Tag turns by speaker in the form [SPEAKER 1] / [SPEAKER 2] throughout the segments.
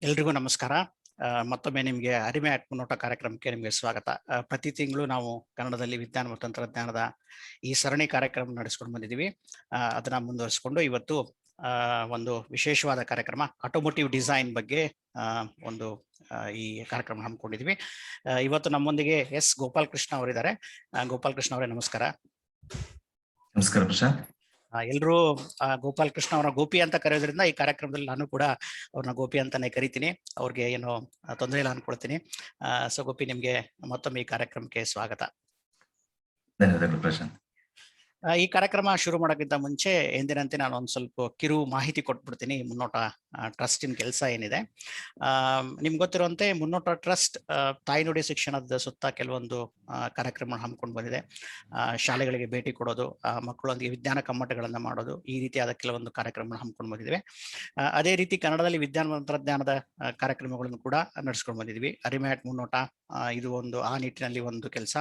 [SPEAKER 1] ಎಲ್ರಿಗೂ ನಮಸ್ಕಾರ. ಮತ್ತೊಮ್ಮೆ ನಿಮಗೆ ಅರಿಮೆ ಆಟ್ ಮುನ್ನೋಟ ಕಾರ್ಯಕ್ರಮಕ್ಕೆ ನಿಮಗೆ ಸ್ವಾಗತ. ಪ್ರತಿ ತಿಂಗಳು ನಾವು ಕನ್ನಡದಲ್ಲಿ ವಿಜ್ಞಾನ ಮತ್ತು ತಂತ್ರಜ್ಞಾನದ ಈ ಸರಣಿ ಕಾರ್ಯಕ್ರಮ ನಡೆಸ್ಕೊಂಡು ಬಂದಿದ್ದೀವಿ. ಅದನ್ನ ಮುಂದುವರಿಸಿಕೊಂಡು ಇವತ್ತು ಒಂದು ವಿಶೇಷವಾದ ಕಾರ್ಯಕ್ರಮ ಆಟೋಮೋಟಿವ್ ಡಿಸೈನ್ ಬಗ್ಗೆ ಒಂದು ಈ ಕಾರ್ಯಕ್ರಮ ಹಮ್ಮಿಕೊಂಡಿದ್ವಿ. ಇವತ್ತು ನಮ್ಮೊಂದಿಗೆ ಎಸ್ ಗೋಪಾಲ್ ಕೃಷ್ಣ ಅವರಿದ್ದಾರೆ. ಗೋಪಾಲ್ ಕೃಷ್ಣ ಅವರೇ ನಮಸ್ಕಾರ.
[SPEAKER 2] ನಮಸ್ಕಾರ ಪ್ರಶಾಂತ್.
[SPEAKER 1] ಎಲ್ರು ಗೋಪಾಲ್ ಕೃಷ್ಣ ಅವರ ಗೋಪಿ ಅಂತ ಕರೆಯೋದ್ರಿಂದ ಈ ಕಾರ್ಯಕ್ರಮದಲ್ಲಿ ನಾನು ಕೂಡ ಅವ್ರನ್ನ ಗೋಪಿ ಅಂತಾನೆ ಕರಿತೀನಿ. ಅವ್ರಿಗೆ ಏನು ತೊಂದರೆ ಇಲ್ಲ ಅನ್ಕೊಳ್ತೀನಿ. ಸೊ ಗೋಪಿ, ನಿಮ್ಗೆ ಮತ್ತೊಮ್ಮೆ ಈ ಕಾರ್ಯಕ್ರಮಕ್ಕೆ ಸ್ವಾಗತ.
[SPEAKER 2] ಧನ್ಯವಾದಗಳು ಪ್ರಶಾಂತ್.
[SPEAKER 1] ಈ ಕಾರ್ಯಕ್ರಮ ಶುರು ಮಾಡೋಕ್ಕಿಂತ ಮುಂಚೆ ಎಂದಿನಂತೆ ನಾನು ಒಂದು ಸ್ವಲ್ಪ ಕಿರು ಮಾಹಿತಿ ಕೊಟ್ಬಿಡ್ತೀನಿ. ಮುನ್ನೋಟ ಟ್ರಸ್ಟಿನ ಕೆಲಸ ಏನಿದೆ, ನಿಮ್ಗೆ ಗೊತ್ತಿರುವಂತೆ ಮುನ್ನೋಟ ಟ್ರಸ್ಟ್ ತಾಯ್ನುಡಿ ಶಿಕ್ಷಣದ ಸುತ್ತ ಕೆಲವೊಂದು ಕಾರ್ಯಕ್ರಮ ಹಮ್ಮಿಕೊಂಡು ಬಂದಿದೆ. ಶಾಲೆಗಳಿಗೆ ಭೇಟಿ ಕೊಡೋದು, ಮಕ್ಕಳೊಂದಿಗೆ ವಿಜ್ಞಾನ ಕಮ್ಮಟಗಳನ್ನ ಮಾಡೋದು, ಈ ರೀತಿಯಾದ ಕೆಲವೊಂದು ಕಾರ್ಯಕ್ರಮ ಹಮ್ಮಿಕೊಂಡು ಬಂದಿದ್ದೇವೆ. ಅದೇ ರೀತಿ ಕನ್ನಡದಲ್ಲಿ ವಿಜ್ಞಾನ ತಂತ್ರಜ್ಞಾನದ ಕಾರ್ಯಕ್ರಮಗಳನ್ನು ಕೂಡ ನಡೆಸ್ಕೊಂಡು ಬಂದಿದ್ವಿ. ಅರಿಮೆ ಆಟ್ ಮುನ್ನೋಟ ಇದು ಒಂದು ಆ ನಿಟ್ಟಿನಲ್ಲಿ ಒಂದು ಕೆಲಸ.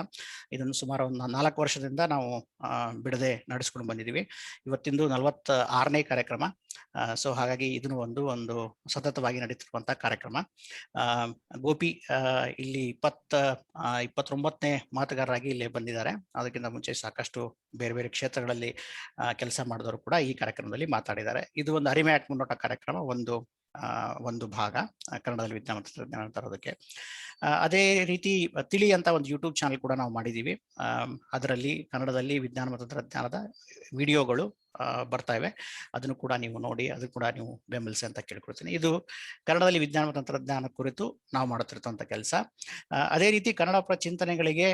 [SPEAKER 1] ಇದನ್ನು ಸುಮಾರು ಒಂದು 4 ವರ್ಷದಿಂದ ನಾವು ಬಿಡದೆ ನಡೆಸ್ಕೊಂಡು ಬಂದಿದ್ದೀವಿ. ಇವತ್ತಿಂದು 46ನೇ ಕಾರ್ಯಕ್ರಮ. ಸೊ ಹಾಗಾಗಿ ಇದನ್ನು ಒಂದು ಸತತವಾಗಿ ನಡೀತಿರುವಂತಹ ಕಾರ್ಯಕ್ರಮ. ಗೋಪಿ ಇಲ್ಲಿ 29ನೇ ಮಾತುಗಾರರಾಗಿ ಇಲ್ಲಿ ಬಂದಿದ್ದಾರೆ. ಅದಕ್ಕಿಂತ ಮುಂಚೆ ಸಾಕಷ್ಟು ಬೇರೆ ಬೇರೆ ಕ್ಷೇತ್ರಗಳಲ್ಲಿ ಕೆಲಸ ಮಾಡಿದವರು ಕೂಡ ಈ ಕಾರ್ಯಕ್ರಮದಲ್ಲಿ ಮಾತಾಡಿದ್ದಾರೆ. ಇದು ಒಂದು ಅರಿಮೆ ಆಟ್ ಮುನ್ನೋಟ ಕಾರ್ಯಕ್ರಮ ಒಂದು ಭಾಗ ಕನ್ನಡದಲ್ಲಿ ವಿಜ್ಞಾನ ಮತ್ತು ತಂತ್ರಜ್ಞಾನ ತರೋದಕ್ಕೆ. ಅದೇ ರೀತಿ ತಿಳಿ ಅಂತ ಒಂದು ಯೂಟ್ಯೂಬ್ ಚಾನಲ್ ಕೂಡ ನಾವು ಮಾಡಿದ್ದೀವಿ. ಅದರಲ್ಲಿ ಕನ್ನಡದಲ್ಲಿ ವಿಜ್ಞಾನ ಮತ್ತು ತಂತ್ರಜ್ಞಾನದ ವಿಡಿಯೋಗಳು ಬರ್ತಾ ಇವೆ. ಅದನ್ನು ಕೂಡ ನೀವು ನೋಡಿ, ಅದು ಕೂಡ ನೀವು ಬೆಂಬಲಿಸಿ ಅಂತ ಕೇಳ್ಕೊಳ್ತೀನಿ. ಇದು ಕನ್ನಡದಲ್ಲಿ ವಿಜ್ಞಾನ ಮತ್ತು ತಂತ್ರಜ್ಞಾನ ಕುರಿತು ನಾವು ಮಾಡುತ್ತಿರುವಂತ ಕೆಲಸ. ಅದೇ ರೀತಿ ಕನ್ನಡ ಚಿಂತನೆಗಳಿಗೆ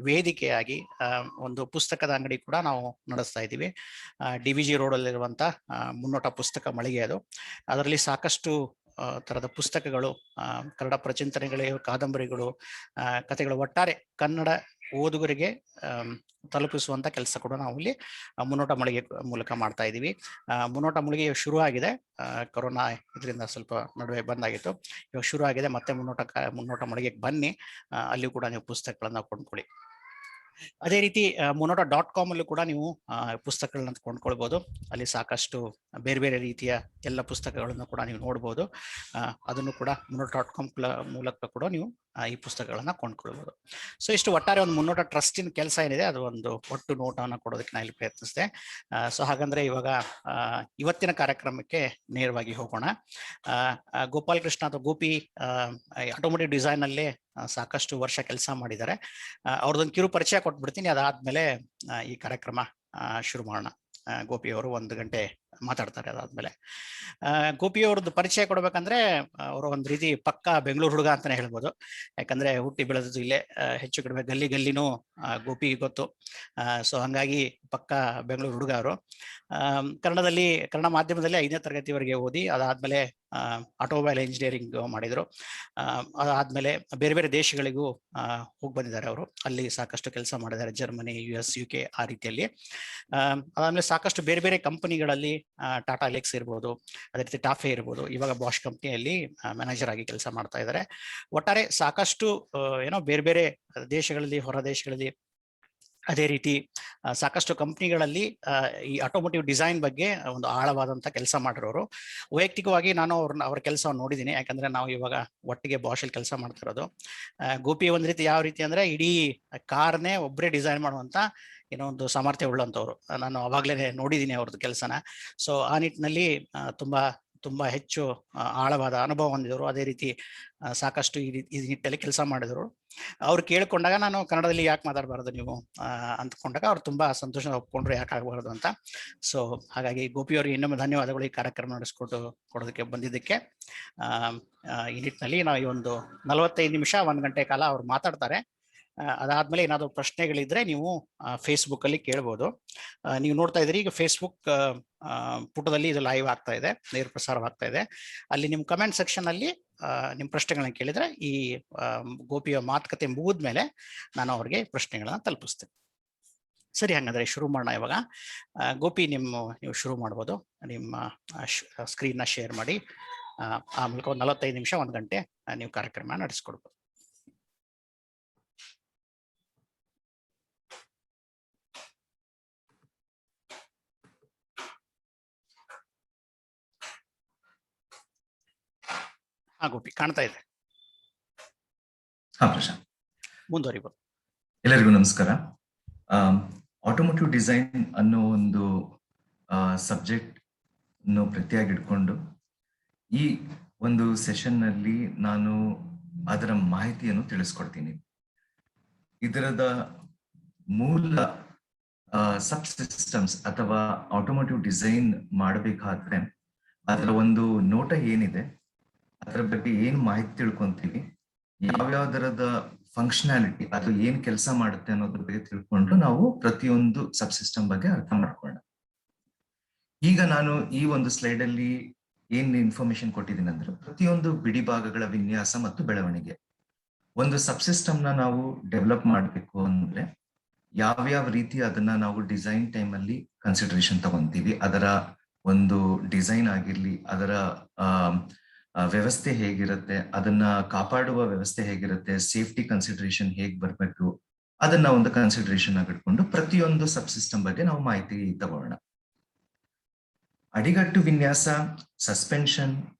[SPEAKER 1] ವೇದಿಕೆಯಾಗಿ ಒಂದು ಪುಸ್ತಕದ ಅಂಗಡಿ ಕೂಡ ನಾವು ನಡೆಸ್ತಾ ಇದ್ದೀವಿ. DVG ರೋಡಲ್ಲಿರುವಂತ ಮುನ್ನೋಟ ಪುಸ್ತಕ ಮಳಿಗೆ ಅದು. ಅದರಲ್ಲಿ ಸಾಕಷ್ಟು ತರದ ಪುಸ್ತಕಗಳು, ಕನ್ನಡ ಪ್ರಚಿಂತನೆಗಳು, ಕಾದಂಬರಿಗಳು, ಕಥೆಗಳು, ಒಟ್ಟಾರೆ ಕನ್ನಡ ಓದುಗರಿಗೆ ತಲುಪಿಸುವಂತ ಕೆಲಸ ಕೂಡ ನಾವು ಇಲ್ಲಿ ಮುನ್ನೋಟ ಮಳಿಗೆ ಮೂಲಕ ಮಾಡ್ತಾ ಇದ್ದೀವಿ. ಮುನ್ನೋಟ ಮಳಿಗೆ ಶುರು ಆಗಿದೆ. ಕೊರೋನಾ ಇದರಿಂದ ಸ್ವಲ್ಪ ನಡುವೆ ಬಂದಾಗಿತ್ತು. ಇವಾಗ ಶುರು ಆಗಿದೆ. ಮತ್ತೆ ಮುನ್ನೋಟ ಮಳಿಗೆಗೆ ಬನ್ನಿ, ಅಲ್ಲಿ ಕೂಡ ನೀವು ಪುಸ್ತಕಗಳನ್ನ ಕೊಂಡ್ಕೊಳ್ಳಿ. ಅದೇ ರೀತಿ ಮುನ್ನೋಟ.com ಅಲ್ಲೂ ಕೂಡ ನೀವು ಪುಸ್ತಕಗಳನ್ನ ಕೊಂಡ್ಕೊಳ್ಬಹುದು. ಅಲ್ಲಿ ಸಾಕಷ್ಟು ಬೇರೆ ಬೇರೆ ರೀತಿಯ ಎಲ್ಲ ಪುಸ್ತಕಗಳನ್ನು ಕೂಡ ನೀವು ನೋಡ್ಬೋದು. ಅದನ್ನು ಕೂಡ ಮುನ್ನೋಟ.com ಮೂಲಕ ಕೂಡ ನೀವು ಈ ಪುಸ್ತಕಗಳನ್ನ ಕೊಂಡ್ಕೊಳ್ಬಹುದು. ಸೊ ಇಷ್ಟು ಒಟ್ಟಾರೆ ಒಂದು ಮುನ್ನೋಟ ಟ್ರಸ್ಟಿನ ಕೆಲಸ ಏನಿದೆ, ಅದು ಒಂದು ಒಟ್ಟು ನೋಟವನ್ನು ಕೊಡೋದಕ್ಕೆ ನಾನು ಇಲ್ಲಿ ಪ್ರಯತ್ನಿಸಿದೆ. ಸೊ ಹಾಗಂದ್ರೆ ಇವಾಗ ಇವತ್ತಿನ ಕಾರ್ಯಕ್ರಮಕ್ಕೆ ನೇರವಾಗಿ ಹೋಗೋಣ. ಗೋಪಾಲ್ ಕೃಷ್ಣ ಅಥವಾ ಗೋಪಿ ಆಟೋಮೋಟಿವ್ ಡಿಸೈನ್ ಅಲ್ಲೇ ಸಾಕಷ್ಟು ವರ್ಷ ಕೆಲಸ ಮಾಡಿದ್ದಾರೆ. ಅವ್ರದ್ದೊಂದು ಕಿರು ಪರಿಚಯ ಕೊಟ್ಬಿಡ್ತೀನಿ. ಅದಾದ್ಮೇಲೆ ಈ ಕಾರ್ಯಕ್ರಮ ಶುರು ಮಾಡೋಣ. ಗೋಪಿ ಅವರು 1 ಗಂಟೆ ಮಾತಾಡ್ತಾರೆ. ಅದಾದ್ಮೇಲೆ ಗೋಪಿ ಅವ್ರದ್ದು ಪರಿಚಯ ಕೊಡ್ಬೇಕಂದ್ರೆ ಅವರು ಒಂದು ರೀತಿ ಪಕ್ಕಾ ಬೆಂಗಳೂರು ಹುಡುಗ ಅಂತಾನೆ ಹೇಳ್ಬೋದು. ಯಾಕಂದ್ರೆ ಹುಟ್ಟಿ ಬೆಳೆದದ್ದು ಇಲ್ಲೇ, ಹೆಚ್ಚು ಕಡಿಮೆ ಗಲ್ಲಿನೂ ಗೋಪಿ ಗೊತ್ತು. ಸೊ ಹಂಗಾಗಿ ಪಕ್ಕಾ ಬೆಂಗಳೂರು ಹುಡುಗ ಅವರು. ಕನ್ನಡ ಮಾಧ್ಯಮದಲ್ಲಿ 5ನೇ ತರಗತಿವರೆಗೆ ಓದಿ ಅದಾದ್ಮೇಲೆ ಆಟೋಮೊಬೈಲ್ ಇಂಜಿನಿಯರಿಂಗ್ ಮಾಡಿದ್ರು. ಅದಾದ್ಮೇಲೆ ಬೇರೆ ಬೇರೆ ದೇಶಗಳಿಗೂ ಹೋಗಿ ಬಂದಿದ್ದಾರೆ ಅವರು. ಅಲ್ಲಿ ಸಾಕಷ್ಟು ಕೆಲಸ ಮಾಡಿದ್ದಾರೆ, ಜರ್ಮನಿ, US, UK ಆ ರೀತಿಯಲ್ಲಿ. ಅದಾದ್ಮೇಲೆ ಸಾಕಷ್ಟು ಬೇರೆ ಬೇರೆ ಕಂಪನಿಗಳಲ್ಲಿ ಟಾಟಾ ಎಲೆಕ್ಸ್ ಇರ್ಬೋದು, ಅದೇ ರೀತಿ ಟಾಫೆ ಇರ್ಬೋದು, ಇವಾಗ ಬಾಷ್ ಕಂಪ್ನಿಯಲ್ಲಿ ಮ್ಯಾನೇಜರ್ ಆಗಿ ಕೆಲಸ ಮಾಡ್ತಾ ಇದ್ದಾರೆ. ಒಟ್ಟಾರೆ ಸಾಕಷ್ಟು ಬೇರೆ ಬೇರೆ ದೇಶಗಳಲ್ಲಿ, ಹೊರ ದೇಶಗಳಲ್ಲಿ, ಅದೇ ರೀತಿ ಸಾಕಷ್ಟು ಕಂಪ್ನಿಗಳಲ್ಲಿ ಈ ಆಟೋಮೋಟಿವ್ ಡಿಸೈನ್ ಬಗ್ಗೆ ಒಂದು ಆಳವಾದಂತ ಕೆಲಸ ಮಾಡಿರೋರು. ವೈಯಕ್ತಿಕವಾಗಿ ನಾನು ಅವ್ರ ಕೆಲಸವನ್ನು ನೋಡಿದ್ದೀನಿ. ಯಾಕಂದ್ರೆ ನಾವು ಇವಾಗ ಒಟ್ಟಿಗೆ ಬಾಷಲ್ಲಿ ಕೆಲಸ ಮಾಡ್ತಾ ಇರೋದು. ಗೋಪಿ ಒಂದ್ ರೀತಿ ಯಾವ ರೀತಿ ಅಂದ್ರೆ ಇಡೀ ಕಾರ್ನೇ ಒಬ್ಬರೇ ಡಿಸೈನ್ ಮಾಡುವಂತ ಒಂದು ಸಾಮರ್ಥ್ಯ ಉಳ್ಳಂತವ್ರು. ನಾನು ಅವಾಗ್ಲೇ ನೋಡಿದ್ದೀನಿ ಅವ್ರದ್ದು ಕೆಲಸನ. ಸೊ ಆ ನಿಟ್ಟಿನಲ್ಲಿ ತುಂಬಾ ಹೆಚ್ಚು ಆಳವಾದ ಅನುಭವ ಹೊಂದಿದವರು. ಅದೇ ರೀತಿ ಸಾಕಷ್ಟು ಈ ನಿಟ್ಟಲ್ಲಿ ಕೆಲಸ ಮಾಡಿದ್ರು. ಅವ್ರು ಕೇಳ್ಕೊಂಡಾಗ ನಾನು ಕನ್ನಡದಲ್ಲಿ ಯಾಕೆ ಮಾತಾಡಬಾರ್ದು ನೀವು ಅಂದ್ಕೊಂಡಾಗ ಅವ್ರು ತುಂಬಾ ಸಂತೋಷ ಒಪ್ಕೊಂಡ್ರು, ಯಾಕೆ ಆಗಬಾರ್ದು ಅಂತ. ಸೊ ಹಾಗಾಗಿ ಗೋಪಿ ಅವರಿಗೆ ಇನ್ನೊಮ್ಮೆ ಧನ್ಯವಾದಗಳು ಈ ಕಾರ್ಯಕ್ರಮ ಕೊಡೋದಕ್ಕೆ ಬಂದಿದ್ದಕ್ಕೆ. ಈ ನಿಟ್ಟಿನಲ್ಲಿ ನಾವು ಈ ಒಂದು 45 ನಿಮಿಷ 1 ಗಂಟೆ ಕಾಲ ಅವ್ರು ಮಾತಾಡ್ತಾರೆ. ಅದಾದ್ಮೇಲೆ ಏನಾದ್ರು ಪ್ರಶ್ನೆಗಳಿದ್ರೆ ನೀವು ಫೇಸ್ಬುಕ್ ಅಲ್ಲಿ ಕೇಳ್ಬೋದು. ನೀವು ನೋಡ್ತಾ ಇದ್ರಿ ಈಗ ಫೇಸ್ಬುಕ್ ಪುಟದಲ್ಲಿ ಇದು ಲೈವ್ ಆಗ್ತಾ ಇದೆ, ನೇರ ಪ್ರಸಾರವಾಗ್ತಾ ಇದೆ. ಅಲ್ಲಿ ನಿಮ್ ಕಮೆಂಟ್ ಸೆಕ್ಷನ್ ಅಲ್ಲಿ ನಿಮ್ ಪ್ರಶ್ನೆಗಳನ್ನ ಕೇಳಿದ್ರೆ ಈ ಗೋಪಿಯ ಮಾತುಕತೆ ಮುಗಿದ್ಮೇಲೆ ನಾನು ಅವ್ರಿಗೆ ಪ್ರಶ್ನೆಗಳನ್ನ ತಲುಪಿಸ್ತೇನೆ. ಸರಿ, ಹಾಗಾದ್ರೆ ಶುರು ಮಾಡೋಣ ಇವಾಗ. ಗೋಪಿ ನೀವು ಶುರು ಮಾಡ್ಬೋದು. ನಿಮ್ಮ ಸ್ಕ್ರೀನ್ ನ ಶೇರ್ ಮಾಡಿ ಆ ಮೂಲಕ 45 ನಿಮಿಷ 1 ಗಂಟೆ ನೀವು ಕಾರ್ಯಕ್ರಮ ನಡೆಸ್ಕೊಡ್ಬೋದು. ಗೋಪಿ ಕಾಣ್ತಾ ಇದೆ,
[SPEAKER 2] ಹಾ ಪ್ರಶಾಂತ್.
[SPEAKER 1] ಮುಂದುವರಿಬಹುದು.
[SPEAKER 2] ಎಲ್ಲರಿಗೂ ನಮಸ್ಕಾರ. ಆಟೋಮೋಟಿವ್ ಡಿಸೈನ್ ಅನ್ನೋ ಒಂದು ಸಬ್ಜೆಕ್ಟ್ ಪ್ರತಿಯಾಗಿಟ್ಕೊಂಡು ಈ ಒಂದು ಸೆಷನ್ ನಲ್ಲಿ ನಾನು ಅದರ ಮಾಹಿತಿಯನ್ನು ತಿಳಿಸ್ಕೊಡ್ತೀನಿ. ಇದರದ ಮೂಲ ಸಬ್ ಸಿಸ್ಟಮ್ಸ್ ಅಥವಾ ಆಟೋಮೋಟಿವ್ ಡಿಸೈನ್ ಮಾಡಬೇಕಾದ್ರೆ ಅದರ ಒಂದು ನೋಟ ಏನಿದೆ, ಅದರ ಬಗ್ಗೆ ಏನ್ ಮಾಹಿತಿ ತಿಳ್ಕೊಂತೀವಿ, ಯಾವ್ಯಾವ್ದರದ ಫಂಕ್ಷನಾಲಿಟಿ ಅದು ಏನ್ ಕೆಲಸ ಮಾಡುತ್ತೆ ಅನ್ನೋದ್ರ ಬಗ್ಗೆ ತಿಳ್ಕೊಂಡು ನಾವು ಪ್ರತಿಯೊಂದು ಸಬ್ ಸಿಸ್ಟಮ್ ಬಗ್ಗೆ ಅರ್ಥ ಮಾಡ್ಕೊಳ್ಳೋಣ. ಈಗ ನಾನು ಈ ಒಂದು ಸ್ಲೈಡ್ ಅಲ್ಲಿ ಏನ್ ಇನ್ಫಾರ್ಮೇಶನ್ ಕೊಟ್ಟಿದ್ದೀನಿ ಅಂದ್ರೆ, ಪ್ರತಿಯೊಂದು ಬಿಡಿ ಭಾಗಗಳ ವಿನ್ಯಾಸ ಮತ್ತು ಬೆಳವಣಿಗೆ. ಒಂದು ಸಬ್ ಸಿಸ್ಟಮ್ ನ ನಾವು ಡೆವಲಪ್ ಮಾಡಬೇಕು ಅಂದ್ರೆ ಯಾವ್ಯಾವ ರೀತಿ ಅದನ್ನ ನಾವು ಡಿಸೈನ್ ಟೈಮ್ ಅಲ್ಲಿ ಕನ್ಸಿಡರೇಷನ್ ತಗೊಂತೀವಿ, ಅದರ ಒಂದು ಡಿಸೈನ್ ಆಗಿರ್ಲಿ, ಅದರ ವ್ಯವಸ್ಥೆ ಹೇಗಿರುತ್ತೆ, ಅದನ್ನ ಕಾಪಾಡುವ ವ್ಯವಸ್ಥೆ ಹೇಗಿರುತ್ತೆ, ಸೇಫ್ಟಿ ಕನ್ಸಿಡರೇಷನ್ ಹೇಗ್ ಬರ್ಬೇಕು, ಅದನ್ನ ಒಂದು ಕನ್ಸಿಡರೇಷನ್ ಆಗಿಟ್ಕೊಂಡು ಪ್ರತಿಯೊಂದು ಸಬ್ ಸಿಸ್ಟಮ್ ಬಗ್ಗೆ ನಾವು ಮಾಹಿತಿ ತಗೋಣ. ಅಡಿಗಟ್ಟು ವಿನ್ಯಾಸ, ಸಸ್ಪೆನ್ಷನ್,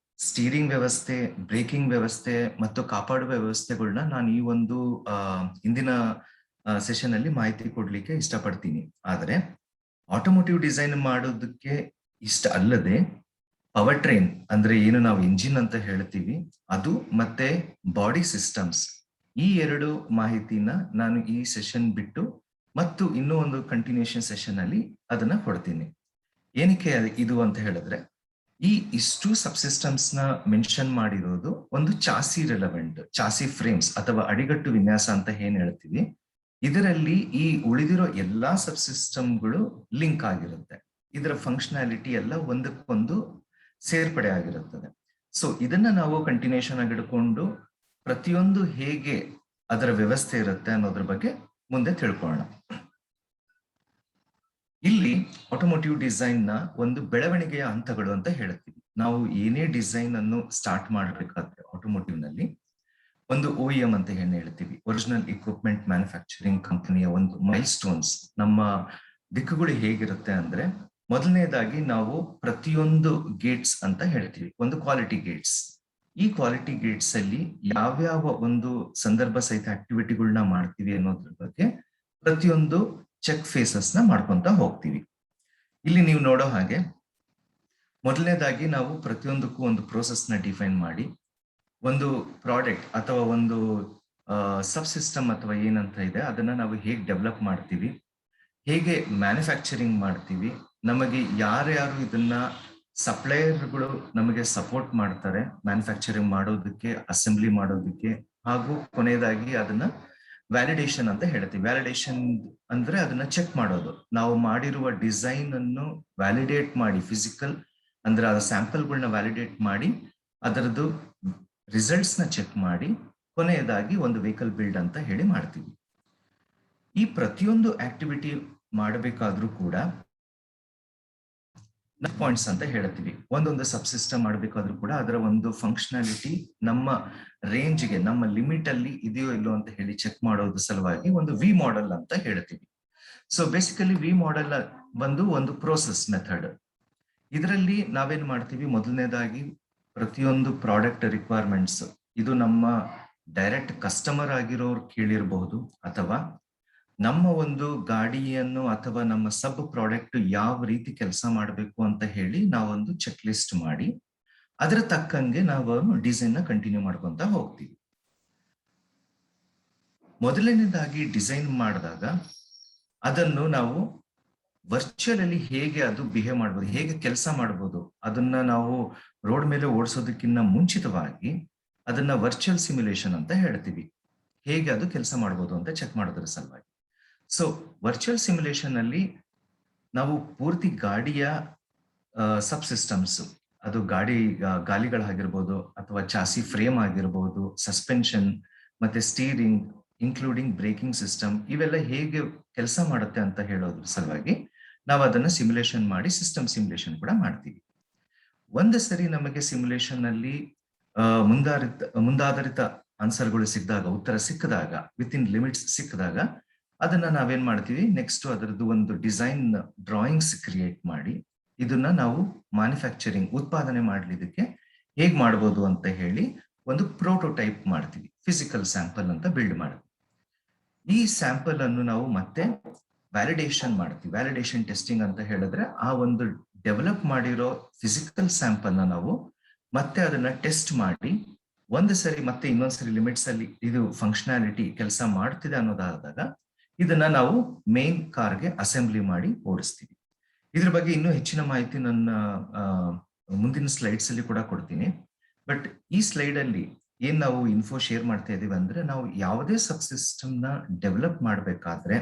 [SPEAKER 2] ಸ್ಟೀರಿಂಗ್ ವ್ಯವಸ್ಥೆ, ಬ್ರೇಕಿಂಗ್ ವ್ಯವಸ್ಥೆ ಮತ್ತು ಕಾಪಾಡುವ ವ್ಯವಸ್ಥೆಗಳನ್ನ ನಾನು ಈ ಒಂದು ಇಂದಿನ ಸೆಷನ್ ಅಲ್ಲಿ ಮಾಹಿತಿ ಕೊಡ್ಲಿಕ್ಕೆ ಇಷ್ಟಪಡ್ತೀನಿ. ಆದ್ರೆ ಆಟೋಮೋಟಿವ್ ಡಿಸೈನ್ ಮಾಡೋದಕ್ಕೆ ಇಷ್ಟ ಅಲ್ಲದೆ ಪವರ್ ಟ್ರೈನ್ ಅಂದ್ರೆ ಏನು ನಾವು ಇಂಜಿನ್ ಅಂತ ಹೇಳ್ತೀವಿ, ಅದು ಮತ್ತೆ ಬಾಡಿ ಸಿಸ್ಟಮ್ಸ್, ಈ ಎರಡು ಮಾಹಿತಿನ ನಾನು ಈ ಸೆಷನ್ ಬಿಟ್ಟು ಮತ್ತು ಇನ್ನೂ ಒಂದು ಕಂಟಿನ್ಯೂಷನ್ ಸೆಷನ್ ಅಲ್ಲಿ ಅದನ್ನ ಕೊಡ್ತೀನಿ. ಏನಕ್ಕೆ ಇದು ಅಂತ ಹೇಳಿದ್ರೆ, ಈ ಇಷ್ಟು ಸಬ್ಸಿಸ್ಟಮ್ಸ್ ನ ಮೆನ್ಷನ್ ಮಾಡಿರೋದು ಒಂದು ಚಾಸಿ ರೆಲೆವೆಂಟ್, ಚಾಸಿ ಫ್ರೇಮ್ಸ್ ಅಥವಾ ಅಡಿಗಟ್ಟು ವಿನ್ಯಾಸ ಅಂತ ಏನ್ ಹೇಳ್ತೀವಿ, ಇದರಲ್ಲಿ ಈ ಉಳಿದಿರೋ ಎಲ್ಲಾ ಸಬ್ಸಿಸ್ಟಮ್ಗಳು ಲಿಂಕ್ ಆಗಿರುತ್ತೆ. ಇದರ ಫಂಕ್ಷನಾಲಿಟಿ ಎಲ್ಲ ಒಂದಕ್ಕೊಂದು ಸೇರ್ಪಡೆ ಆಗಿರುತ್ತದೆ. ಸೊ ಇದನ್ನ ನಾವು ಕಂಟಿನ್ಯೂಷನ್ ಆಗಿ ಹಿಡ್ಕೊಂಡು ಪ್ರತಿಯೊಂದು ಹೇಗೆ ಅದರ ವ್ಯವಸ್ಥೆ ಇರುತ್ತೆ ಅನ್ನೋದ್ರ ಬಗ್ಗೆ ಮುಂದೆ ತಿಳ್ಕೊಳ್ಳೋಣ. ಇಲ್ಲಿ ಆಟೋಮೋಟಿವ್ ಡಿಸೈನ್ ನ ಒಂದು ಬೆಳವಣಿಗೆಯ ಹಂತಗಳು ಅಂತ ಹೇಳ್ತೀವಿ. ನಾವು ಏನೇ ಡಿಸೈನ್ ಅನ್ನು ಸ್ಟಾರ್ಟ್ ಮಾಡಬೇಕಾದ್ರೆ ಆಟೋಮೋಟಿವ್ ನಲ್ಲಿ ಒಂದು OEM ಅಂತ ಏನ್ ಹೇಳ್ತೀವಿ, ಒರಿಜಿನಲ್ ಇಕ್ವಿಪ್ಮೆಂಟ್ ಮ್ಯಾನುಫ್ಯಾಕ್ಚರಿಂಗ್ ಕಂಪನಿಯ ಒಂದು ಮೈಲ್ ಸ್ಟೋನ್ಸ್, ನಮ್ಮ ದಿಕ್ಕುಗಳು ಹೇಗಿರುತ್ತೆ ಅಂದ್ರೆ, ಮೊದಲನೇದಾಗಿ ನಾವು ಪ್ರತಿಯೊಂದು ಗೇಟ್ಸ್ ಅಂತ ಹೇಳ್ತೀವಿ, ಒಂದು ಕ್ವಾಲಿಟಿ ಗೇಟ್ಸ್. ಈ ಕ್ವಾಲಿಟಿ ಗೇಟ್ಸ್ ಅಲ್ಲಿ ಯಾವ್ಯಾವ ಒಂದು ಸಂದರ್ಭ ಸಹಿತ ಆಕ್ಟಿವಿಟಿಗಳನ್ನ ಮಾಡ್ತೀವಿ ಅನ್ನೋದ್ರ ಬಗ್ಗೆ ಪ್ರತಿಯೊಂದು ಚೆಕ್ ಫೇಸಸ್ ನ ಮಾಡ್ಕೊಂತ ಹೋಗ್ತೀವಿ. ಇಲ್ಲಿ ನೀವು ನೋಡೋ ಹಾಗೆ ಮೊದಲನೇದಾಗಿ ನಾವು ಪ್ರತಿಯೊಂದಕ್ಕೂ ಒಂದು ಪ್ರೋಸೆಸ್ ನ ಡಿಫೈನ್ ಮಾಡಿ, ಒಂದು ಪ್ರಾಡಕ್ಟ್ ಅಥವಾ ಒಂದು ಸಬ್ ಸಿಸ್ಟಮ್ ಅಥವಾ ಏನಂತ ಇದೆ ಅದನ್ನ ನಾವು ಹೇಗೆ ಡೆವಲಪ್ ಮಾಡ್ತೀವಿ, ಹೇಗೆ ಮ್ಯಾನುಫ್ಯಾಕ್ಚರಿಂಗ್ ಮಾಡ್ತೀವಿ, ನಮಗೆ ಯಾರ್ಯಾರು ಇದನ್ನ ಸಪ್ಲೈಯರ್ಗಳು ನಮಗೆ ಸಪೋರ್ಟ್ ಮಾಡ್ತಾರೆ ಮ್ಯಾನುಫ್ಯಾಕ್ಚರಿಂಗ್ ಮಾಡೋದಕ್ಕೆ, ಅಸೆಂಬ್ಲಿ ಮಾಡೋದಕ್ಕೆ, ಹಾಗೂ ಕೊನೆಯದಾಗಿ ಅದನ್ನ ವ್ಯಾಲಿಡೇಷನ್ ಅಂತ ಹೇಳ್ತೀವಿ. ವ್ಯಾಲಿಡೇಷನ್ ಅಂದ್ರೆ ಅದನ್ನ ಚೆಕ್ ಮಾಡೋದು, ನಾವು ಮಾಡಿರುವ ಡಿಸೈನ್ ಅನ್ನು ವ್ಯಾಲಿಡೇಟ್ ಮಾಡಿ, ಫಿಸಿಕಲ್ ಅಂದ್ರೆ ಆ ಸ್ಯಾಂಪಲ್ಗಳನ್ನ ವ್ಯಾಲಿಡೇಟ್ ಮಾಡಿ ಅದರದ್ದು ರಿಸಲ್ಟ್ಸ್ ನ ಚೆಕ್ ಮಾಡಿ ಕೊನೆಯದಾಗಿ ಒಂದು ವೆಹಿಕಲ್ ಬಿಲ್ಡ್ ಅಂತ ಹೇಳಿ ಮಾಡ್ತೀವಿ. ಈ ಪ್ರತಿಯೊಂದು ಆಕ್ಟಿವಿಟಿ ಮಾಡಬೇಕಾದ್ರೂ ಕೂಡ ಪಾಯಿಂಟ್ಸ್ ಅಂತ ಹೇಳ್ತೀವಿ. ಒಂದೊಂದು ಸಬ್ ಸಿಸ್ಟಮ್ ಮಾಡಬೇಕಾದ್ರೂ ಕೂಡ ಅದರ ಒಂದು ಫಂಕ್ಷನಾಲಿಟಿ ನಮ್ಮ ರೇಂಜ್ಗೆ, ನಮ್ಮ ಲಿಮಿಟ್ ಅಲ್ಲಿ ಇದೆಯೋ ಇಲ್ಲೋ ಅಂತ ಹೇಳಿ ಚೆಕ್ ಮಾಡೋದ್ರ ಸಲುವಾಗಿ ಒಂದು ವಿ ಮಾಡೆಲ್ ಅಂತ ಹೇಳ್ತೀವಿ. ಸೊ ಬೇಸಿಕಲಿ ವಿ ಮಾಡೆಲ್ ಬಂದು ಒಂದು ಪ್ರೋಸೆಸ್ ಮೆಥಡ್. ಇದರಲ್ಲಿ ನಾವೇನ್ ಮಾಡ್ತೀವಿ, ಮೊದಲನೇದಾಗಿ ಪ್ರತಿಯೊಂದು ಪ್ರಾಡಕ್ಟ್ ರಿಕ್ವೈರ್ಮೆಂಟ್ಸ್, ಇದು ನಮ್ಮ ಡೈರೆಕ್ಟ್ ಕಸ್ಟಮರ್ ಆಗಿರೋರು ಕೇಳಿರಬಹುದು, ಅಥವಾ ನಮ್ಮ ಒಂದು ಗಾಡಿಯನ್ನು ಅಥವಾ ನಮ್ಮ ಸಬ್ ಪ್ರಾಡಕ್ಟ್ ಯಾವ ರೀತಿ ಕೆಲಸ ಮಾಡಬೇಕು ಅಂತ ಹೇಳಿ ನಾವೊಂದು ಚೆಕ್ ಲಿಸ್ಟ್ ಮಾಡಿ ಅದರ ತಕ್ಕಂಗೆ ನಾವು ಡಿಸೈನ್ ನ ಕಂಟಿನ್ಯೂ ಮಾಡ್ಕೊಂತ ಹೋಗ್ತೀವಿ. ಮೊದಲನೇದಾಗಿ ಡಿಸೈನ್ ಮಾಡಿದಾಗ ಅದನ್ನು ನಾವು ವರ್ಚುವಲ್ ಅಲ್ಲಿ ಹೇಗೆ ಅದು ಬಿಹೇವ್ ಮಾಡ್ಬೋದು, ಹೇಗೆ ಕೆಲಸ ಮಾಡ್ಬೋದು, ಅದನ್ನ ನಾವು ರೋಡ್ ಮೇಲೆ ಓಡಿಸೋದಕ್ಕಿಂತ ಮುಂಚಿತವಾಗಿ ಅದನ್ನ ವರ್ಚುವಲ್ ಸಿಮ್ಯುಲೇಷನ್ ಅಂತ ಹೇಳ್ತೀವಿ. ಹೇಗೆ ಅದು ಕೆಲಸ ಮಾಡ್ಬೋದು ಅಂತ ಚೆಕ್ ಮಾಡೋದ್ರ ಸಲುವಾಗಿ. ಸೊ ವರ್ಚುವಲ್ ಸಿಮ್ಯುಲೇಷನ್ ಅಲ್ಲಿ ನಾವು ಪೂರ್ತಿ ಗಾಡಿಯ ಸಬ್ ಸಿಸ್ಟಮ್ಸ್, ಅದು ಗಾಲಿಗಳಾಗಿರ್ಬೋದು ಅಥವಾ ಚಾಸಿ ಫ್ರೇಮ್ ಆಗಿರ್ಬೋದು, ಸಸ್ಪೆನ್ಷನ್ ಮತ್ತೆ ಸ್ಟೀರಿಂಗ್ ಇನ್ಕ್ಲೂಡಿಂಗ್ ಬ್ರೇಕಿಂಗ್ ಸಿಸ್ಟಮ್, ಇವೆಲ್ಲ ಹೇಗೆ ಕೆಲಸ ಮಾಡುತ್ತೆ ಅಂತ ಹೇಳೋದ್ರ ಸಲುವಾಗಿ ನಾವು ಅದನ್ನ ಸಿಮ್ಯುಲೇಷನ್ ಮಾಡಿ ಸಿಸ್ಟಮ್ ಸಿಮ್ಯುಲೇಷನ್ ಕೂಡ ಮಾಡ್ತೀವಿ. ಒಂದು ಸರಿ ನಮಗೆ ಸಿಮ್ಯುಲೇಷನ್ ಅಲ್ಲಿ ಮುಂದಾಧಾರಿತ ಆನ್ಸರ್ಗಳು ಸಿಕ್ಕಿದಾಗ, ಉತ್ತರ ಸಿಕ್ಕಿದಾಗ, ವಿತ್ ಇನ್ ಲಿಮಿಟ್ಸ್ ಸಿಕ್ಕಿದಾಗ ಅದನ್ನ ನಾವೇನ್ ಮಾಡ್ತೀವಿ, ನೆಕ್ಸ್ಟ್ ಅದರದ್ದು ಒಂದು ಡಿಸೈನ್ ಡ್ರಾಯಿಂಗ್ಸ್ ಕ್ರಿಯೇಟ್ ಮಾಡಿ ಇದನ್ನ ನಾವು ಮ್ಯಾನುಫ್ಯಾಕ್ಚರಿಂಗ್ ಉತ್ಪಾದನೆ ಮಾಡ್ಲಿಕ್ಕೆ ಹೇಗ್ ಮಾಡ್ಬೋದು ಅಂತ ಹೇಳಿ ಒಂದು ಪ್ರೋಟೋಟೈಪ್ ಮಾಡ್ತೀವಿ, ಫಿಸಿಕಲ್ ಸ್ಯಾಂಪಲ್ ಅಂತ ಬಿಲ್ಡ್ ಮಾಡ್ತೀವಿ. ಈ ಸ್ಯಾಂಪಲ್ ಅನ್ನು ನಾವು ಮತ್ತೆ ವ್ಯಾಲಿಡೇಷನ್ ಮಾಡ್ತೀವಿ. ವ್ಯಾಲಿಡೇಷನ್ ಟೆಸ್ಟಿಂಗ್ ಅಂತ ಹೇಳಿದ್ರೆ ಆ ಒಂದು ಡೆವಲಪ್ ಮಾಡಿರೋ ಫಿಸಿಕಲ್ ಸ್ಯಾಂಪಲ್ ನ ನಾವು ಮತ್ತೆ ಅದನ್ನ ಟೆಸ್ಟ್ ಮಾಡಿ ಒಂದು ಸರಿ ಮತ್ತೆ ಇನ್ನೊಂದ್ಸರಿ ಲಿಮಿಟ್ಸ್ ಅಲ್ಲಿ ಇದು ಫಂಕ್ಷನಾಲಿಟಿ ಕೆಲಸ ಮಾಡ್ತಿದೆ ಅನ್ನೋದಾದಾಗ ಇದನ್ನ ನಾವು ಮೇನ್ ಕಾರ್ಗೆ ಅಸೆಂಬ್ಲಿ ಮಾಡಿ ಓಡಿಸ್ತೀವಿ. ಇದ್ರ ಬಗ್ಗೆ ಇನ್ನೂ ಹೆಚ್ಚಿನ ಮಾಹಿತಿ ನನ್ನ ಮುಂದಿನ ಸ್ಲೈಡ್ಸ್ ಅಲ್ಲಿ ಕೂಡ ಕೊಡ್ತೀನಿ. ಬಟ್ ಈ ಸ್ಲೈಡ್ ಅಲ್ಲಿ ಏನ್ ನಾವು ಇನ್ಫೋ ಶೇರ್ ಮಾಡ್ತಾ ಇದೀವಿ ಅಂದ್ರೆ, ನಾವು ಯಾವುದೇ ಸಬ್ ಸಿಸ್ಟಮ್ ನ ಡೆವಲಪ್ ಮಾಡ್ಬೇಕಾದ್ರೆ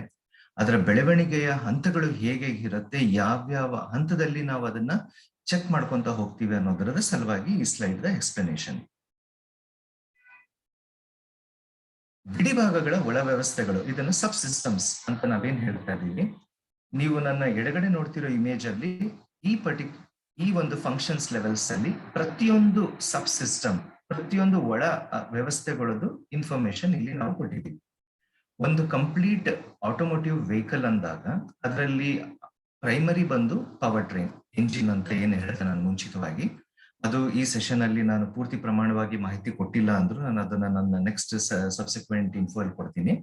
[SPEAKER 2] ಅದರ ಬೆಳವಣಿಗೆಯ ಹಂತಗಳು ಹೇಗೆ ಇರುತ್ತೆ, ಯಾವ್ಯಾವ ಹಂತದಲ್ಲಿ ನಾವು ಅದನ್ನ ಚೆಕ್ ಮಾಡ್ಕೊಂತ ಹೋಗ್ತೀವಿ ಅನ್ನೋದರ ಸಲುವಾಗಿ ಈ ಸ್ಲೈಡ್ ದ ಎಕ್ಸ್ಪ್ಲನೇಷನ್. ಬಿಡಿ ಭಾಗಗಳ ಒಳ ವ್ಯವಸ್ಥೆಗಳು, ಇದನ್ನು ಸಬ್ ಸಿಸ್ಟಮ್ಸ್ ಅಂತ ನಾವೇನ್ ಹೇಳ್ತಾ ಇದೀವಿ. ನೀವು ನನ್ನ ಎಡಗಡೆ ನೋಡ್ತಿರೋ ಇಮೇಜ್ ಅಲ್ಲಿ ಈ ಒಂದು ಫಂಕ್ಷನ್ಸ್ ಲೆವೆಲ್ಸ್ ಅಲ್ಲಿ ಪ್ರತಿಯೊಂದು ಸಬ್ ಸಿಸ್ಟಮ್, ಪ್ರತಿಯೊಂದು ಒಳ ವ್ಯವಸ್ಥೆಗಳದ್ದು ಇನ್ಫಾರ್ಮೇಶನ್ ಇಲ್ಲಿ ನಾವು ಕೊಟ್ಟಿದ್ದೀವಿ. ಒಂದು ಕಂಪ್ಲೀಟ್ ಆಟೋಮೋಟಿವ್ ವೆಹಿಕಲ್ ಅಂದಾಗ ಅದರಲ್ಲಿ ಪ್ರೈಮರಿ ಬಂದು ಪವರ್ ಟ್ರೈನ್, ಇಂಜಿನ್ ಅಂತ ಏನ್ ಹೇಳಿದೆ ನಾನು ಮುಂಚಿತವಾಗಿ. ಅದು ಈ ಸೆಷನ್ ಅಲ್ಲಿ ನಾನು ಪೂರ್ತಿ ಪ್ರಮಾಣವಾಗಿ ಮಾಹಿತಿ ಕೊಟ್ಟಿಲ್ಲ ಅಂದ್ರೂ ನಾನು ಅದನ್ನ ನನ್ನ ನೆಕ್ಸ್ಟ್ ಸಬ್ಸಿಕ್ವೆಂಟ್ ಇನ್ಫೋ ಅಲ್ಲಿ ಕೊಡ್ತೀನಿ.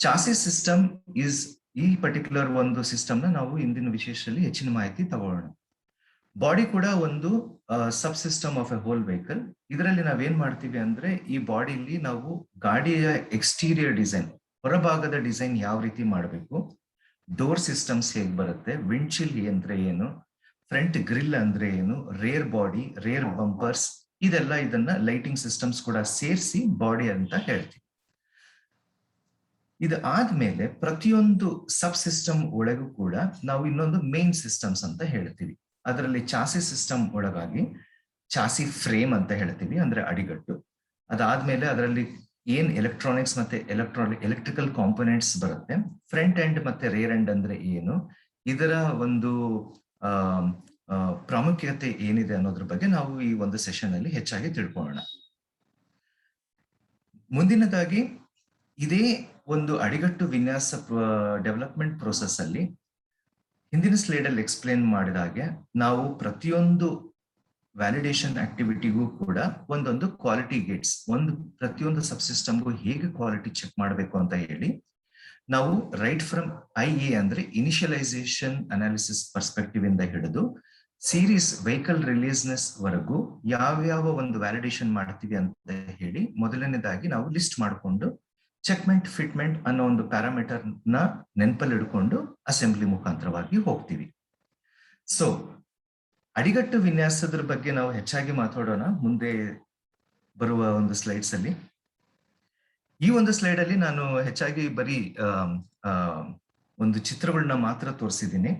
[SPEAKER 2] ಚಾಸಿಸ್ ಸಿಸ್ಟಮ್ ಈಸ್ ಈ ಪರ್ಟಿಕ್ಯುಲರ್ ಒಂದು ಸಿಸ್ಟಮ್ ನ ನಾವು ಇಂದಿನ ವಿಶೇಷದಲ್ಲಿ ಹೆಚ್ಚಿನ ಮಾಹಿತಿ ತಗೊಳ್ಳೋಣ. ಬಾಡಿ ಕೂಡ ಒಂದು sub system of a whole vehicle. ಇದರಲ್ಲಿ ನಾವೇನ್ ಮಾಡ್ತೀವಿ ಅಂದ್ರೆ, ಈ ಬಾಡಿಲಿ ನಾವು ಗಾಡಿಯ ಎಕ್ಸ್ಟೀರಿಯರ್ ಡಿಸೈನ್, ಹೊರಭಾಗದ ಡಿಸೈನ್ ಯಾವ ರೀತಿ ಮಾಡಬೇಕು, ಡೋರ್ ಸಿಸ್ಟಮ್ಸ್ ಹೇಗ್ ಬರುತ್ತೆ, ವಿಂಡ್ಶೀಲ್ಡ್ ಅಂದ್ರೆ ಏನು, ಫ್ರಂಟ್ ಗ್ರಿಲ್ ಅಂದ್ರೆ ಏನು, ರೇರ್ ಬಾಡಿ, ರೇರ್ ಬಂಪರ್ಸ್, ಇದನ್ನ ಲೈಟಿಂಗ್ ಸಿಸ್ಟಮ್ಸ್ ಕೂಡ ಸೇರಿಸಿ ಬಾಡಿ ಅಂತ ಹೇಳ್ತೀವಿ. ಇದು ಆದ್ಮೇಲೆ ಪ್ರತಿಯೊಂದು ಸಬ್ ಸಿಸ್ಟಮ್ ಒಳಗೂ ಕೂಡ ನಾವು ಇನ್ನೊಂದು ಮೇನ್ ಸಿಸ್ಟಮ್ಸ್ ಅಂತ ಹೇಳ್ತೀವಿ. ಅದರಲ್ಲಿ ಚಾಸಿ ಸಿಸ್ಟಮ್ ಒಳಗಾಗಿ ಚಾಸಿ ಫ್ರೇಮ್ ಅಂತ ಹೇಳ್ತೀವಿ, ಅಂದ್ರೆ ಅಡಿಗಟ್ಟು. ಅದಾದ್ಮೇಲೆ ಅದರಲ್ಲಿ ಏನ್ ಎಲೆಕ್ಟ್ರಾನಿಕ್ಸ್ ಮತ್ತೆ ಎಲೆಕ್ಟ್ರಿಕಲ್ ಕಾಂಪೊನೆಂಟ್ಸ್ ಬರುತ್ತೆ, ಫ್ರಂಟ್ ಎಂಡ್ ಮತ್ತೆ ರೇರ್ ಎಂಡ್ ಅಂದ್ರೆ ಏನು, ಇದರ ಒಂದು ಪ್ರಾಮುಖ್ಯತೆ ಏನಿದೆ ಅನ್ನೋದ್ರ ಬಗ್ಗೆ ನಾವು ಈ ಒಂದು ಸೆಷನ್ ಅಲ್ಲಿ ಹೆಚ್ಚಾಗಿ ತಿಳ್ಕೊಳ್ಳೋಣ. ಮುಂದಿನದಾಗಿ ಇದೇ ಒಂದು ಅಡಿಗಟ್ಟು ವಿನ್ಯಾಸ ಡೆವಲಪ್ಮೆಂಟ್ ಪ್ರೋಸೆಸ್ ಅಲ್ಲಿ ಹಿಂದಿನ ಸ್ಲೈಡ್ ಅಲ್ಲಿ ಎಕ್ಸ್ಪ್ಲೇನ್ ಮಾಡಿದ ಹಾಗೆ ನಾವು ಪ್ರತಿಯೊಂದು ವ್ಯಾಲಿಡೇಷನ್ ಆಕ್ಟಿವಿಟಿಗೂ ಕೂಡ ಒಂದೊಂದು ಕ್ವಾಲಿಟಿ ಗೇಟ್ಸ್, ಪ್ರತಿಯೊಂದು ಸಬ್ ಸಿಸ್ಟಮ್ಗೂ ಹೇಗೆ ಕ್ವಾಲಿಟಿ ಚೆಕ್ ಮಾಡಬೇಕು ಅಂತ ಹೇಳಿ ನಾವು ರೈಟ್ ಫ್ರಮ್ IA ಅಂದ್ರೆ ಇನಿಷಿಯಲೈಸೇಷನ್ ಅನಾಲಿಸಿಸ್ ಪರ್ಸ್ಪೆಕ್ಟಿವ್ ಇಂದ ಹಿಡಿದು ಸೀರೀಸ್ ವೆಹಿಕಲ್ ರಿಲೀಸ್ನೆಸ್ ವರೆಗೂ ಯಾವ್ಯಾವ ಒಂದು ವ್ಯಾಲಿಡೇಷನ್ ಮಾಡ್ತೀವಿ ಅಂತ ಹೇಳಿ ಮೊದಲನೇದಾಗಿ ನಾವು ಲಿಸ್ಟ್ ಮಾಡಿಕೊಂಡು ಚೆಕ್ಮೆಂಟ್ ಫಿಟ್ಮೆಂಟ್ ಅನ್ನೋ ಒಂದು ಪ್ಯಾರಾಮೀಟರ್ ನ ನೆನಪಲ್ಲಿ ಹಿಡ್ಕೊಂಡು ಅಸೆಂಬ್ಲಿ ಮುಖಾಂತರವಾಗಿ ಹೋಗ್ತೀವಿ. ಸೊ ಅಡಿಗಟ್ಟು ವಿನ್ಯಾಸದ ಬಗ್ಗೆ ನಾವು ಹೆಚ್ಚಾಗಿ ಮಾತಾಡೋಣ ಮುಂದೆ ಬರುವ ಒಂದು ಸ್ಲೈಡ್ಸ್ ಅಲ್ಲಿ. ಈ ಒಂದು ಸ್ಲೈಡ್ ಅಲ್ಲಿ ನಾನು ಹೆಚ್ಚಾಗಿ ಬರೀ ಒಂದು ಚಿತ್ರಗಳನ್ನ ಮಾತ್ರ ತೋರಿಸಿದ್ದೀನಿ.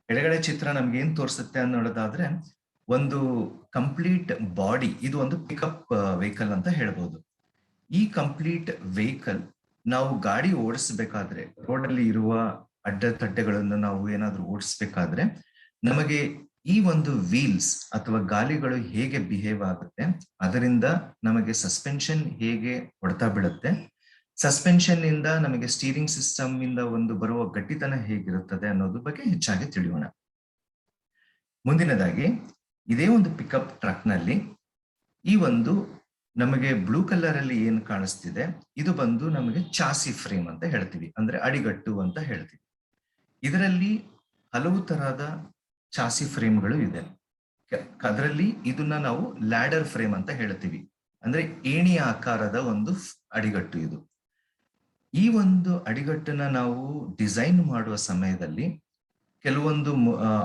[SPEAKER 2] ಎಡಗಡೆ ಚಿತ್ರ ನಮ್ಗೆ ಏನ್ ತೋರಿಸುತ್ತೆ ಅನ್ನೋದಾದ್ರೆ, ಒಂದು ಕಂಪ್ಲೀಟ್ ಬಾಡಿ, ಇದು ಒಂದು ಪಿಕಪ್ ವೆಹಿಕಲ್ ಅಂತ ಹೇಳ್ಬೋದು. ಈ ಕಂಪ್ಲೀಟ್ ವೆಹಿಕಲ್ ನಾವು ಗಾಡಿ ಓಡಿಸ್ಬೇಕಾದ್ರೆ, ರೋಡಲ್ಲಿ ಇರುವ ಅಡ್ಡತಡ್ಡೆಗಳನ್ನು ನಾವು ಏನಾದ್ರೂ ಓಡಿಸ್ಬೇಕಾದ್ರೆ ನಮಗೆ ಈ ಒಂದು ವೀಲ್ಸ್ ಅಥವಾ ಗಾಲಿಗಳು ಹೇಗೆ ಬಿಹೇವ್ ಆಗುತ್ತೆ, ಅದರಿಂದ ನಮಗೆ ಸಸ್ಪೆನ್ಷನ್ ಹೇಗೆ ಹೊಡೆತ ಬೀಳುತ್ತೆ, ಸಸ್ಪೆನ್ಷನ್ ಇಂದ ನಮಗೆ ಸ್ಟೀರಿಂಗ್ ಸಿಸ್ಟಮ್ ಇಂದ ಒಂದು ಬರುವ ಗಟ್ಟಿತನ ಹೇಗಿರುತ್ತದೆ ಅನ್ನೋದ್ರ ಬಗ್ಗೆ ಹೆಚ್ಚಾಗಿ ತಿಳಿಯೋಣ. ಮುಂದಿನದಾಗಿ ಇದೇ ಒಂದು ಪಿಕಪ್ ಟ್ರಕ್ ನಲ್ಲಿ ಈ ಒಂದು ನಮಗೆ ಬ್ಲೂ ಕಲರ್ ಅಲ್ಲಿ ಏನ್ ಕಾಣಿಸ್ತಿದೆ, ಇದು ಬಂದು ನಮಗೆ ಚಾಸಿ ಫ್ರೇಮ್ ಅಂತ ಹೇಳ್ತೀವಿ, ಅಂದ್ರೆ ಅಡಿಗಟ್ಟು ಅಂತ ಹೇಳ್ತೀವಿ. ಇದರಲ್ಲಿ ಹಲವು ತರಹದ ಚಾಸಿ ಫ್ರೇಮ್ಗಳು ಇದೆ. ಅದರಲ್ಲಿ ಇದನ್ನ ನಾವು ಲ್ಯಾಡರ್ ಫ್ರೇಮ್ ಅಂತ ಹೇಳ್ತೀವಿ, ಅಂದ್ರೆ ಏಣಿಯ ಆಕಾರದ ಒಂದು ಅಡಿಗಟ್ಟು ಇದು. ಈ ಒಂದು ಅಡಿಗಟ್ಟನ್ನ ನಾವು ಡಿಸೈನ್ ಮಾಡುವ ಸಮಯದಲ್ಲಿ ಕೆಲವೊಂದು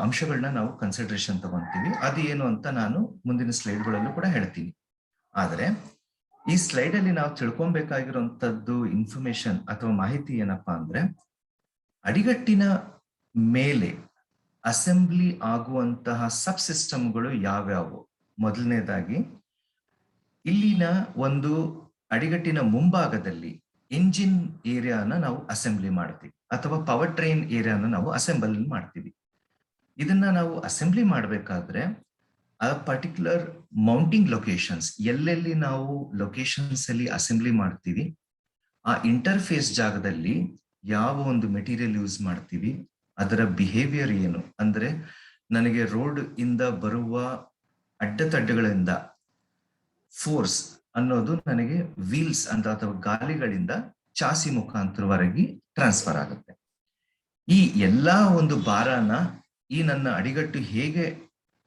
[SPEAKER 2] ಅಂಶಗಳನ್ನ ನಾವು ಕನ್ಸಿಡರೇಷನ್ ತಗೊಂತೀವಿ. ಅದು ಏನು ಅಂತ ನಾನು ಮುಂದಿನ ಸ್ಲೈಡ್ಗಳಲ್ಲೂ ಕೂಡ ಹೇಳ್ತೀನಿ. ಆದ್ರೆ ಈ ಸ್ಲೈಡ್ ಅಲ್ಲಿ ನಾವು ತಿಳ್ಕೊಬೇಕಾಗಿರುವಂತದ್ದು ಇನ್ಫಾರ್ಮೇಶನ್ ಅಥವಾ ಮಾಹಿತಿ ಏನಪ್ಪಾ ಅಂದ್ರೆ, ಅಡಿಗಟ್ಟಿನ ಮೇಲೆ ಅಸೆಂಬ್ಲಿ ಆಗುವಂತಹ ಸಬ್ ಸಿಸ್ಟಮ್ಗಳು ಯಾವ್ಯಾವು. ಮೊದಲನೇದಾಗಿ ಇಲ್ಲಿನ ಒಂದು ಅಡಿಗಟ್ಟಿನ ಮುಂಭಾಗದಲ್ಲಿ ಇಂಜಿನ್ ಏರಿಯಾನ ನಾವು ಅಸೆಂಬ್ಲಿ ಮಾಡ್ತೀವಿ, ಅಥವಾ ಪವರ್ ಟ್ರೈನ್ ಏರಿಯಾನ ನಾವು ಅಸೆಂಬಲ್ ಮಾಡ್ತೀವಿ. ಇದನ್ನ ನಾವು ಅಸೆಂಬ್ಲಿ ಮಾಡ್ಬೇಕಾದ್ರೆ ಆ ಪರ್ಟಿಕ್ಯುಲರ್ ಮೌಂಟಿಂಗ್ ಲೊಕೇಶನ್ಸ್, ಎಲ್ಲೆಲ್ಲಿ ನಾವು ಲೊಕೇಶನ್ಸ್ ಅಲ್ಲಿ ಅಸೆಂಬ್ಲಿ ಮಾಡ್ತೀವಿ, ಆ ಇಂಟರ್ಫೇಸ್ ಜಾಗದಲ್ಲಿ ಯಾವ ಒಂದು ಮೆಟೀರಿಯಲ್ ಯೂಸ್ ಮಾಡ್ತೀವಿ, ಅದರ ಬಿಹೇವಿಯರ್ ಏನು, ಅಂದ್ರೆ ನನಗೆ ರೋಡ್ ಇಂದ ಬರುವ ಅಡ್ಡತಡ್ಡೆಗಳಿಂದ ಫೋರ್ಸ್ ಅನ್ನೋದು ನನಗೆ ವೀಲ್ಸ್ ಅಂತ ಅಥವಾ ಗಾಲಿಗಳಿಂದ ಚಾಸಿ ಮುಖಾಂತರವಾಗಿ ಟ್ರಾನ್ಸ್ಫರ್ ಆಗುತ್ತೆ. ಈ ಎಲ್ಲಾ ಒಂದು ಭಾರನ ಈ ನನ್ನ ಅಡಿಗಟ್ಟು ಹೇಗೆ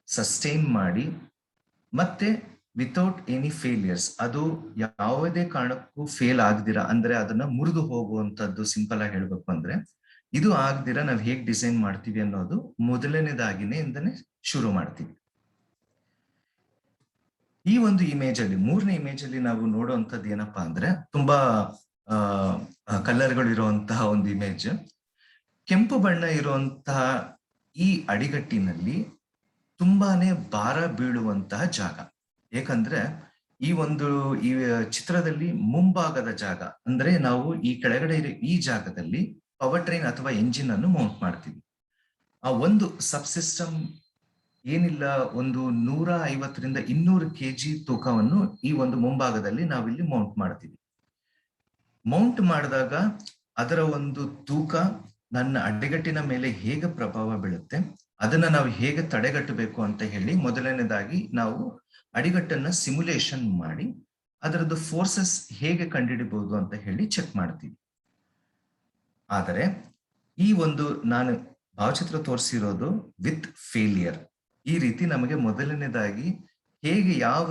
[SPEAKER 2] ಸಸ್ಟೈನ್ ಮಾಡಿ ಮತ್ತೆ ವಿತೌಟ್ ಎನಿ ಫೇಲಿಯರ್ಸ್, ಅದು ಯಾವುದೇ ಕಾರಣಕ್ಕೂ ಫೇಲ್ ಆಗದಿರಾ, ಅಂದ್ರೆ ಅದನ್ನ ಮುರಿದು ಹೋಗುವಂತದ್ದು, ಸಿಂಪಲ್ ಆಗಿ ಹೇಳ್ಬೇಕು ಅಂದ್ರೆ ಇದು ಆಗದಿರಾ ನಾವ್ ಹೇಗ್ ಡಿಸೈನ್ ಮಾಡ್ತೀವಿ ಅನ್ನೋದು ಮೊದಲನೇದಾಗಿನೇ ಇಂದನೇ ಶುರು ಮಾಡ್ತೀವಿ. ಈ ಒಂದು ಇಮೇಜ್ ಅಲ್ಲಿ, ಮೂರನೇ ಇಮೇಜ್ ಅಲ್ಲಿ ನಾವು ನೋಡುವಂತದ್ದು ಏನಪ್ಪಾ ಅಂದ್ರೆ ತುಂಬಾ ಕಲರ್ಗಳು ಇರುವಂತಹ ಒಂದು ಇಮೇಜ್. ಕೆಂಪು ಬಣ್ಣ ಇರುವಂತಹ ಈ ಅಡಿಗಟ್ಟಿನಲ್ಲಿ ತುಂಬಾನೇ ಭಾರ ಬೀಳುವಂತಹ ಜಾಗ. ಏಕಂದ್ರೆ ಈ ಚಿತ್ರದಲ್ಲಿ ಮುಂಭಾಗದ ಜಾಗ, ಅಂದ್ರೆ ನಾವು ಈ ಕೆಳಗಡೆ ಇರೋ ಈ ಜಾಗದಲ್ಲಿ ಪವರ್ ಟ್ರೈನ್ ಅಥವಾ ಎಂಜಿನ್ ಅನ್ನು ಮೌಂಟ್ ಮಾಡ್ತೀವಿ. ಆ ಒಂದು ಸಬ್ ಸಿಸ್ಟಮ್ ಏನಿಲ್ಲ, ಒಂದು 150ರಿಂದ 200 kg ತೂಕವನ್ನು ಈ ಒಂದು ಮುಂಭಾಗದಲ್ಲಿ ನಾವಿಲ್ಲಿ ಮೌಂಟ್ ಮಾಡ್ತೀವಿ. ಮೌಂಟ್ ಮಾಡಿದಾಗ ಅದರ ಒಂದು ತೂಕ ನನ್ನ ಅಡ್ಡಗಟ್ಟಿನ ಮೇಲೆ ಹೇಗೆ ಪ್ರಭಾವ ಬೀಳುತ್ತೆ, ಅದನ್ನ ನಾವು ಹೇಗೆ ತಡೆಗಟ್ಟಬೇಕು ಅಂತ ಹೇಳಿ ಮೊದಲನೇದಾಗಿ ನಾವು ಅಡಿಗಟ್ಟನ್ನ ಸಿಮ್ಯುಲೇಷನ್ ಮಾಡಿ ಅದರದ್ದು ಫೋರ್ಸಸ್ ಹೇಗೆ ಕಂಡುಹಿಡಿಬಹುದು ಅಂತ ಹೇಳಿ ಚೆಕ್ ಮಾಡ್ತೀವಿ. ಆದರೆ ಈ ಒಂದು ನಾನು ಭಾವಚಿತ್ರ ತೋರಿಸಿರೋದು ವಿತ್ ಫೇಲಿಯರ್. ಈ ರೀತಿ ನಮಗೆ ಮೊದಲನೇದಾಗಿ ಹೇಗೆ ಯಾವ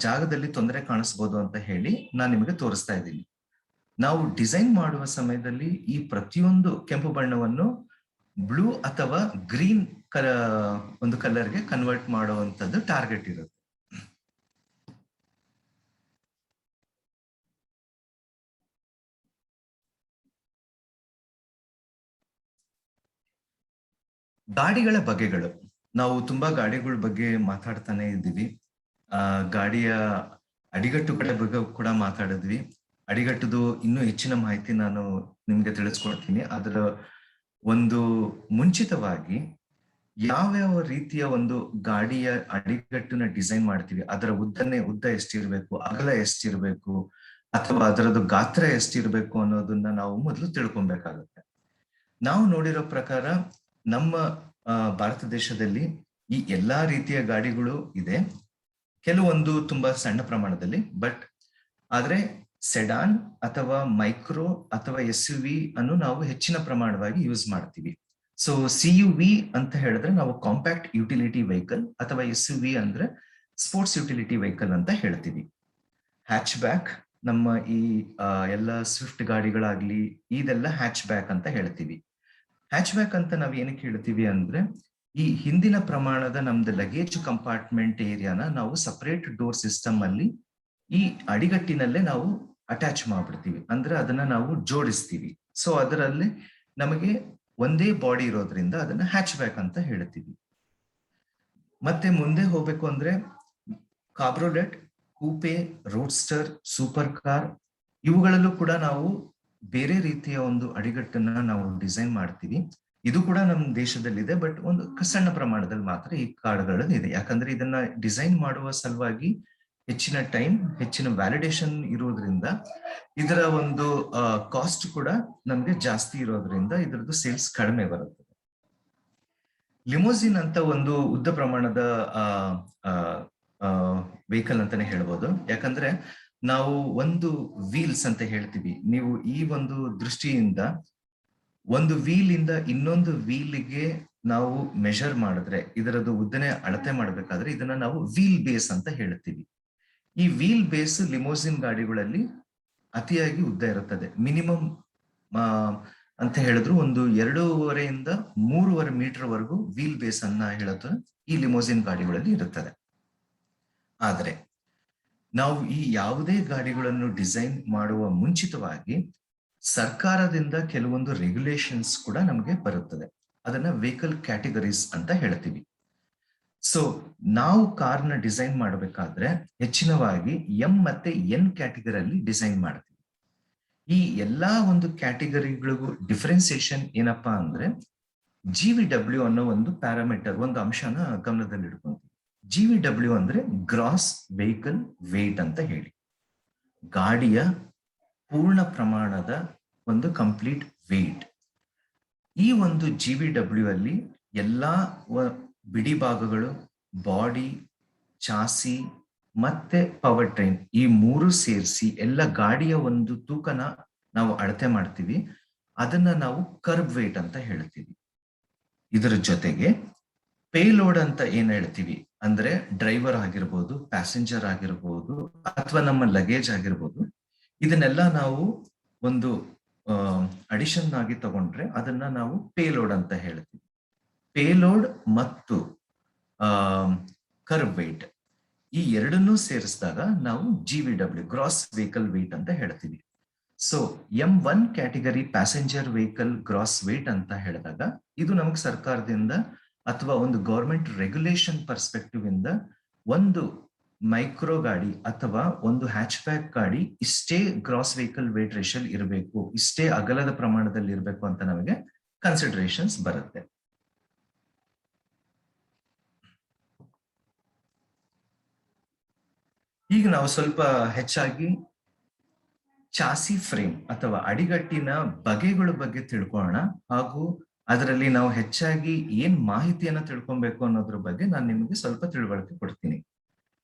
[SPEAKER 2] ಜಾಗದಲ್ಲಿ ತೊಂದರೆ ಕಾಣಿಸ್ಬೋದು ಅಂತ ಹೇಳಿ ನಾನು ನಿಮಗೆ ತೋರಿಸ್ತಾ ಇದ್ದೀನಿ. ನಾವು ಡಿಸೈನ್ ಮಾಡುವ ಸಮಯದಲ್ಲಿ ಈ ಪ್ರತಿಯೊಂದು ಕೆಂಪು ಬಣ್ಣವನ್ನು ಬ್ಲೂ ಅಥವಾ ಗ್ರೀನ್ ಒಂದು ಕಲರ್ಗೆ ಕನ್ವರ್ಟ್ ಮಾಡುವಂತದ್ದು ಟಾರ್ಗೆಟ್ ಇರುತ್ತೆ. ಗಾಡಿಗಳ ಬಗೆಗಳು, ನಾವು ತುಂಬಾ ಗಾಡಿಗಳ ಬಗ್ಗೆ ಮಾತಾಡ್ತಾನೆ ಇದ್ದೀವಿ. ಗಾಡಿಯ ಅಡಿಗಟ್ಟುಗಳ ಬಗ್ಗೆ ಕೂಡ ಮಾತಾಡಿದ್ವಿ. ಅಡಿಗಟ್ಟುದು ಇನ್ನೂ ಹೆಚ್ಚಿನ ಮಾಹಿತಿ ನಾನು ನಿಮ್ಗೆ ತಿಳಿಸ್ಕೊಡ್ತೀನಿ. ಅದರ ಒಂದು ಮುಂಚಿತವಾಗಿ ಯಾವ್ಯಾವ ರೀತಿಯ ಒಂದು ಗಾಡಿಯ ಅಡಿಗಟ್ಟನ್ನ ಡಿಸೈನ್ ಮಾಡ್ತೀವಿ, ಅದರ ಉದ್ದ ಎಷ್ಟಿರ್ಬೇಕು, ಅಗಲ ಎಷ್ಟಿರ್ಬೇಕು, ಅಥವಾ ಅದರದ್ದು ಗಾತ್ರ ಎಷ್ಟಿರ್ಬೇಕು ಅನ್ನೋದನ್ನ ನಾವು ಮೊದಲು ತಿಳ್ಕೊಬೇಕಾಗುತ್ತೆ. ನಾವು ನೋಡಿರೋ ಪ್ರಕಾರ ನಮ್ಮ ಭಾರತ ದೇಶದಲ್ಲಿ ಈ ಎಲ್ಲಾ ರೀತಿಯ ಗಾಡಿಗಳು ಇದೆ. ಕೆಲವೊಂದು ತುಂಬಾ ಸಣ್ಣ ಪ್ರಮಾಣದಲ್ಲಿ, ಆದ್ರೆ ಸೆಡಾನ್ ಅಥವಾ ಮೈಕ್ರೋ ಅಥವಾ SUV ಅನ್ನು ನಾವು ಹೆಚ್ಚಿನ ಪ್ರಮಾಣವಾಗಿ ಯೂಸ್ ಮಾಡ್ತೀವಿ. ಸೊ CUV ಅಂತ ಹೇಳಿದ್ರೆ ನಾವು ಕಾಂಪ್ಯಾಕ್ಟ್ ಯುಟಿಲಿಟಿ ವೆಹಿಕಲ್, ಅಥವಾ SUV ಅಂದ್ರೆ ಸ್ಪೋರ್ಟ್ಸ್ ಯುಟಿಲಿಟಿ ವೆಹಿಕಲ್ ಅಂತ ಹೇಳ್ತೀವಿ. ಹ್ಯಾಚ್ ಬ್ಯಾಕ್, ನಮ್ಮ ಈ ಎಲ್ಲ ಸ್ವಿಫ್ಟ್ ಗಾಡಿಗಳಾಗ್ಲಿ ಇದೆಲ್ಲ ಹ್ಯಾಚ್ ಬ್ಯಾಕ್ ಅಂತ ಹೇಳ್ತೀವಿ. ಹ್ಯಾಚ್ ಬ್ಯಾಕ್ ಅಂತ ನಾವ್ ಏನಕ್ಕೆ ಹೇಳ್ತೀವಿ ಅಂದ್ರೆ, ಈ ಹಿಂದಿನ ಪ್ರಮಾಣದ ನಮ್ದು ಲಗೇಜ್ ಕಂಪಾರ್ಟ್ಮೆಂಟ್ ಏರಿಯಾನ ನಾವು ಸಪರೇಟ್ ಡೋರ್ ಸಿಸ್ಟಮ್ ಅಲ್ಲಿ ಈ ಅಡಿಗಟ್ಟಿನಲ್ಲೇ ನಾವು ಅಟ್ಯಾಚ್ ಮಾಡ್ಬಿಡ್ತೀವಿ, ಅಂದ್ರೆ ಅದನ್ನ ನಾವು ಜೋಡಿಸ್ತೀವಿ. ಸೊ ಅದರಲ್ಲಿ ನಮಗೆ ಒಂದೇ ಬಾಡಿ ಇರೋದ್ರಿಂದ ಅದನ್ನ ಹ್ಯಾಚ್ ಬ್ಯಾಕ್ ಅಂತ ಹೇಳ್ತೀವಿ. ಮತ್ತೆ ಮುಂದೆ ಹೋಗ್ಬೇಕು ಅಂದ್ರೆ ಕಾಬ್ರೋಲೆಟ್, ಕೂಪೆ, ರೋಡ್ಸ್ಟರ್, ಸೂಪರ್ ಕಾರ್, ಇವುಗಳಲ್ಲೂ ಕೂಡ ನಾವು ಬೇರೆ ರೀತಿಯ ಒಂದು ಅಡಿಗಟ್ಟನ್ನ ನಾವು ಡಿಸೈನ್ ಮಾಡ್ತೀವಿ. ಇದು ಕೂಡ ನಮ್ಮ ದೇಶದಲ್ಲಿದೆ, ಒಂದು ಸಣ್ಣ ಪ್ರಮಾಣದಲ್ಲಿ ಮಾತ್ರ ಈ ಕಾರ್ಡ್ಗಳು ಇದೆ. ಯಾಕಂದ್ರೆ ಇದನ್ನ ಡಿಸೈನ್ ಮಾಡುವ ಸಲುವಾಗಿ ಹೆಚ್ಚಿನ ಟೈಮ್, ಹೆಚ್ಚಿನ ವ್ಯಾಲಿಡೇಷನ್ ಇರೋದ್ರಿಂದ ಇದರ ಒಂದು ಕಾಸ್ಟ್ ಕೂಡ ನಮ್ಗೆ ಜಾಸ್ತಿ ಇರೋದ್ರಿಂದ ಇದರದ್ದು ಸೇಲ್ಸ್ ಕಡಿಮೆ ಬರುತ್ತೆ. ಲಿಮೋಸಿನ್ ಅಂತ ಒಂದು ಉದ್ದ ಪ್ರಮಾಣದ ವೆಹಿಕಲ್ ಅಂತಾನೆ ಹೇಳ್ಬೋದು. ಯಾಕಂದ್ರೆ ನಾವು ಒಂದು ವೀಲ್ಸ್ ಅಂತ ಹೇಳ್ತೀವಿ. ನೀವು ಈ ಒಂದು ದೃಷ್ಟಿಯಿಂದ ಒಂದು ವೀಲ್ ಇಂದ ಇನ್ನೊಂದು ವೀಲ್ಗೆ ನಾವು ಮೆಷರ್ ಮಾಡಿದ್ರೆ, ಇದರದ್ದು ಉದ್ದನೆ ಅಳತೆ ಮಾಡ್ಬೇಕಾದ್ರೆ ಇದನ್ನ ನಾವು ವೀಲ್ ಬೇಸ್ ಅಂತ ಹೇಳ್ತೀವಿ. ಈ ವೀಲ್ ಬೇಸ್ ಲಿಮೋಸಿನ್ ಗಾಡಿಗಳಲ್ಲಿ ಅತಿಯಾಗಿ ಉದ್ದ ಇರುತ್ತದೆ. ಮಿನಿಮಮ್ ಅಂತ ಹೇಳಿದ್ರು ಒಂದು 2.5 3.5 ಮೀಟರ್ ವರೆಗೂ ವೀಲ್ ಬೇಸ್ ಅನ್ನ ಹೇಳೋದು ಈ ಲಿಮೋಸಿನ್ ಗಾಡಿಗಳಲ್ಲಿ ಇರುತ್ತದೆ. ಆದ್ರೆ ನಾವು ಈ ಯಾವುದೇ ಗಾಡಿಗಳನ್ನು ಡಿಸೈನ್ ಮಾಡುವ ಮುಂಚಿತವಾಗಿ ಸರ್ಕಾರದಿಂದ ಕೆಲವೊಂದು ರೆಗ್ಯುಲೇಷನ್ಸ್ ಕೂಡ ನಮಗೆ ಬರುತ್ತದೆ. ಅದನ್ನ ವೆಹಿಕಲ್ ಕ್ಯಾಟಗರೀಸ್ ಅಂತ ಹೇಳ್ತೀವಿ. ಸೊ ನಾವು ಕಾರ್ನ ಡಿಸೈನ್ ಮಾಡಬೇಕಾದ್ರೆ ಹೆಚ್ಚಿನವಾಗಿ M ಮತ್ತೆ N ಕ್ಯಾಟಗರಿಯಲ್ಲಿ ಡಿಸೈನ್ ಮಾಡ್ತೀವಿ. ಈ ಎಲ್ಲಾ ಒಂದು ಕ್ಯಾಟಗರಿಗಳಿಗೂ ಡಿಫ್ರೆನ್ಸಿಯೇಷನ್ ಏನಪ್ಪಾ ಅಂದ್ರೆ GVW ಅನ್ನೋ ಒಂದು ಪ್ಯಾರಾಮೀಟರ್, ಒಂದು ಅಂಶನ ಗಮನದಲ್ಲಿ ಇಟ್ಕೊಂತೀವಿ. GVW ಅಂದ್ರೆ ಗ್ರಾಸ್ ವೆಹಿಕಲ್ ವೇಟ್ ಅಂತ ಹೇಳಿ, ಗಾಡಿಯ ಪೂರ್ಣ ಪ್ರಮಾಣದ ಒಂದು ಕಂಪ್ಲೀಟ್ ವೇಟ್. ಈ ಒಂದು GVW ಅಲ್ಲಿ ಎಲ್ಲಾ ಬಿಡಿ ಭಾಗಗಳು, ಬಾಡಿ, ಚಾಸಿ, ಮತ್ತೆ ಪವರ್ ಟ್ರೈನ್ ಈ ಮೂರು ಸೇರಿಸಿ ಎಲ್ಲ ಗಾಡಿಯ ಒಂದು ತೂಕನ ನಾವು ಅಳತೆ ಮಾಡ್ತೀವಿ. ಅದನ್ನ ನಾವು ಕರ್ವ್ ವೇಟ್ ಅಂತ ಹೇಳ್ತೀವಿ. ಇದರ ಜೊತೆಗೆ ಪೇಲೋಡ್ ಅಂತ ಏನ್ ಹೇಳ್ತೀವಿ ಅಂದ್ರೆ ಡ್ರೈವರ್ ಆಗಿರ್ಬೋದು, ಪ್ಯಾಸೆಂಜರ್ ಆಗಿರ್ಬೋದು, ಅಥವಾ ನಮ್ಮ ಲಗೇಜ್ ಆಗಿರ್ಬೋದು, ಇದನ್ನೆಲ್ಲ ನಾವು ಒಂದು ಅಡಿಷನ್ ಆಗಿ ತಗೊಂಡ್ರೆ ಅದನ್ನ ನಾವು ಪೇಲೋಡ್ ಅಂತ ಹೇಳ್ತೀವಿ. ಪೇಲೋಡ್ ಮತ್ತು ಕರ್ವ್ ವೇಟ್ ಈ ಎರಡನ್ನೂ ಸೇರಿಸಿದಾಗ ನಾವು GVW ಗ್ರಾಸ್ ವೆಹಿಕಲ್ ವೇಟ್ ಅಂತ ಹೇಳ್ತೀವಿ. So M1 category passenger vehicle gross weight ಅಂತ ಹೇಳಿದಾಗ ಇದು ನಮಗೆ ಸರ್ಕಾರದಿಂದ ಅಥವಾ ಒಂದು ಗವರ್ಮೆಂಟ್ ರೆಗ್ಯುಲೇಷನ್ ಪರ್ಸ್ಪೆಕ್ಟಿವ್ ಇಂದ ಒಂದು ಮೈಕ್ರೋ ಗಾಡಿ ಅಥವಾ ಒಂದು ಹ್ಯಾಚ್ ಬ್ಯಾಕ್ ಗಾಡಿ ಇಷ್ಟೇ ಗ್ರಾಸ್ ವೆಹಿಕಲ್ ವೇಟ್ ರೇಷಿಯಲ್ ಇರಬೇಕು, ಇಷ್ಟೇ ಅಗಲದ ಪ್ರಮಾಣದಲ್ಲಿ ಇರಬೇಕು ಅಂತ ನಮಗೆ ಕನ್ಸಿಡರೇಷನ್ಸ್ ಬರುತ್ತೆ. ಈಗ ನಾವು ಸ್ವಲ್ಪ ಹೆಚ್ಚಾಗಿ ಚಾಸಿ ಫ್ರೇಮ್ ಅಥವಾ ಅಡಿಗಟ್ಟಿನ ಬಗೆಗಳ ಬಗ್ಗೆ ತಿಳ್ಕೊಳ್ಳೋಣ, ಹಾಗೂ ಅದರಲ್ಲಿ ನಾವು ಹೆಚ್ಚಾಗಿ ಏನ್ ಮಾಹಿತಿಯನ್ನ ತಿಳ್ಕೊಬೇಕು ಅನ್ನೋದ್ರ ಬಗ್ಗೆ ನಾನು ನಿಮಗೆ ಸ್ವಲ್ಪ ತಿಳುವಳಿಕೆ ಕೊಡ್ತೀನಿ.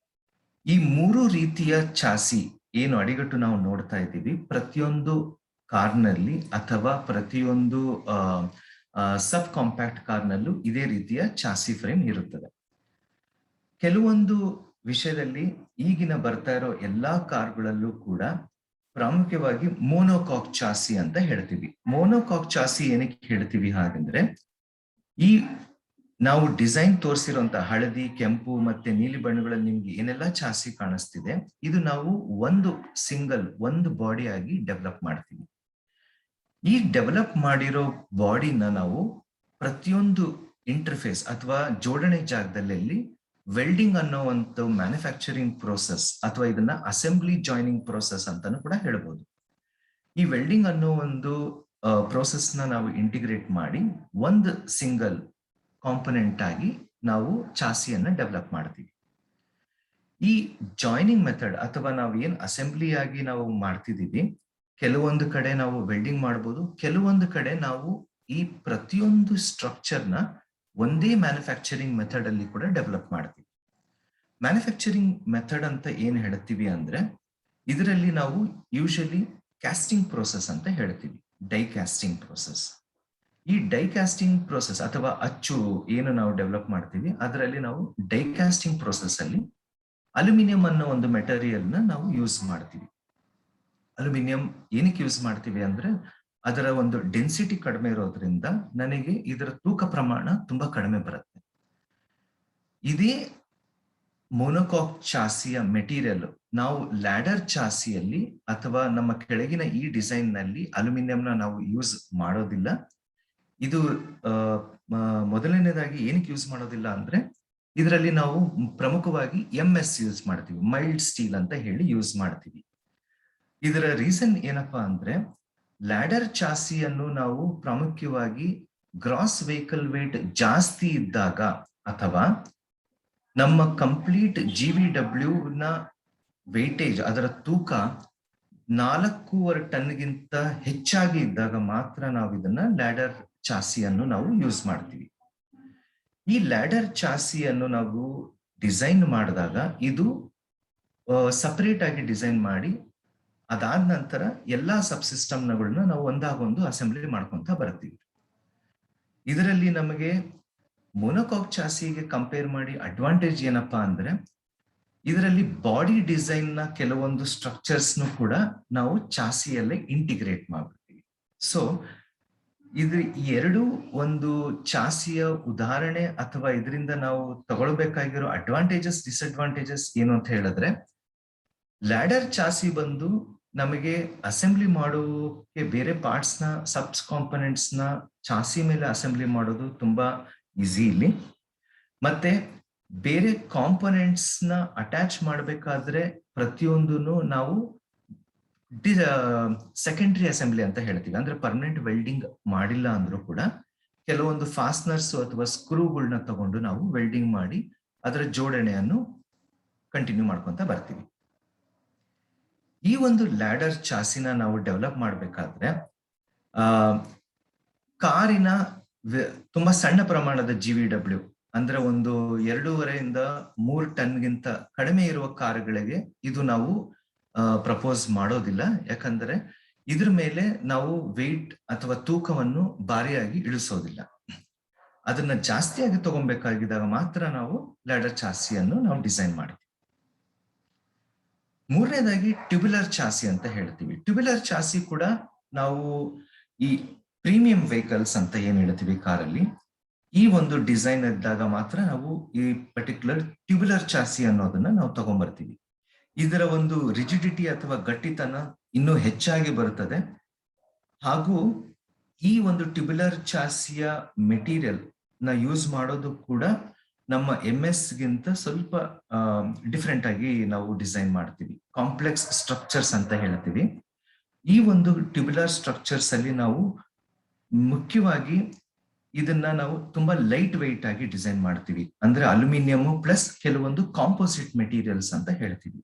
[SPEAKER 2] ಈ ಮೂರು ರೀತಿಯ ಚಾಸಿ ಏನು ಅಡಿಗಟ್ಟು ನಾವು ನೋಡ್ತಾ ಇದ್ದೀವಿ, ಪ್ರತಿಯೊಂದು ಕಾರ್ನಲ್ಲಿ ಅಥವಾ ಪ್ರತಿಯೊಂದು ಸಬ್ ಕಾಂಪ್ಯಾಕ್ಟ್ ಕಾರ್ನಲ್ಲೂ ಇದೇ ರೀತಿಯ ಚಾಸಿ ಫ್ರೇಮ್ ಇರುತ್ತದೆ. ಕೆಲವೊಂದು ವಿಷಯದಲ್ಲಿ ಈಗಿನ ಬರ್ತಾ ಇರೋ ಎಲ್ಲಾ ಕಾರ್ಗಳಲ್ಲೂ ಕೂಡ ಪ್ರಾಮುಖ್ಯವಾಗಿ ಮೋನೋಕಾಕ್ ಚಾಸಿ ಅಂತ ಹೇಳ್ತೀವಿ. ಮೋನೋಕಾಕ್ ಚಾಸಿ ಏನಕ್ಕೆ ಹೇಳ್ತೀವಿ ಹಾಗಂದ್ರೆ, ಈ ನಾವು ಡಿಸೈನ್ ತೋರಿಸಿರುವಂತ ಹಳದಿ, ಕೆಂಪು ಮತ್ತೆ ನೀಲಿ ಬಣ್ಣಗಳಲ್ಲಿ ನಿಮ್ಗೆ ಏನೆಲ್ಲ ಚಾಸಿ ಕಾಣಿಸ್ತಿದೆ, ಇದು ನಾವು ಒಂದು ಬಾಡಿ ಆಗಿ ಡೆವಲಪ್ ಮಾಡ್ತೀವಿ. ಈ ಡೆವಲಪ್ ಮಾಡಿರೋ ಬಾಡಿನ ನಾವು ಪ್ರತಿಯೊಂದು ಇಂಟರ್ಫೇಸ್ ಅಥವಾ ಜೋಡಣೆ ಜಾಗದಲ್ಲಿ ವೆಲ್ಡಿಂಗ್ ಅನ್ನೋ ಒಂದು ಮ್ಯಾನುಫ್ಯಾಕ್ಚರಿಂಗ್ ಪ್ರೋಸೆಸ್ ಅಥವಾ ಇದನ್ನ ಅಸೆಂಬ್ಲಿ ಜಾಯ್ನಿಂಗ್ ಪ್ರೋಸೆಸ್ ಅಂತಾನು ಕೂಡ ಹೇಳ್ಬೋದು. ಈ ವೆಲ್ಡಿಂಗ್ ಅನ್ನೋ ಒಂದು ಪ್ರೋಸೆಸ್ ನ ನಾವು ಇಂಟಿಗ್ರೇಟ್ ಮಾಡಿ ಒಂದು ಸಿಂಗಲ್ ಕಾಂಪೊನೆಂಟ್ ಆಗಿ ನಾವು ಚಾಸಿಯನ್ನ ಡೆವಲಪ್ ಮಾಡ್ತೀವಿ. ಈ ಜಾಯ್ನಿಂಗ್ ಮೆಥಡ್ ಅಥವಾ ನಾವು ಏನ್ ಅಸೆಂಬ್ಲಿ ಆಗಿ ನಾವು ಮಾಡ್ತಿದೀವಿ, ಕೆಲವೊಂದು ಕಡೆ ನಾವು ವೆಲ್ಡಿಂಗ್ ಮಾಡ್ಬೋದು, ಕೆಲವೊಂದು ಕಡೆ ನಾವು ಈ ಪ್ರತಿಯೊಂದು ಸ್ಟ್ರಕ್ಚರ್ನ ಒಂದೇ ಮ್ಯಾನುಫ್ಯಾಕ್ಚರಿಂಗ್ ಮೆಥಡ್ ಅಲ್ಲಿ ಕೂಡ ಡೆವಲಪ್ ಮಾಡ್ತೀವಿ. ಮ್ಯಾನುಫ್ಯಾಕ್ಚರಿಂಗ್ ಮೆಥಡ್ ಅಂತ ಏನ್ ಹೇಳ್ತೀವಿ ಅಂದ್ರೆ, ಇದರಲ್ಲಿ ನಾವು ಯೂಶಲಿ ಕ್ಯಾಸ್ಟಿಂಗ್ ಪ್ರೋಸೆಸ್ ಅಂತ ಹೇಳ್ತೀವಿ, ಡೈ ಕ್ಯಾಸ್ಟಿಂಗ್ ಪ್ರೋಸೆಸ್. ಈ ಡೈ ಕ್ಯಾಸ್ಟಿಂಗ್ ಪ್ರೋಸೆಸ್ ಅಥವಾ ಅಚ್ಚು ಏನು ನಾವು ಡೆವಲಪ್ ಮಾಡ್ತೀವಿ, ಅದರಲ್ಲಿ ನಾವು ಡೈ ಕ್ಯಾಸ್ಟಿಂಗ್ ಪ್ರೋಸೆಸ್ ಅಲ್ಲಿ ಅಲ್ಯೂಮಿನಿಯಂ ಅನ್ನೋ ಒಂದು ಮೆಟೀರಿಯಲ್ ನ ನಾವು ಯೂಸ್ ಮಾಡ್ತೀವಿ. ಅಲ್ಯೂಮಿನಿಯಂ ಏನಕ್ಕೆ ಯೂಸ್ ಮಾಡ್ತೀವಿ ಅಂದ್ರೆ, ಅದರ ಒಂದು ಡೆನ್ಸಿಟಿ ಕಡಿಮೆ ಇರೋದ್ರಿಂದ ನನಗೆ ಇದರ ತೂಕ ಪ್ರಮಾಣ ತುಂಬಾ ಕಡಿಮೆ ಬರುತ್ತೆ. ಇದೇ ಮೋನೋಕಾಕ್ ಚಾಸಿಯ ಮೆಟೀರಿಯಲ್ ನಾವು ಲ್ಯಾಡರ್ ಚಾಸಿಯಲ್ಲಿ ಅಥವಾ ನಮ್ಮ ಕೆಳಗಿನ ಈ ಡಿಸೈನ್ ನಲ್ಲಿ ಅಲ್ಯೂಮಿನಿಯಂನ ನಾವು ಯೂಸ್ ಮಾಡೋದಿಲ್ಲ. ಇದು ಮೊದಲನೇದಾಗಿ ಏನಕ್ಕೆ ಯೂಸ್ ಮಾಡೋದಿಲ್ಲ ಅಂದ್ರೆ, ಇದರಲ್ಲಿ ನಾವು ಪ್ರಮುಖವಾಗಿ MS ಯೂಸ್ ಮಾಡ್ತೀವಿ, ಮೈಲ್ಡ್ ಸ್ಟೀಲ್ ಅಂತ ಹೇಳಿ ಯೂಸ್ ಮಾಡ್ತೀವಿ. ಇದರ ರೀಸನ್ ಏನಪ್ಪಾ ಅಂದ್ರೆ, ಲ್ಯಾಡರ್ ಚಾಸಿಯನ್ನು ನಾವು ಪ್ರಾಮುಖ್ಯವಾಗಿ ಗ್ರಾಸ್ ವೆಹಿಕಲ್ ವೇಟ್ ಜಾಸ್ತಿ ಇದ್ದಾಗ ಅಥವಾ ನಮ್ಮ ಕಂಪ್ಲೀಟ್ GVW ನ ವೇಟೇಜ್ ಅದರ ತೂಕ 4.5 ಟನ್ಗಿಂತ ಹೆಚ್ಚಾಗಿ ಇದ್ದಾಗ ಮಾತ್ರ ನಾವು ಇದನ್ನ ಲ್ಯಾಡರ್ ಚಾಸಿಯನ್ನು ನಾವು ಯೂಸ್ ಮಾಡ್ತೀವಿ. ಈ ಲ್ಯಾಡರ್ ಚಾಸಿಯನ್ನು ನಾವು ಡಿಸೈನ್ ಮಾಡಿದಾಗ ಇದು ಸಪರೇಟ್ ಆಗಿ ಡಿಸೈನ್ ಮಾಡಿ ಅದಾದ ನಂತರ ಎಲ್ಲಾ ಸಬ್ ಸಿಸ್ಟಮ್ಗಳನ್ನ ನಾವು ಒಂದಾಗೊಂದು ಅಸೆಂಬ್ಲಿ ಮಾಡ್ಕೊಂತ ಬರ್ತೀವಿ. ಇದರಲ್ಲಿ ನಮಗೆ ಮೋನೋಕಾಕ್ ಚಾಸಿಗೆ ಕಂಪೇರ್ ಮಾಡಿ ಅಡ್ವಾಂಟೇಜ್ ಏನಪ್ಪಾ ಅಂದ್ರೆ, ಇದರಲ್ಲಿ ಬಾಡಿ ಡಿಸೈನ್ ನ ಕೆಲವೊಂದು ಸ್ಟ್ರಕ್ಚರ್ಸ್ ಕೂಡ ನಾವು ಚಾಸಿಯಲ್ಲೇ ಇಂಟಿಗ್ರೇಟ್ ಮಾಡ್ಬಿಡ್ತೀವಿ. ಸೊ ಇದು ಎರಡು ಒಂದು ಚಾಸಿಯ ಉದಾಹರಣೆ ಅಥವಾ ಇದರಿಂದ ನಾವು ತಗೊಳ್ಬೇಕಾಗಿರೋ ಅಡ್ವಾಂಟೇಜಸ್ ಡಿಸ್ಅಡ್ವಾಂಟೇಜಸ್ ಏನು ಅಂತ ಹೇಳಿದ್ರೆ, ಲ್ಯಾಡರ್ ಚಾಸಿ ಬಂದು ನಮಗೆ ಅಸೆಂಬ್ಲಿ ಮಾಡೋಕೆ ಬೇರೆ ಪಾರ್ಟ್ಸ್ ನ ಸಬ್ಸ್ ಕಾಂಪೊನೆಂಟ್ಸ್ ನ ಚಾಸಿ ಮೇಲೆ ಅಸೆಂಬ್ಲಿ ಮಾಡೋದು ತುಂಬಾ ಈಸಿ ಇಲ್ಲಿ. ಮತ್ತೆ ಬೇರೆ ಕಾಂಪೊನೆಂಟ್ಸ್ ನ ಅಟ್ಯಾಚ್ ಮಾಡಬೇಕಾದ್ರೆ ಪ್ರತಿಯೊಂದನ್ನು ನಾವು ಸೆಕೆಂಡರಿ ಅಸೆಂಬ್ಲಿ ಅಂತ ಹೇಳ್ತೀವಿ. ಅಂದ್ರೆ ಪರ್ಮನೆಂಟ್ ವೆಲ್ಡಿಂಗ್ ಮಾಡಿಲ್ಲ ಅಂದ್ರೂ ಕೂಡ ಕೆಲವೊಂದು ಫಾಸ್ಟ್ನರ್ಸ್ ಅಥವಾ ಸ್ಕ್ರೂಗಳನ್ನ ತಗೊಂಡು ನಾವು ವೆಲ್ಡಿಂಗ್ ಮಾಡಿ ಅದರ ಜೋಡಣೆಯನ್ನು ಕಂಟಿನ್ಯೂ ಮಾಡ್ಕೊಂತ ಬರ್ತೀವಿ. ಈ ಒಂದು ಲ್ಯಾಡರ್ ಚಾಸಿನ ನಾವು ಡೆವಲಪ್ ಮಾಡಬೇಕಾದ್ರೆ ಕಾರಿನ ತುಂಬಾ ಸಣ್ಣ ಪ್ರಮಾಣದ GVW ಅಂದ್ರೆ ಒಂದು 2.5-3 ಟನ್ಗಿಂತ ಕಡಿಮೆ ಇರುವ ಕಾರುಗಳಿಗೆ ಇದು ನಾವು ಪ್ರಪೋಸ್ ಮಾಡೋದಿಲ್ಲ. ಯಾಕಂದ್ರೆ ಇದ್ರ ಮೇಲೆ ನಾವು ವೆಯ್ಟ್ ಅಥವಾ ತೂಕವನ್ನು ಭಾರಿಯಾಗಿ ಇಳಿಸೋದಿಲ್ಲ. ಅದನ್ನ ಜಾಸ್ತಿಯಾಗಿ ತಗೊಬೇಕಾಗಿದ್ದಾಗ ಮಾತ್ರ ನಾವು ಲ್ಯಾಡರ್ ಚಾಸಿಯನ್ನು ನಾವು ಡಿಸೈನ್ ಮಾಡ್ತೀವಿ. ಮೂರನೇದಾಗಿ ಟ್ಯೂಬುಲರ್ ಚಾಸಿ ಅಂತ ಹೇಳ್ತೀವಿ. ಟ್ಯೂಬುಲರ್ ಚಾಸಿ ಕೂಡ ನಾವು ಈ ಪ್ರೀಮಿಯಂ ವೆಹಿಕಲ್ಸ್ ಅಂತ ಏನ್ ಹೇಳ್ತೀವಿ ಕಾರಲ್ಲಿ, ಈ ಒಂದು ಡಿಸೈನ್ ಇದ್ದಾಗ ಮಾತ್ರ ನಾವು ಈ ಪರ್ಟಿಕ್ಯುಲರ್ ಟ್ಯೂಬುಲರ್ ಚಾಸಿ ಅನ್ನೋದನ್ನ ನಾವು ತಗೊಂಡ್ಬರ್ತೀವಿ. ಇದರ ಒಂದು ರಿಜಿಡಿಟಿ ಅಥವಾ ಗಟ್ಟಿತನ ಇನ್ನೂ ಹೆಚ್ಚಾಗಿ ಬರುತ್ತದೆ. ಹಾಗೂ ಈ ಒಂದು ಟ್ಯೂಬುಲರ್ ಚಾಸಿಯ ಮೆಟೀರಿಯಲ್ ನ ಯೂಸ್ ಮಾಡೋದು ಕೂಡ ನಮ್ಮ MS ಗಿಂತ ಸ್ವಲ್ಪ ಡಿಫ್ರೆಂಟ್ ಆಗಿ ನಾವು ಡಿಸೈನ್ ಮಾಡ್ತೀವಿ. ಕಾಂಪ್ಲೆಕ್ಸ್ ಸ್ಟ್ರಕ್ಚರ್ಸ್ ಅಂತ ಹೇಳ್ತೀವಿ. ಈ ಒಂದು ಟ್ಯೂಬುಲರ್ ಸ್ಟ್ರಕ್ಚರ್ಸ್ ಅಲ್ಲಿ ನಾವು ಮುಖ್ಯವಾಗಿ ಇದನ್ನ ನಾವು ತುಂಬಾ ಲೈಟ್ ವೆಯ್ಟ್ ಆಗಿ ಡಿಸೈನ್ ಮಾಡ್ತೀವಿ. ಅಂದ್ರೆ ಅಲ್ಯೂಮಿನಿಯಂ ಪ್ಲಸ್ ಕೆಲವೊಂದು ಕಾಂಪೋಸಿಟ್ ಮೆಟೀರಿಯಲ್ಸ್ ಅಂತ ಹೇಳ್ತೀವಿ.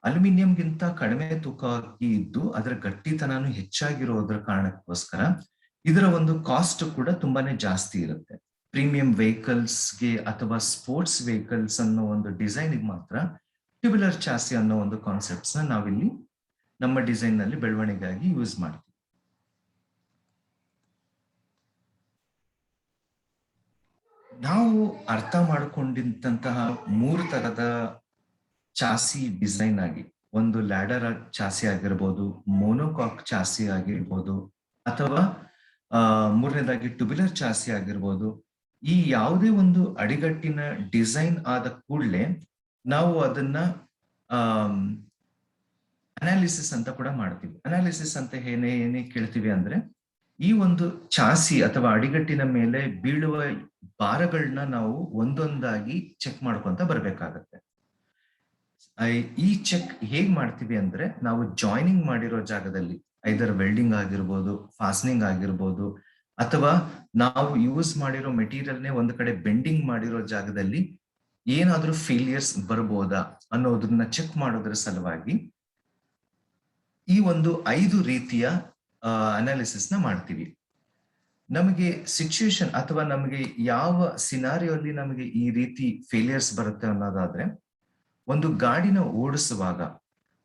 [SPEAKER 2] ಅಲ್ಯೂಮಿನಿಯಂಗಿಂತ ಕಡಿಮೆ ತೂಕ ಇದ್ದು ಅದರ ಗಟ್ಟಿತನನು ಹೆಚ್ಚಾಗಿರೋದ್ರ ಕಾರಣಕ್ಕೋಸ್ಕರ ಇದರ ಒಂದು ಕಾಸ್ಟ್ ಕೂಡ ತುಂಬಾನೇ ಜಾಸ್ತಿ ಇರುತ್ತೆ. ಪ್ರೀಮಿಯಂ ವೆಹಿಕಲ್ಸ್ಗೆ ಅಥವಾ ಸ್ಪೋರ್ಟ್ಸ್ ವೆಹಿಕಲ್ಸ್ ಅನ್ನೋ ಒಂದು ಡಿಸೈನ್ಗೆ ಮಾತ್ರ ಟ್ಯೂಬುಲರ್ ಚಾಸಿ ಅನ್ನೋ ಒಂದು ಕಾನ್ಸೆಪ್ಟ್ಸ್ ನ ನಾವಿಲ್ಲಿ ನಮ್ಮ ಡಿಸೈನ್ ನಲ್ಲಿ ಬೆಳವಣಿಗೆಯಾಗಿ ಯೂಸ್ ಮಾಡ್ತೀವಿ. ನಾವು ಅರ್ಥ ಮಾಡಿಕೊಂಡಿದ್ದಂತಹ 3 ತರದ ಚಾಸಿ ಡಿಸೈನ್ ಆಗಿ, ಒಂದು ಲ್ಯಾಡರ್ ಚಾಸಿ ಆಗಿರ್ಬೋದು, ಮೋನೋಕಾಕ್ ಚಾಸಿ ಆಗಿರ್ಬೋದು, ಅಥವಾ ಮೂರನೇದಾಗಿ ಟ್ಯೂಬುಲರ್ ಚಾಸಿ ಆಗಿರ್ಬೋದು. ಈ ಯಾವುದೇ ಒಂದು ಅಡಿಗಟ್ಟಿನ ಡಿಸೈನ್ ಆದ ಕೂಡಲೇ ನಾವು ಅದನ್ನ ಅನಾಲಿಸಿಸ್ ಅಂತ ಕೂಡ ಮಾಡ್ತೀವಿ. ಅನಾಲಿಸಿಸ್ ಅಂತ ಏನೇ ಕೇಳ್ತೀವಿ ಅಂದ್ರೆ, ಈ ಒಂದು ಚಾಸಿ ಅಥವಾ ಅಡಿಗಟ್ಟಿನ ಮೇಲೆ ಬೀಳುವ ಭಾರಗಳನ್ನ ನಾವು ಒಂದೊಂದಾಗಿ ಚೆಕ್ ಮಾಡ್ಕೊಂತ ಬರ್ಬೇಕಾಗತ್ತೆ. ಈ ಚೆಕ್ ಹೇಗ್ ಮಾಡ್ತೀವಿ ಅಂದ್ರೆ, ನಾವು ಜಾಯ್ನಿಂಗ್ ಮಾಡಿರೋ ಜಾಗದಲ್ಲಿ ಐದರ್ ವೆಲ್ಡಿಂಗ್ ಆಗಿರ್ಬೋದು, ಫಾಸ್ನಿಂಗ್ ಆಗಿರ್ಬೋದು, ಅಥವಾ ನಾವು ಯೂಸ್ ಮಾಡಿರೋ ಮೆಟೀರಿಯಲ್ನೇ ಒಂದು ಕಡೆ ಬೆಂಡಿಂಗ್ ಮಾಡಿರೋ ಜಾಗದಲ್ಲಿ ಏನಾದ್ರೂ ಫೇಲಿಯರ್ಸ್ ಬರ್ಬೋದಾ ಅನ್ನೋದನ್ನ ಚೆಕ್ ಮಾಡೋದ್ರ ಸಲುವಾಗಿ ಈ ಒಂದು 5 ರೀತಿಯ ಅನಾಲಿಸಿಸ್ ನ ಮಾಡ್ತೀವಿ. ನಮಗೆ ಸಿಚುಯೇಷನ್ ಅಥವಾ ನಮಗೆ ಯಾವ ಸಿನಾರಿಯೋಲಿ ನಮಗೆ ಈ ರೀತಿ ಫೇಲಿಯರ್ಸ್ ಬರುತ್ತೆ ಅನ್ನೋದಾದ್ರೆ, ಒಂದು ಗಾಡಿನ ಓಡಿಸುವಾಗ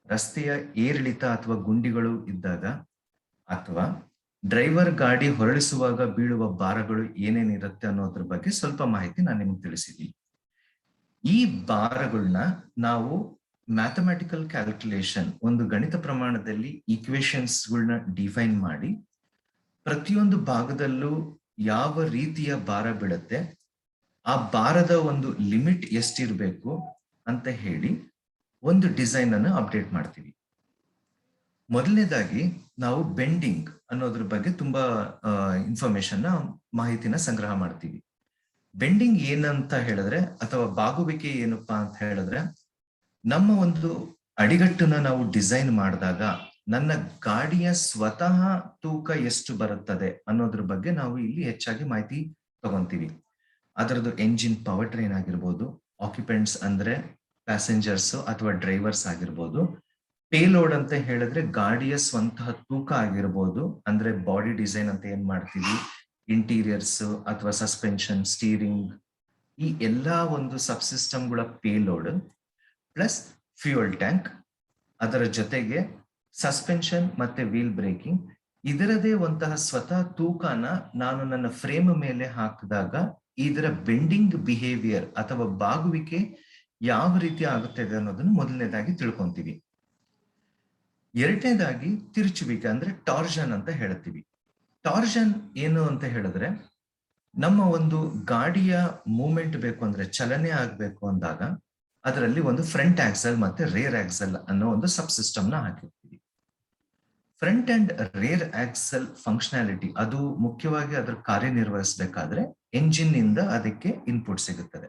[SPEAKER 2] ರಸ್ತೆಯ ಏರಿಳಿತ ಅಥವಾ ಗುಂಡಿಗಳು ಇದ್ದಾಗ, ಅಥವಾ ಡ್ರೈವರ್ ಗಾಡಿ ಹೊರಳಿಸುವಾಗ ಬೀಳುವ ಭಾರಗಳು ಏನೇನಿರುತ್ತೆ ಅನ್ನೋದ್ರ ಬಗ್ಗೆ ಸ್ವಲ್ಪ ಮಾಹಿತಿ ನಾನು ನಿಮ್ಗೆ ತಿಳಿಸಿದ್ದೀನಿ. ಈ ಭಾರಗಳನ್ನ ನಾವು ಮ್ಯಾಥಮೆಟಿಕಲ್ ಕ್ಯಾಲ್ಕುಲೇಷನ್, ಒಂದು ಗಣಿತ ಪ್ರಮಾಣದಲ್ಲಿ ಈಕ್ವೇಶನ್ಸ್ ಗಳನ್ನ ಡಿಫೈನ್ ಮಾಡಿ ಪ್ರತಿಯೊಂದು ಭಾಗದಲ್ಲೂ ಯಾವ ರೀತಿಯ ಭಾರ ಬೀಳುತ್ತೆ, ಆ ಭಾರದ ಒಂದು ಲಿಮಿಟ್ ಎಷ್ಟಿರ್ಬೇಕು ಅಂತ ಹೇಳಿ ಒಂದು ಡಿಸೈನ್ ಅನ್ನು ಅಪ್ಡೇಟ್ ಮಾಡ್ತೀವಿ. ಮೊದಲನೇದಾಗಿ ನಾವು ಬೆಂಡಿಂಗ್ ಅನ್ನೋದ್ರ ಬಗ್ಗೆ ತುಂಬಾ ಇನ್ಫಾರ್ಮೇಶನ್ ಮಾಹಿತಿನ ಸಂಗ್ರಹ ಮಾಡ್ತೀವಿ. ಬೆಂಡಿಂಗ್ ಏನಂತ ಹೇಳಿದ್ರೆ, ಅಥವಾ ಬಾಗುವಿಕೆ ಏನಪ್ಪಾ ಅಂತ ಹೇಳಿದ್ರೆ, ನಮ್ಮ ಒಂದು ಅಡಿಗಟ್ಟನ್ನ ನಾವು ಡಿಸೈನ್ ಮಾಡಿದಾಗ ನನ್ನ ಗಾಡಿಯ ಸ್ವತಃ ತೂಕ ಎಷ್ಟು ಬರುತ್ತದೆ ಅನ್ನೋದ್ರ ಬಗ್ಗೆ ನಾವು ಇಲ್ಲಿ ಹೆಚ್ಚಾಗಿ ಮಾಹಿತಿ ತಗೊಂತೀವಿ. ಅದರದ್ದು ಎಂಜಿನ್ ಪವರ್ ಟ್ರೈನ್ ಆಗಿರ್ಬೋದು, ಆಕ್ಯುಪೆಂಟ್ಸ್ ಅಂದ್ರೆ ಪ್ಯಾಸೆಂಜರ್ಸ್ ಅಥವಾ ಡ್ರೈವರ್ಸ್ ಆಗಿರ್ಬೋದು, ಪೇಲೋಡ್ ಅಂತ ಹೇಳಿದ್ರೆ ಗಾಡಿಯ ಸ್ವಂತಹ ತೂಕ ಆಗಿರ್ಬೋದು, ಅಂದ್ರೆ ಬಾಡಿ ಡಿಸೈನ್ ಅಂತ ಏನ್ ಮಾಡ್ತೀವಿ, ಇಂಟೀರಿಯರ್ಸ್ ಅಥವಾ ಸಸ್ಪೆನ್ಷನ್, ಸ್ಟೀರಿಂಗ್, ಈ ಎಲ್ಲಾ ಒಂದು ಸಬ್ಸಿಸ್ಟಮ್ಗಳ ಪೇಲೋಡ್ ಪ್ಲಸ್ ಫ್ಯೂಯಲ್ ಟ್ಯಾಂಕ್, ಅದರ ಜೊತೆಗೆ ಸಸ್ಪೆನ್ಷನ್ ಮತ್ತೆ ವೀಲ್ ಬ್ರೇಕಿಂಗ್, ಇದರದೇ ಒಂತಹ ಸ್ವತಃ ತೂಕನ ನಾನು ನನ್ನ ಫ್ರೇಮ್ ಮೇಲೆ ಹಾಕಿದಾಗ ಇದರ ಬೆಂಡಿಂಗ್ ಬಿಹೇವಿಯರ್ ಅಥವಾ ಬಾಗುವಿಕೆ ಯಾವ ರೀತಿ ಆಗುತ್ತದೆ ಅನ್ನೋದನ್ನು ಮೊದಲನೇದಾಗಿ ತಿಳ್ಕೊಂತೀವಿ. ಎರಡನೇದಾಗಿ ತಿರುಚುವಿಕೆ ಅಂದ್ರೆ ಟಾರ್ಷನ್ ಅಂತ ಹೇಳ್ತೀವಿ. ಟಾರ್ಷನ್ ಏನು ಅಂತ ಹೇಳಿದ್ರೆ, ನಮ್ಮ ಒಂದು ಗಾಡಿಯ ಮೂವ್ಮೆಂಟ್ ಬೇಕು ಅಂದ್ರೆ, ಚಲನೆ ಆಗ್ಬೇಕು ಅಂದಾಗ ಅದರಲ್ಲಿ ಒಂದು ಫ್ರಂಟ್ ಆಕ್ಸಲ್ ಮತ್ತೆ ರೇರ್ ಆಕ್ಸಲ್ ಅನ್ನೋ ಒಂದು ಸಬ್ ಸಿಸ್ಟಮ್ ನ ಹಾಕಿರ್ತೀವಿ. Front and rear axle functionality ಅದು ಮುಖ್ಯವಾಗಿ ಅದರ ಕಾರ್ಯನಿರ್ವಹಿಸಬೇಕಾದ್ರೆ ಎಂಜಿನ್ ಇಂದ ಅದಕ್ಕೆ ಇನ್ಪುಟ್ ಸಿಗುತ್ತದೆ.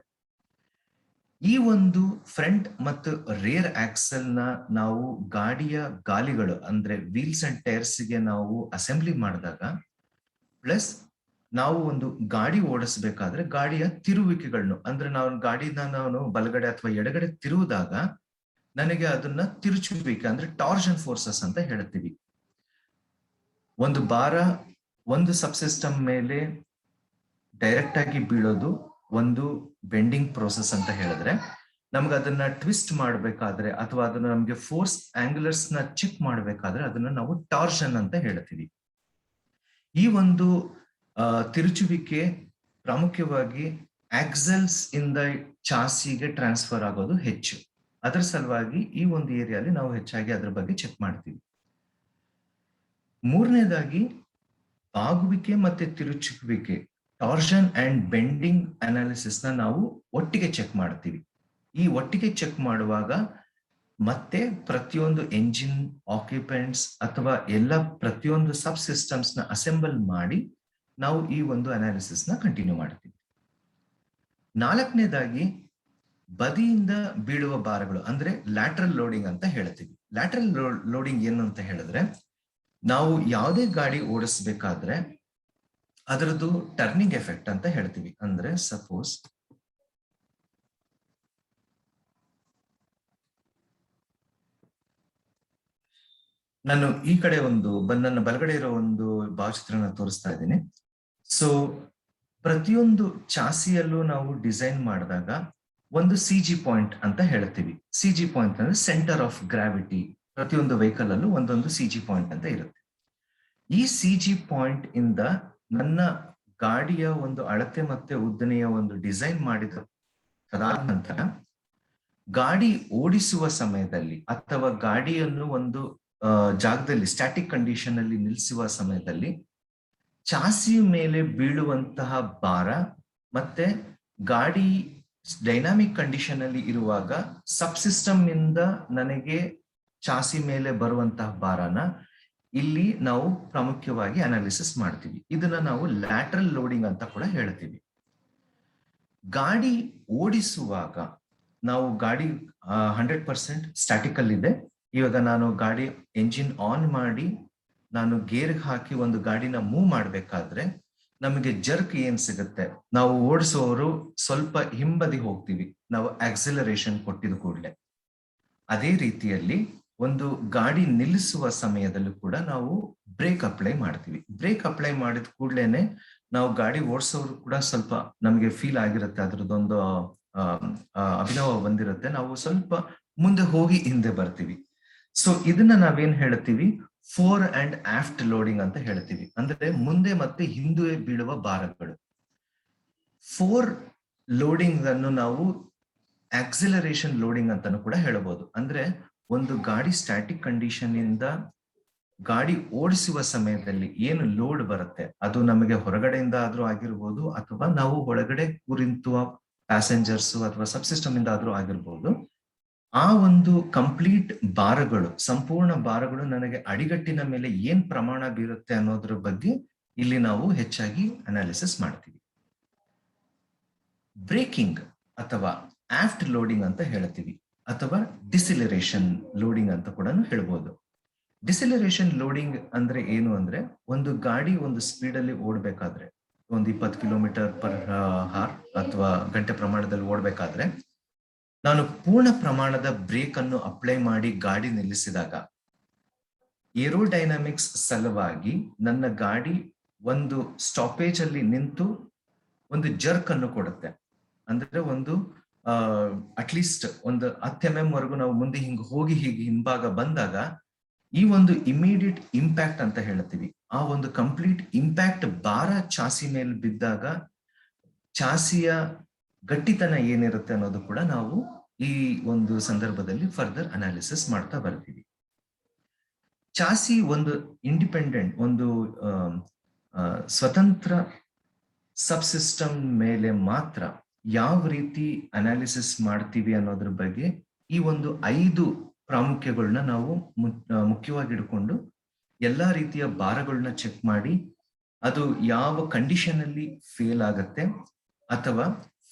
[SPEAKER 2] ಈ ಒಂದು ಫ್ರಂಟ್ ಮತ್ತು ರೇರ್ ಆಕ್ಸಲ್ ನ ನಾವು ಗಾಡಿಯ ಗಾಲಿಗಳು ಅಂದ್ರೆ ವೀಲ್ಸ್ ಅಂಡ್ ಟೈರ್ಸ್ ಗೆ ನಾವು ಅಸೆಂಬ್ಲಿ ಮಾಡಿದಾಗ, ಪ್ಲಸ್ ನಾವು ಒಂದು ಗಾಡಿ ಓಡಿಸಬೇಕಾದ್ರೆ ಗಾಡಿಯ ತಿರುವಿಕೆಗಳನ್ನು, ಅಂದ್ರೆ ನಾವು ಗಾಡಿನ ನಾನು ಬಲಗಡೆ ಅಥವಾ ಎಡಗಡೆ ತಿರುವಿದಾಗ ನನಗೆ ಅದನ್ನ ತಿರುಚುವಿಕೆ ಅಂದ್ರೆ ಟಾರ್ಷನ್ ಫೋರ್ಸಸ್ ಅಂತ ಹೇಳ್ತೀವಿ. ಒಂದು ಭಾರ ಒಂದು ಸಬ್ಸಿಸ್ಟಮ್ ಮೇಲೆ ಡೈರೆಕ್ಟ್ ಆಗಿ ಬೀಳೋದು ಒಂದು ಬೆಂಡಿಂಗ್ ಪ್ರೋಸೆಸ್ ಅಂತ ಹೇಳಿದ್ರೆ, ನಮ್ಗೆ ಅದನ್ನ ಟ್ವಿಸ್ಟ್ ಮಾಡ್ಬೇಕಾದ್ರೆ ಅಥವಾ ಅದನ್ನ ನಮ್ಗೆ ಫೋರ್ಸ್ ಆಂಗ್ಯುಲರ್ಸ್ ನ ಚೆಕ್ ಮಾಡ್ಬೇಕಾದ್ರೆ ಅದನ್ನ ನಾವು ಟಾರ್ಷನ್ ಅಂತ ಹೇಳ್ತೀವಿ. ಈ ಒಂದು ತಿರುಚುವಿಕೆ ಪ್ರಾಮುಖ್ಯವಾಗಿ ಆಕ್ಸಲ್ಸ್ ಇಂದ ಚಾಸಿಗೆ ಟ್ರಾನ್ಸ್ಫರ್ ಆಗೋದು ಹೆಚ್ಚು. ಅದರ ಸಲುವಾಗಿ ಈ ಒಂದು ಏರಿಯಾಲಿ ನಾವು ಹೆಚ್ಚಾಗಿ ಅದ್ರ ಬಗ್ಗೆ ಚೆಕ್ ಮಾಡ್ತೀವಿ. ಮೂರನೇದಾಗಿ ಬಾಗುವಿಕೆ ಮತ್ತೆ ತಿರುಚುವಿಕೆ, ಟಾರ್ಷನ್ ಅಂಡ್ ಬೆಂಡಿಂಗ್ ಅನಾಲಿಸಿಸ್ ನ ನಾವು ಒಟ್ಟಿಗೆ ಚೆಕ್ ಮಾಡ್ತೀವಿ. ಈ ಒಟ್ಟಿಗೆ ಚೆಕ್ ಮಾಡುವಾಗ ಮತ್ತೆ ಪ್ರತಿಯೊಂದು ಎಂಜಿನ್ ಆಕ್ಯುಪೆಂಟ್ಸ್ ಅಥವಾ ಎಲ್ಲ ಪ್ರತಿಯೊಂದು ಸಬ್ ಸಿಸ್ಟಮ್ಸ್ ನ ಅಸೆಂಬಲ್ ಮಾಡಿ ನಾವು ಈ ಒಂದು ಅನಾಲಿಸಿಸ್ ನ ಕಂಟಿನ್ಯೂ ಮಾಡ್ತೀವಿ. ನಾಲ್ಕನೇದಾಗಿ ಬದಿಯಿಂದ ಬೀಳುವ ಭಾರಗಳು ಅಂದ್ರೆ ಲ್ಯಾಟ್ರಲ್ ಲೋಡಿಂಗ್ ಅಂತ ಹೇಳ್ತೀವಿ. ಲ್ಯಾಟ್ರಲ್ ಲೋಡಿಂಗ್ ಏನು ಅಂತ ಹೇಳಿದ್ರೆ, ನಾವು ಯಾವುದೇ ಗಾಡಿ ಓಡಿಸ್ಬೇಕಾದ್ರೆ ಅದರದ್ದು ಟರ್ನಿಂಗ್ ಎಫೆಕ್ಟ್ ಅಂತ ಹೇಳ್ತೀವಿ. ಅಂದ್ರೆ ಸಪೋಸ್ ನಾನು ಈ ಕಡೆ ನನ್ನ ಬಲಗಡೆ ಇರೋ ಒಂದು ಭಾವಚಿತ್ರನ ತೋರಿಸ್ತಾ ಇದ್ದೀನಿ. ಸೊ ಪ್ರತಿಯೊಂದು ಚಾಸಿಯಲ್ಲೂ ನಾವು ಡಿಸೈನ್ ಮಾಡಿದಾಗ ಒಂದು CG ಪಾಯಿಂಟ್ ಅಂತ ಹೇಳ್ತೀವಿ. CG ಪಾಯಿಂಟ್ ಅಂದ್ರೆ ಸೆಂಟರ್ ಆಫ್ ಗ್ರಾವಿಟಿ. ಪ್ರತಿಯೊಂದು ವೆಹಿಕಲ್ ಅಲ್ಲೂ ಒಂದೊಂದು CG ಪಾಯಿಂಟ್ ಅಂತ ಇರುತ್ತೆ. ಈ CG ಪಾಯಿಂಟ್ ಇಂದ ನನ್ನ ಗಾಡಿಯ ಒಂದು ಅಳತೆ ಮತ್ತೆ ಉದ್ದನೆಯ ಒಂದು ಡಿಸೈನ್ ಮಾಡಿದ ನಂತರ ಗಾಡಿ ಓಡಿಸುವ ಸಮಯದಲ್ಲಿ ಅಥವಾ ಗಾಡಿಯನ್ನು ಒಂದು ಜಾಗದಲ್ಲಿ ಸ್ಟ್ಯಾಟಿಕ್ ಕಂಡೀಷನ್ ಅಲ್ಲಿ ನಿಲ್ಲಿಸುವ ಸಮಯದಲ್ಲಿ ಚಾಸಿ ಮೇಲೆ ಬೀಳುವಂತಹ ಭಾರ ಮತ್ತೆ ಗಾಡಿ ಡೈನಾಮಿಕ್ ಕಂಡೀಷನ್ ಅಲ್ಲಿ ಇರುವಾಗ ಸಬ್ ಸಿಸ್ಟಮ್ ಇಂದ ನನಗೆ ಚಾಸಿ ಮೇಲೆ ಬರುವಂತಹ ಭಾರನ ಇಲ್ಲಿ ನಾವು ಪ್ರಾಮುಖ್ಯವಾಗಿ ಅನಾಲಿಸಿಸ್ ಮಾಡ್ತೀವಿ. ಇದನ್ನ ನಾವು ಲ್ಯಾಟ್ರಲ್ ಲೋಡಿಂಗ್ ಅಂತ ಕೂಡ ಹೇಳ್ತೀವಿ. ಗಾಡಿ ಓಡಿಸುವಾಗ ನಾವು ಗಾಡಿ 100% ಸ್ಟ್ಯಾಟಿಕ್ ಅಲ್ಲಿ ಇದೆ. ಇವಾಗ ನಾನು ಗಾಡಿ ಎಂಜಿನ್ ಆನ್ ಮಾಡಿ ನಾನು ಗೇರ್ ಹಾಕಿ ಒಂದು ಗಾಡಿನ ಮೂವ್ ಮಾಡ್ಬೇಕಾದ್ರೆ ನಮಗೆ ಜರ್ಕ್ ಏನ್ ಸಿಗುತ್ತೆ, ನಾವು ಓಡಿಸುವವರು ಸ್ವಲ್ಪ ಹಿಂಬದಿ ಹೋಗ್ತೀವಿ ನಾವು ಆಕ್ಸಿಲರೇಷನ್ ಕೊಟ್ಟಿದ ಕೂಡಲೇ. ಅದೇ ರೀತಿಯಲ್ಲಿ ಒಂದು ಗಾಡಿ ನಿಲ್ಲಿಸುವ ಸಮಯದಲ್ಲೂ ಕೂಡ ನಾವು ಬ್ರೇಕ್ ಅಪ್ಲೈ ಮಾಡ್ತೀವಿ. ಬ್ರೇಕ್ ಅಪ್ಲೈ ಮಾಡಿದ ಕೂಡಲೇನೆ ನಾವು ಗಾಡಿ ಓಡಿಸೋರು ಕೂಡ ಸ್ವಲ್ಪ ನಮಗೆ ಫೀಲ್ ಆಗಿರುತ್ತೆ, ಅದ್ರದ್ದೊಂದು ಅಭಿನವ ಬಂದಿರುತ್ತೆ, ನಾವು ಸ್ವಲ್ಪ ಮುಂದೆ ಹೋಗಿ ಹಿಂದೆ ಬರ್ತೀವಿ. ಸೊ ಇದನ್ನ ನಾವೇನ್ ಹೇಳ್ತೀವಿ, ಫೋರ್ ಅಂಡ್ ಆಫ್ಟ್ ಲೋಡಿಂಗ್ ಅಂತ ಹೇಳ್ತೀವಿ. ಅಂದ್ರೆ ಮುಂದೆ ಮತ್ತೆ ಹಿಂದೆ ಬೀಳುವ ಭಾರಗಳು. ಫೋರ್ ಲೋಡಿಂಗ್ ಅನ್ನು ನಾವು ಆಕ್ಸಿಲರೇಷನ್ ಲೋಡಿಂಗ್ ಅಂತಾನು ಕೂಡ ಹೇಳಬಹುದು. ಅಂದ್ರೆ ಒಂದು ಗಾಡಿ ಸ್ಟ್ಯಾಟಿಕ್ ಕಂಡೀಷನ್ ಇಂದ ಗಾಡಿ ಓಡಿಸುವ ಸಮಯದಲ್ಲಿ ಏನು ಲೋಡ್ ಬರುತ್ತೆ, ಅದು ನಮಗೆ ಹೊರಗಡೆಯಿಂದ ಆದ್ರೂ ಆಗಿರ್ಬೋದು ಅಥವಾ ನಾವು ಒಳಗಡೆ ಕೂರಿಂತುವ ಪ್ಯಾಸೆಂಜರ್ಸ್ ಅಥವಾ ಸಬ್ ಸಿಸ್ಟಮ್ ಇಂದ ಆದ್ರೂ ಆಗಿರ್ಬೋದು. ಆ ಒಂದು ಕಂಪ್ಲೀಟ್ ಭಾರಗಳು, ಸಂಪೂರ್ಣ ಭಾರಗಳು ನನಗೆ ಅಡಿಗಟ್ಟಿನ ಮೇಲೆ ಏನ್ ಪ್ರಮಾಣ ಬೀರುತ್ತೆ ಅನ್ನೋದ್ರ ಬಗ್ಗೆ ಇಲ್ಲಿ ನಾವು ಹೆಚ್ಚಾಗಿ ಅನಾಲಿಸಿಸ್ ಮಾಡ್ತೀವಿ. ಬ್ರೇಕಿಂಗ್ ಅಥವಾ ಆಫ್ಟ್ ಲೋಡಿಂಗ್ ಅಂತ ಹೇಳ್ತೀವಿ ಅಥವಾ ಡಿಸಿಲರೇಷನ್ ಲೋಡಿಂಗ್ ಅಂತ ಕೂಡ ಹೇಳ್ಬೋದು. ಡಿಸಿಲರೇಷನ್ ಲೋಡಿಂಗ್ ಅಂದ್ರೆ ಏನು ಅಂದ್ರೆ, ಒಂದು ಗಾಡಿ ಒಂದು ಸ್ಪೀಡ್ ಅಲ್ಲಿ ಓಡ್ಬೇಕಾದ್ರೆ, ಒಂದು 20 km/h ಅಥವಾ ಗಂಟೆ ಪ್ರಮಾಣದಲ್ಲಿ ಓಡ್ಬೇಕಾದ್ರೆ ನಾನು ಪೂರ್ಣ ಪ್ರಮಾಣದ ಬ್ರೇಕ್ ಅನ್ನು ಅಪ್ಲೈ ಮಾಡಿ ಗಾಡಿ ನಿಲ್ಲಿಸಿದಾಗ ಏರೋಡೈನಾಮಿಕ್ಸ್ ಸಲುವಾಗಿ ನನ್ನ ಗಾಡಿ ಒಂದು ಸ್ಟಾಪೇಜ್ ಅಲ್ಲಿ ನಿಂತು ಒಂದು ಜರ್ಕ್ ಅನ್ನು ಕೊಡುತ್ತೆ. ಅಂದ್ರೆ ಒಂದು ಅಟ್ಲೀಸ್ಟ್ ಒಂದು 10 mm ವರೆಗೂ ನಾವು ಮುಂದೆ ಹೋಗಿ ಹೀಗೆ ಹಿಂಭಾಗ ಬಂದಾಗ ಈ ಒಂದು ಇಮಿಡಿಯೇಟ್ ಇಂಪ್ಯಾಕ್ಟ್ ಅಂತ ಹೇಳ್ತೀವಿ. ಆ ಒಂದು ಕಂಪ್ಲೀಟ್ ಇಂಪ್ಯಾಕ್ಟ್ ಭಾರ ಚಾಸಿ ಮೇಲೆ ಬಿದ್ದಾಗ ಚಾಸಿಯ ಗಟ್ಟಿತನ ಏನಿರುತ್ತೆ ಅನ್ನೋದು ಕೂಡ ನಾವು ಈ ಒಂದು ಸಂದರ್ಭದಲ್ಲಿ ಫರ್ದರ್ ಅನಾಲಿಸಿಸ್ ಮಾಡ್ತಾ ಬರ್ತೀವಿ. ಚಾಸಿ ಒಂದು ಇಂಡಿಪೆಂಡೆಂಟ್, ಒಂದು ಸ್ವತಂತ್ರ ಸಬ್ ಸಿಸ್ಟಮ್ ಮೇಲೆ ಮಾತ್ರ ಯಾವ ರೀತಿ ಅನಾಲಿಸಿಸ್ ಮಾಡ್ತೀವಿ ಅನ್ನೋದ್ರ ಬಗ್ಗೆ ಈ ಒಂದು 5 ಪ್ರಾಮುಖ್ಯಗಳನ್ನ ನಾವು ಮುಖ್ಯವಾಗಿ ಇಟ್ಕೊಂಡು ಎಲ್ಲಾ ರೀತಿಯ ಭಾರಗಳನ್ನ ಚೆಕ್ ಮಾಡಿ ಅದು ಯಾವ ಕಂಡೀಷನ್ ಅಲ್ಲಿ ಫೇಲ್ ಆಗತ್ತೆ ಅಥವಾ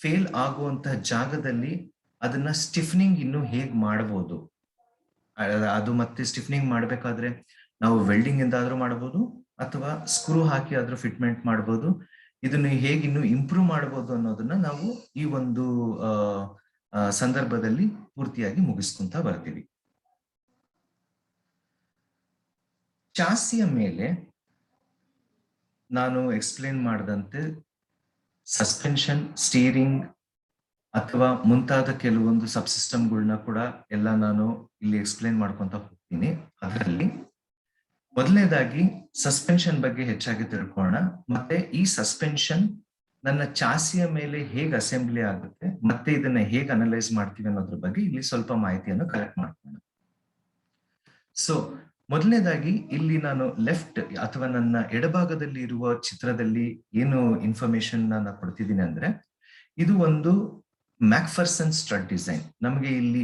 [SPEAKER 2] ಫೇಲ್ ಆಗುವಂತಹ ಜಾಗದಲ್ಲಿ ಅದನ್ನ ಸ್ಟಿಫ್ನಿಂಗ್ ಇನ್ನು ಹೇಗ್ ಮಾಡಬಹುದು, ಅದು ಮತ್ತೆ ಸ್ಟಿಫ್ನಿಂಗ್ ಮಾಡ್ಬೇಕಾದ್ರೆ ನಾವು ವೆಲ್ಡಿಂಗ್ ಇಂದ ಆದ್ರೂ ಮಾಡಬಹುದು ಅಥವಾ ಸ್ಕ್ರೂ ಹಾಕಿ ಆದ್ರೂ ಫಿಟ್ಮೆಂಟ್ ಮಾಡಬಹುದು. ಇದನ್ನು ಹೇಗೆ ಇನ್ನು ಇಂಪ್ರೂವ್ ಮಾಡಬಹುದು ಅನ್ನೋದನ್ನ ನಾವು ಈ ಒಂದು ಸಂದರ್ಭದಲ್ಲಿ ಪೂರ್ತಿಯಾಗಿ ಮುಗಿಸ್ಕೊಂತ ಬರ್ತೀವಿ. ಚಾಸಿಯ ಮೇಲೆ ನಾನು ಎಕ್ಸ್ಪ್ಲೇನ್ ಮಾಡಿದಂತೆ ಸಸ್ಪೆನ್ಷನ್, ಸ್ಟೀರಿಂಗ್ ಅಥವಾ ಮುಂತಾದ ಕೆಲವೊಂದು ಸಬ್ಸಿಸ್ಟಮ್ಗಳನ್ನ ಕೂಡ ಎಲ್ಲ ನಾನು ಇಲ್ಲಿ ಎಕ್ಸ್ಪ್ಲೇನ್ ಮಾಡ್ಕೊಂತ ಹೋಗ್ತೀನಿ. ಅದರಲ್ಲಿ ಮೊದಲನೇದಾಗಿ ಸಸ್ಪೆನ್ಷನ್ ಬಗ್ಗೆ ಹೆಚ್ಚಾಗಿ ತಿಳ್ಕೊಳ್ಳೋಣ. ಮತ್ತೆ ಈ ಸಸ್ಪೆನ್ಷನ್ ನನ್ನ ಚಾಸಿಯ ಮೇಲೆ ಹೇಗೆ ಅಸೆಂಬ್ಲಿ ಆಗುತ್ತೆ, ಮತ್ತೆ ಇದನ್ನ ಹೇಗೆ ಅನಲೈಸ್ ಮಾಡ್ತೀವಿ ಅನ್ನೋದ್ರ ಬಗ್ಗೆ ಇಲ್ಲಿ ಸ್ವಲ್ಪ ಮಾಹಿತಿಯನ್ನು ಕಲೆಕ್ಟ್ ಮಾಡ್ಕೊಳ್ಳೋಣ. ಸೊ ಮೊದಲನೇದಾಗಿ ಇಲ್ಲಿ ನಾನು ಲೆಫ್ಟ್ ಅಥವಾ ನನ್ನ ಎಡಭಾಗದಲ್ಲಿ ಇರುವ ಚಿತ್ರದಲ್ಲಿ ಏನು ಇನ್ಫಾರ್ಮೇಶನ್ ನಾನು ಕೊಡ್ತಿದ್ದೀನಿ ಅಂದ್ರೆ, ಇದು ಒಂದು ಮ್ಯಾಕ್ಫರ್ಸನ್ ಸ್ಟ್ರಟ್ ಡಿಸೈನ್. ನಮಗೆ ಇಲ್ಲಿ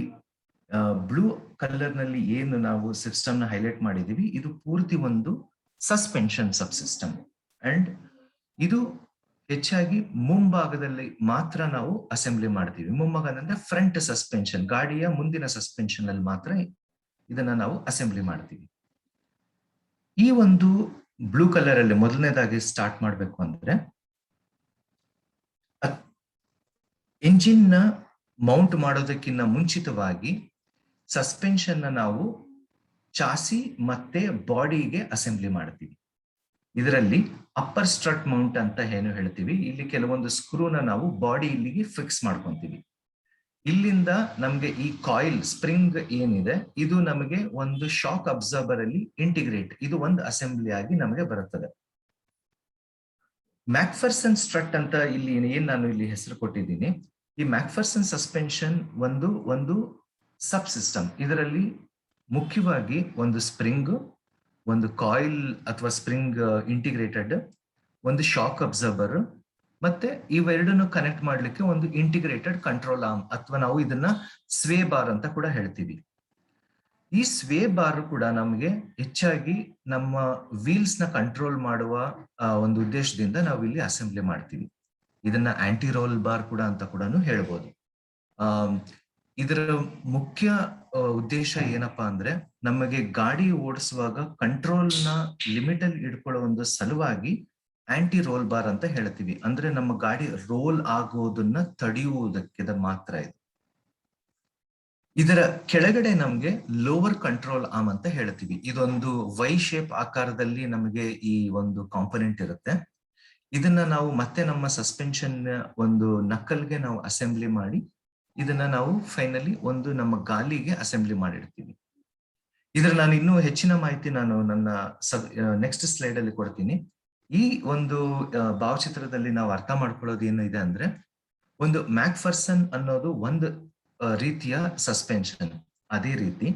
[SPEAKER 2] ಬ್ಲೂ ಕಲರ್ ನಲ್ಲಿ ಏನು ನಾವು ಸಿಸ್ಟಮ್ ನ ಹೈಲೈಟ್ ಮಾಡಿದೀವಿ, ಇದು ಪೂರ್ತಿ ಒಂದು ಸಸ್ಪೆನ್ಷನ್ ಸಬ್ ಸಿಸ್ಟಮ್. ಅಂಡ್ ಇದು ಹೆಚ್ಚಾಗಿ ಮುಂಭಾಗದಲ್ಲಿ ಮಾತ್ರ ನಾವು ಅಸೆಂಬ್ಲಿ ಮಾಡ್ತೀವಿ. ಮುಂಭಾಗ ಅಂದ್ರೆ ಫ್ರಂಟ್ ಸಸ್ಪೆನ್ಷನ್, ಗಾಡಿಯ ಮುಂದಿನ ಸಸ್ಪೆನ್ಷನ್ ಅಲ್ಲಿ ಮಾತ್ರ ಇದನ್ನ ನಾವು ಅಸೆಂಬ್ಲಿ ಮಾಡ್ತೀವಿ. ಈ ಒಂದು ಬ್ಲೂ ಕಲರ್ ಅಲ್ಲಿ ಮೊದಲನೇದಾಗಿ ಸ್ಟಾರ್ಟ್ ಮಾಡಬೇಕು ಅಂದ್ರೆ, ಎಂಜಿನ್ ನ ಮೌಂಟ್ ಮಾಡೋದಕ್ಕಿಂತ ಮುಂಚಿತವಾಗಿ ಸಸ್ಪೆನ್ಷನ್ ನ ನಾವು ಚಾಸಿ ಮತ್ತೆ ಬಾಡಿಗೆ ಅಸೆಂಬ್ಲಿ ಮಾಡ್ತೀವಿ. ಇದರಲ್ಲಿ ಅಪ್ಪರ್ ಸ್ಟ್ರಟ್ ಮೌಂಟ್ ಅಂತ ಏನು ಹೇಳ್ತೀವಿ, ಇಲ್ಲಿ ಕೆಲವೊಂದು ಸ್ಕ್ರೂನ ನಾವು ಬಾಡಿ ಇಲ್ಲಿಗೆ ಫಿಕ್ಸ್ ಮಾಡ್ಕೊಂತೀವಿ. ಇಲ್ಲಿಂದ ನಮ್ಗೆ ಈ ಕಾಯಿಲ್ ಸ್ಪ್ರಿಂಗ್ ಏನಿದೆ, ಇದು ನಮಗೆ ಒಂದು ಶಾಕ್ ಅಬ್ಸರ್ಬರ್ ಅಲ್ಲಿ ಇಂಟಿಗ್ರೇಟ್, ಇದು ಒಂದು ಅಸೆಂಬ್ಲಿ ಆಗಿ ನಮಗೆ ಬರುತ್ತದೆ. ಮ್ಯಾಕ್ಫರ್ಸನ್ ಸ್ಟ್ರಟ್ ಅಂತ ಇಲ್ಲಿ ಏನ್ ನಾನು ಇಲ್ಲಿ ಹೆಸರು ಕೊಟ್ಟಿದ್ದೀನಿ, ಈ ಮ್ಯಾಕ್ಫರ್ಸನ್ ಸಸ್ಪೆನ್ಷನ್ ಒಂದು ಸಬ್ ಸಿಸ್ಟಮ್. ಇದರಲ್ಲಿ ಮುಖ್ಯವಾಗಿ ಒಂದು ಸ್ಪ್ರಿಂಗ್, ಒಂದು ಕಾಯಿಲ್ ಅಥವಾ ಸ್ಪ್ರಿಂಗ್ ಇಂಟಿಗ್ರೇಟೆಡ್, ಒಂದು ಶಾಕ್ ಅಬ್ಸರ್ಬರ್, ಮತ್ತೆ ಇವೆರಡನ್ನು ಕನೆಕ್ಟ್ ಮಾಡ್ಲಿಕ್ಕೆ ಒಂದು ಇಂಟಿಗ್ರೇಟೆಡ್ ಕಂಟ್ರೋಲ್ ಆರ್ಮ್ ಅಥವಾ ನಾವು ಇದನ್ನ ಸ್ವೇ ಬಾರ್ ಅಂತ ಕೂಡ ಹೇಳ್ತೀವಿ. ಈ ಸ್ವೇ ಬಾರ್ ಕೂಡ ನಮಗೆ ಹೆಚ್ಚಾಗಿ ನಮ್ಮ ವೀಲ್ಸ್ ನ ಕಂಟ್ರೋಲ್ ಮಾಡುವ ಒಂದು ಉದ್ದೇಶದಿಂದ ನಾವು ಇಲ್ಲಿ ಅಸೆಂಬ್ಲಿ ಮಾಡ್ತೀವಿ. ಇದನ್ನ ಆಂಟಿ ರೋಲ್ ಬಾರ್ ಕೂಡ ಅಂತ ಕೂಡ ಹೇಳ್ಬೋದು. ಇದರ ಮುಖ್ಯ ಉದ್ದೇಶ ಏನಪ್ಪಾ ಅಂದ್ರೆ, ನಮಗೆ ಗಾಡಿ ಓಡಿಸುವಾಗ ಕಂಟ್ರೋಲ್ ನ ಲಿಮಿಟ್ ಅಲ್ಲಿ ಇಟ್ಕೊಳ್ಳೋ ಒಂದು ಸಲುವಾಗಿ ಆಂಟಿ ರೋಲ್ ಬಾರ್ ಅಂತ ಹೇಳ್ತೀವಿ. ಅಂದ್ರೆ ನಮ್ಮ ಗಾಡಿ ರೋಲ್ ಆಗೋದನ್ನ ತಡೆಯುವುದಕ್ಕೆ ಮಾತ್ರ ಇದು. ಇದರ ಕೆಳಗಡೆ ನಮ್ಗೆ ಲೋವರ್ ಕಂಟ್ರೋಲ್ ಆರ್ಮ್ ಅಂತ ಹೇಳ್ತೀವಿ. ಇದೊಂದು ವೈ ಶೇಪ್ ಆಕಾರದಲ್ಲಿ ನಮಗೆ ಈ ಒಂದು ಕಾಂಪೊನೆಂಟ್ ಇರುತ್ತೆ. ಇದನ್ನ ನಾವು ಮತ್ತೆ ನಮ್ಮ ಸಸ್ಪೆನ್ಷನ್ ಒಂದು ನಕಲ್ಗೆ ನಾವು ಅಸೆಂಬ್ಲಿ ಮಾಡಿ, ಇದನ್ನ ನಾವು ಫೈನಲಿ ಒಂದು ನಮ್ಮ ಗಾಲಿಗೆ ಅಸೆಂಬ್ಲಿ ಮಾಡಿರ್ತೀವಿ. ಇದ್ರ ನಾನು ಇನ್ನೂ ಹೆಚ್ಚಿನ ಮಾಹಿತಿ ನಾನು ನನ್ನ ನೆಕ್ಸ್ಟ್ ಸ್ಲೈಡ್ ಅಲ್ಲಿ ಕೊಡ್ತೀನಿ. ಈ ಒಂದು ಭಾವಚಿತ್ರದಲ್ಲಿ ನಾವು ಅರ್ಥ ಮಾಡ್ಕೊಳ್ಳೋದು ಏನು ಇದೆ ಅಂದ್ರೆ, ಒಂದು ಮ್ಯಾಕ್ಫರ್ಸನ್ ಅನ್ನೋದು ಒಂದು ರೀತಿಯ ಸಸ್ಪೆನ್ಷನ್. ಅದೇ ರೀತಿ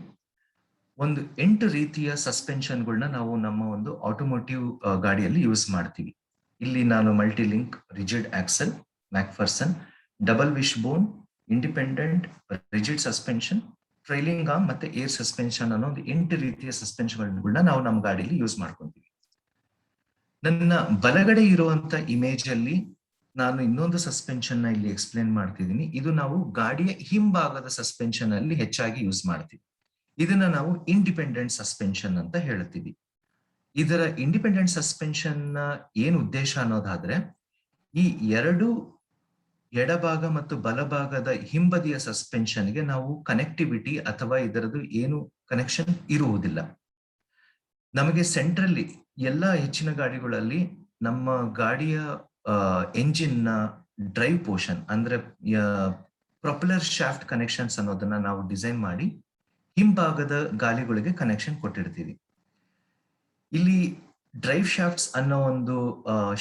[SPEAKER 2] ಒಂದು 8 ರೀತಿಯ ಸಸ್ಪೆನ್ಷನ್ಗಳನ್ನ ನಾವು ನಮ್ಮ ಒಂದು ಆಟೋಮೋಟಿವ್ ಗಾಡಿಯಲ್ಲಿ ಯೂಸ್ ಮಾಡ್ತೀವಿ. ಇಲ್ಲಿ ನಾನು multi link, rigid axle, McPherson, double wishbone, independent, rigid suspension, trailing arm ಮತ್ತೆ ಏರ್ ಸಸ್ಪೆನ್ಷನ್ ಅನ್ನೋ ಒಂದು 8 ರೀತಿಯ ಸಸ್ಪೆನ್ಷನ್ಗಳನ್ನ ನಾವು ನಮ್ಮ ಗಾಡಿಯಲ್ಲಿ ಯೂಸ್ ಮಾಡ್ಕೊಂತೀವಿ. ನನ್ನ ಬಲಗಡೆ ಇರುವಂತ ಇಮೇಜ್ ಅಲ್ಲಿ ನಾನು ಇನ್ನೊಂದು ಸಸ್ಪೆನ್ಷನ್ ನ ಇಲ್ಲಿ ಎಕ್ಸ್ಪ್ಲೇನ್ ಮಾಡ್ತಿದ್ದೀನಿ. ಇದು ನಾವು ಗಾಡಿಯ ಹಿಂಭಾಗದ ಸಸ್ಪೆನ್ಷನ್ ಅಲ್ಲಿ ಹೆಚ್ಚಾಗಿ ಯೂಸ್ ಮಾಡ್ತೀವಿ. ಇದನ್ನ ನಾವು ಇಂಡಿಪೆಂಡೆಂಟ್ ಸಸ್ಪೆನ್ಷನ್ ಅಂತ ಹೇಳ್ತೀವಿ. ಇದರ ಇಂಡಿಪೆಂಡೆಂಟ್ ಸಸ್ಪೆನ್ಷನ್ ನ ಏನ್ ಉದ್ದೇಶ ಅನ್ನೋದಾದ್ರೆ, ಈ ಎರಡು ಎಡಭಾಗ ಮತ್ತು ಬಲಭಾಗದ ಹಿಂಬದಿಯ ಸಸ್ಪೆನ್ಷನ್ಗೆ ನಾವು ಕನೆಕ್ಟಿವಿಟಿ ಅಥವಾ ಇದರದ್ದು ಏನು ಕನೆಕ್ಷನ್ ಇರುವುದಿಲ್ಲ. ನಮಗೆ ಸೆಂಟ್ರಲ್ಲಿ ಎಲ್ಲ ಹೆಚ್ಚಿನ ಗಾಡಿಗಳಲ್ಲಿ ನಮ್ಮ ಗಾಡಿಯ ಎಂಜಿನ್ ನ ಡ್ರೈವ್ ಪೋರ್ಷನ್ ಅಂದ್ರೆ ಪ್ರೊಪೆಲ್ಲರ್ ಶಾಫ್ಟ್ ಕನೆಕ್ಷನ್ಸ್ ಅನ್ನೋದನ್ನ ನಾವು ಡಿಸೈನ್ ಮಾಡಿ ಹಿಂಭಾಗದ ಗಾಲಿಗಳಿಗೆ ಕನೆಕ್ಷನ್ ಕೊಟ್ಟಿರ್ತೀವಿ. ಇಲ್ಲಿ ಡ್ರೈವ್ ಶಾಫ್ಟ್ಸ್ ಅನ್ನೋ ಒಂದು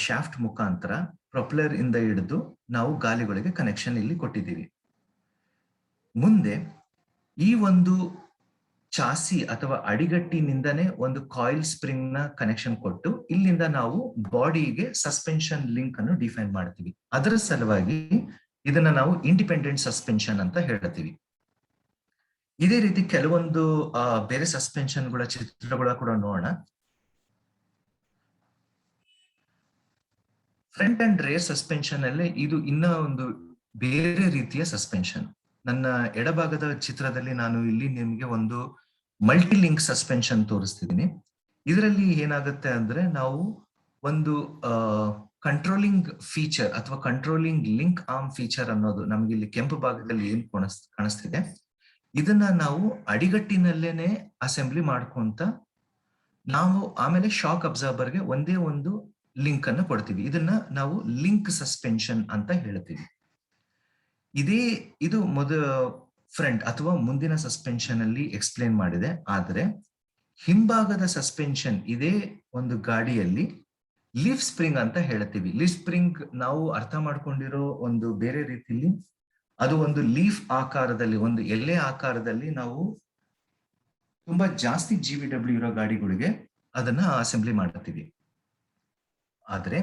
[SPEAKER 2] ಶಾಫ್ಟ್ ಮುಖಾಂತರ ಪ್ರೊಪೆಲ್ಲರ್ ಇಂದ ಹಿಡಿದು ನಾವು ಗಾಲಿಗಳಿಗೆ ಕನೆಕ್ಷನ್ ಇಲ್ಲಿ ಕೊಟ್ಟಿದ್ದೀವಿ. ಮುಂದೆ ಈ ಒಂದು ಚಾಸಿ ಅಥವಾ ಅಡಿಗಟ್ಟಿನಿಂದನೇ ಒಂದು ಕಾಯಿಲ್ ಸ್ಪ್ರಿಂಗ್ ನ ಕನೆಕ್ಷನ್ ಕೊಟ್ಟು ಇಲ್ಲಿಂದ ನಾವು ಬಾಡಿಗೆ ಸಸ್ಪೆನ್ಷನ್ ಲಿಂಕ್ ಅನ್ನು ಡಿಫೈನ್ ಮಾಡ್ತೀವಿ. ಅದರ ಸಲುವಾಗಿ ಇದನ್ನ ನಾವು ಇಂಡಿಪೆಂಡೆಂಟ್ ಸಸ್ಪೆನ್ಷನ್ ಅಂತ ಹೇಳ್ತೀವಿ. ಇದೇ ರೀತಿ ಕೆಲವೊಂದು ಬೇರೆ ಸಸ್ಪೆನ್ಷನ್ಗಳ ಚಿತ್ರಗಳ ಕೂಡ ನೋಡೋಣ. ಫ್ರಂಟ್ ಅಂಡ್ ರೇರ್ ಸಸ್ಪೆನ್ಷನ್ ಅಲ್ಲಿ ಇದು ಇನ್ನ ಒಂದು ಬೇರೆ ರೀತಿಯ ಸಸ್ಪೆನ್ಷನ್. ನನ್ನ ಎಡಭಾಗದ ಚಿತ್ರದಲ್ಲಿ ನಾನು ಇಲ್ಲಿ ನಿಮ್ಗೆ ಒಂದು ಮಲ್ಟಿ ಲಿಂಕ್ ಸಸ್ಪೆನ್ಷನ್ ತೋರಿಸ್ತಿದ್ದೀನಿ. ಇದರಲ್ಲಿ ಏನಾಗುತ್ತೆ ಅಂದ್ರೆ, ನಾವು ಒಂದು ಕಂಟ್ರೋಲಿಂಗ್ ಫೀಚರ್ ಅಥವಾ ಕಂಟ್ರೋಲಿಂಗ್ ಲಿಂಕ್ ಆರ್ಮ್ ಫೀಚರ್ ಅನ್ನೋದು ನಮ್ಗೆ ಇಲ್ಲಿ ಕೆಂಪು ಭಾಗದಲ್ಲಿ ಏನ್ ಕಾಣಿಸ್ತಿದೆ, ಇದನ್ನ ನಾವು ಅಡಿಗಟ್ಟಿನಲ್ಲೇನೆ ಅಸೆಂಬ್ಲಿ ಮಾಡ್ಕೊಂತ ನಾವು ಆಮೇಲೆ ಶಾಕ್ ಅಬ್ಸರ್ಬರ್ಗೆ ಒಂದೇ ಒಂದು ಲಿಂಕ್ ಅನ್ನು ಕೊಡ್ತೀವಿ. ಇದನ್ನ ನಾವು ಲಿಂಕ್ ಸಸ್ಪೆನ್ಷನ್ ಅಂತ ಹೇಳ್ತೀವಿ. ಇದು ಫ್ರಂಟ್ ಅಥವಾ ಮುಂದಿನ ಸಸ್ಪೆನ್ಷನ್ ಅಲ್ಲಿ ಎಕ್ಸ್ಪ್ಲೇನ್ ಮಾಡಿದೆ. ಆದ್ರೆ ಹಿಂಭಾಗದ ಸಸ್ಪೆನ್ಷನ್ ಇದೇ ಒಂದು ಗಾಡಿಯಲ್ಲಿ ಲೀಫ್ ಸ್ಪ್ರಿಂಗ್ ಅಂತ ಹೇಳ್ತೀವಿ. ಲೀಫ್ ಸ್ಪ್ರಿಂಗ್ ನಾವು ಅರ್ಥ ಮಾಡ್ಕೊಂಡಿರೋ ಒಂದು ಬೇರೆ ರೀತಿಯಲ್ಲಿ, ಅದು ಒಂದು ಲೀಫ್ ಆಕಾರದಲ್ಲಿ, ಒಂದು ಎಲೆ ಆಕಾರದಲ್ಲಿ ನಾವು ತುಂಬಾ ಜಾಸ್ತಿ GVW ಇರೋ ಗಾಡಿಗಳಿಗೆ ಅದನ್ನ ಅಸೆಂಬ್ಲಿ ಮಾಡ್ತೀವಿ. ಆದ್ರೆ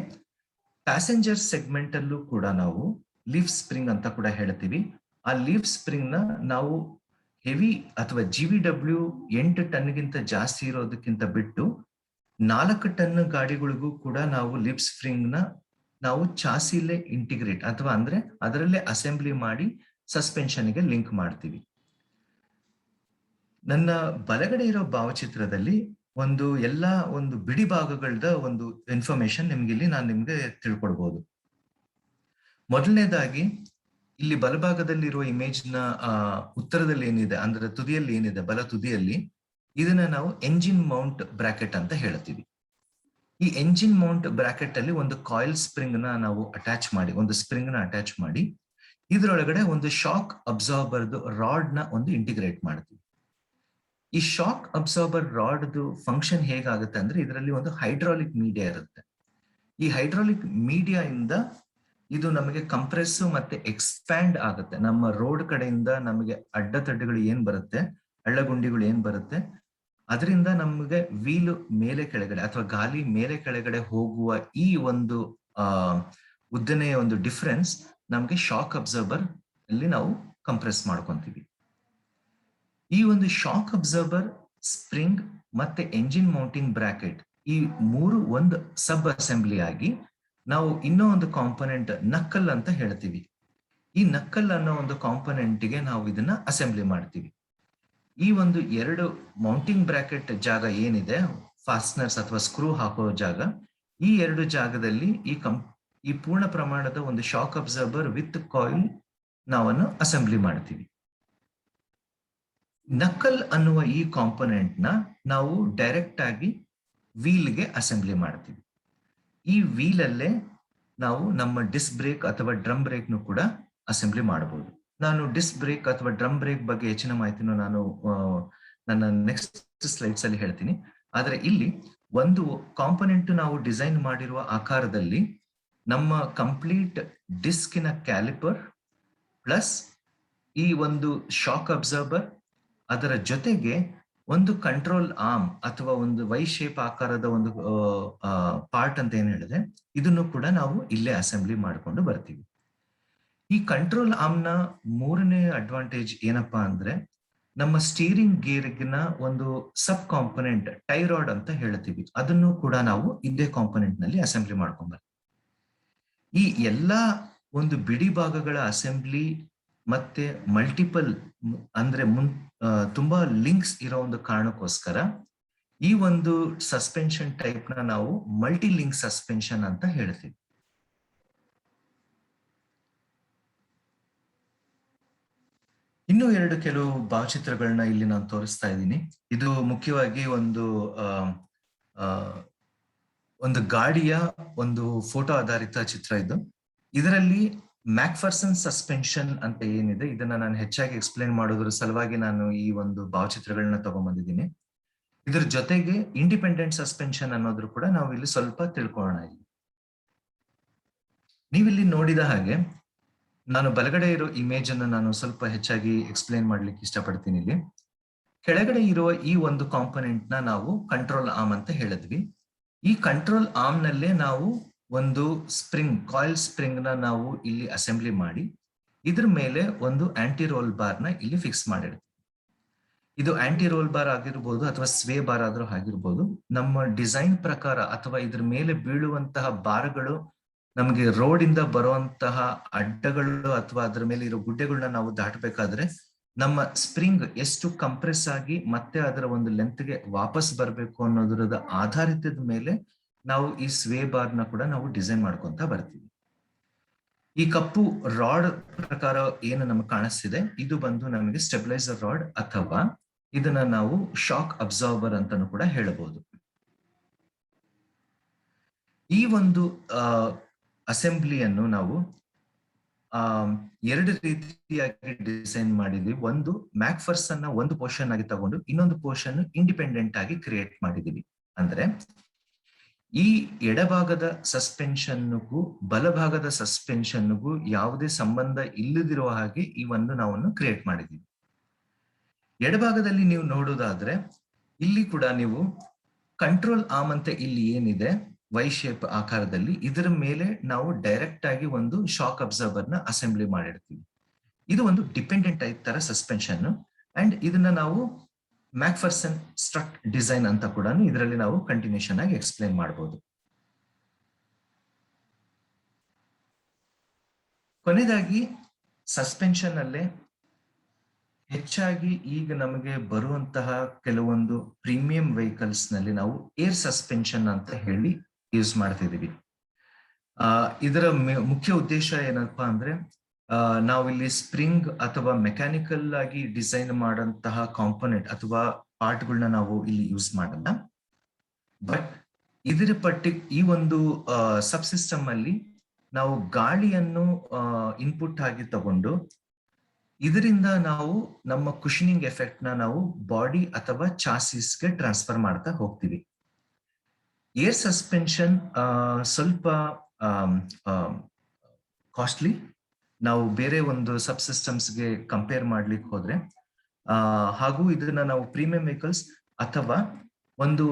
[SPEAKER 2] ಪ್ಯಾಸೆಂಜರ್ ಸೆಗ್ಮೆಂಟ್ ಅಲ್ಲೂ ಕೂಡ ನಾವು ಲೀಫ್ ಸ್ಪ್ರಿಂಗ್ ಅಂತ ಕೂಡ ಹೇಳ್ತೀವಿ. ಆ ಲೀಫ್ ಸ್ಪ್ರಿಂಗ್ ನ ನಾವು ಹೆವಿ ಅಥವಾ GVW 8 ಟನ್ಗಿಂತ ಜಾಸ್ತಿ ಇರೋದಕ್ಕಿಂತ ಬಿಟ್ಟು 4 ಟನ್ ಗಾಡಿಗಳಿಗೂ ಕೂಡ ನಾವು ಲೀಫ್ ಸ್ಪ್ರಿಂಗ್ ನ ನಾವು ಚಾಸಿಲೆ ಇಂಟಿಗ್ರೇಟ್ ಅಥವಾ ಅಂದ್ರೆ ಅದರಲ್ಲೇ ಅಸೆಂಬ್ಲಿ ಮಾಡಿ ಸಸ್ಪೆನ್ಷನ್ಗೆ ಲಿಂಕ್ ಮಾಡ್ತೀವಿ. ನನ್ನ ಬಲಗಡೆ ಇರೋ ಭಾವಚಿತ್ರದಲ್ಲಿ ಒಂದು ಬಿಡಿ ಭಾಗಗಳದ ಒಂದು ಇನ್ಫಾರ್ಮೇಶನ್ ನಾನು ನಿಮ್ಗೆ ತಿಳ್ಕೊಡ್ಬೋದು. ಮೊದಲನೇದಾಗಿ ಇಲ್ಲಿ ಬಲಭಾಗದಲ್ಲಿರುವ ಇಮೇಜ್ ನ ಉತ್ತರದಲ್ಲಿ ಏನಿದೆ, ಅಂದ್ರೆ ತುದಿಯಲ್ಲಿ ಏನಿದೆ, ಬಲ ತುದಿಯಲ್ಲಿ, ಇದನ್ನ ನಾವು ಎಂಜಿನ್ ಮೌಂಟ್ ಬ್ರಾಕೆಟ್ ಅಂತ ಹೇಳ್ತೀವಿ. ಈ ಎಂಜಿನ್ ಮೌಂಟ್ ಬ್ರಾಕೆಟ್ ಅಲ್ಲಿ ಒಂದು ಕಾಯಿಲ್ ಸ್ಪ್ರಿಂಗ್ ನ ನಾವು ಒಂದು ಸ್ಪ್ರಿಂಗ್ ನ ಅಟ್ಯಾಚ್ ಮಾಡಿ ಇದರೊಳಗಡೆ ಒಂದು ಶಾಕ್ ಅಬ್ಸಾರ್ಬರ್ದು ರಾಡ್ ನ ಒಂದು ಇಂಟಿಗ್ರೇಟ್ ಮಾಡ್ತೀವಿ. ಈ ಶಾಕ್ ಅಬ್ಸಾರ್ಬರ್ ರಾಡ್ದು ಫಂಕ್ಷನ್ ಹೇಗಾಗುತ್ತೆ ಅಂದ್ರೆ ಇದರಲ್ಲಿ ಒಂದು ಹೈಡ್ರಾಲಿಕ್ ಮೀಡಿಯಾ ಇರುತ್ತೆ. ಈ ಹೈಡ್ರಾಲಿಕ್ ಮೀಡಿಯಾ ಇಂದ ಇದು ನಮಗೆ ಕಂಪ್ರೆಸ್ ಮತ್ತೆ ಎಕ್ಸ್ಪ್ಯಾಂಡ್ ಆಗುತ್ತೆ. ನಮ್ಮ ರೋಡ್ ಕಡೆಯಿಂದ ನಮಗೆ ಅಡ್ಡತಡ್ಡೆಗಳು ಏನ್ ಬರುತ್ತೆ, ಹಳ್ಳಗುಂಡಿಗಳು ಏನ್ ಬರುತ್ತೆ, ಅದರಿಂದ ನಮಗೆ ವೀಲ್ ಮೇಲೆ ಕೆಳಗಡೆ ಅಥವಾ ಗಾಲಿ ಮೇಲೆ ಕೆಳಗಡೆ ಹೋಗುವ ಈ ಒಂದು ಉದ್ದನೆಯ ಒಂದು ಡಿಫರೆನ್ಸ್ ನಮಗೆ ಶಾಕ್ ಅಬ್ಸರ್ಬರ್ ಅಲ್ಲಿ ನಾವು ಕಂಪ್ರೆಸ್ ಮಾಡ್ಕೊಂತೀವಿ. ಈ ಒಂದು ಶಾಕ್ ಅಬ್ಸರ್ಬರ್, ಸ್ಪ್ರಿಂಗ್ ಮತ್ತೆ ಎಂಜಿನ್ ಮೌಂಟಿಂಗ್ ಬ್ರಾಕೆಟ್ ಈ ಮೂರು ಒಂದು ಸಬ್ ಅಸೆಂಬ್ಲಿ ಆಗಿ ನಾವು ಇನ್ನೂ ಒಂದು ಕಾಂಪೊನೆಂಟ್ ನಕ್ಕಲ್ ಅಂತ ಹೇಳ್ತೀವಿ. ಈ ನಕ್ಕಲ್ ಅನ್ನೋ ಒಂದು ಕಾಂಪೊನೆಂಟ್ಗೆ ನಾವು ಇದನ್ನ ಅಸೆಂಬ್ಲಿ ಮಾಡ್ತೀವಿ. ಈ ಒಂದು 2 ಮೌಂಟಿಂಗ್ ಬ್ರಾಕೆಟ್ ಜಾಗ ಏನಿದೆ, ಫಾಸ್ಟ್ನರ್ಸ್ ಅಥವಾ ಸ್ಕ್ರೂ ಹಾಕೋ ಜಾಗ, ಈ 2 ಜಾಗದಲ್ಲಿ ಈ ಪೂರ್ಣ ಪ್ರಮಾಣದ ಒಂದು ಶಾಕ್ ಅಬ್ಸರ್ಬರ್ ವಿತ್ ಕಾಯಿಲ್ ನಾವನ್ನು ಅಸೆಂಬ್ಲಿ ಮಾಡ್ತೀವಿ. ನಕ್ಕಲ್ ಅನ್ನುವ ಈ ಕಾಂಪೊನೆಂಟ್ ನ ನಾವು ಡೈರೆಕ್ಟ್ ಆಗಿ ವೀಲ್ಗೆ ಅಸೆಂಬ್ಲಿ ಮಾಡ್ತೀವಿ. ಈ ವೀಲ್ ಅಲ್ಲೇ ನಾವು ನಮ್ಮ ಡಿಸ್ಕ್ ಬ್ರೇಕ್ ಅಥವಾ ಡ್ರಮ್ ಬ್ರೇಕ್ ನು ಕೂಡ ಅಸೆಂಬ್ಲಿ ಮಾಡಬಹುದು. ನಾನು ಡಿಸ್ಕ್ ಬ್ರೇಕ್ ಅಥವಾ ಡ್ರಮ್ ಬ್ರೇಕ್ ಬಗ್ಗೆ ಹೆಚ್ಚಿನ ಮಾಹಿತಿನ ನಾನು ನನ್ನ ನೆಕ್ಸ್ಟ್ ಸ್ಲೈಡ್ಸ್ ಅಲ್ಲಿ ಹೇಳ್ತೀನಿ. ಆದ್ರೆ ಇಲ್ಲಿ ಒಂದು ಕಾಂಪೊನೆಂಟ್ ನಾವು ಡಿಸೈನ್ ಮಾಡಿರುವ ಆಕಾರದಲ್ಲಿ ನಮ್ಮ ಕಂಪ್ಲೀಟ್ ಡಿಸ್ಕಿನ ಕ್ಯಾಲಿಪರ್ ಪ್ಲಸ್ ಈ ಒಂದು ಶಾಕ್ ಅಬ್ಸರ್ಬರ್, ಅದರ ಜೊತೆಗೆ ಒಂದು ಕಂಟ್ರೋಲ್ ಆರ್ಮ್ ಅಥವಾ ಒಂದು ವೈ ಶೇಪ್ ಆಕಾರದ ಒಂದು ಪಾರ್ಟ್ ಅಂತ ಏನ್ ಹೇಳಿದೆ, ಇದನ್ನು ಕೂಡ ನಾವು ಇಲ್ಲೇ ಅಸೆಂಬ್ಲಿ ಮಾಡಿಕೊಂಡು ಬರ್ತೀವಿ. ಈ ಕಂಟ್ರೋಲ್ ಆರ್ಮ್ ನ ಮೂರನೇ ಅಡ್ವಾಂಟೇಜ್ ಏನಪ್ಪಾ ಅಂದ್ರೆ, ನಮ್ಮ ಸ್ಟೀರಿಂಗ್ ಗೇರ್ಗಿನ ಒಂದು ಸಬ್ ಕಾಂಪೊನೆಂಟ್ ಟೈರಾಯ್ಡ್ ಅಂತ ಹೇಳ್ತೀವಿ, ಅದನ್ನು ಕೂಡ ನಾವು ಇದೇ ಕಾಂಪೊನೆಂಟ್ ನಲ್ಲಿ ಅಸೆಂಬ್ಲಿ ಮಾಡ್ಕೊಂಡ್ ಬರ್ತೀವಿ. ಈ ಎಲ್ಲಾ ಒಂದು ಬಿಡಿ ಭಾಗಗಳ ಅಸೆಂಬ್ಲಿ ಮತ್ತೆ ಮಲ್ಟಿಪಲ್ ಅಂದ್ರೆ ತುಂಬಾ ಲಿಂಕ್ಸ್ ಇರೋ ಒಂದು ಕಾರಣಕ್ಕೋಸ್ಕರ ಈ ಒಂದು ಸಸ್ಪೆನ್ಷನ್ ಟೈಪ್ ನ ನಾವು ಮಲ್ಟಿ ಲಿಂಕ್ ಸಸ್ಪೆನ್ಷನ್ ಅಂತ ಹೇಳ್ತೀವಿ. ಇನ್ನೂ 2 ಕೆಲವು ಭಾವಚಿತ್ರಗಳನ್ನ ಇಲ್ಲಿ ನಾನು ತೋರಿಸ್ತಾ ಇದ್ದೀನಿ. ಇದು ಮುಖ್ಯವಾಗಿ ಒಂದು ಗಾಡಿಯ ಒಂದು ಫೋಟೋ ಆಧಾರಿತ ಚಿತ್ರ ಇದು. ಇದರಲ್ಲಿ ಮ್ಯಾಕ್ಫರ್ಸನ್ ಸಸ್ಪೆನ್ಷನ್ ಅಂತ ಏನಿದೆ, ಇದನ್ನ ನಾನು ಹೆಚ್ಚಾಗಿ ಎಕ್ಸ್ಪ್ಲೇನ್ ಮಾಡೋದ್ರ ಸಲುವಾಗಿ ನಾನು ಈ ಒಂದು ಭಾವಚಿತ್ರಗಳನ್ನ ತಗೊಂಡ್ಬಂದಿದ್ದೀನಿ. ಇದ್ರ ಜೊತೆಗೆ ಇಂಡಿಪೆಂಡೆಂಟ್ ಸಸ್ಪೆನ್ಷನ್ ಅನ್ನೋದ್ರು ಕೂಡ ನಾವು ಇಲ್ಲಿ ಸ್ವಲ್ಪ ತಿಳ್ಕೊಳ್ಳೋಣ. ನೀವಿಲ್ಲಿ ನೋಡಿದ ಹಾಗೆ ನಾನು ಬಲಗಡೆ ಇರೋ ಇಮೇಜ್ ಅನ್ನು ನಾನು ಸ್ವಲ್ಪ ಹೆಚ್ಚಾಗಿ ಎಕ್ಸ್ಪ್ಲೇನ್ ಮಾಡ್ಲಿಕ್ಕೆ ಇಷ್ಟಪಡ್ತೀನಿ. ಇಲ್ಲಿ ಕೆಳಗಡೆ ಇರುವ ಈ ಒಂದು ಕಾಂಪೊನೆಂಟ್ ನ ನಾವು ಕಂಟ್ರೋಲ್ ಆರ್ಮ್ ಅಂತ ಹೇಳಿದ್ವಿ. ಈ ಕಂಟ್ರೋಲ್ ಆರ್ಮ್ ನಲ್ಲೇ ನಾವು ಒಂದು ಸ್ಪ್ರಿಂಗ್, ಕಾಯಿಲ್ ಸ್ಪ್ರಿಂಗ್ ನ ನಾವು ಇಲ್ಲಿ ಅಸೆಂಬ್ಲಿ ಮಾಡಿ ಇದ್ರ ಮೇಲೆ ಒಂದು ಆಂಟಿ ರೋಲ್ ಬಾರ್ ನ ಇಲ್ಲಿ ಫಿಕ್ಸ್ ಮಾಡಿರ್ತೀವಿ. ಇದು ಆಂಟಿ ರೋಲ್ ಬಾರ್ ಆಗಿರ್ಬೋದು ಅಥವಾ ಸ್ವೇ ಬಾರ್ ಆದ್ರೂ ಆಗಿರ್ಬೋದು. ನಮ್ಮ ಡಿಸೈನ್ ಪ್ರಕಾರ ಅಥವಾ ಇದ್ರ ಮೇಲೆ ಬೀಳುವಂತಹ ಬಾರ್ಗಳು ನಮಗೆ ರೋಡ್ ಇಂದ ಬರುವಂತಹ ಅಡ್ಡಗಳು ಅಥವಾ ಅದ್ರ ಮೇಲೆ ಇರೋ ಗುಡ್ಡೆಗಳನ್ನ ನಾವು ದಾಟಬೇಕಾದ್ರೆ ನಮ್ಮ ಸ್ಪ್ರಿಂಗ್ ಎಷ್ಟು ಕಂಪ್ರೆಸ್ ಆಗಿ ಮತ್ತೆ ಅದರ ಒಂದು ಲೆಂತ್ಗೆ ವಾಪಸ್ ಬರಬೇಕು ಅನ್ನೋದ್ರದ ಆಧಾರಿತದ ಮೇಲೆ ನಾವು ಈ ಸ್ವೇ ಬಾರ್ ನ ಕೂಡ ನಾವು ಡಿಸೈನ್ ಮಾಡ್ಕೊಂತ ಬರ್ತೀವಿ. ಈ ಕಪ್ಪು ರಾಡ್ ಪ್ರಕಾರ ಏನು ನಮಗೆ ಕಾಣಿಸ್ತಿದೆ, ಇದು ಬಂದು ನಮಗೆ ಸ್ಟೆಬಿಲೈಸರ್ ರಾಡ್ ಅಥವಾ ಇದನ್ನ ನಾವು ಶಾಕ್ ಅಬ್ಸಾರ್ಬರ್ ಅಂತಾನು ಕೂಡ ಹೇಳಬಹುದು. ಈ ಒಂದು ಅಸೆಂಬ್ಲಿಯನ್ನು ನಾವು ಎರಡು ರೀತಿಯಾಗಿ ಡಿಸೈನ್ ಮಾಡಿದ್ವಿ. ಒಂದು ಮ್ಯಾಕ್ಫರ್ಸನ್ ನ ಒಂದು ಪೋರ್ಷನ್ ಆಗಿ ತಗೊಂಡು ಇನ್ನೊಂದು ಪೋರ್ಷನ್ ಇಂಡಿಪೆಂಡೆಂಟ್ ಆಗಿ ಕ್ರಿಯೇಟ್ ಮಾಡಿದೀವಿ. ಅಂದ್ರೆ ಈ ಎಡಭಾಗದ ಸಸ್ಪೆನ್ಷನ್ಗೂ ಬಲಭಾಗದ ಸಸ್ಪೆನ್ಷನ್ಗೂ ಯಾವುದೇ ಸಂಬಂಧ ಇಲ್ಲದಿರುವ ಹಾಗೆ ಇವನ್ನು ನಾವು ಕ್ರಿಯೇಟ್ ಮಾಡಿದೀವಿ. ಎಡಭಾಗದಲ್ಲಿ ನೀವು ನೋಡೋದಾದ್ರೆ ಇಲ್ಲಿ ಕೂಡ ನೀವು ಕಂಟ್ರೋಲ್ ಆರ್ಮ್ ಅಂತ ಇಲ್ಲಿ ಏನಿದೆ ವೈ ಶೇಪ್ ಆಕಾರದಲ್ಲಿ, ಇದರ ಮೇಲೆ ನಾವು ಡೈರೆಕ್ಟ್ ಆಗಿ ಒಂದು ಶಾಕ್ ಅಬ್ಸರ್ವರ್ ನ ಅಸೆಂಬ್ಲಿ ಮಾಡಿರ್ತೀವಿ. ಇದು ಒಂದು ಡಿಪೆಂಡೆಂಟ್ ಟೈಪ್ ತರ ಸಸ್ಪೆನ್ಷನ್ ಅಂಡ್ ಇದನ್ನ ನಾವು ಮ್ಯಾಕ್ಫರ್ಸನ್ ಸ್ಟ್ರಟ್ ಡಿಸೈನ್ ಅಂತ ಕೂಡ ಇದರಲ್ಲಿ ನಾವು ಕಂಟಿನ್ಯೂಷನ್ ಆಗಿ ಎಕ್ಸ್ಪ್ಲೇನ್ ಮಾಡಬಹುದು. ಕೊನೆಯದಾಗಿ ಸಸ್ಪೆನ್ಷನ್ ಅಲ್ಲೇ ಹೆಚ್ಚಾಗಿ ಈಗ ನಮಗೆ ಬರುವಂತಹ ಕೆಲವೊಂದು ಪ್ರೀಮಿಯಂ ವೆಹಿಕಲ್ಸ್ ನಲ್ಲಿ ನಾವು ಏರ್ ಸಸ್ಪೆನ್ಷನ್ ಅಂತ ಹೇಳಿ ಯೂಸ್ ಮಾಡ್ತಿದೀವಿ. ಇದರ ಮುಖ್ಯ ಉದ್ದೇಶ ಏನಪ್ಪಾ ಅಂದ್ರೆ ನಾವಿಲ್ಲಿ ಸ್ಪ್ರಿಂಗ್ ಅಥವಾ ಮೆಕ್ಯಾನಿಕಲ್ ಆಗಿ ಡಿಸೈನ್ ಮಾಡಂತಹ ಕಾಂಪೊನೆಂಟ್ ಅಥವಾ ಪಾರ್ಟ್ಗಳನ್ನ ನಾವು ಇಲ್ಲಿ ಯೂಸ್ ಮಾಡಲ್ಲ. ಬಟ್ ಇದರ ಈ ಒಂದು ಸಬ್ ಸಿಸ್ಟಮ್ ಅಲ್ಲಿ ನಾವು ಗಾಳಿಯನ್ನು ಇನ್ಪುಟ್ ಆಗಿ ತಗೊಂಡು ಇದರಿಂದ ನಾವು ನಮ್ಮ ಕುಷನಿಂಗ್ ಎಫೆಕ್ಟ್ ನ ನಾವು ಬಾಡಿ ಅಥವಾ ಚಾಸಿಸ್ಗೆ ಟ್ರಾನ್ಸ್ಫರ್ ಮಾಡ್ತಾ ಹೋಗ್ತೀವಿ. ಏರ್ ಸಸ್ಪೆನ್ಷನ್ ಸ್ವಲ್ಪ ಕಾಸ್ಟ್ಲಿ. ನಾವು ಬೇರೆ ಒಂದು ಸಬ್ ಸಿಸ್ಟಮ್ಸ್ಗೆ ಕಂಪೇರ್ ಮಾಡ್ಲಿಕ್ಕೆ ಹೋದ್ರೆ ಹಾಗೂ ಇದನ್ನ ನಾವು ಪ್ರೀಮಿಯಂ ವೆಹಿಕಲ್ಸ್ ಅಥವಾ ಒಂದು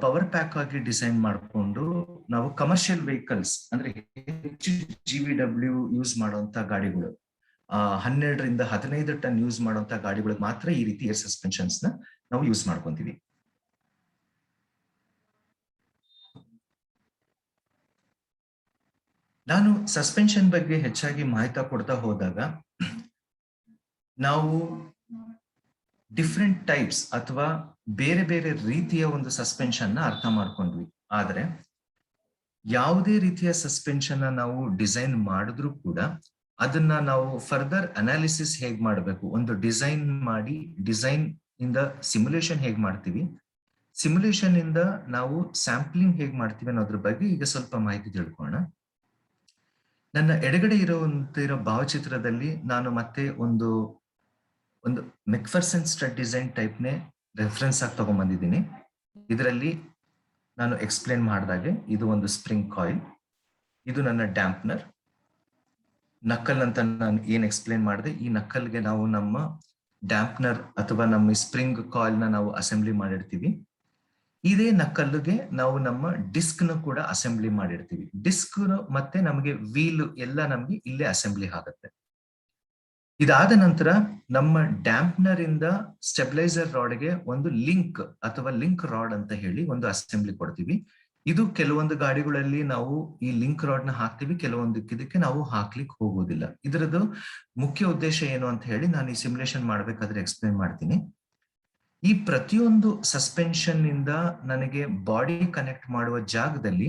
[SPEAKER 2] ಪವರ್ ಪ್ಯಾಕ್ ಆಗಿ ಡಿಸೈನ್ ಮಾಡಿಕೊಂಡು ನಾವು ಕಮರ್ಷಿಯಲ್ ವೆಹಿಕಲ್ಸ್ ಅಂದ್ರೆ ಹೆಚ್ಚು GVW ಯೂಸ್ ಮಾಡುವಂತ ಗಾಡಿಗಳು 12 ರಿಂದ 15 ಟನ್ ಯೂಸ್ ಮಾಡುವಂತ ಗಾಡಿಗಳಿಗೆ ಮಾತ್ರ ಈ ರೀತಿ ಏರ್ ಸಸ್ಪೆನ್ಷನ್ಸ್ ನ ನಾವು ಯೂಸ್ ಮಾಡ್ಕೊಂತೀವಿ. ನಾನು ಸಸ್ಪೆನ್ಷನ್ ಬಗ್ಗೆ ಹೆಚ್ಚಾಗಿ ಮಾಹಿತಿ ಕೊಡ್ತಾ ಹೋದಾಗ ನಾವು ಡಿಫ್ರೆಂಟ್ ಟೈಪ್ಸ್ ಅಥವಾ ಬೇರೆ ಬೇರೆ ರೀತಿಯ ಒಂದು ಸಸ್ಪೆನ್ಷನ್ ನ ಅರ್ಥ ಮಾಡ್ಕೊಂಡ್ವಿ. ಆದ್ರೆ ಯಾವುದೇ ರೀತಿಯ ಸಸ್ಪೆನ್ಷನ್ ನಾವು ಡಿಸೈನ್ ಮಾಡಿದ್ರು ಕೂಡ ಅದನ್ನ ನಾವು ಫರ್ದರ್ ಅನಾಲಿಸಿಸ್ ಹೇಗ್ ಮಾಡಬೇಕು, ಒಂದು ಡಿಸೈನ್ ಮಾಡಿ ಡಿಸೈನ್ ಇಂದ ಸಿಮ್ಯುಲೇಷನ್ ಹೇಗ್ ಮಾಡ್ತೀವಿ, ಸಿಮ್ಯುಲೇಷನ್ ಇಂದ ನಾವು ಸ್ಯಾಂಪ್ಲಿಂಗ್ ಹೇಗ್ ಮಾಡ್ತೀವಿ ಅನ್ನೋದ್ರ ಬಗ್ಗೆ ಈಗ ಸ್ವಲ್ಪ ಮಾಹಿತಿ ತಿಳ್ಕೊಳ್ಳೋಣ. ನನ್ನ ಎಡಗಡೆ ಇರೋ ಭಾವಚಿತ್ರದಲ್ಲಿ ನಾನು ಮತ್ತೆ ಒಂದು ಮೆಕ್ಫರ್ಸನ್ ಸ್ಟ್ರಟ್ ಡಿಸೈನ್ ಟೈಪ್ ನೇ ರೆಫರೆನ್ಸ್ ಆಗಿ ತಗೊಂಡ್ಬಂದಿದ್ದೀನಿ. ಇದರಲ್ಲಿ ನಾನು ಎಕ್ಸ್ಪ್ಲೇನ್ ಮಾಡಿದಾಗೆ ಇದು ಒಂದು ಸ್ಪ್ರಿಂಗ್ ಕಾಯಿಲ್, ಇದು ನನ್ನ ಡ್ಯಾಂಪ್ನರ್, ನಕ್ಕಲ್ ಅಂತ ನಾನು ಏನ್ ಎಕ್ಸ್ಪ್ಲೇನ್ ಮಾಡಿದೆ. ಈ ನಕ್ಕಲ್ಗೆ ನಾವು ನಮ್ಮ ಡ್ಯಾಂಪ್ನರ್ ಅಥವಾ ನಮ್ಮ ಸ್ಪ್ರಿಂಗ್ ಕಾಯಿಲ್ ನ ನಾವು ಅಸೆಂಬ್ಲಿ ಮಾಡಿರ್ತೀವಿ. ಇದೇ ನಕ್ಕಲ್ಗೆ ನಾವು ನಮ್ಮ ಡಿಸ್ಕ್ ನ ಕೂಡ ಅಸೆಂಬ್ಲಿ ಮಾಡಿರ್ತೀವಿ. ಡಿಸ್ಕ್ ಮತ್ತೆ ನಮಗೆ ವೀಲ್ ಎಲ್ಲ ನಮ್ಗೆ ಇಲ್ಲೇ ಅಸೆಂಬ್ಲಿ ಆಗುತ್ತೆ. ಇದಾದ ನಂತರ ನಮ್ಮ ಡ್ಯಾಂಪ್ನರ್ ಇಂದ ಸ್ಟೆಬಿಲೈಸರ್ ರಾಡ್ಗೆ ಒಂದು ಲಿಂಕ್ ಅಥವಾ ಲಿಂಕ್ ರಾಡ್ ಅಂತ ಹೇಳಿ ಒಂದು ಅಸೆಂಬ್ಲಿ ಕೊಡ್ತೀವಿ. ಇದು ಕೆಲವೊಂದು ಗಾಡಿಗಳಲ್ಲಿ ನಾವು ಈ ಲಿಂಕ್ ರಾಡ್ ನ ಹಾಕ್ತಿವಿ, ಕೆಲವೊಂದಕ್ಕೆ ನಾವು ಹಾಕ್ಲಿಕ್ಕೆ ಹೋಗೋದಿಲ್ಲ. ಇದರದ್ದು ಮುಖ್ಯ ಉದ್ದೇಶ ಏನು ಅಂತ ಹೇಳಿ ನಾನು ಈ ಸಿಮ್ಯುಲೇಷನ್ ಮಾಡ್ಬೇಕಾದ್ರೆ ಎಕ್ಸ್ಪ್ಲೇನ್ ಮಾಡ್ತೀನಿ. ಈ ಪ್ರತಿಯೊಂದು ಸಸ್ಪೆನ್ಷನ್ ಇಂದ ನನಗೆ ಬಾಡಿ ಕನೆಕ್ಟ್ ಮಾಡುವ ಜಾಗದಲ್ಲಿ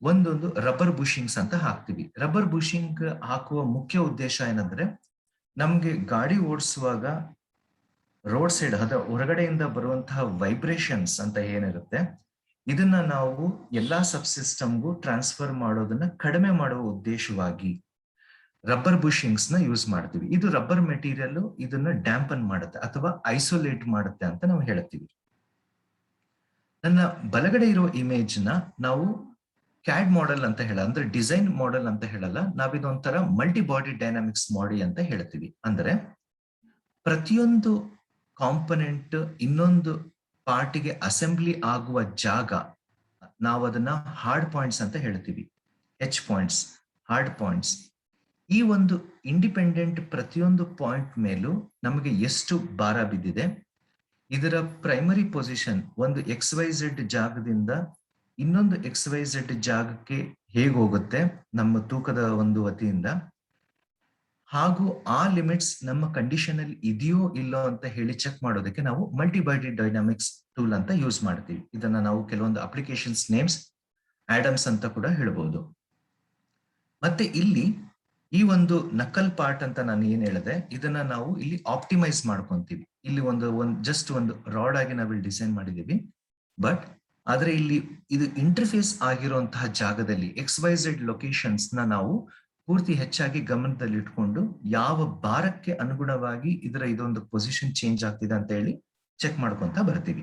[SPEAKER 2] ಒಂದೊಂದು ರಬ್ಬರ್ ಬುಷಿಂಗ್ಸ್ ಅಂತ ಹಾಕ್ತಿವಿ. ರಬ್ಬರ್ ಬುಷಿಂಗ್ ಹಾಕುವ ಮುಖ್ಯ ಉದ್ದೇಶ ಏನಂದ್ರೆ ನಮ್ಗೆ ಗಾಡಿ ಓಡಿಸುವಾಗ ರೋಡ್ ಸೈಡ್ ಹೊರಗಡೆಯಿಂದ ಬರುವಂತಹ ವೈಬ್ರೇಷನ್ಸ್ ಅಂತ ಏನಿರುತ್ತೆ ಇದನ್ನ ನಾವು ಎಲ್ಲಾ ಸಬ್ ಸಿಸ್ಟಮ್ಗೂ ಟ್ರಾನ್ಸ್ಫರ್ ಮಾಡೋದನ್ನ ಕಡಿಮೆ ಮಾಡುವ ಉದ್ದೇಶವಾಗಿ ರಬ್ಬರ್ ಬುಷಿಂಗ್ಸ್ ನ ಯೂಸ್ ಮಾಡ್ತೀವಿ. ಇದು ರಬ್ಬರ್ ಮೆಟೀರಿಯಲ್ ಇದನ್ನ ಡ್ಯಾಂಪನ್ ಮಾಡುತ್ತೆ ಅಥವಾ ಐಸೋಲೇಟ್ ಮಾಡುತ್ತೆ ಅಂತ ನಾವು ಹೇಳ್ತೀವಿ. ನನ್ನ ಬಲಗಡೆ ಇರೋ ಇಮೇಜ್ ನ ನಾವು ಕ್ಯಾಡ್ ಮಾಡೆಲ್ ಅಂತ ಹೇಳ, ಅಂದ್ರೆ ಡಿಸೈನ್ ಮಾಡೆಲ್ ಅಂತ ಹೇಳಲ್ಲ, ನಾವಿದೊಂಥರ ಮಲ್ಟಿ ಬಾಡಿ ಡೈನಾಮಿಕ್ಸ್ ಮಾಡಿ ಅಂತ ಹೇಳ್ತೀವಿ. ಅಂದ್ರೆ ಪ್ರತಿಯೊಂದು ಕಾಂಪೊನೆಂಟ್ ಇನ್ನೊಂದು ಪಾರ್ಟಿಗೆ ಅಸೆಂಬ್ಲಿ ಆಗುವ ಜಾಗ ನಾವು ಅದನ್ನ ಹಾರ್ಡ್ ಪಾಯಿಂಟ್ಸ್ ಅಂತ ಹೇಳ್ತೀವಿ. H points, hard points. ಈ ಒಂದು ಇಂಡಿಪೆಂಡೆಂಟ್ ಪ್ರತಿಯೊಂದು ಪಾಯಿಂಟ್ ಮೇಲೂ ನಮಗೆ ಎಷ್ಟು ಭಾರ ಬಿದ್ದಿದೆ, ಇದರ ಪ್ರೈಮರಿ ಪೊಸಿಷನ್ ಒಂದು XYZ ಜಾಗದಿಂದ ಇನ್ನೊಂದು XYZ ಜಾಗಕ್ಕೆ ಹೇಗೆ ಹೋಗುತ್ತೆ ನಮ್ಮ ತೂಕದ ಒಂದು ವತಿಯಿಂದ, ಹಾಗೂ ಆ ಲಿಮಿಟ್ಸ್ ನಮ್ಮ ಕಂಡೀಷನ್ ಅಲ್ಲಿ ಇದೆಯೋ ಇಲ್ಲೋ ಅಂತ ಹೇಳಿ ಚೆಕ್ ಮಾಡೋದಕ್ಕೆ ನಾವು ಮಲ್ಟಿ ಬಾಡಿ ಡೈನಾಮಿಕ್ಸ್ ಟೂಲ್ ಅಂತ ಯೂಸ್ ಮಾಡ್ತೀವಿ. ಇದನ್ನ ನಾವು ಕೆಲವೊಂದು ಅಪ್ಲಿಕೇಶನ್ಸ್ ನೇಮ್ಸ್ ಆಡಮ್ಸ್ ಅಂತ ಕೂಡ ಹೇಳ್ಬೋದು. ಮತ್ತೆ ಇಲ್ಲಿ ಈ ಒಂದು ನಕಲ್ ಪಾರ್ಟ್ ಅಂತ ನಾನು ಏನ್ ಹೇಳಿದೆ ಇದನ್ನ ನಾವು ಇಲ್ಲಿ ಆಪ್ಟಿಮೈಸ್ ಮಾಡ್ಕೊಂತೀವಿ. ಇಲ್ಲಿ ಜಸ್ಟ್ ಒಂದು ರಾಡ್ ಆಗಿ ನಾವಿಲ್ಲಿ ಡಿಸೈನ್ ಮಾಡಿದೀವಿ. ಬಟ್ ಆದ್ರೆ ಇಲ್ಲಿ ಇದು ಇಂಟರ್ಫೇಸ್ ಆಗಿರುವಂತಹ ಜಾಗದಲ್ಲಿ XYZ ಲೊಕೇಶನ್ಸ್ ನಾವು ಪೂರ್ತಿ ಹೆಚ್ಚಾಗಿ ಗಮನದಲ್ಲಿ ಇಟ್ಕೊಂಡು ಯಾವ ಭಾರಕ್ಕೆ ಅನುಗುಣವಾಗಿ ಇದೊಂದು ಪೊಸಿಷನ್ ಚೇಂಜ್ ಆಗ್ತಿದೆ ಅಂತ ಹೇಳಿ ಚೆಕ್ ಮಾಡ್ಕೊಂತ ಬರ್ತೀವಿ.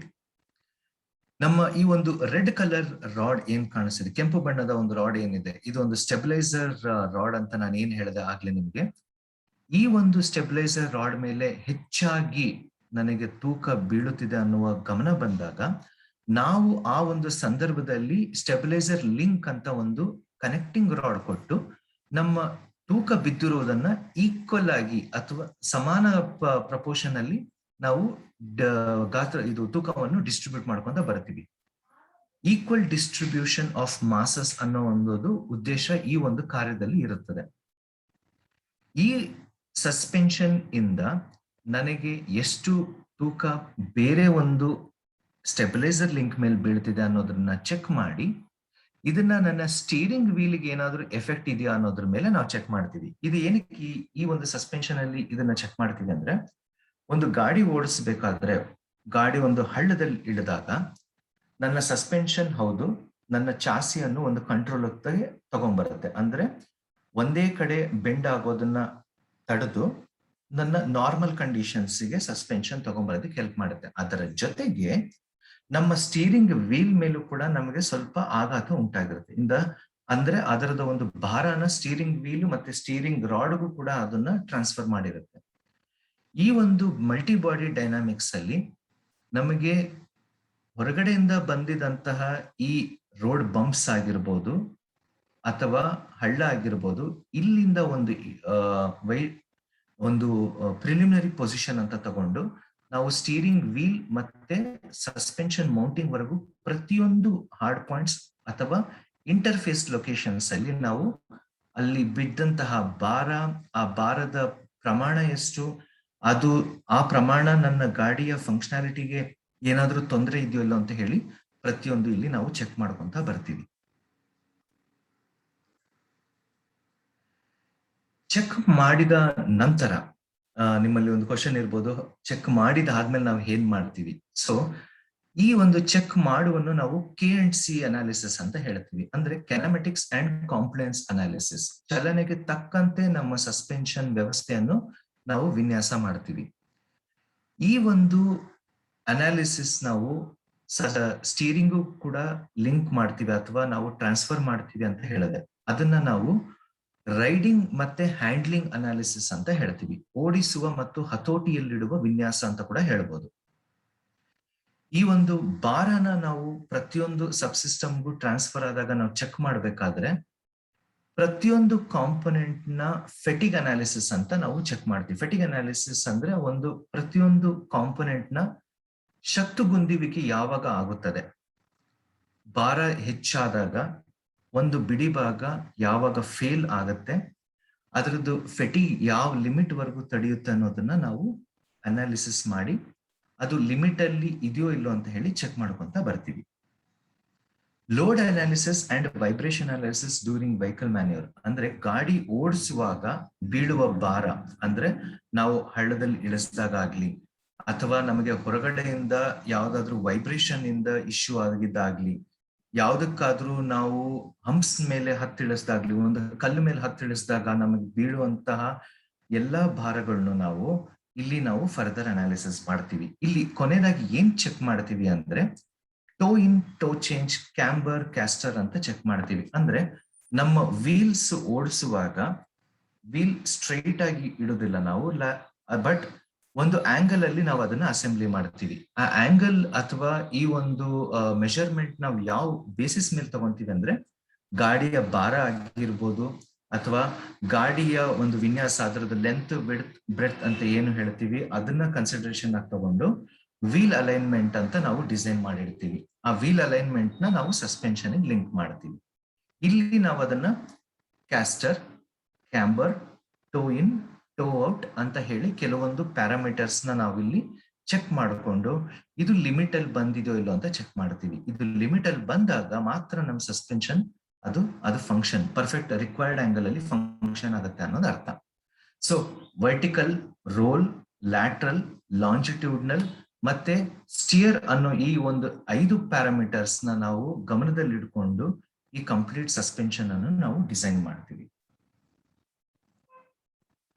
[SPEAKER 2] ನಮ್ಮ ಈ ಒಂದು ರೆಡ್ ಕಲರ್ ರಾಡ್ ಏನ್ ಕಾಣಿಸ್ತಿದೆ, ಕೆಂಪು ಬಣ್ಣದ ಒಂದು ರಾಡ್ ಏನಿದೆ, ಇದು ಒಂದು ಸ್ಟೆಬಿಲೈಸರ್ ರಾಡ್ ಅಂತ ನಾನು ಏನ್ ಹೇಳಿದೆ ಆಗ್ಲೇ ನಿಮ್ಗೆ. ಈ ಒಂದು ಸ್ಟೆಬಿಲೈಸರ್ ರಾಡ್ ಮೇಲೆ ಹೆಚ್ಚಾಗಿ ನನಗೆ ತೂಕ ಬೀಳುತ್ತಿದೆ ಅನ್ನುವ ಗಮನ ಬಂದಾಗ ನಾವು ಆ ಒಂದು ಸಂದರ್ಭದಲ್ಲಿ ಸ್ಟೆಬಿಲೈಸರ್ ಲಿಂಕ್ ಅಂತ ಒಂದು ಕನೆಕ್ಟಿಂಗ್ ರಾಡ್ ಕೊಟ್ಟು ನಮ್ಮ ತೂಕ ಬಿದ್ದಿರುವುದನ್ನ ಈಕ್ವಲ್ ಆಗಿ ಅಥವಾ ಸಮಾನ ಪ್ರಪೋರ್ಷನ್ ಅಲ್ಲಿ ನಾವು ತೂಕವನ್ನು ಡಿಸ್ಟ್ರಿಬ್ಯೂಟ್ ಮಾಡ್ಕೊಂತ ಬರ್ತೀವಿ. ಈಕ್ವಲ್ ಡಿಸ್ಟ್ರಿಬ್ಯೂಷನ್ ಆಫ್ ಮಾಸಸ್ ಅನ್ನೋ ಒಂದು ಉದ್ದೇಶ ಈ ಒಂದು ಕಾರ್ಯದಲ್ಲಿ ಇರುತ್ತದೆ. ಈ ಸಸ್ಪೆನ್ಷನ್ ಇಂದ ನನಗೆ ಎಷ್ಟು ತೂಕ ಬೇರೆ ಒಂದು ಸ್ಟೆಬಿಲೈಸರ್ ಲಿಂಕ್ ಮೇಲೆ ಬೀಳ್ತಿದೆ ಅನ್ನೋದನ್ನ ಚೆಕ್ ಮಾಡಿ ಇದನ್ನ ನನ್ನ ಸ್ಟೀರಿಂಗ್ ವೀಲ್ಗೆ ಏನಾದ್ರೂ ಎಫೆಕ್ಟ್ ಇದೆಯಾ ಅನ್ನೋದ್ರ ಮೇಲೆ ನಾವು ಚೆಕ್ ಮಾಡ್ತೀವಿ. ಇದು ಏನಕ್ಕೆ ಈ ಒಂದು ಸಸ್ಪೆನ್ಷನ್ ಅಲ್ಲಿ ಇದನ್ನ ಚೆಕ್ ಮಾಡ್ತೀವಿ ಅಂದ್ರೆ, ಒಂದು ಗಾಡಿ ಓಡಿಸ್ಬೇಕಾದ್ರೆ ಗಾಡಿ ಒಂದು ಹಳ್ಳದಲ್ಲಿ ಇಳಿದಾಗ ನನ್ನ ಸಸ್ಪೆನ್ಷನ್ ಹೌದು ನನ್ನ ಚಾಸಿಯನ್ನು ಒಂದು ಕಂಟ್ರೋಲ್ ತಗೊಂಡ್ಬರುತ್ತೆ. ಅಂದ್ರೆ ಒಂದೇ ಕಡೆ ಬೆಂಡ್ ಆಗೋದನ್ನ ತಡೆದು ನನ್ನ ನಾರ್ಮಲ್ ಕಂಡೀಷನ್ಸ್ಗೆ ಸಸ್ಪೆನ್ಷನ್ ತಗೊಂಡ್ಬರೋದಕ್ಕೆ ಹೆಲ್ಪ್ ಮಾಡುತ್ತೆ. ಅದರ ಜೊತೆಗೆ ನಮ್ಮ ಸ್ಟೀರಿಂಗ್ ವೀಲ್ ಮೇಲೂ ಕೂಡ ನಮಗೆ ಸ್ವಲ್ಪ ಆಘಾತ ಉಂಟಾಗಿರುತ್ತೆ. ಅಂದ್ರೆ ಅದರದ ಒಂದು ಭಾರನ ಸ್ಟೀರಿಂಗ್ ವೀಲ್ ಮತ್ತೆ ಸ್ಟೀರಿಂಗ್ ರಾಡ್ಗೂ ಕೂಡ ಅದನ್ನ ಟ್ರಾನ್ಸ್ಫರ್ ಮಾಡಿರುತ್ತೆ. ಈ ಒಂದು ಮಲ್ಟಿ ಬಾಡಿ ಡೈನಾಮಿಕ್ಸ್ ಅಲ್ಲಿ ನಮಗೆ ಹೊರಗಡೆಯಿಂದ ಬಂದಿದಂತಹ ಈ ರೋಡ್ ಬಂಪ್ಸ್ ಆಗಿರ್ಬೋದು ಅಥವಾ ಹಳ್ಳ ಆಗಿರ್ಬೋದು, ಇಲ್ಲಿಂದ ಒಂದು ಪ್ರಿಲಿಮಿನರಿ ಪೊಸಿಷನ್ ಅಂತ ತಗೊಂಡು ನಾವು ಸ್ಟೀರಿಂಗ್ ವೀಲ್ ಮತ್ತೆ ಸಸ್ಪೆನ್ಷನ್ ಮೌಂಟಿಂಗ್ ವರೆಗೂ ಪ್ರತಿಯೊಂದು ಹಾರ್ಡ್ ಪಾಯಿಂಟ್ಸ್ ಅಥವಾ ಇಂಟರ್ಫೇಸ್ ಲೊಕೇಶನ್ಸ್ ಅಲ್ಲಿ ನಾವು ಅಲ್ಲಿ ಬಿದ್ದಂತಹ ಭಾರ, ಆ ಭಾರದ ಪ್ರಮಾಣ ಎಷ್ಟು, ಅದು ಆ ಪ್ರಮಾಣ ನನ್ನ ಗಾಡಿಯ ಫಂಕ್ಷನಾಲಿಟಿಗೆ ಏನಾದ್ರೂ ತೊಂದರೆ ಇದೆಯೋ ಇಲ್ಲ ಅಂತ ಹೇಳಿ ಪ್ರತಿಯೊಂದು ಇಲ್ಲಿ ನಾವು ಚೆಕ್ ಮಾಡ್ಕೊಂತ ಬರ್ತೀವಿ. ಚೆಕ್ ಮಾಡಿದ ನಂತರ ನಿಮ್ಮಲ್ಲಿ ಒಂದು ಕ್ವಶನ್ ಇರ್ಬೋದು, ಚೆಕ್ ಮಾಡಿದ ಆದ್ಮೇಲೆ ನಾವು ಏನ್ ಮಾಡ್ತೀವಿ? ಸೊ ಈ ಒಂದು ಚೆಕ್ ಮಾಡುವನ್ನು ನಾವು KC ಅನಾಲಿಸಿಸ್ ಅಂತ ಹೇಳ್ತೀವಿ. ಅಂದ್ರೆ ಕೆನಮೆಟಿಕ್ಸ್ ಅಂಡ್ ಕಾಂಪ್ಲೆನ್ಸ್ ಅನಾಲಿಸಿಸ್. ಚಲನೆಗೆ ತಕ್ಕಂತೆ ನಮ್ಮ ಸಸ್ಪೆನ್ಷನ್ ವ್ಯವಸ್ಥೆಯನ್ನು ನಾವು ವಿನ್ಯಾಸ ಮಾಡ್ತೀವಿ. ಈ ಒಂದು ಅನಾಲಿಸಿಸ್ ನಾವು ಸ್ಟೀರಿಂಗು ಕೂಡ ಲಿಂಕ್ ಮಾಡ್ತೀವಿ ಅಥವಾ ನಾವು ಟ್ರಾನ್ಸ್ಫರ್ ಮಾಡ್ತೀವಿ ಅಂತ ಹೇಳಿದೆ. ಅದನ್ನ ನಾವು ರೈಡಿಂಗ್ ಮತ್ತೆ ಹ್ಯಾಂಡ್ಲಿಂಗ್ ಅನಾಲಿಸಿಸ್ ಅಂತ ಹೇಳ್ತೀವಿ. ಓಡಿಸುವ ಮತ್ತು ಹತೋಟಿಯಲ್ಲಿಡುವ ವಿನ್ಯಾಸ ಅಂತ ಕೂಡ ಹೇಳ್ಬೋದು. ಈ ಒಂದು ಭಾರನ ನಾವು ಪ್ರತಿಯೊಂದು ಸಬ್ಸಿಸ್ಟಮ್ಗೂ ಟ್ರಾನ್ಸ್ಫರ್ ಆದಾಗ ನಾವು ಚೆಕ್ ಮಾಡ್ಬೇಕಾದ್ರೆ ಪ್ರತಿಯೊಂದು ಕಾಂಪೊನೆಂಟ್ ನ ಫೆಟಿಗ್ ಅನಾಲಿಸಿಸ್ ಅಂತ ನಾವು ಚೆಕ್ ಮಾಡ್ತೀವಿ. ಫೆಟಿಗ್ ಅನಾಲಿಸಿಸ್ ಅಂದ್ರೆ ಪ್ರತಿಯೊಂದು ಕಾಂಪೊನೆಂಟ್ ನ ಶಕ್ತುಗುಂದುವಿಕೆ ಯಾವಾಗ ಆಗುತ್ತದೆ, ಭಾರ ಹೆಚ್ಚಾದಾಗ ಒಂದು ಬಿಡಿ ಭಾಗ ಯಾವಾಗ ಫೇಲ್ ಆಗತ್ತೆ, ಅದರದ್ದು ಫೆಟಿಗ್ ಯಾವ ಲಿಮಿಟ್ ವರೆಗೂ ತಡೆಯುತ್ತೆ ಅನ್ನೋದನ್ನ ನಾವು ಅನಾಲಿಸಿಸ್ ಮಾಡಿ ಅದು ಲಿಮಿಟ್ ಅಲ್ಲಿ ಇದೆಯೋ ಇಲ್ಲೋ ಅಂತ ಹೇಳಿ ಚೆಕ್ ಮಾಡ್ಕೊಂತ ಬರ್ತೀವಿ. Load analysis and vibration analysis during vehicle manure ಅಂದ್ರೆ ಗಾಡಿ ಓಡಿಸುವಾಗ ಬೀಳುವ ಭಾರ, ಅಂದ್ರೆ ನಾವು ಹಳ್ಳದಲ್ಲಿ ಇಳಿಸಿದಾಗ ಆಗ್ಲಿ ಅಥವಾ ನಮಗೆ ಹೊರಗಡೆಯಿಂದ ಯಾವ್ದಾದ್ರು ವೈಬ್ರೇಷನ್ ಇಂದ ಇಶ್ಯೂ ಆಗಿದ್ದಾಗ್ಲಿ, ಯಾವ್ದಕ್ಕಾದ್ರೂ ನಾವು ಹಂಪ್ಸ್ ಮೇಲೆ ಹತ್ತಿಳಿಸಿದಾಗ್ಲಿ, ಒಂದು ಕಲ್ಲು ಮೇಲೆ ಹತ್ತಿಳಿಸಿದಾಗ ನಮಗೆ ಬೀಳುವಂತಹ ಎಲ್ಲಾ ಭಾರಗಳನ್ನು ನಾವು ಫರ್ದರ್ ಅನಾಲಿಸಿಸ್ ಮಾಡ್ತೀವಿ. ಇಲ್ಲಿ ಕೊನೆಯದಾಗಿ ಏನ್ ಚೆಕ್ ಮಾಡ್ತೀವಿ ಅಂದ್ರೆ ಟೋ ಇನ್, ಟೋ ಚೇಂಜ್, ಕ್ಯಾಂಬರ್, ಕ್ಯಾಸ್ಟರ್ ಅಂತ ಚೆಕ್ ಮಾಡ್ತೀವಿ. ಅಂದ್ರೆ ನಮ್ಮ ವೀಲ್ಸ್ ಓಡಿಸುವಾಗ ವೀಲ್ ಸ್ಟ್ರೈಟ್ ಆಗಿ ಇಡುದಿಲ್ಲ ನಾವು, ಬಟ್ ಒಂದು ಆಂಗಲ್ ಅಲ್ಲಿ ನಾವು ಅದನ್ನ ಅಸೆಂಬ್ಲಿ ಮಾಡ್ತೀವಿ. ಆ ಆಂಗಲ್ ಅಥವಾ ಈ ಒಂದು ಮೆಷರ್ಮೆಂಟ್ ನಾವು ಯಾವ ಬೇಸಿಸ್ ಮೇಲೆ ತಗೊಂತೀವಿ ಅಂದ್ರೆ ಗಾಡಿಯ ಭಾರ ಆಗಿರ್ಬೋದು ಅಥವಾ ಗಾಡಿಯ ಒಂದು ವಿನ್ಯಾಸ, ಅದರದ ಲೆಂತ್, ವಿಡ್ತ್, ಬ್ರೆಡ್ತ್ ಅಂತ ಏನು ಹೇಳ್ತೀವಿ ಅದನ್ನ ಕನ್ಸಿಡರೇಷನ್ ಆಗಿ ತಗೊಂಡು ವೀಲ್ ಅಲೈನ್ಮೆಂಟ್ ಅಂತ ನಾವು ಡಿಸೈನ್ ಮಾಡಿರ್ತೀವಿ. ಆ ವೀಲ್ ಅಲೈನ್ಮೆಂಟ್ ನ ನಾವು ಸಸ್ಪೆನ್ಷನ್ ಲಿಂಕ್ ಮಾಡ್ತೀವಿ. ಇಲ್ಲಿ ನಾವು ಅದನ್ನ ಕ್ಯಾಸ್ಟರ್, ಕ್ಯಾಂಬರ್, ಟೋ ಇನ್, ಟೋ ಔಟ್ ಅಂತ ಹೇಳಿ ಕೆಲವೊಂದು ಪ್ಯಾರಾಮೀಟರ್ಸ್ ನ ನಾವಿಲ್ಲಿ ಚೆಕ್ ಮಾಡಿಕೊಂಡು ಇದು ಲಿಮಿಟ್ ಅಲ್ಲಿ ಬಂದಿದೆಯೋ ಇಲ್ಲೋ ಅಂತ ಚೆಕ್ ಮಾಡ್ತೀವಿ. ಇದು ಲಿಮಿಟ್ ಅಲ್ಲಿ ಬಂದಾಗ ಮಾತ್ರ ನಮ್ಮ ಸಸ್ಪೆನ್ಷನ್ ಅದು ಫಂಕ್ಷನ್ ಪರ್ಫೆಕ್ಟ್ ರಿಕ್ವೈರ್ಡ್ ಆಂಗಲ್ ಅಲ್ಲಿ ಫಂಕ್ಷನ್ ಆಗುತ್ತೆ ಅನ್ನೋದು ಅರ್ಥ. So vertical, roll, lateral, longitudinal, ಮತ್ತೆ ಸ್ಟಿಯರ್ ಅನ್ನೋ ಈ ಒಂದು 5 ಪ್ಯಾರಾಮೀಟರ್ಸ್ ನಾವು ಗಮನದಲ್ಲಿ ಇಟ್ಕೊಂಡು ಈ ಕಂಪ್ಲೀಟ್ ಸಸ್ಪೆನ್ಷನ್ ಅನ್ನು ನಾವು ಡಿಸೈನ್ ಮಾಡ್ತೀವಿ.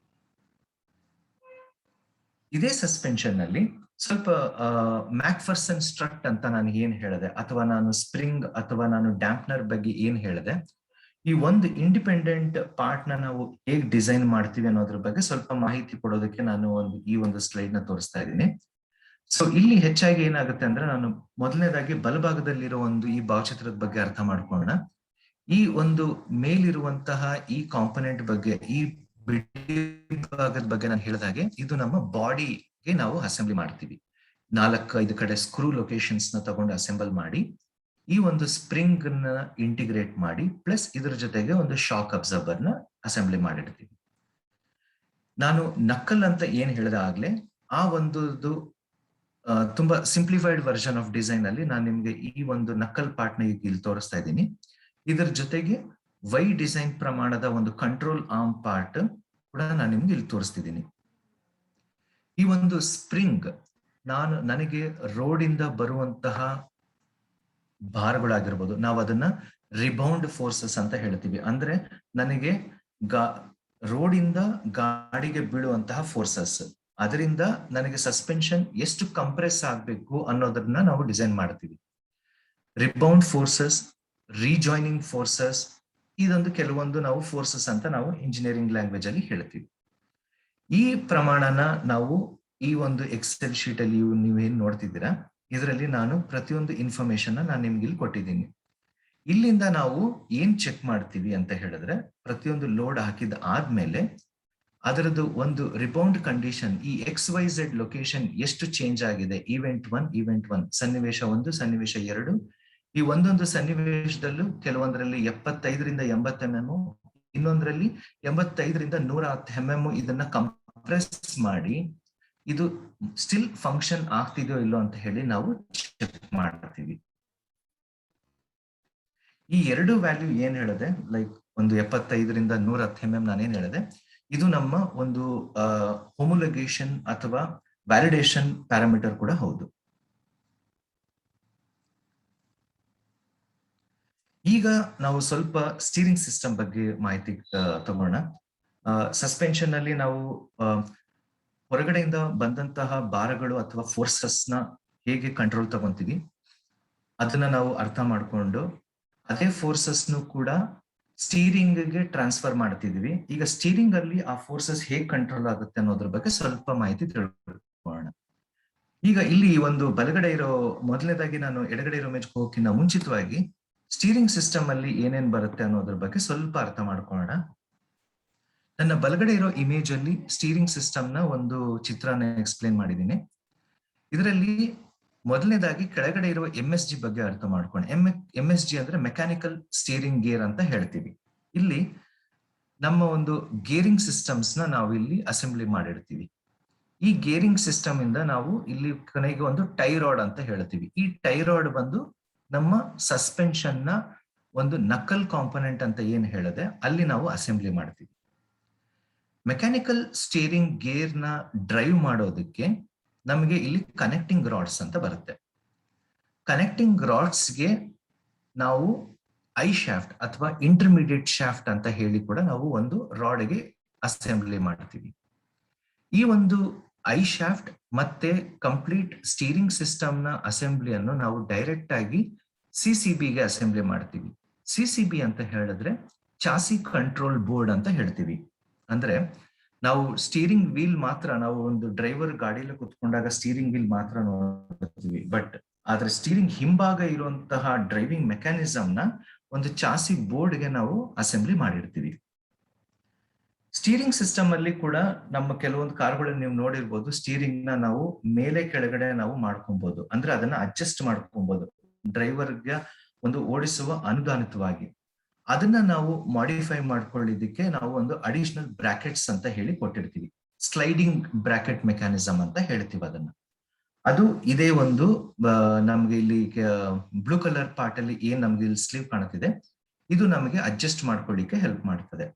[SPEAKER 2] ಇದೇ ಸಸ್ಪೆನ್ಷನ್ ನಲ್ಲಿ ಸ್ವಲ್ಪ ಮ್ಯಾಕ್ಫರ್ಸನ್ ಸ್ಟ್ರಟ್ ಅಂತ ನಾನು ಏನ್ ಹೇಳಿದೆ, ಅಥವಾ ನಾನು ಸ್ಪ್ರಿಂಗ್ ಅಥವಾ ನಾನು ಡ್ಯಾಂಪ್ನರ್ ಬಗ್ಗೆ ಏನ್ ಹೇಳಿದೆ, ಈ ಒಂದು ಇಂಡಿಪೆಂಡೆಂಟ್ ಪಾರ್ಟ್ ನಾವು ಹೇಗ್ ಡಿಸೈನ್ ಮಾಡ್ತೀವಿ ಅನ್ನೋದ್ರ ಬಗ್ಗೆ ಸ್ವಲ್ಪ ಮಾಹಿತಿ ಕೊಡೋದಕ್ಕೆ ನಾನು ಈ ಒಂದು ಸ್ಲೈಡ್ ನ ತೋರಿಸ್ತಾ ಇದ್ದೀನಿ. ಸೊ ಇಲ್ಲಿ ಹೆಚ್ಚಾಗಿ ಏನಾಗುತ್ತೆ ಅಂದ್ರೆ, ನಾನು ಮೊದಲನೇದಾಗಿ ಬಲಭಾಗದಲ್ಲಿರೋ ಈ ಭಾವಚಿತ್ರದ ಬಗ್ಗೆ ಅರ್ಥ ಮಾಡ್ಕೊಳ್ಳೋಣ. ಈ ಒಂದು ಮೇಲಿರುವಂತಹ ಈ ಕಾಂಪೊನೆಂಟ್ ಬಗ್ಗೆ, ಈ ಭಾಗದ ಬಗ್ಗೆ ನಾನು ಹೇಳಿದಾಗೆ, ಇದು ನಮ್ಮ ಬಾಡಿಗೆ ನಾವು ಅಸೆಂಬ್ಲಿ ಮಾಡ್ತೀವಿ. 4-5 ಕಡೆ ಸ್ಕ್ರೂ ಲೊಕೇಶನ್ಸ್ ನ ತಗೊಂಡು ಅಸೆಂಬಲ್ ಮಾಡಿ, ಈ ಒಂದು ಸ್ಪ್ರಿಂಗ್ ನ ಇಂಟಿಗ್ರೇಟ್ ಮಾಡಿ, ಪ್ಲಸ್ ಇದ್ರ ಜೊತೆಗೆ ಒಂದು ಶಾಕ್ ಅಬ್ಸರ್ಬರ್ ನ ಅಸೆಂಬ್ಲಿ ಮಾಡಿರ್ತೀವಿ. ನಾನು ನಕ್ಕಲ್ ಅಂತ ಏನ್ ಹೇಳಿದ ಆಗ್ಲೇ, ಆ ಒಂದು ತುಂಬಾ ಸಿಂಪ್ಲಿಫೈಡ್ ವರ್ಷನ್ ಆಫ್ ಡಿಸೈನ್ ಅಲ್ಲಿ ನಾನು ನಿಮ್ಗೆ ಈ ಒಂದು ನಕ್ಕಲ್ ಪಾರ್ಟ್ ನ ಇಲ್ಲಿ ತೋರಿಸ್ತಾ ಇದ್ದೀನಿ. ಇದರ ಜೊತೆಗೆ ವೈ ಡಿಸೈನ್ ಪ್ರಮಾಣದ ಒಂದು ಕಂಟ್ರೋಲ್ ಆರ್ಮ್ ಪಾರ್ಟ್ ಕೂಡ ನಾನು ನಿಮ್ಗೆ ಇಲ್ಲಿ ತೋರಿಸ್ತಿದ್ದೀನಿ. ಈ ಒಂದು ಸ್ಪ್ರಿಂಗ್ ನನಗೆ ರೋಡ್ ಇಂದ ಬರುವಂತಹ ಭಾರಗಳಾಗಿರ್ಬೋದು, ನಾವು ಅದನ್ನ ರಿಬೌಂಡ್ ಫೋರ್ಸಸ್ ಅಂತ ಹೇಳ್ತೀವಿ. ಅಂದ್ರೆ ನನಗೆ ರೋಡ್ ಇಂದ ಗಾಡಿಗೆ ಬೀಳುವಂತಹ ಫೋರ್ಸಸ್, ಅದರಿಂದ ನನಗೆ ಸಸ್ಪೆನ್ಷನ್ ಎಷ್ಟು ಕಂಪ್ರೆಸ್ ಆಗ್ಬೇಕು ಅನ್ನೋದನ್ನ ನಾವು ಡಿಸೈನ್ ಮಾಡ್ತೀವಿ. ರಿಬೌಂಡ್ ಫೋರ್ಸಸ್, ರೀಜಾಯ್ನಿಂಗ್ ಫೋರ್ಸಸ್, ಇದೊಂದು ಕೆಲವೊಂದು ನಾವು ಫೋರ್ಸಸ್ ಅಂತ ನಾವು ಇಂಜಿನಿಯರಿಂಗ್ ಲ್ಯಾಂಗ್ವೇಜ್ ಅಲ್ಲಿ ಹೇಳ್ತೀವಿ. ಈ ಪ್ರಮಾಣನ ನಾವು ಈ ಒಂದು ಎಕ್ಸೆಲ್ ಶೀಟ್ ಅಲ್ಲಿ ನೀವೇನ್ ನೋಡ್ತಿದ್ದೀರಾ, ಇದರಲ್ಲಿ ನಾನು ಪ್ರತಿಯೊಂದು ಇನ್ಫಾರ್ಮೇಶನ್ ನಾನು ನಿಮ್ಗೆ ಇಲ್ಲಿ ಕೊಟ್ಟಿದ್ದೀನಿ. ಇಲ್ಲಿಂದ ನಾವು ಏನ್ ಚೆಕ್ ಮಾಡ್ತೀವಿ ಅಂತ ಹೇಳಿದ್ರೆ, ಪ್ರತಿಯೊಂದು ಲೋಡ್ ಹಾಕಿದ ಆದ್ಮೇಲೆ ಅದರದ್ದು ಒಂದು ರಿಬೌಂಡ್ ಕಂಡೀಷನ್, ಈ XYZ ಲೊಕೇಶನ್ ಎಷ್ಟು ಚೇಂಜ್ ಆಗಿದೆ, ಈವೆಂಟ್ 1, ಸನ್ನಿವೇಶ 1, ಸನ್ನಿವೇಶ 2, ಈ ಒಂದೊಂದು ಸನ್ನಿವೇಶದಲ್ಲೂ ಕೆಲವೊಂದರಲ್ಲಿ 75ರಿಂದ 80 mm, ಇನ್ನೊಂದರಲ್ಲಿ 85ರಿಂದ 110 mm ಇದನ್ನ ಕಂಪ್ರೆಸ್ ಮಾಡಿ ಇದು ಸ್ಟಿಲ್ ಫಂಕ್ಷನ್ ಆಗ್ತಿದೆಯೋ ಇಲ್ಲೋ ಅಂತ ಹೇಳಿ ನಾವು ಚೆಕ್ ಮಾಡ್ತೀವಿ. ಈ ಎರಡು ವ್ಯಾಲ್ಯೂ ಏನ್ ಹೇಳಿದೆ, ಲೈಕ್ ಒಂದು 75ರಿಂದ 110 mm ನಾನೇನ್ ಹೇಳಿದೆ, ಇದು ನಮ್ಮ ಒಂದು ಹೋಮೋಲಗೇಷನ್ ಅಥವಾ ವ್ಯಾಲಿಡೇಷನ್ ಪ್ಯಾರಾಮೀಟರ್ ಕೂಡ ಹೌದು. ಈಗ ನಾವು ಸ್ವಲ್ಪ ಸ್ಟೀರಿಂಗ್ ಸಿಸ್ಟಮ್ ಬಗ್ಗೆ ಮಾಹಿತಿ ತಗೋಣ. ಸಸ್ಪೆನ್ಷನ್ ಅಲ್ಲಿ ನಾವು ಹೊರಗಡೆಯಿಂದ ಬಂದಂತಹ ಭಾರಗಳು ಅಥವಾ ಫೋರ್ಸಸ್ ನ ಹೇಗೆ ಕಂಟ್ರೋಲ್ ತಗೊಂತೀವಿ ಅದನ್ನ ನಾವು ಅರ್ಥ ಮಾಡ್ಕೊಂಡು, ಅದೇ ಫೋರ್ಸಸ್ ನು ಕೂಡ ಸ್ಟೀರಿಂಗ್ ಗೆ ಟ್ರಾನ್ಸ್ಫರ್ ಮಾಡ್ತಿದ್ವಿ. ಈಗ ಸ್ಟೀರಿಂಗ್ ಅಲ್ಲಿ ಆ ಫೋರ್ಸಸ್ ಹೇಗೆ ಕಂಟ್ರೋಲ್ ಆಗುತ್ತೆ ಅನ್ನೋದ್ರ ಬಗ್ಗೆ ಸ್ವಲ್ಪ ಮಾಹಿತಿ ತಿಳ್ಕೊಳ್ಳೋಣ. ಈಗ ಇಲ್ಲಿ ಒಂದು ಬಲಗಡೆ ಇರೋ, ಮೊದಲನೇದಾಗಿ ನಾನು ಎಡಗಡೆ ಇರೋ ಇಮೇಜ್ ಹೋಗಕ್ಕಿಂತ ಮುಂಚಿತವಾಗಿ ಸ್ಟೀರಿಂಗ್ ಸಿಸ್ಟಮ್ ಅಲ್ಲಿ ಏನೇನ್ ಬರುತ್ತೆ ಅನ್ನೋದ್ರ ಬಗ್ಗೆ ಸ್ವಲ್ಪ ಅರ್ಥ ಮಾಡ್ಕೊಳ್ಳೋಣ. ನನ್ನ ಬಲಗಡೆ ಇರೋ ಇಮೇಜ್ ಅಲ್ಲಿ ಸ್ಟೀರಿಂಗ್ ಸಿಸ್ಟಮ್ ನ ಒಂದು ಚಿತ್ರನ ಎಕ್ಸ್ಪ್ಲೇನ್ ಮಾಡಿದ್ದೀನಿ. ಇದರಲ್ಲಿ ಮೊದಲನೇದಾಗಿ ಕೆಳಗಡೆ ಇರುವ MSG ಬಗ್ಗೆ ಅರ್ಥ ಮಾಡ್ಕೊಂಡು, MSG ಅಂದ್ರೆ ಮೆಕ್ಯಾನಿಕಲ್ ಸ್ಟೀರಿಂಗ್ ಗೇರ್ ಅಂತ ಹೇಳ್ತೀವಿ. ಇಲ್ಲಿ ನಮ್ಮ ಒಂದು ಗೇರಿಂಗ್ ಸಿಸ್ಟಮ್ಸ್ ನ ನಾವು ಇಲ್ಲಿ ಅಸೆಂಬ್ಲಿ ಮಾಡಿರ್ತೀವಿ. ಈ ಗೇರಿಂಗ್ ಸಿಸ್ಟಮ್ ಇಂದ ನಾವು ಇಲ್ಲಿ ಕೊನೆಗೆ ಒಂದು ಟೈರಾಯ್ಡ್ ಅಂತ ಹೇಳ್ತೀವಿ. ಈ ಟೈರಾಯ್ಡ್ ಬಂದು ನಮ್ಮ ಸಸ್ಪೆನ್ಷನ್ ನ ಒಂದು ನಕಲ್ ಕಾಂಪೊನೆಂಟ್ ಅಂತ ಏನ್ ಹೇಳಿದೆ ಅಲ್ಲಿ ನಾವು ಅಸೆಂಬ್ಲಿ ಮಾಡ್ತೀವಿ. ಮೆಕ್ಯಾನಿಕಲ್ ಸ್ಟೀರಿಂಗ್ ಗೇರ್ ನ ಡ್ರೈವ್ ಮಾಡೋದಕ್ಕೆ ನಮಗೆ ಇಲ್ಲಿ ಕನೆಕ್ಟಿಂಗ್ ರಾಡ್ಸ್ ಅಂತ ಬರುತ್ತೆ. ಕನೆಕ್ಟಿಂಗ್ ರಾಡ್ಸ್ಗೆ ನಾವು ಐ ಶಾಫ್ಟ್ ಅಥವಾ ಇಂಟರ್ಮೀಡಿಯೇಟ್ ಶಾಫ್ಟ್ ಅಂತ ಹೇಳಿ ಕೂಡ ನಾವು ಒಂದು ರಾಡ್ಗೆ ಅಸೆಂಬ್ಲಿ ಮಾಡ್ತೀವಿ. ಈ ಒಂದು ಐ ಶಾಫ್ಟ್ ಮತ್ತೆ ಕಂಪ್ಲೀಟ್ ಸ್ಟೀರಿಂಗ್ ಸಿಸ್ಟಮ್ ನ ಅಸೆಂಬ್ಲಿಯನ್ನು ನಾವು ಡೈರೆಕ್ಟ್ ಆಗಿ CCB ಗೆ ಅಸೆಂಬ್ಲಿ ಮಾಡ್ತೀವಿ. CCB ಅಂತ ಹೇಳಿದ್ರೆ ಚಾಸಿ ಕಂಟ್ರೋಲ್ ಬೋರ್ಡ್ ಅಂತ ಹೇಳ್ತೀವಿ. ಅಂದ್ರೆ ನಾವು ಸ್ಟೀರಿಂಗ್ ವೀಲ್ ಮಾತ್ರ, ನಾವು ಒಂದು ಡ್ರೈವರ್ ಗಾಡಿಯಲ್ಲಿ ಕುತ್ಕೊಂಡಾಗ ಸ್ಟೀರಿಂಗ್ ವೀಲ್ ಮಾತ್ರ ನೋಡ್ತೀವಿ, ಬಟ್ ಆದ್ರೆ ಸ್ಟೀರಿಂಗ್ ಹಿಂಭಾಗ ಇರುವಂತಹ ಡ್ರೈವಿಂಗ್ ಮೆಕ್ಯಾನಿಸಮ್ ನ ಒಂದು ಚಾಸಿ ಬೋರ್ಡ್ ಗೆ ನಾವು ಅಸೆಂಬ್ಲಿ ಮಾಡಿರ್ತೀವಿ. ಸ್ಟೀರಿಂಗ್ ಸಿಸ್ಟಮ್ ಅಲ್ಲಿ ಕೂಡ ನಮ್ಮ ಕೆಲವೊಂದು ಕಾರ್ಗಳಲ್ಲಿ ನೀವು ನೋಡಿರ್ಬೋದು, ಸ್ಟೀರಿಂಗ್ ನ ನಾವು ಮೇಲೆ ಕೆಳಗಡೆ ನಾವು ಮಾಡ್ಕೊಬಹುದು, ಅಂದ್ರೆ ಅದನ್ನ ಅಡ್ಜಸ್ಟ್ ಮಾಡ್ಕೊಬಹುದು ಡ್ರೈವರ್ಗೆ ಒಂದು ಓಡಿಸುವ ಅನುದಾನಿತವಾಗಿ. ಅದನ್ನ ನಾವು ಮಾಡಿಫೈ ಮಾಡ್ಕೊಳ್ಳಿದ್ದಕ್ಕೆ ನಾವು ಒಂದು ಅಡಿಷನಲ್ ಬ್ರಾಕೆಟ್ಸ್ ಅಂತ ಹೇಳಿ ಕೊಟ್ಟಿರ್ತೀವಿ. ಸ್ಲೈಡಿಂಗ್ ಬ್ರಾಕೆಟ್ ಮೆಕ್ಯಾನಿಸಮ್ ಅಂತ ಹೇಳ್ತೀವಿ ಅದನ್ನ. ಅದು ಇದೇ ಒಂದು ನಮ್ಗೆ ಇಲ್ಲಿ ಬ್ಲೂ ಕಲರ್ ಪಾರ್ಟ್ ಅಲ್ಲಿ ಏನ್ ನಮ್ಗೆ ಇಲ್ಲಿ ಸ್ಲೀವ್ ಕಾಣುತ್ತಿದೆ, ಇದು ನಮಗೆ ಅಡ್ಜಸ್ಟ್ ಮಾಡ್ಕೊಳ್ಳಿಕ್ಕೆ ಹೆಲ್ಪ್ ಮಾಡ್ತದೆ.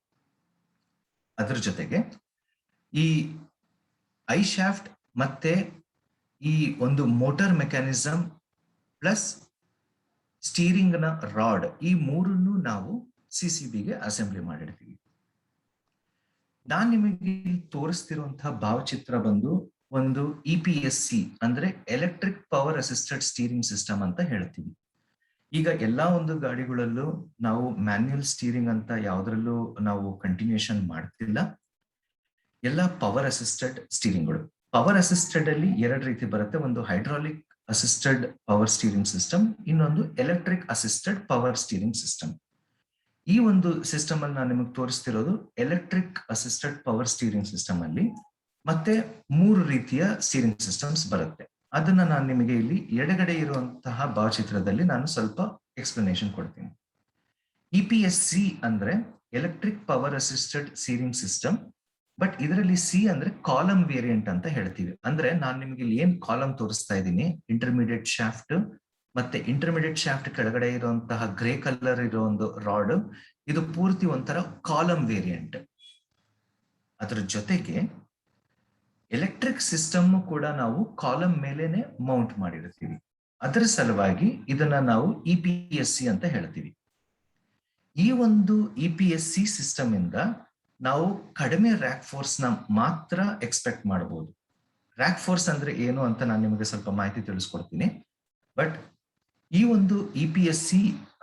[SPEAKER 2] ಅದ್ರ ಜೊತೆಗೆ ಈ ಐ ಶಾಫ್ಟ್ ಮತ್ತೆ ಈ ಒಂದು ಮೋಟಾರ್ ಮೆಕ್ಯಾನಿಸಮ್ ಪ್ಲಸ್ ಸ್ಟೀರಿಂಗ್ ನ ರಾಡ್, ಈ ಮೂರನ್ನು ನಾವು ಸಿಸಿಬಿಗೆ ಅಸೆಂಬ್ಲಿ ಮಾಡಿರ್ತೀವಿ. ನಾನ್ ನಿಮಗೆ ತೋರಿಸ್ತಿರುವಂತಹ ಭಾವಚಿತ್ರ ಬಂದು ಒಂದು EPSC ಅಂದ್ರೆ electric power assisted steering system ಅಂತ ಹೇಳ್ತೀವಿ. ಈಗ ಎಲ್ಲಾ ಒಂದು ಗಾಡಿಗಳಲ್ಲೂ ನಾವು ಮ್ಯಾನ್ಯುಯಲ್ ಸ್ಟೀರಿಂಗ್ ಅಂತ ಯಾವ್ದ್ರಲ್ಲೂ ನಾವು ಕಂಟಿನ್ಯೂಷನ್ ಮಾಡ್ತಿಲ್ಲ. ಎಲ್ಲ ಪವರ್ ಅಸಿಸ್ಟೆಡ್ ಸ್ಟೀರಿಂಗ್ಗಳು. ಪವರ್ ಅಸಿಸ್ಟೆಡ್ ಅಲ್ಲಿ ಎರಡು ರೀತಿ ಬರುತ್ತೆ. ಒಂದು hydraulic assisted power steering system, ಇನ್ನೊಂದು electric assisted power steering system. ಈ ಒಂದು ಸಿಸ್ಟಮ್ ಅಲ್ಲಿ ನಾನು ನಿಮಗೆ ತೋರಿಸ್ತಿರೋದು electric assisted power steering system ಅಲ್ಲಿ ಮತ್ತೆ 3 ರೀತಿಯ ಸ್ಟೀರಿಂಗ್ ಸಿಸ್ಟಮ್ಸ್ ಬರುತ್ತೆ. ಅದನ್ನ ನಾನು ನಿಮಗೆ ಇಲ್ಲಿ ಎಡಗಡೆ ಇರುವಂತಹ ಭಾವಚಿತ್ರದಲ್ಲಿ ನಾನು ಸ್ವಲ್ಪ ಎಕ್ಸ್ಪ್ಲನೇಷನ್ ಕೊಡ್ತೀನಿ. EPSC ಅಂದ್ರೆ electric power assisted steering system. But ಇದರಲ್ಲಿ ಸಿ ಅಂದ್ರೆ ಕಾಲಮ್ ವೇರಿಯಂಟ್ ಅಂತ ಹೇಳ್ತೀವಿ. ಅಂದ್ರೆ ನಾನು ನಿಮಗೆ ಇಲ್ಲಿ ಏನ್ ಕಾಲಮ್ ತೋರಿಸ್ತಾ ಇದ್ದೀನಿ, ಇಂಟರ್ಮೀಡಿಯೇಟ್ ಶಾಫ್ಟ್ ಮತ್ತೆ ಇಂಟರ್ಮೀಡಿಯೇಟ್ ಶಾಫ್ಟ್ ಕೆಳಗಡೆ ಇರುವಂತಹ ಗ್ರೇ ಕಲರ್ ಇರೋ ಒಂದು ರಾಡ್, ಇದು ಪೂರ್ತಿ ಒಂಥರ ಕಾಲಮ್ ವೇರಿಯಂಟ್. ಅದರ ಜೊತೆಗೆ ಎಲೆಕ್ಟ್ರಿಕ್ ಸಿಸ್ಟಮ್ ಕೂಡ ನಾವು ಕಾಲಮ್ ಮೇಲೆನೆ ಮೌಂಟ್ ಮಾಡಿರ್ತೀವಿ. ಅದರ ಸಲುವಾಗಿ ಇದನ್ನ ನಾವು EPSC ಅಂತ ಹೇಳ್ತೀವಿ. ಈ ಒಂದು EPSC ಸಿಸ್ಟಮ್ ಇಂದ ನಾವು ಕಡಿಮೆ ರ್ಯಾಕ್ ಫೋರ್ಸ್ ನ ಮಾತ್ರ ಎಕ್ಸ್ಪೆಕ್ಟ್ ಮಾಡಬಹುದು. ರ್ಯಾಕ್ ಫೋರ್ಸ್ ಅಂದ್ರೆ ಏನು ಅಂತ ನಾನು ನಿಮಗೆ ಸ್ವಲ್ಪ ಮಾಹಿತಿ ತಿಳಿಸ್ಕೊಡ್ತೀನಿ. ಬಟ್ ಈ ಒಂದು EPSC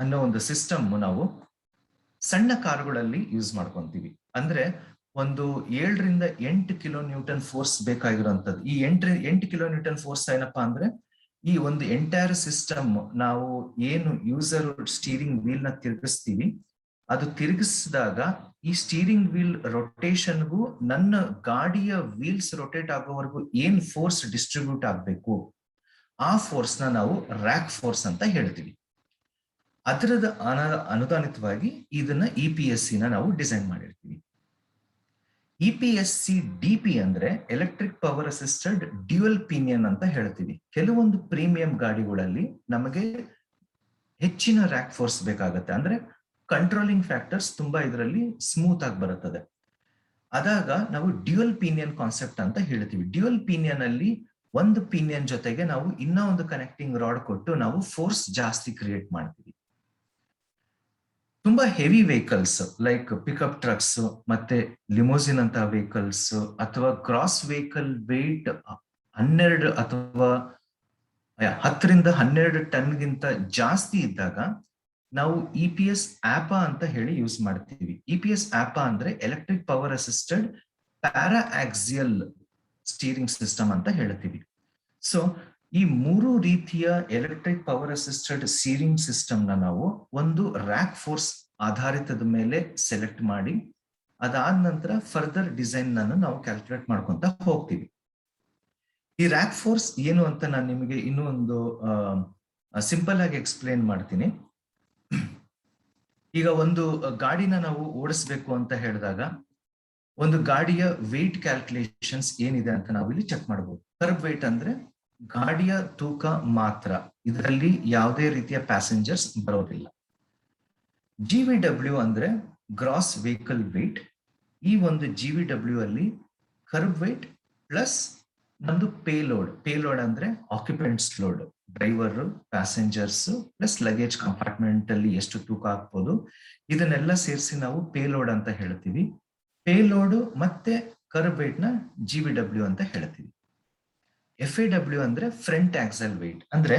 [SPEAKER 2] ಅನ್ನೋ ಒಂದು ಸಿಸ್ಟಮ್ ನಾವು ಸಣ್ಣ ಕಾರುಗಳಲ್ಲಿ ಯೂಸ್ ಮಾಡ್ಕೊಂತೀವಿ. ಅಂದ್ರೆ ಒಂದು 7 ರಿಂದ 8 ಕಿಲೋ ನ್ಯೂಟನ್ ಫೋರ್ಸ್ ಬೇಕಾಗಿರುವಂತದ್ದು. ಈ 8 ಕಿಲೋ ನ್ಯೂಟನ್ ಫೋರ್ಸ್ ಏನಪ್ಪಾ ಅಂದ್ರೆ ಈ ಒಂದು ಎಂಟೈರ್ ಸಿಸ್ಟಮ್ ನಾವು ಏನು ಯೂಸರ್ ಸ್ಟೀರಿಂಗ್ ವೀಲ್ ನ ತಿರುಗಿಸ್ತೀವಿ, ಅದು ತಿರುಗಿಸಿದಾಗ ಈ ಸ್ಟೀರಿಂಗ್ ವೀಲ್ ರೊಟೇಷನ್ಗೂ ನನ್ನ ಗಾಡಿಯ ವೀಲ್ಸ್ ರೊಟೇಟ್ ಆಗೋವರೆಗೂ ಏನ್ ಫೋರ್ಸ್ ಡಿಸ್ಟ್ರಿಬ್ಯೂಟ್ ಆಗ್ಬೇಕು, ಆ ಫೋರ್ಸ್ ನ ನಾವು ರ್ಯಾಕ್ ಫೋರ್ಸ್ ಅಂತ ಹೇಳ್ತೀವಿ. ಅದರದ ಅನುದಾನಿತವಾಗಿ ಇದನ್ನ EPSC ನ ನಾವು ಡಿಸೈನ್ ಮಾಡಿರ್ತೀವಿ. EPSC DP ಅಂದ್ರೆ electric power assisted dual pinion ಅಂತ ಹೇಳ್ತೀವಿ. ಕೆಲವೊಂದು ಪ್ರೀಮಿಯಂ ಗಾಡಿಗಳಲ್ಲಿ ನಮಗೆ ಹೆಚ್ಚಿನ ರ್ಯಾಕ್ ಫೋರ್ಸ್ ಬೇಕಾಗುತ್ತೆ. ಅಂದ್ರೆ ಕಂಟ್ರೋಲಿಂಗ್ ಫ್ಯಾಕ್ಟರ್ಸ್ ತುಂಬಾ ಇದರಲ್ಲಿ ಸ್ಮೂತ್ ಆಗಿ ಬರುತ್ತದೆ. ಆದಾಗ ನಾವು ಡ್ಯುಯಲ್ ಪಿನಿಯನ್ ಕಾನ್ಸೆಪ್ಟ್ ಅಂತ ಹೇಳ್ತೀವಿ. ಡ್ಯುಯಲ್ ಪಿನಿಯನ್ ಅಲ್ಲಿ ಒಂದು ಪಿನಿಯನ್ ಜೊತೆಗೆ ನಾವು ಇನ್ನ ಒಂದು ಕನೆಕ್ಟಿಂಗ್ ರಾಡ್ ಕೊಟ್ಟು ನಾವು ಫೋರ್ಸ್ ಜಾಸ್ತಿ ಕ್ರಿಯೇಟ್ ಮಾಡ್ತೀವಿ. ತುಂಬಾ heavy vehicles like pickup trucks ಮತ್ತೆ ಲಿಮೋಸಿನ್ ಅಂತ ವೆಹಿಕಲ್ಸ್ ಅಥವಾ ಕ್ರಾಸ್ ವೆಹಿಕಲ್ ವೇಟ್ 12 ಅಥವಾ 10 ರಿಂದ 12 ಟನ್ಗಿಂತ ಜಾಸ್ತಿ ಇದ್ದಾಗ ನಾವು EPS APA ಅಂತ ಹೇಳಿ ಯೂಸ್ ಮಾಡ್ತೀವಿ. EPS APA ಅಂದ್ರೆ electric power assisted para axial steering system ಅಂತ ಹೇಳ್ತೀವಿ. ಸೊ ಈ 3 ರೀತಿಯ electric power assisted steering system ನ ನಾವು ಒಂದು ರ್ಯಾಕ್ ಫೋರ್ಸ್ ಆಧಾರಿತದ ಮೇಲೆ ಸೆಲೆಕ್ಟ್ ಮಾಡಿ ಅದಾದ ನಂತರ ಫರ್ದರ್ ಡಿಸೈನ್ ನಾವು ಕ್ಯಾಲ್ಕುಲೇಟ್ ಮಾಡ್ಕೊಂತ ಹೋಗ್ತೀವಿ. ಈ ರ್ಯಾಕ್ ಫೋರ್ಸ್ ಏನು ಅಂತ ನಾನು ನಿಮಗೆ ಇನ್ನೂ ಒಂದು ಸಿಂಪಲ್ ಆಗಿ ಎಕ್ಸ್ಪ್ಲೇನ್ ಮಾಡ್ತೀನಿ. ಈಗ ಒಂದು ಗಾಡಿನ ನಾವು ಓಡಿಸ್ಬೇಕು ಅಂತ ಹೇಳಿದಾಗ ಒಂದು ಗಾಡಿಯ ವೆಯ್ಟ್ ಕ್ಯಾಲ್ಕುಲೇಷನ್ಸ್ ಏನಿದೆ ಅಂತ ನಾವು ಇಲ್ಲಿ ಚೆಕ್ ಮಾಡಬಹುದು. ಕರ್ಬ್ ವೆಯ್ಟ್ ಅಂದ್ರೆ ಗಾಡಿಯ ತೂಕ ಮಾತ್ರ, ಇದರಲ್ಲಿ ಯಾವುದೇ ರೀತಿಯ ಪ್ಯಾಸೆಂಜರ್ಸ್ ಬರೋದಿಲ್ಲ. GVW ಅಂದ್ರೆ ಗ್ರಾಸ್ ವೆಹಿಕಲ್ ವೇಟ್. ಈ ಒಂದು GVW ಅಲ್ಲಿ ಕರ್ಬ್ ವೇಟ್ ಪ್ಲಸ್ ನಮ್ದು ಪೇಲೋಡ್ ಅಂದ್ರೆ occupants load, driver, passengers plus luggage compartment ಅಲ್ಲಿ ಎಷ್ಟು ತೂಕ ಹಾಕ್ಬೋದು, ಇದನ್ನೆಲ್ಲ ಸೇರಿಸಿ ನಾವು ಪೇಲೋಡ್ ಅಂತ ಹೇಳ್ತೀವಿ. ಪೇಲೋಡ್ ಮತ್ತೆ ಕರ್ಬ್ ವೇಟ್ ನ GVW ಅಂತ ಹೇಳ್ತೀವಿ. FAW ಅಂದ್ರೆ ಫ್ರಂಟ್ ಆಕ್ಸಲ್ ವೇಟ್. ಅಂದ್ರೆ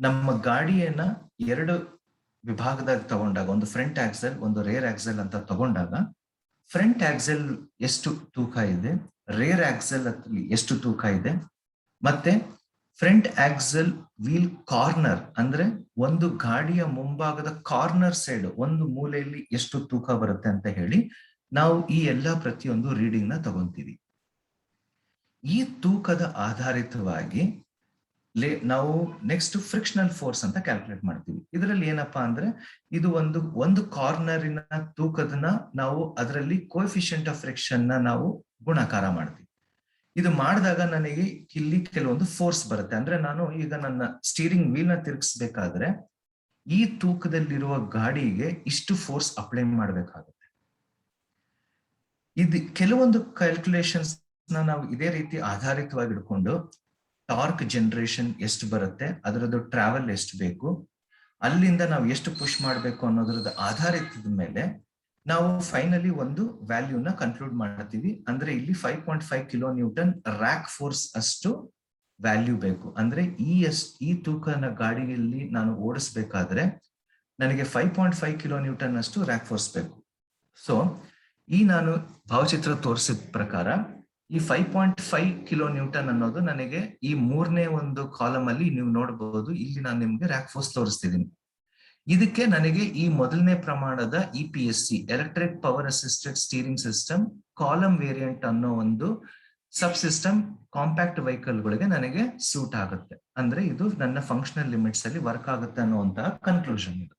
[SPEAKER 2] ನಮ್ಮ ಗಾಡಿಯನ್ನ 2 ವಿಭಾಗದಾಗ ತಗೊಂಡಾಗ, ಒಂದು ಫ್ರಂಟ್ ಆಕ್ಸಲ್ ಒಂದು ರೇರ್ ಆಕ್ಸಲ್ ಅಂತ ತಗೊಂಡಾಗ ಫ್ರಂಟ್ ಆಕ್ಸಲ್ ಎಷ್ಟು ತೂಕ ಇದೆ, ರೇರ್ ಆಕ್ಸಲ್ ಎಷ್ಟು ತೂಕ ಇದೆ, ಮತ್ತೆ ಫ್ರಂಟ್ ಆಕ್ಸಲ್ ವೀಲ್ ಕಾರ್ನರ್ ಅಂದ್ರೆ ಒಂದು ಗಾಡಿಯ ಮುಂಭಾಗದ ಕಾರ್ನರ್ ಸೈಡ್ ಒಂದು ಮೂಲೆಯಲ್ಲಿ ಎಷ್ಟು ತೂಕ ಬರುತ್ತೆ ಅಂತ ಹೇಳಿ ನಾವು ಈ ಎಲ್ಲಾ ಪ್ರತಿಯೊಂದು ರೀಡಿಂಗ್ ನ ತಗೊಂತೀವಿ. ಈ ತೂಕದ ಆಧಾರಿತವಾಗಿ ನಾವು ನೆಕ್ಸ್ಟ್ ಫ್ರಿಕ್ಷನಲ್ ಫೋರ್ಸ್ ಅಂತ ಕ್ಯಾಲ್ಕುಲೇಟ್ ಮಾಡ್ತೀವಿ. ಇದರಲ್ಲಿ ಏನಪ್ಪಾ ಅಂದ್ರೆ ಇದು ಒಂದು ಕಾರ್ನರಿನ ತೂಕದನ್ನ ನಾವು ಅದರಲ್ಲಿ ಕೋಎಫಿಷಿಯಂಟ್ ಆಫ್ ಫ್ರಿಕ್ಷನ್ ನಾವು ಗುಣಾಕಾರ ಮಾಡ್ತೀವಿ. ಇದು ಮಾಡಿದಾಗ ನನಗೆ ಇಲ್ಲಿ ಕೆಲವೊಂದು ಫೋರ್ಸ್ ಬರುತ್ತೆ. ಅಂದ್ರೆ ನಾನು ಈಗ ನನ್ನ ಸ್ಟೀರಿಂಗ್ ವೀಲ್ ನ ತಿರುಗಿಸ್ಬೇಕಾದ್ರೆ ಈ ತೂಕದಲ್ಲಿರುವ ಗಾಡಿಗೆ ಇಷ್ಟು ಫೋರ್ಸ್ ಅಪ್ಲೈ ಮಾಡಬೇಕಾಗುತ್ತೆ. ಇದು ಕೆಲವೊಂದು ಕ್ಯಾಲ್ಕುಲೇಷನ್ಸ್ ನಾವು ಇದೇ ರೀತಿ ಆಧಾರಿತವಾಗಿ ಇಟ್ಕೊಂಡು ಟಾರ್ಕ್ ಜನರೇಷನ್ ಎಷ್ಟು ಬರುತ್ತೆ, ಅದರದ್ದು ಟ್ರಾವೆಲ್ ಎಷ್ಟು ಬೇಕು, ಅಲ್ಲಿಂದ ನಾವು ಎಷ್ಟು ಪುಷ್ ಮಾಡಬೇಕು ಅನ್ನೋದ್ರದ್ದು ಆಧಾರಿತದ ಮೇಲೆ ನಾವು ಫೈನಲಿ ಒಂದು ವ್ಯಾಲ್ಯೂನ ಕನ್ಕ್ಲೂಡ್ ಮಾಡ್ತೀವಿ. ಅಂದ್ರೆ ಇಲ್ಲಿ 5.5 ಕಿಲೋ ನ್ಯೂಟನ್ ರ್ಯಾಕ್ ಫೋರ್ಸ್ ಅಷ್ಟು ವ್ಯಾಲ್ಯೂ ಬೇಕು. ಅಂದ್ರೆ ಈ ತೂಕನ ಗಾಡಿಯಲ್ಲಿ ನಾನು ಓಡಿಸ್ಬೇಕಾದ್ರೆ ನನಗೆ 5.5 ಕಿಲೋ ನ್ಯೂಟನ್ ಅಷ್ಟು ರ್ಯಾಕ್ ಫೋರ್ಸ್ ಬೇಕು. ಸೊ ಈ ನಾನು ಭಾವಚಿತ್ರ ತೋರಿಸಿದ ಪ್ರಕಾರ ಈ 5.5 ಕಿಲೋ ನ್ಯೂಟನ್ ಅನ್ನೋದು ನನಗೆ ಈ 3ನೇ ಒಂದು ಕಾಲಮ್ ಅಲ್ಲಿ ನೀವು ನೋಡಬಹುದು. ಇಲ್ಲಿ ನಾನು ನಿಮ್ಗೆ ರ್ಯಾಕ್ ಫೋರ್ಸ್ ತೋರಿಸ್ತಿದ್ದೀನಿ. ಇದಕ್ಕೆ ನನಗೆ ಈ ಮೊದಲನೇ ಪ್ರಮಾಣದ EPSC electric power assisted steering system column variant ಅನ್ನೋ ಒಂದು ಸಬ್ ಸಿಸ್ಟಮ್ ಕಾಂಪ್ಯಾಕ್ಟ್ ವೆಹಿಕಲ್ ಗಳಿಗೆ ನನಗೆ ಸೂಟ್ ಆಗುತ್ತೆ. ಅಂದ್ರೆ ಇದು ನನ್ನ ಫಂಕ್ಷನಲ್ ಲಿಮಿಟ್ಸ್ ಅಲ್ಲಿ ವರ್ಕ್ ಆಗುತ್ತೆ ಅನ್ನುವಂತಹ ಕನ್ಕ್ಲೂಷನ್ ಇದು.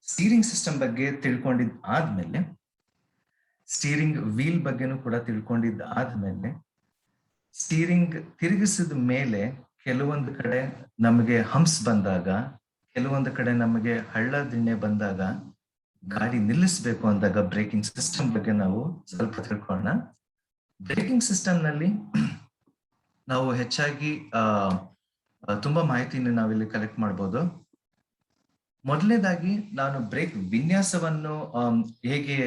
[SPEAKER 2] ಸ್ಟೀರಿಂಗ್ ಸಿಸ್ಟಮ್ ಬಗ್ಗೆ ತಿಳ್ಕೊಂಡಿದ್ ಆದ್ಮೇಲೆ, ಸ್ಟೀರಿಂಗ್ ವೀಲ್ ಬಗ್ಗೆನೂ ಕೂಡ ತಿಳ್ಕೊಂಡಿದ್ದ ಆದ್ಮೇಲೆ, ಸ್ಟೀರಿಂಗ್ ತಿರುಗಿಸಿದ ಮೇಲೆ ಕೆಲವೊಂದು ಕಡೆ ನಮಗೆ ಹಂಪ್ಸ್ ಬಂದಾಗ, ಕೆಲವೊಂದು ಕಡೆ ನಮಗೆ ಹಳ್ಳ ದಿಣ್ಣೆ ಬಂದಾಗ, ಗಾಡಿ ನಿಲ್ಲಿಸಬೇಕು ಅಂದಾಗ ಬ್ರೇಕಿಂಗ್ ಸಿಸ್ಟಮ್ ಬಗ್ಗೆ ನಾವು ಸ್ವಲ್ಪ ತಿಳ್ಕೊಳ್ಳೋಣ. ಬ್ರೇಕಿಂಗ್ ಸಿಸ್ಟಮ್ ನಲ್ಲಿ ನಾವು ಹೆಚ್ಚಾಗಿ ತುಂಬಾ ಮಾಹಿತಿಯನ್ನು ನಾವಿಲ್ಲಿ ಕಲೆಕ್ಟ್ ಮಾಡ್ಬೋದು. ಮೊದಲನೇದಾಗಿ ನಾನು ಬ್ರೇಕ್ ವಿನ್ಯಾಸವನ್ನು ಹೇಗೆ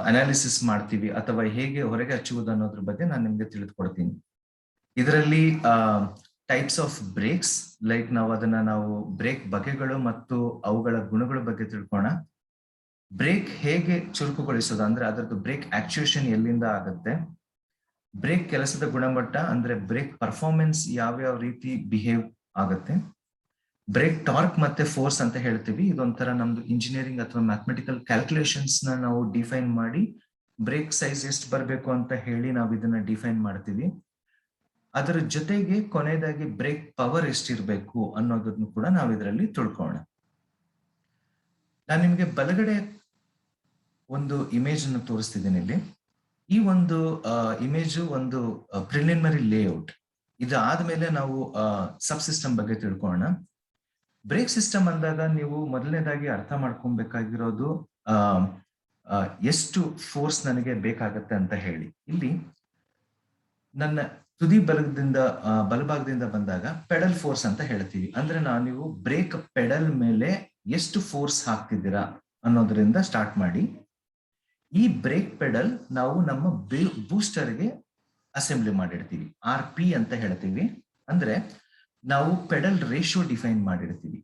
[SPEAKER 2] ಅನಾಲಿಸಿಸ್ ಮಾಡ್ತೀವಿ ಅಥವಾ ಹೇಗೆ ಹೊರಗೆ ಹಚ್ಚುವುದು ಅನ್ನೋದ್ರ ಬಗ್ಗೆ ನಾನು ನಿಮ್ಗೆ ತಿಳಿದುಕೊಡ್ತೀನಿ. ಇದರಲ್ಲಿ ಟೈಪ್ಸ್ ಆಫ್ ಬ್ರೇಕ್ಸ್, ಲೈಕ್ ನಾವು ಬ್ರೇಕ್ ಬಗೆಗಳು ಮತ್ತು ಅವುಗಳ ಗುಣಗಳ ಬಗ್ಗೆ ತಿಳ್ಕೋಣ. ಬ್ರೇಕ್ ಹೇಗೆ ಚುರುಕುಗೊಳಿಸೋದು ಅಂದ್ರೆ ಅದರದ್ದು ಬ್ರೇಕ್ ಆಕ್ಚುಯೇಷನ್ ಎಲ್ಲಿಂದ ಆಗುತ್ತೆ, ಬ್ರೇಕ್ ಕೆಲಸದ ಗುಣಮಟ್ಟ ಅಂದ್ರೆ ಬ್ರೇಕ್ ಪರ್ಫಾರ್ಮೆನ್ಸ್ ಯಾವ್ಯಾವ ರೀತಿ ಬಿಹೇವ್ ಆಗುತ್ತೆ, ಬ್ರೇಕ್ ಟಾರ್ಕ್ ಮತ್ತೆ ಫೋರ್ಸ್ ಅಂತ ಹೇಳ್ತೀವಿ. ಇದೊಂಥರ ನಮ್ದು ಇಂಜಿನಿಯರಿಂಗ್ ಅಥವಾ ಮ್ಯಾಥಮೆಟಿಕಲ್ ಕ್ಯಾಲ್ಕುಲೇಷನ್ಸ್ ನಾವು ಡಿಫೈನ್ ಮಾಡಿ ಬ್ರೇಕ್ ಸೈಜ್ ಎಷ್ಟು ಬರಬೇಕು ಅಂತ ಹೇಳಿ ನಾವು ಇದನ್ನ ಡಿಫೈನ್ ಮಾಡ್ತೀವಿ. ಅದರ ಜೊತೆಗೆ ಕೊನೆಯದಾಗಿ ಬ್ರೇಕ್ ಪವರ್ ಎಷ್ಟಿರ್ಬೇಕು ಅನ್ನೋದನ್ನು ಕೂಡ ನಾವು ಇದರಲ್ಲಿ ತಿಳ್ಕೊಳ್ಳೋಣ. ನಾನು ನಿಮ್ಗೆ ಬಲಗಡೆ ಒಂದು ಇಮೇಜ್ ಅನ್ನು ತೋರಿಸ್ತಿದ್ದೀನಿ. ಇಲ್ಲಿ ಈ ಒಂದು ಇಮೇಜ್ ಒಂದು ಪ್ರಿಲಿಮಿನರಿ ಲೇಔಟ್. ಇದಾದ್ಮೇಲೆ ನಾವು ಸಬ್ ಸಿಸ್ಟಮ್ ಬಗ್ಗೆ ತಿಳ್ಕೊಳ್ಳೋಣ. ಬ್ರೇಕ್ ಸಿಸ್ಟಮ್ ಅಂದಾಗ ನೀವು ಮೊದಲನೇದಾಗಿ ಅರ್ಥ ಮಾಡ್ಕೊಬೇಕಾಗಿರೋದು ಎಷ್ಟು ಫೋರ್ಸ್ ನನಗೆ ಬೇಕಾಗತ್ತೆ ಅಂತ ಹೇಳಿ. ಇಲ್ಲಿ ನನ್ನ ತುದಿ ಬಲಭಾಗದಿಂದ ಬಂದಾಗ ಪೆಡಲ್ ಫೋರ್ಸ್ ಅಂತ ಹೇಳ್ತೀವಿ. ಅಂದ್ರೆ ನೀವು ಬ್ರೇಕ್ ಪೆಡಲ್ ಮೇಲೆ ಎಷ್ಟು ಫೋರ್ಸ್ ಹಾಕ್ತಿದ್ದೀರಾ ಅನ್ನೋದ್ರಿಂದ ಸ್ಟಾರ್ಟ್ ಮಾಡಿ ಈ ಬ್ರೇಕ್ ಪೆಡಲ್ ನಾವು ನಮ್ಮ ಬೂಸ್ಟರ್ಗೆ ಅಸೆಂಬ್ಲಿ ಮಾಡಿರ್ತೀವಿ. RP ಅಂತ ಹೇಳ್ತೀವಿ. ಅಂದ್ರೆ ನಾವು ಪೆಡಲ್ ರೇಷಿಯೋ ಡಿಫೈನ್ ಮಾಡಿರ್ತೀವಿ.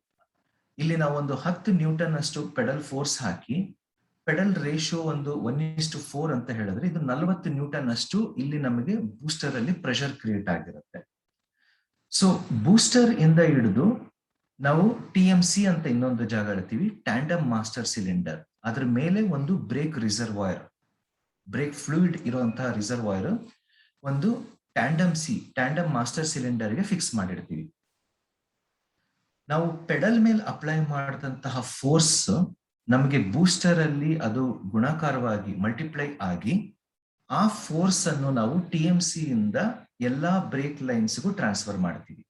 [SPEAKER 2] ಇಲ್ಲಿ ನಾವು ಒಂದು 10 ನ್ಯೂಟನ್ ಅಷ್ಟು ಪೆಡಲ್ ಫೋರ್ಸ್ ಹಾಕಿ ಪೆಡಲ್ ರೇಷಿಯೋ ಒಂದು 1:4 ಅಂತ ಹೇಳಿದ್ರೆ ಇದು 40 ನ್ಯೂಟನ್ ಅಷ್ಟು ಇಲ್ಲಿ ನಮಗೆ ಬೂಸ್ಟರ್ ಅಲ್ಲಿ ಪ್ರೆಷರ್ ಕ್ರಿಯೇಟ್ ಆಗಿರುತ್ತೆ. ಸೊ ಬೂಸ್ಟರ್ ಇಂದ ಹಿಡಿದು ನಾವು TMC ಅಂತ ಇನ್ನೊಂದು ಜಾಗ ಹೇಳ್ತೀವಿ, ಟ್ಯಾಂಡಮ್ ಮಾಸ್ಟರ್ ಸಿಲಿಂಡರ್. ಅದ್ರ ಮೇಲೆ ಒಂದು ಬ್ರೇಕ್ ರಿಸರ್ವಾಯರ್, ಬ್ರೇಕ್ ಫ್ಲೂಯಿಡ್ ಇರುವಂತಹ ರಿಸರ್ವಾಯರ್ ಒಂದು ಟ್ಯಾಂಡಮ್ ಮಾಸ್ಟರ್ ಸಿಲಿಂಡರ್ಗೆ ಫಿಕ್ಸ್ ಮಾಡಿರ್ತೀವಿ. ನಾವು ಪೆಡಲ್ ಮೇಲೆ ಅಪ್ಲೈ ಮಾಡಿದಂತಹ ಫೋರ್ಸ್ ನಮಗೆ ಬೂಸ್ಟರ್ ಅಲ್ಲಿ ಅದು ಗುಣಾಕಾರವಾಗಿ ಮಲ್ಟಿಪ್ಲೈ ಆಗಿ ಆ ಫೋರ್ಸ್ ಅನ್ನು ನಾವು TMC ಇಂದ ಎಲ್ಲಾ ಬ್ರೇಕ್ ಲೈನ್ಸ್ಗೂ ಟ್ರಾನ್ಸ್ಫರ್ ಮಾಡ್ತೀವಿ.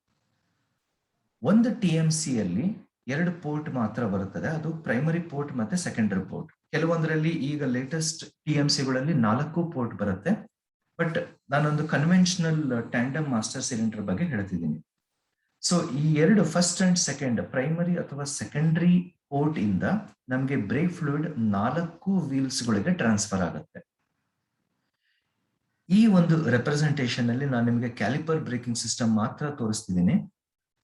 [SPEAKER 2] ಒಂದು TMC ಅಲ್ಲಿ 2 ಪೋರ್ಟ್ ಮಾತ್ರ ಬರುತ್ತದೆ, ಅದು ಪ್ರೈಮರಿ ಪೋರ್ಟ್ ಮತ್ತೆ ಸೆಕೆಂಡರಿ ಪೋರ್ಟ್. ಕೆಲವೊಂದರಲ್ಲಿ ಈಗ ಲೇಟೆಸ್ಟ್ TMCಗಳಲ್ಲಿ 4 ಪೋರ್ಟ್ ಬರುತ್ತೆ. ಬಟ್ ನಾನೊಂದು ಕನ್ವೆನ್ಷನಲ್ ಟ್ಯಾಂಡಮ್ ಮಾಸ್ಟರ್ ಸಿಲಿಂಡರ್ ಬಗ್ಗೆ ಹೇಳ್ತಿದ್ದೀನಿ. ಸೊ ಈ 2 ಫಸ್ಟ್ ಅಂಡ್ ಸೆಕೆಂಡ್ ಪ್ರೈಮರಿ ಅಥವಾ ಸೆಕೆಂಡರಿ ಪೋರ್ಟ್ ಇಂದ ನಮಗೆ ಬ್ರೇಕ್ ಫ್ಲೂಯಿಡ್ 4 ವೀಲ್ಸ್ ಗಳಿಗೆ ಟ್ರಾನ್ಸ್ಫರ್ ಆಗುತ್ತೆ. ಈ ಒಂದು ರೆಪ್ರೆಸೆಂಟೇಷನ್ ಅಲ್ಲಿ ನಾನು ನಿಮಗೆ ಕ್ಯಾಲಿಪರ್ ಬ್ರೇಕಿಂಗ್ ಸಿಸ್ಟಮ್ ಮಾತ್ರ ತೋರಿಸ್ತಿದ್ದೀನಿ.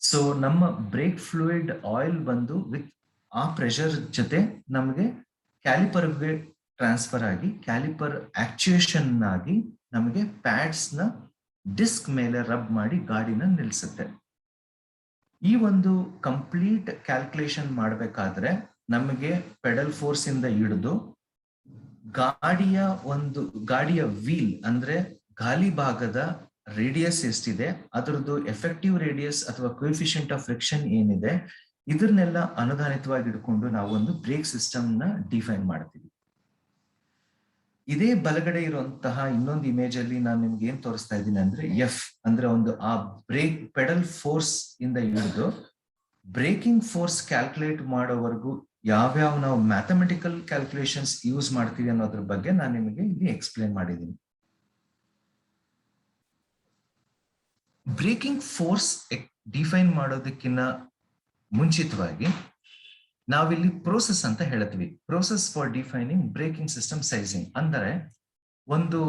[SPEAKER 2] ಸೊ ನಮ್ಮ ಬ್ರೇಕ್ ಫ್ಲೂಯಿಡ್ ಆಯಿಲ್ ಬಂದು ವಿತ್ ಆ ಪ್ರೆಷರ್ ಜೊತೆ ನಮಗೆ ಕ್ಯಾಲಿಪರ್ಗೆ ಟ್ರಾನ್ಸ್ಫರ್ ಆಗಿ ಕ್ಯಾಲಿಪರ್ ಆಕ್ಚುಯೇಷನ್ ಆಗಿ ನಮಗೆ ಪ್ಯಾಡ್ಸ್ ನ ಡಿಸ್ಕ್ ಮೇಲೆ ರಬ್ ಮಾಡಿ ಗಾಡಿನ ನಿಲ್ಲಿಸುತ್ತೆ. ಈ ಒಂದು ಕಂಪ್ಲೀಟ್ ಕ್ಯಾಲ್ಕುಲೇಷನ್ ಮಾಡಬೇಕಾದ್ರೆ ನಮಗೆ ಪೆಡಲ್ ಫೋರ್ಸ್ ಇಂದ ಹಿಡಿದು ಗಾಡಿಯ ವೀಲ್ ಅಂದ್ರೆ ಗಾಲಿ ಭಾಗದ ರೇಡಿಯಸ್ ಎಷ್ಟಿದೆ, ಅದರದ್ದು ಎಫೆಕ್ಟಿವ್ ರೇಡಿಯಸ್ ಅಥವಾ ಕೋಎಫಿಷಿಯಂಟ್ ಆಫ್ ಫ್ರಿಕ್ಷನ್ ಏನಿದೆ, ಇದನ್ನೆಲ್ಲ ಅನುದಾನಿತವಾಗಿ ಇಟ್ಕೊಂಡು ನಾವು ಒಂದು ಬ್ರೇಕ್ ಸಿಸ್ಟಮ್ ನ ಡಿಫೈನ್ ಮಾಡ್ತೀವಿ. ಇದೇ ಬಲಗಡೆ ಇರುವಂತಹ ಇನ್ನೊಂದು ಇಮೇಜ್ ಅಲ್ಲಿ ನಾನು ನಿಮ್ಗೆ ಏನ್ ತೋರಿಸ್ತಾ ಇದ್ದೀನಿ ಅಂದ್ರೆ F ಅಂದ್ರೆ ಒಂದು ಆ ಬ್ರೇಕ್ ಪೆಡಲ್ ಫೋರ್ಸ್ ಇಂದ ಹಿಡಿದು ಬ್ರೇಕಿಂಗ್ ಫೋರ್ಸ್ ಕ್ಯಾಲ್ಕುಲೇಟ್ ಮಾಡೋವರೆಗೂ ಯಾವ್ಯಾವ ನಾವು ಮ್ಯಾಥಮೆಟಿಕಲ್ ಕ್ಯಾಲ್ಕುಲೇಷನ್ಸ್ ಯೂಸ್ ಮಾಡ್ತೀವಿ ಅನ್ನೋದ್ರ ಬಗ್ಗೆ ನಾನು ನಿಮಗೆ ಇಲ್ಲಿ ಎಕ್ಸ್ಪ್ಲೇನ್ ಮಾಡಿದ್ದೀನಿ. ಬ್ರೇಕಿಂಗ್ ಫೋರ್ಸ್ ಡಿಫೈನ್ ಮಾಡೋದಕ್ಕಿಂತ ಮುಂಚಿತವಾಗಿ ನಾವಿಲ್ಲಿ ಪ್ರೋಸೆಸ್ ಅಂತ ಹೇಳ್ತೀವಿ. Process for defining breaking system sizing ಅಂದರೆ ಒಂದು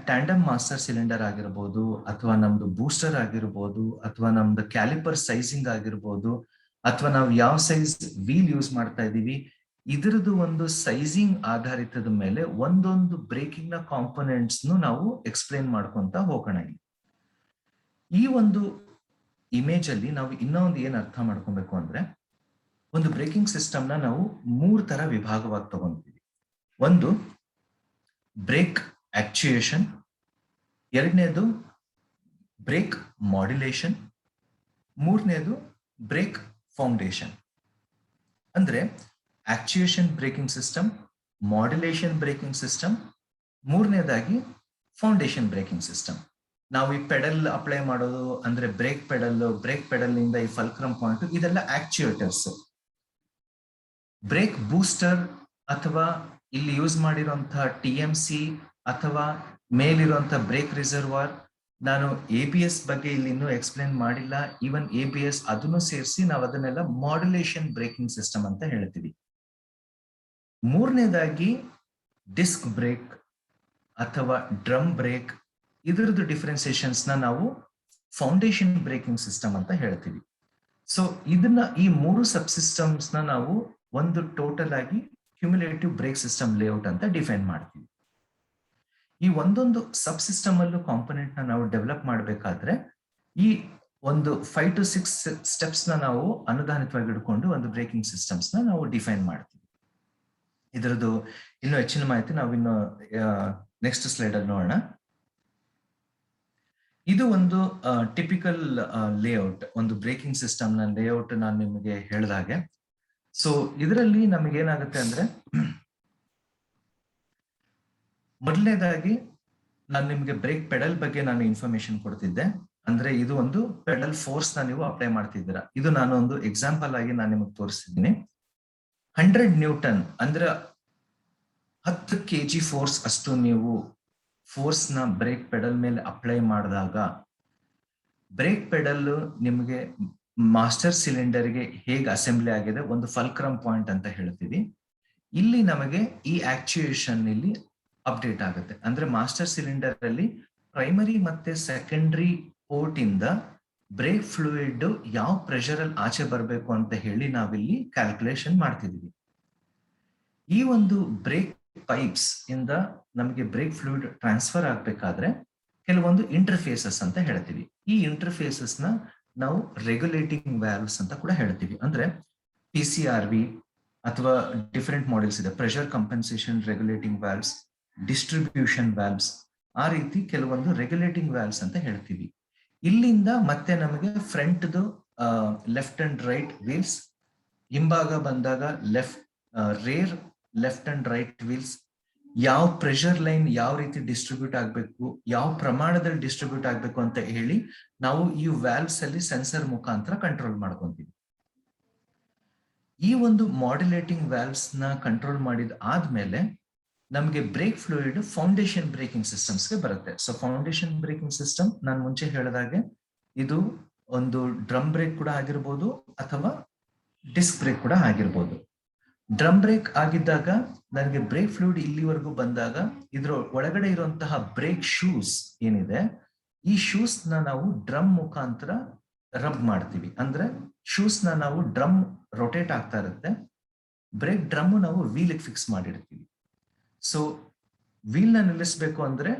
[SPEAKER 2] ಟ್ಯಾಂಡಮ್ ಮಾಸ್ಟರ್ ಸಿಲಿಂಡರ್ ಆಗಿರ್ಬೋದು, ಅಥವಾ ನಮ್ದು ಬೂಸ್ಟರ್ ಆಗಿರ್ಬೋದು, ಅಥವಾ ನಮ್ದು ಕ್ಯಾಲಿಪರ್ ಸೈಜಿಂಗ್ ಆಗಿರ್ಬೋದು, ಅಥವಾ ನಾವು ಯಾವ ಸೈಜ್ ವೀಲ್ ಯೂಸ್ ಮಾಡ್ತಾ ಇದೀವಿ, ಇದರದ್ದು ಒಂದು ಸೈಜಿಂಗ್ ಆಧಾರಿತದ ಮೇಲೆ ಒಂದೊಂದು ಬ್ರೇಕಿಂಗ್ ನ ಕಾಂಪೊನೆಂಟ್ಸ್ ನಾವು ಎಕ್ಸ್ಪ್ಲೇನ್ ಮಾಡ್ಕೊಂತ ಹೋಗೋಣ. ಈ ಒಂದು ಇಮೇಜ್ ಅಲ್ಲಿ ನಾವು ಇನ್ನೊಂದು ಏನ್ ಅರ್ಥ ಮಾಡ್ಕೊಬೇಕು ಅಂದ್ರೆ, ಒಂದು ಬ್ರೇಕಿಂಗ್ ಸಿಸ್ಟಮ್ ನಾವು 3 ತರ ವಿಭಾಗವಾಗಿ ತಗೊಂತೀವಿ. ಒಂದು ಬ್ರೇಕ್ ಆಕ್ಚುಯೇಷನ್, ಎರಡನೇದು ಬ್ರೇಕ್ ಮಾಡ್ಯುಲೇಷನ್, ಮೂರನೇದು ಬ್ರೇಕ್ ಫೌಂಡೇಶನ್. ಅಂದ್ರೆ actuation braking system, modulation braking system, ಮೂರನೇದಾಗಿ ಫೌಂಡೇಶನ್ ಬ್ರೇಕಿಂಗ್ ಸಿಸ್ಟಮ್. ನಾವು ಈ ಪೆಡಲ್ ಅಪ್ಲೈ ಮಾಡೋದು ಅಂದ್ರೆ ಬ್ರೇಕ್ ಪೆಡಲ್ ನಿಂದ ಈ ಫಲ್ಕ್ರಮ್ ಪಾಯಿಂಟ್, ಇದೆಲ್ಲ ಆಕ್ಚುಯೇಟರ್ಸ್. ಬ್ರೇಕ್ ಬೂಸ್ಟರ್ ಅಥವಾ ಇಲ್ಲಿ ಯೂಸ್ ಮಾಡಿರುವಂತಹ TMC ಅಥವಾ ಮೇಲಿರುವಂತಹ ಬ್ರೇಕ್ ರಿಸರ್ವಾರ್, ನಾನು ABS ಬಗ್ಗೆ ಇಲ್ಲಿ ಇನ್ನೂ ಎಕ್ಸ್ಪ್ಲೇನ್ ಮಾಡಿಲ್ಲ. ಈವನ್ ABS ಅದನ್ನು ಸೇರಿಸಿ ನಾವು ಅದನ್ನೆಲ್ಲ ಮಾಡ್ಯುಲೇಷನ್ ಬ್ರೇಕಿಂಗ್ ಸಿಸ್ಟಮ್ ಅಂತ ಹೇಳ್ತೀವಿ. ಮೂರನೇದಾಗಿ ಡಿಸ್ಕ್ ಬ್ರೇಕ್ ಅಥವಾ ಡ್ರಮ್ ಬ್ರೇಕ್, ಇದರದ್ದು ಡಿಫರೆನ್ಸಿಯೇಷನ್ಸ್ ನಾವು ಫೌಂಡೇಶನ್ ಬ್ರೇಕಿಂಗ್ ಸಿಸ್ಟಮ್ ಅಂತ ಹೇಳ್ತೀವಿ. ಸೊ ಇದನ್ನ ಈ 3 ಸಬ್ ಸಿಸ್ಟಮ್ಸ್ ನಾವು ಒಂದು ಟೋಟಲ್ ಆಗಿ ಕ್ಯುಮ್ಯುಲೇಟಿವ್ ಬ್ರೇಕ್ ಸಿಸ್ಟಮ್ ಲೇಔಟ್ ಅಂತ ಡಿಫೈನ್ ಮಾಡ್ತೀವಿ. ಈ ಒಂದೊಂದು ಸಬ್ ಸಿಸ್ಟಮ್ ಅಲ್ಲೂ ಕಾಂಪೊನೆಂಟ್ ನಾವು ಡೆವಲಪ್ ಮಾಡಬೇಕಾದ್ರೆ ಈ ಒಂದು 5 to 6 ಸ್ಟೆಪ್ಸ್ ನಾವು ಅನುದಾನಿತವಾಗಿ ಇಟ್ಕೊಂಡು ಒಂದು ಬ್ರೇಕಿಂಗ್ ಸಿಸ್ಟಮ್ಸ್ ನಾವು ಡಿಫೈನ್ ಮಾಡ್ತೀವಿ. ಇದರದ್ದು ಇನ್ನೂ ಹೆಚ್ಚಿನ ಮಾಹಿತಿ ನಾವು ಇನ್ನು ನೆಕ್ಸ್ಟ್ ಸ್ಲೈಡ್ ಅಲ್ಲಿ ನೋಡೋಣ. ಇದು ಒಂದು ಟಿಪಿಕಲ್ ಲೇಔಟ್, ಒಂದು ಬ್ರೇಕಿಂಗ್ ಸಿಸ್ಟಮ್ ನ ಲೇಔಟ್ ನಾನು ನಿಮಗೆ ಹೇಳಿದಾಗೆ. ಸೊ ಇದರಲ್ಲಿ ನಮಗೆ ಏನಾಗುತ್ತೆ ಅಂದ್ರೆ, ಮೊದಲನೇದಾಗಿ ನಾನು ನಿಮಗೆ ಬ್ರೇಕ್ ಪೆಡಲ್ ಬಗ್ಗೆ ನಾನು ಇನ್ಫಾರ್ಮೇಶನ್ ಕೊಡ್ತಿದ್ದೆ. ಅಂದ್ರೆ ಇದು ಒಂದು ಪೆಡಲ್ ಫೋರ್ಸ್ ನೀವು ಅಪ್ಲೈ ಮಾಡ್ತಿದ್ದೀರಾ. ಇದು ನಾನು ಒಂದು ಎಕ್ಸಾಂಪಲ್ ಆಗಿ ನಾನು ನಿಮಗೆ ತೋರಿಸ್ತಿದ್ದೀನಿ. 100 ನ್ಯೂಟನ್ ಅಂದ್ರೆ 10 kg ಫೋರ್ಸ್ ಅಷ್ಟು ನೀವು ಫೋರ್ಸ್ ನ ಬ್ರೇಕ್ ಪೆಡಲ್ ಮೇಲೆ ಅಪ್ಲೈ ಮಾಡಿದಾಗ ಬ್ರೇಕ್ ಪೆಡಲ್ ನಿಮಗೆ ಮಾಸ್ಟರ್ ಸಿಲಿಂಡರ್ಗೆ ಹೇಗೆ ಅಸೆಂಬ್ಲಿ ಆಗಿದೆ, ಒಂದು ಫಲ್ಕ್ರಮ್ ಪಾಯಿಂಟ್ ಅಂತ ಹೇಳ್ತೀವಿ. ಇಲ್ಲಿ ನಮಗೆ ಈ ಆಕ್ಚುಯೇಷನ್ ಇಲ್ಲಿ ಅಪ್ಡೇಟ್ ಆಗುತ್ತೆ. ಅಂದ್ರೆ ಮಾಸ್ಟರ್ ಸಿಲಿಂಡರ್ ಅಲ್ಲಿ ಪ್ರೈಮರಿ ಮತ್ತೆ ಸೆಕೆಂಡರಿ ಪೋರ್ಟ್ ಇಂದ ಬ್ರೇಕ್ ಫ್ಲೂಯಿಡ್ ಯಾವ ಪ್ರೆಷರ್ ಅಲ್ಲಿ ಆಚೆ ಬರಬೇಕು ಅಂತ ಹೇಳಿ ನಾವಿಲ್ಲಿ ಕ್ಯಾಲ್ಕುಲೇಷನ್ ಮಾಡ್ತಿದೀವಿ. ಈ ಒಂದು ಬ್ರೇಕ್ ಪೈಪ್ಸ್ ಇಂದ ನಮಗೆ ಬ್ರೇಕ್ ಫ್ಲೂಯಿಡ್ ಟ್ರಾನ್ಸ್ಫರ್ ಆಗ್ಬೇಕಾದ್ರೆ ಕೆಲವೊಂದು ಇಂಟರ್ಫೇಸಸ್ ಅಂತ ಹೇಳ್ತೀವಿ. ಈ ಇಂಟರ್ಫೇಸಸ್ ನ ನಾವು ರೆಗ್ಯುಲೇಟಿಂಗ್ ವ್ಯಾಲ್ವ್ಸ್ ಅಂತ ಕೂಡ ಹೇಳ್ತೀವಿ. ಅಂದ್ರೆ PCRV ಅಥವಾ ಡಿಫರೆಂಟ್ ಮಾಡೆಲ್ಸ್ ಇದೆ, pressure compensation regulating valves, distribution valves, ಆ ರೀತಿ ಕೆಲವೊಂದು ರೆಗ್ಯುಲೇಟಿಂಗ್ ವ್ಯಾಲ್ವ್ಸ್ ಅಂತ ಹೇಳ್ತೀವಿ. ಇಲ್ಲಿಂದ ಮತ್ತೆ ನಮಗೆ front left and right wheels, ಹಿಂಭಾಗ ಬಂದಾಗ rear left and right wheels, ಯಾವ ಪ್ರೆಷರ್ ಲೈನ್ ಯಾವ ರೀತಿ ಡಿಸ್ಟ್ರಿಬ್ಯೂಟ್ ಆಗಬೇಕು, ಯಾವ ಪ್ರಮಾಣದಲ್ಲಿ ಡಿಸ್ಟ್ರಿಬ್ಯೂಟ್ ಆಗಬೇಕು ಅಂತ ಹೇಳಿ ನಾವು ಈ ವ್ಯಾಲ್ವ್ಸ್ ಅಲ್ಲಿ ಸೆನ್ಸರ್ ಮುಖಾಂತರ ಕಂಟ್ರೋಲ್ ಮಾಡ್ಕೊಂತೀವಿ. ಈ ಒಂದು ಮಾಡ್ಯುಲೇಟಿಂಗ್ ವ್ಯಾಲ್ವ್ಸ್ ನ ಕಂಟ್ರೋಲ್ ಮಾಡಿದ ಆದ್ಮೇಲೆ ನಮಗೆ ಬ್ರೇಕ್ ಫ್ಲೂಯಿಡ್ ಫೌಂಡೇಶನ್ ಬ್ರೇಕಿಂಗ್ ಸಿಸ್ಟಮ್ಸ್ಗೆ ಬರುತ್ತೆ. ಸೊ ಫೌಂಡೇಶನ್ ಬ್ರೇಕಿಂಗ್ ಸಿಸ್ಟಮ್ ನಾನು ಮುಂಚೆ ಹೇಳಿದಾಗೆ ಇದು ಒಂದು ಡ್ರಮ್ ಬ್ರೇಕ್ ಕೂಡ ಆಗಿರ್ಬೋದು ಅಥವಾ ಡಿಸ್ಕ್ ಬ್ರೇಕ್ ಕೂಡ ಆಗಿರ್ಬೋದು. ಡ್ರಮ್ ಬ್ರೇಕ್ ಆಗಿದ್ದಾಗ ನನಗೆ ಬ್ರೇಕ್ ಫ್ಲೂಯಿಡ್ ಇಲ್ಲಿವರೆಗೂ ಬಂದಾಗ ಇದ್ರ ಒಳಗಡೆ ಇರುವಂತಹ ಬ್ರೇಕ್ ಶೂಸ್ ಏನಿದೆ, ಈ ಶೂಸ್ ನಾವು ಡ್ರಮ್ ಮುಖಾಂತರ ರಬ್ ಮಾಡ್ತೀವಿ. ಅಂದ್ರೆ ಶೂಸ್ ನಾವು ಡ್ರಮ್ ರೊಟೇಟ್ ಆಗ್ತಾ ಇರುತ್ತೆ, ಬ್ರೇಕ್ ಡ್ರಮ್ ನಾವು ವೀಲ್ ಫಿಕ್ಸ್ ಮಾಡಿರ್ತೀವಿ. ಸೊ ವೀಲ್ ನ ನಿಲ್ಲಿಸಬೇಕು ಅಂದ್ರೆ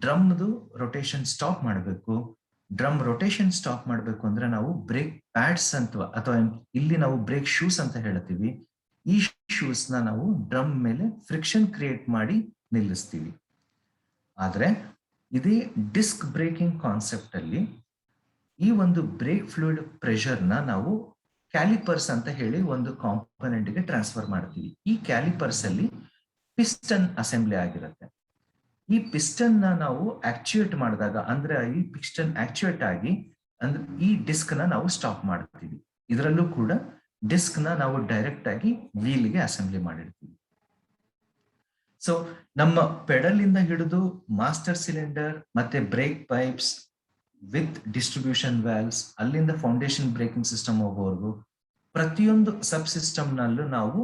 [SPEAKER 2] ಡ್ರಮ್ದು ರೊಟೇಷನ್ ಸ್ಟಾಪ್ ಮಾಡಬೇಕು. ಡ್ರಮ್ ರೊಟೇಷನ್ ಸ್ಟಾಪ್ ಮಾಡಬೇಕು ಅಂದ್ರೆ ನಾವು ಬ್ರೇಕ್ ಪ್ಯಾಡ್ಸ್ ಅಥವಾ ಇಲ್ಲಿ ನಾವು ಬ್ರೇಕ್ ಶೂಸ್ ಅಂತ ಹೇಳ್ತೀವಿ. ಈ ಶೂಸ್ ನಾವು ಡ್ರಮ್ ಮೇಲೆ ಫ್ರಿಕ್ಷನ್ ಕ್ರಿಯೇಟ್ ಮಾಡಿ ನಿಲ್ಲಿಸ್ತೀವಿ. ಆದ್ರೆ ಇದೇ ಡಿಸ್ಕ್ ಬ್ರೇಕಿಂಗ್ ಕಾನ್ಸೆಪ್ಟ್ ಅಲ್ಲಿ ಈ ಒಂದು ಬ್ರೇಕ್ ಫ್ಲೂಯಿಡ್ ಪ್ರೆಷರ್ ನಾವು ಕ್ಯಾಲಿಪರ್ಸ್ ಅಂತ ಹೇಳಿ ಒಂದು ಕಾಂಪೊನೆಂಟ್ ಗೆ ಟ್ರಾನ್ಸ್ಫರ್ ಮಾಡ್ತೀವಿ. ಈ ಕ್ಯಾಲಿಪರ್ಸ್ ಅಲ್ಲಿ ಪಿಸ್ಟನ್ ಅಸೆಂಬ್ಲಿ ಆಗಿರುತ್ತೆ. ಈ ಪಿಸ್ಟನ್ ನಾವು ಆಕ್ಚುಯೇಟ್ ಮಾಡಿದಾಗ ಅಂದ್ರೆ ಈ ಪಿಸ್ಟನ್ ಆಕ್ಚುಯೇಟ್ ಆಗಿ ಅಂದ್ರೆ ಈ ಡಿಸ್ಕ್ ನಾವು ಸ್ಟಾಪ್ ಮಾಡ್ತೀವಿ. ಇದರಲ್ಲೂ ಕೂಡ ಡಿಸ್ಕ್ ನ ನಾವು ಡೈರೆಕ್ಟ್ ಆಗಿ ವೀಲ್ಗೆ ಅಸೆಂಬ್ಲಿ ಮಾಡಿರ್ತೀವಿ. ಸೊ ನಮ್ಮ ಪೆಡಲ್ ಇಂದ ಹಿಡಿದು ಮಾಸ್ಟರ್ ಸಿಲಿಂಡರ್ ಮತ್ತೆ brake pipes with distribution valves, ಅಲ್ಲಿಂದ ಫೌಂಡೇಶನ್ ಬ್ರೇಕಿಂಗ್ ಸಿಸ್ಟಮ್ ಹೋಗೋವರೆಗೂ ಪ್ರತಿಯೊಂದು ಸಬ್ ಸಿಸ್ಟಮ್ ನಲ್ಲೂ ನಾವು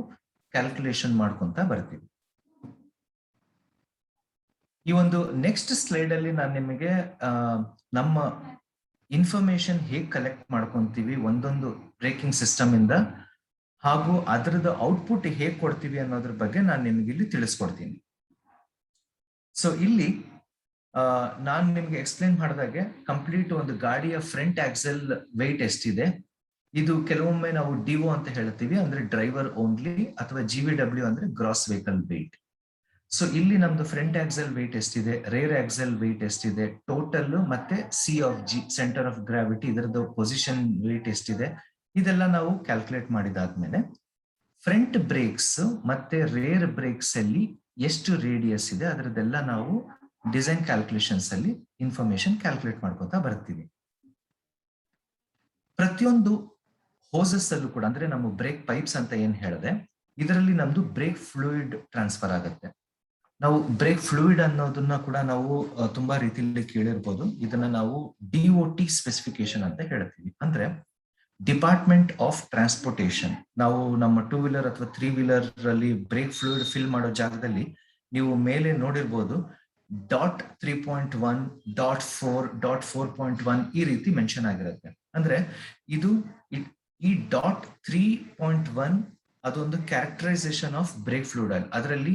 [SPEAKER 2] ಕ್ಯಾಲ್ಕುಲೇಷನ್ ಮಾಡ್ಕೊಂತ ಬರ್ತೀವಿ. ಈ ಒಂದು ನೆಕ್ಸ್ಟ್ ಸ್ಲೈಡ್ ಅಲ್ಲಿ ನಾನು ನಿಮಗೆ ನಮ್ಮ ಇನ್ಫಾರ್ಮೇಶನ್ ಹೇಗೆ ಕಲೆಕ್ಟ್ ಮಾಡ್ಕೊಂತೀವಿ ಒಂದೊಂದು ಬ್ರೇಕಿಂಗ್ ಸಿಸ್ಟಮ್ ಇಂದ, ಹಾಗೂ ಅದರದ ಔಟ್ಪುಟ್ ಹೇಗೆ ಕೊಡ್ತೀವಿ ಅನ್ನೋದ್ರ ಬಗ್ಗೆ ನಾನು ನಿಮ್ಗೆ ಇಲ್ಲಿ ತಿಳಿಸ್ಕೊಡ್ತೀನಿ. ಸೊ ಇಲ್ಲಿ ನಾನು ನಿಮ್ಗೆ ಎಕ್ಸ್ಪ್ಲೇನ್ ಮಾಡಿದಾಗೆ ಕಂಪ್ಲೀಟ್ ಒಂದು ಗಾಡಿಯ ಫ್ರಂಟ್ ಆಕ್ಸೆಲ್ ವೆಯ್ಟ್ ಎಷ್ಟಿದೆ, ಇದು ಕೆಲವೊಮ್ಮೆ ನಾವು ಡಿಒ ಅಂತ ಹೇಳ್ತೀವಿ, ಅಂದ್ರೆ ಡ್ರೈವರ್ ಓನ್ಲಿ, ಅಥವಾ GVW ಅಂದ್ರೆ ಗ್ರಾಸ್ ವೆಹಿಕಲ್ ವೆಯ್ಟ್. ಸೊ ಇಲ್ಲಿ ನಮ್ದು ಫ್ರಂಟ್ ಆಕ್ಸೆಲ್ ವೆಯ್ಟ್ ಎಷ್ಟಿದೆ, ರೇರ್ ಆಕ್ಸೆಲ್ ವೆಯ್ಟ್ ಎಷ್ಟಿದೆ, ಟೋಟಲ್ ಮತ್ತೆ C/G ಸೆಂಟರ್ ಆಫ್ ಗ್ರಾವಿಟಿ ಇದರದ್ದು ಪೊಸಿಷನ್ ವೆಯ್ಟ್ ಎಷ್ಟಿದೆ, ಇದೆಲ್ಲ ನಾವು ಕ್ಯಾಲ್ಕುಲೇಟ್ ಮಾಡಿದಾದ್ಮೇಲೆ ಫ್ರಂಟ್ ಬ್ರೇಕ್ಸ್ ಮತ್ತೆ ರೇರ್ ಬ್ರೇಕ್ಸ್ ಅಲ್ಲಿ ಎಷ್ಟು ರೇಡಿಯಸ್ ಇದೆ ಅದರದ್ದೆಲ್ಲ ನಾವು ಡಿಸೈನ್ ಕ್ಯಾಲ್ಕುಲೇಷನ್ಸ್ ಅಲ್ಲಿ ಇನ್ಫಾರ್ಮೇಶನ್ ಕ್ಯಾಲ್ಕುಲೇಟ್ ಮಾಡ್ಕೊತಾ ಬರ್ತೀವಿ. ಪ್ರತಿಯೊಂದು ಹೋಸಸ್ ಅಲ್ಲೂ ಕೂಡ, ಅಂದ್ರೆ ನಮ್ಮ ಬ್ರೇಕ್ ಪೈಪ್ಸ್ ಅಂತ ಏನ್ ಹೇಳಿದೆ, ಇದರಲ್ಲಿ ನಮ್ದು ಬ್ರೇಕ್ ಫ್ಲೂಯಿಡ್ ಟ್ರಾನ್ಸ್ಫರ್ ಆಗುತ್ತೆ. ನಾವು ಬ್ರೇಕ್ ಫ್ಲೂಯಿಡ್ ಅನ್ನೋದನ್ನ ಕೂಡ ನಾವು ತುಂಬಾ ರೀತಿಯಲ್ಲಿ ಕೇಳಿರ್ಬೋದು. ಇದನ್ನ ನಾವು DOT ಸ್ಪೆಸಿಫಿಕೇಶನ್ ಅಂತ ಹೇಳ್ತೀವಿ, ಅಂದ್ರೆ ಡಿಪಾರ್ಟ್ಮೆಂಟ್ ಆಫ್ ಟ್ರಾನ್ಸ್ಪೋರ್ಟೇಷನ್. ನಾವು ನಮ್ಮ 2 ವೀಲರ್ ಅಥವಾ 3 ವೀಲರ್ ಅಲ್ಲಿ ಬ್ರೇಕ್ ಫ್ಲೂಯಿಡ್ ಫಿಲ್ ಮಾಡೋ ಜಾಗದಲ್ಲಿ ನೀವು ಮೇಲೆ ನೋಡಿರ್ಬೋದು .3.1, .4, .4.1 ಈ ರೀತಿ ಮೆನ್ಷನ್ ಆಗಿರುತ್ತೆ. ಅಂದ್ರೆ ಇದು ಈ .3.1 ಅದೊಂದು characterisation of brake fluid oil. ಅದರಲ್ಲಿ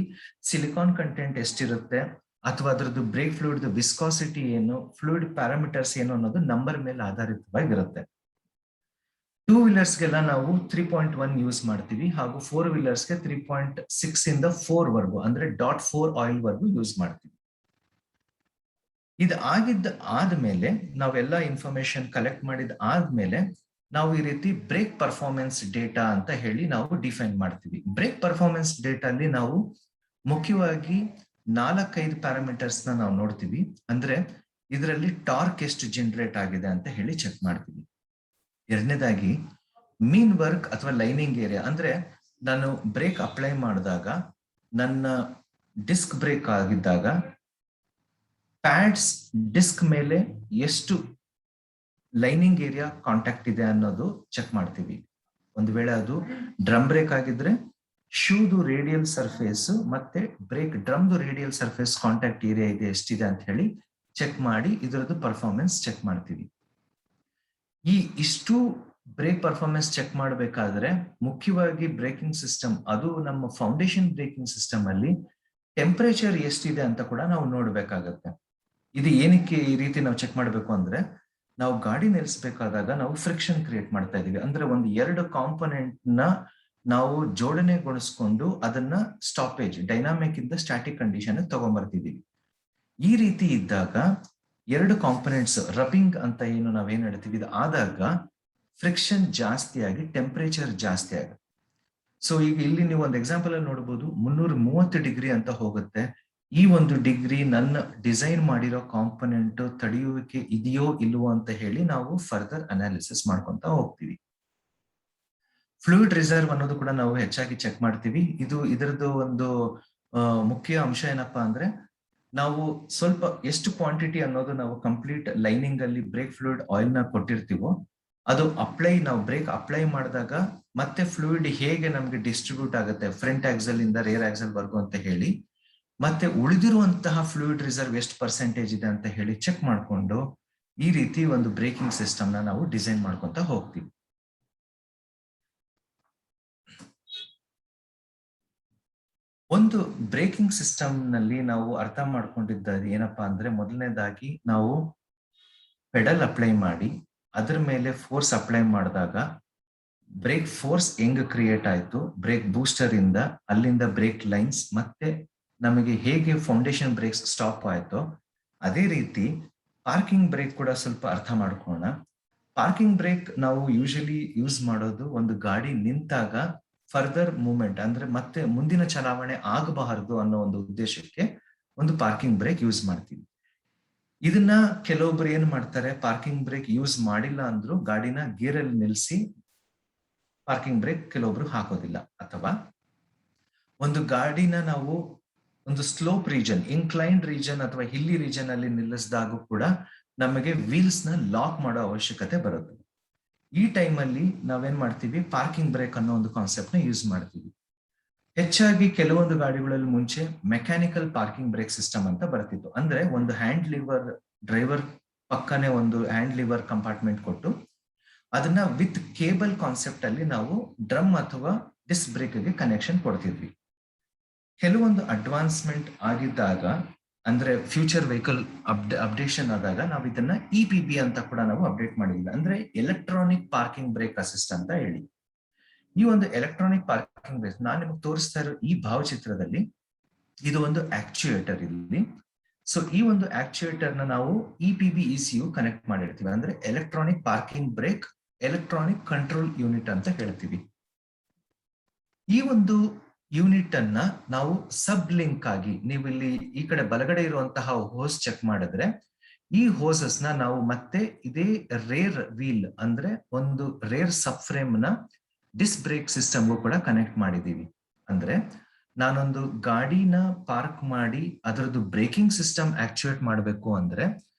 [SPEAKER 2] ಸಿಲಿಕಾನ್ ಕಂಟೆಂಟ್ ಎಷ್ಟಿರುತ್ತೆ ಅಥವಾ ಅದರದ್ದು ಬ್ರೇಕ್ ಫ್ಲೂಯಿಡ್ ವಿಸ್ಕಾಸಿಟಿ ಏನು, ಫ್ಲೂಯಿಡ್ ಪ್ಯಾರಾಮೀಟರ್ಸ್ ಏನು ಅನ್ನೋದು ನಂಬರ್ ಮೇಲೆ ಆಧಾರಿತವಾಗಿರುತ್ತೆ. 2 ವೀಲರ್ಸ್ಗೆಲ್ಲ ನಾವು 3.1 ಯೂಸ್ ಮಾಡ್ತೀವಿ, ಹಾಗೂ 4 ವೀಲರ್ಸ್ಗೆ 3.6 ಇಂದ 4 ವರ್ಗು ಅಂದ್ರೆ .4 ಆಯಿಲ್ ವರ್ಗು ಯೂಸ್ ಮಾಡ್ತೀವಿ. ಇದು ಆದ್ಮೇಲೆ ನಾವೆಲ್ಲ ಇನ್ಫಾರ್ಮೇಶನ್ ಕಲೆಕ್ಟ್ ಮಾಡಿದ ಆದ್ಮೇಲೆ ನಾವು ಈ ರೀತಿ ಬ್ರೇಕ್ ಪರ್ಫಾರ್ಮೆನ್ಸ್ ಡೇಟಾ ಅಂತ ಹೇಳಿ ನಾವು ಡಿಫೈನ್ ಮಾಡ್ತೀವಿ. ಬ್ರೇಕ್ ಪರ್ಫಾರ್ಮೆನ್ಸ್ ಡೇಟಾ ಅಲ್ಲಿ ನಾವು ಮುಖ್ಯವಾಗಿ 4-5 ಪ್ಯಾರಾಮೀಟರ್ಸ್ ನಾವು ನೋಡ್ತೀವಿ. ಅಂದ್ರೆ ಇದರಲ್ಲಿ ಟಾರ್ಕ್ ಎಷ್ಟು ಜನರೇಟ್ ಆಗಿದೆ ಅಂತ ಹೇಳಿ ಚೆಕ್ ಮಾಡ್ತೀವಿ. ಎರಡನೇದಾಗಿ ಮೀನ್ ವರ್ಕ್ ಅಥವಾ ಲೈನಿಂಗ್ ಏರಿಯಾ, ಅಂದ್ರೆ ನಾನು ಬ್ರೇಕ್ ಅಪ್ಲೈ ಮಾಡಿದಾಗ ನನ್ನ ಡಿಸ್ಕ್ ಬ್ರೇಕ್ ಆಗಿದ್ದಾಗ ಪ್ಯಾಡ್ಸ್ ಡಿಸ್ಕ್ ಮೇಲೆ ಎಷ್ಟು ಲೈನಿಂಗ್ ಏರಿಯಾ ಕಾಂಟ್ಯಾಕ್ಟ್ ಇದೆ ಅನ್ನೋದು ಚೆಕ್ ಮಾಡ್ತೀವಿ. ಒಂದು ವೇಳೆ ಅದು ಡ್ರಮ್ ಬ್ರೇಕ್ ಆಗಿದ್ರೆ ಶೂದು ರೇಡಿಯಲ್ ಸರ್ಫೇಸ್ ಮತ್ತೆ ಬ್ರೇಕ್ ಡ್ರಮ್ದು ರೇಡಿಯಲ್ ಸರ್ಫೇಸ್ ಕಾಂಟ್ಯಾಕ್ಟ್ ಏರಿಯಾ ಇದೆ ಎಷ್ಟಿದೆ ಅಂತ ಹೇಳಿ ಚೆಕ್ ಮಾಡಿ ಇದರದ್ದು ಪರ್ಫಾರ್ಮೆನ್ಸ್ ಚೆಕ್ ಮಾಡ್ತೀವಿ. ಇಷ್ಟು ಬ್ರೇಕ್ ಪರ್ಫಾರ್ಮೆನ್ಸ್ ಚೆಕ್ ಮಾಡಬೇಕಾದ್ರೆ ಮುಖ್ಯವಾಗಿ ಬ್ರೇಕಿಂಗ್ ಸಿಸ್ಟಮ್, ಅದು ನಮ್ಮ ಫೌಂಡೇಶನ್ ಬ್ರೇಕಿಂಗ್ ಸಿಸ್ಟಮ್ ಅಲ್ಲಿ ಟೆಂಪರೇಚರ್ ಎಷ್ಟಿದೆ ಅಂತ ಕೂಡ ನಾವು ನೋಡ್ಬೇಕಾಗತ್ತೆ. ಇದು ಏನಕ್ಕೆ ಈ ರೀತಿ ನಾವು ಚೆಕ್ ಮಾಡಬೇಕು ಅಂದ್ರೆ, ನಾವು ಗಾಡಿ ನಿಲ್ಲಿಸಬೇಕಾದಾಗ ನಾವು ಫ್ರಿಕ್ಷನ್ ಕ್ರಿಯೇಟ್ ಮಾಡ್ತಾ ಇದೀವಿ. ಅಂದ್ರೆ ಒಂದು 2 ಕಾಂಪೊನೆಂಟ್ ನ ನಾವು ಜೋಡಣೆಗೊಳಿಸ್ಕೊಂಡು ಅದನ್ನ ಸ್ಟಾಪೇಜ್ ಡೈನಾಮಿಕ್ ಇಂದ ಸ್ಟ್ಯಾಟಿಕ್ ಕಂಡೀಷನ್ ತಗೊಂಡ್ಬರ್ತಿದೀವಿ. ಈ ರೀತಿ ಇದ್ದಾಗ 2 ಕಾಂಪೊನೆಂಟ್ಸ್ ರಬ್ಬಿಂಗ್ ಅಂತ ಏನು ನಾವೇನ್ ಹೇಳ್ತೀವಿ, ಇದು ಆದಾಗ ಫ್ರಿಕ್ಷನ್ ಜಾಸ್ತಿ ಆಗಿ ಟೆಂಪರೇಚರ್ ಜಾಸ್ತಿ ಆಗುತ್ತೆ. ಸೊ ಈಗ ಇಲ್ಲಿ ನೀವು ಒಂದು ಎಕ್ಸಾಂಪಲ್ ಅಲ್ಲಿ ನೋಡಬಹುದು 330 ಡಿಗ್ರಿ ಅಂತ ಹೋಗುತ್ತೆ. ಈ ಒಂದು ಡಿಗ್ರಿ ನನ್ನ ಡಿಸೈನ್ ಮಾಡಿರೋ ಕಾಂಪೊನೆಂಟ್ ತಡೆಯುವಿಕೆ ಇದೆಯೋ ಇಲ್ವೋ ಅಂತ ಹೇಳಿ ನಾವು ಫರ್ದರ್ ಅನಾಲಿಸಿಸ್ ಮಾಡ್ಕೊಂತ ಹೋಗ್ತೀವಿ. ಫ್ಲೂಯಿಡ್ ರಿಸರ್ವ್ ಅನ್ನೋದು ಕೂಡ ನಾವು ಹೆಚ್ಚಾಗಿ ಚೆಕ್ ಮಾಡ್ತೀವಿ. ಇದರದ್ದು ಒಂದು ಮುಖ್ಯ ಅಂಶ ಏನಪ್ಪಾ ಅಂದ್ರೆ, ನಾವು ಸ್ವಲ್ಪ ಎಷ್ಟು ಕ್ವಾಂಟಿಟಿ ಅನ್ನೋದು ನಾವು ಕಂಪ್ಲೀಟ್ ಲೈನಿಂಗ್ ಅಲ್ಲಿ ಬ್ರೇಕ್ ಫ್ಲೂಯಿಡ್ ಆಯಿಲ್ ನ ಕೊಟ್ಟಿರ್ತೀವೋ ಅದು ನಾವು ಬ್ರೇಕ್ ಅಪ್ಲೈ ಮಾಡಿದಾಗ ಮತ್ತೆ ಫ್ಲೂಯಿಡ್ ಹೇಗೆ ನಮ್ಗೆ ಡಿಸ್ಟ್ರಿಬ್ಯೂಟ್ ಆಗುತ್ತೆ ಫ್ರಂಟ್ ಆಕ್ಸೆಲ್ ಇಂದ ರೇರ್ ಆಕ್ಸೆಲ್ ವರ್ಗು ಅಂತ ಹೇಳಿ, ಮತ್ತೆ ಉಳಿದಿರುವಂತಹ ಫ್ಲೂಯಿಡ್ ರಿಸರ್ವ್ ಎಷ್ಟು ಪರ್ಸೆಂಟೇಜ್ ಇದೆ ಅಂತ ಹೇಳಿ ಚೆಕ್ ಮಾಡ್ಕೊಂಡು ಈ ರೀತಿ ಒಂದು ಬ್ರೇಕಿಂಗ್ ಸಿಸ್ಟಮ್ ನ ನಾವು ಡಿಸೈನ್ ಮಾಡ್ಕೊಂತ ಹೋಗ್ತೀವಿ. ಒಂದು ಬ್ರೇಕಿಂಗ್ ಸಿಸ್ಟಮ್ ನಲ್ಲಿ ನಾವು ಅರ್ಥ ಮಾಡ್ಕೊಂಡಿದ್ದ ಏನಪ್ಪಾ ಅಂದ್ರೆ, ಮೊದಲನೇದಾಗಿ ನಾವು ಪೆಡಲ್ ಅಪ್ಲೈ ಮಾಡಿ ಅದ್ರ ಮೇಲೆ ಫೋರ್ಸ್ ಅಪ್ಲೈ ಮಾಡಿದಾಗ ಬ್ರೇಕ್ ಫೋರ್ಸ್ ಹೆಂಗ್ ಕ್ರಿಯೇಟ್ ಆಯ್ತು, ಬ್ರೇಕ್ ಬೂಸ್ಟರ್ ಇಂದ ಅಲ್ಲಿಂದ ಬ್ರೇಕ್ ಲೈನ್ಸ್ ಮತ್ತೆ ನಮಗೆ ಹೇಗೆ ಫೌಂಡೇಶನ್ ಬ್ರೇಕ್ಸ್ ಸ್ಟಾಪ್ ಆಯ್ತೋ ಅದೇ ರೀತಿ ಪಾರ್ಕಿಂಗ್ ಬ್ರೇಕ್ ಕೂಡ ಸ್ವಲ್ಪ ಅರ್ಥ ಮಾಡ್ಕೊಳ್ಳೋಣ. ಪಾರ್ಕಿಂಗ್ ಬ್ರೇಕ್ ನಾವು ಯೂಶಲಿ ಯೂಸ್ ಮಾಡೋದು ಒಂದು ಗಾಡಿ ನಿಂತಾಗ ಫರ್ದರ್ ಮೂವ್ಮೆಂಟ್ ಅಂದ್ರೆ ಮತ್ತೆ ಮುಂದಿನ ಚಲಾವಣೆ ಆಗಬಾರದು ಅನ್ನೋ ಒಂದು ಉದ್ದೇಶಕ್ಕೆ ಒಂದು ಪಾರ್ಕಿಂಗ್ ಬ್ರೇಕ್ ಯೂಸ್ ಮಾಡ್ತೀವಿ. ಇದನ್ನ ಕೆಲವೊಬ್ರು ಏನ್ ಮಾಡ್ತಾರೆ, ಪಾರ್ಕಿಂಗ್ ಬ್ರೇಕ್ ಯೂಸ್ ಮಾಡಿಲ್ಲ ಅಂದ್ರೂ ಗಾಡಿನ ಗೇರ್ ಅಲ್ಲಿ ನಿಲ್ಸಿ ಪಾರ್ಕಿಂಗ್ ಬ್ರೇಕ್ ಕೆಲವೊಬ್ರು ಹಾಕೋದಿಲ್ಲ. ಅಥವಾ ಒಂದು ಗಾಡಿನ ನಾವು ಒಂದು ಸ್ಲೋಪ್ ರೀಜನ್, ಇನ್ಕ್ಲೈನ್ಡ್ ರೀಜನ್ ಅಥವಾ ಹಿಲ್ಲಿ ರೀಜನ್ ಅಲ್ಲಿ ನಿಲ್ಲಿಸಿದಾಗ ಕೂಡ ನಮಗೆ ವೀಲ್ಸ್ ನ ಲಾಕ್ ಮಾಡೋ ಅವಶ್ಯಕತೆ ಬರುತ್ತೆ. ಈ ಟೈಮ್ ಅಲ್ಲಿ ನಾವೇನ್ ಮಾಡ್ತೀವಿ, ಪಾರ್ಕಿಂಗ್ ಬ್ರೇಕ್ ಅನ್ನೋ ಒಂದು ಕಾನ್ಸೆಪ್ಟ್ ನ ಯೂಸ್ ಮಾಡ್ತೀವಿ. ಹೆಚ್ಚಾಗಿ ಕೆಲವೊಂದು ಗಾಡಿಗಳಲ್ಲಿ ಮುಂಚೆ ಮೆಕ್ಯಾನಿಕಲ್ ಪಾರ್ಕಿಂಗ್ ಬ್ರೇಕ್ ಸಿಸ್ಟಮ್ ಅಂತ ಬರ್ತಿತ್ತು. ಅಂದ್ರೆ ಒಂದು ಹ್ಯಾಂಡ್ ಲಿವರ್, ಡ್ರೈವರ್ ಪಕ್ಕನೆ ಒಂದು ಹ್ಯಾಂಡ್ ಲಿವರ್ ಕಂಪಾರ್ಟ್ಮೆಂಟ್ ಕೊಟ್ಟು ಅದನ್ನ ವಿತ್ ಕೇಬಲ್ ಕಾನ್ಸೆಪ್ಟ್ ಅಲ್ಲಿ ನಾವು ಡ್ರಮ್ ಅಥವಾ ಡಿಸ್ಕ್ ಬ್ರೇಕ್ ಗೆ ಕನೆಕ್ಷನ್ ಕೊಡ್ತಿದ್ವಿ. ಕೆಲವೊಂದು ಅಡ್ವಾನ್ಸ್ಮೆಂಟ್ ಆಗಿದ್ದಾಗ, ಅಂದ್ರೆ ಫ್ಯೂಚರ್ ವೆಹಿಕಲ್ ಅಪ್ಡೇಷನ್ ಆದಾಗ ನಾವು ಇದನ್ನ EPB ಅಂತ ಕೂಡ ನಾವು ಅಪ್ಡೇಟ್ ಮಾಡಿದ್ವಿ. ಅಂದ್ರೆ ಎಲೆಕ್ಟ್ರಾನಿಕ್ ಪಾರ್ಕಿಂಗ್ ಬ್ರೇಕ್ ಅಸಿಸ್ಟ್ ಅಂತ ಹೇಳಿ. ಈ ಒಂದು ಎಲೆಕ್ಟ್ರಾನಿಕ್ ಪಾರ್ಕಿಂಗ್ ಬ್ರೇಕ್ ನಾನು ನಿಮಗೆ ತೋರಿಸ್ತಾ ಇರೋ ಈ ಭಾವಚಿತ್ರದಲ್ಲಿ ಇದು ಒಂದು ಆಕ್ಚುಯೇಟರ್ ಇಲ್ಲಿ. ಸೊ ಈ ಒಂದು ಆಕ್ಚುಯೇಟರ್ ನ ನಾವು EPB ECU ಕನೆಕ್ಟ್ ಮಾಡಿರ್ತೀವಿ. ಅಂದ್ರೆ electronic parking brake electronic control unit ಅಂತ ಹೇಳ್ತೀವಿ. ಈ ಒಂದು ಯೂನಿಟ್ ಅನ್ನ ನಾವು ಸಬ್ ಲಿಂಕ್ ಆಗಿ, ನೀವು ಇಲ್ಲಿ ಈ ಕಡೆ ಬಲಗಡೆ ಇರುವಂತಹ ಹೋಸ್ ಚೆಕ್ ಮಾಡಿದ್ರೆ ಈ ಹೋಸಸ್ ನ ನಾವು ಮತ್ತೆ ಇದೇ ರೇರ್ ವೀಲ್ ಅಂದ್ರೆ ಒಂದು ರೇರ್ ಸಬ್ ಫ್ರೇಮ್ ನ ಡಿಸ್ಕ್ ಬ್ರೇಕ್ ಸಿಸ್ಟಮ್ಗೂ ಕೂಡ ಕನೆಕ್ಟ್ ಮಾಡಿದೀವಿ. ಅಂದ್ರೆ ನಾನೊಂದು ಗಾಡಿನ ಪಾರ್ಕ್ ಮಾಡಿ ಅದರದ್ದು ಬ್ರೇಕಿಂಗ್ ಸಿಸ್ಟಮ್ ಆಕ್ಟಿವೇಟ್ ಮಾಡಬೇಕು ಅಂದ್ರೆ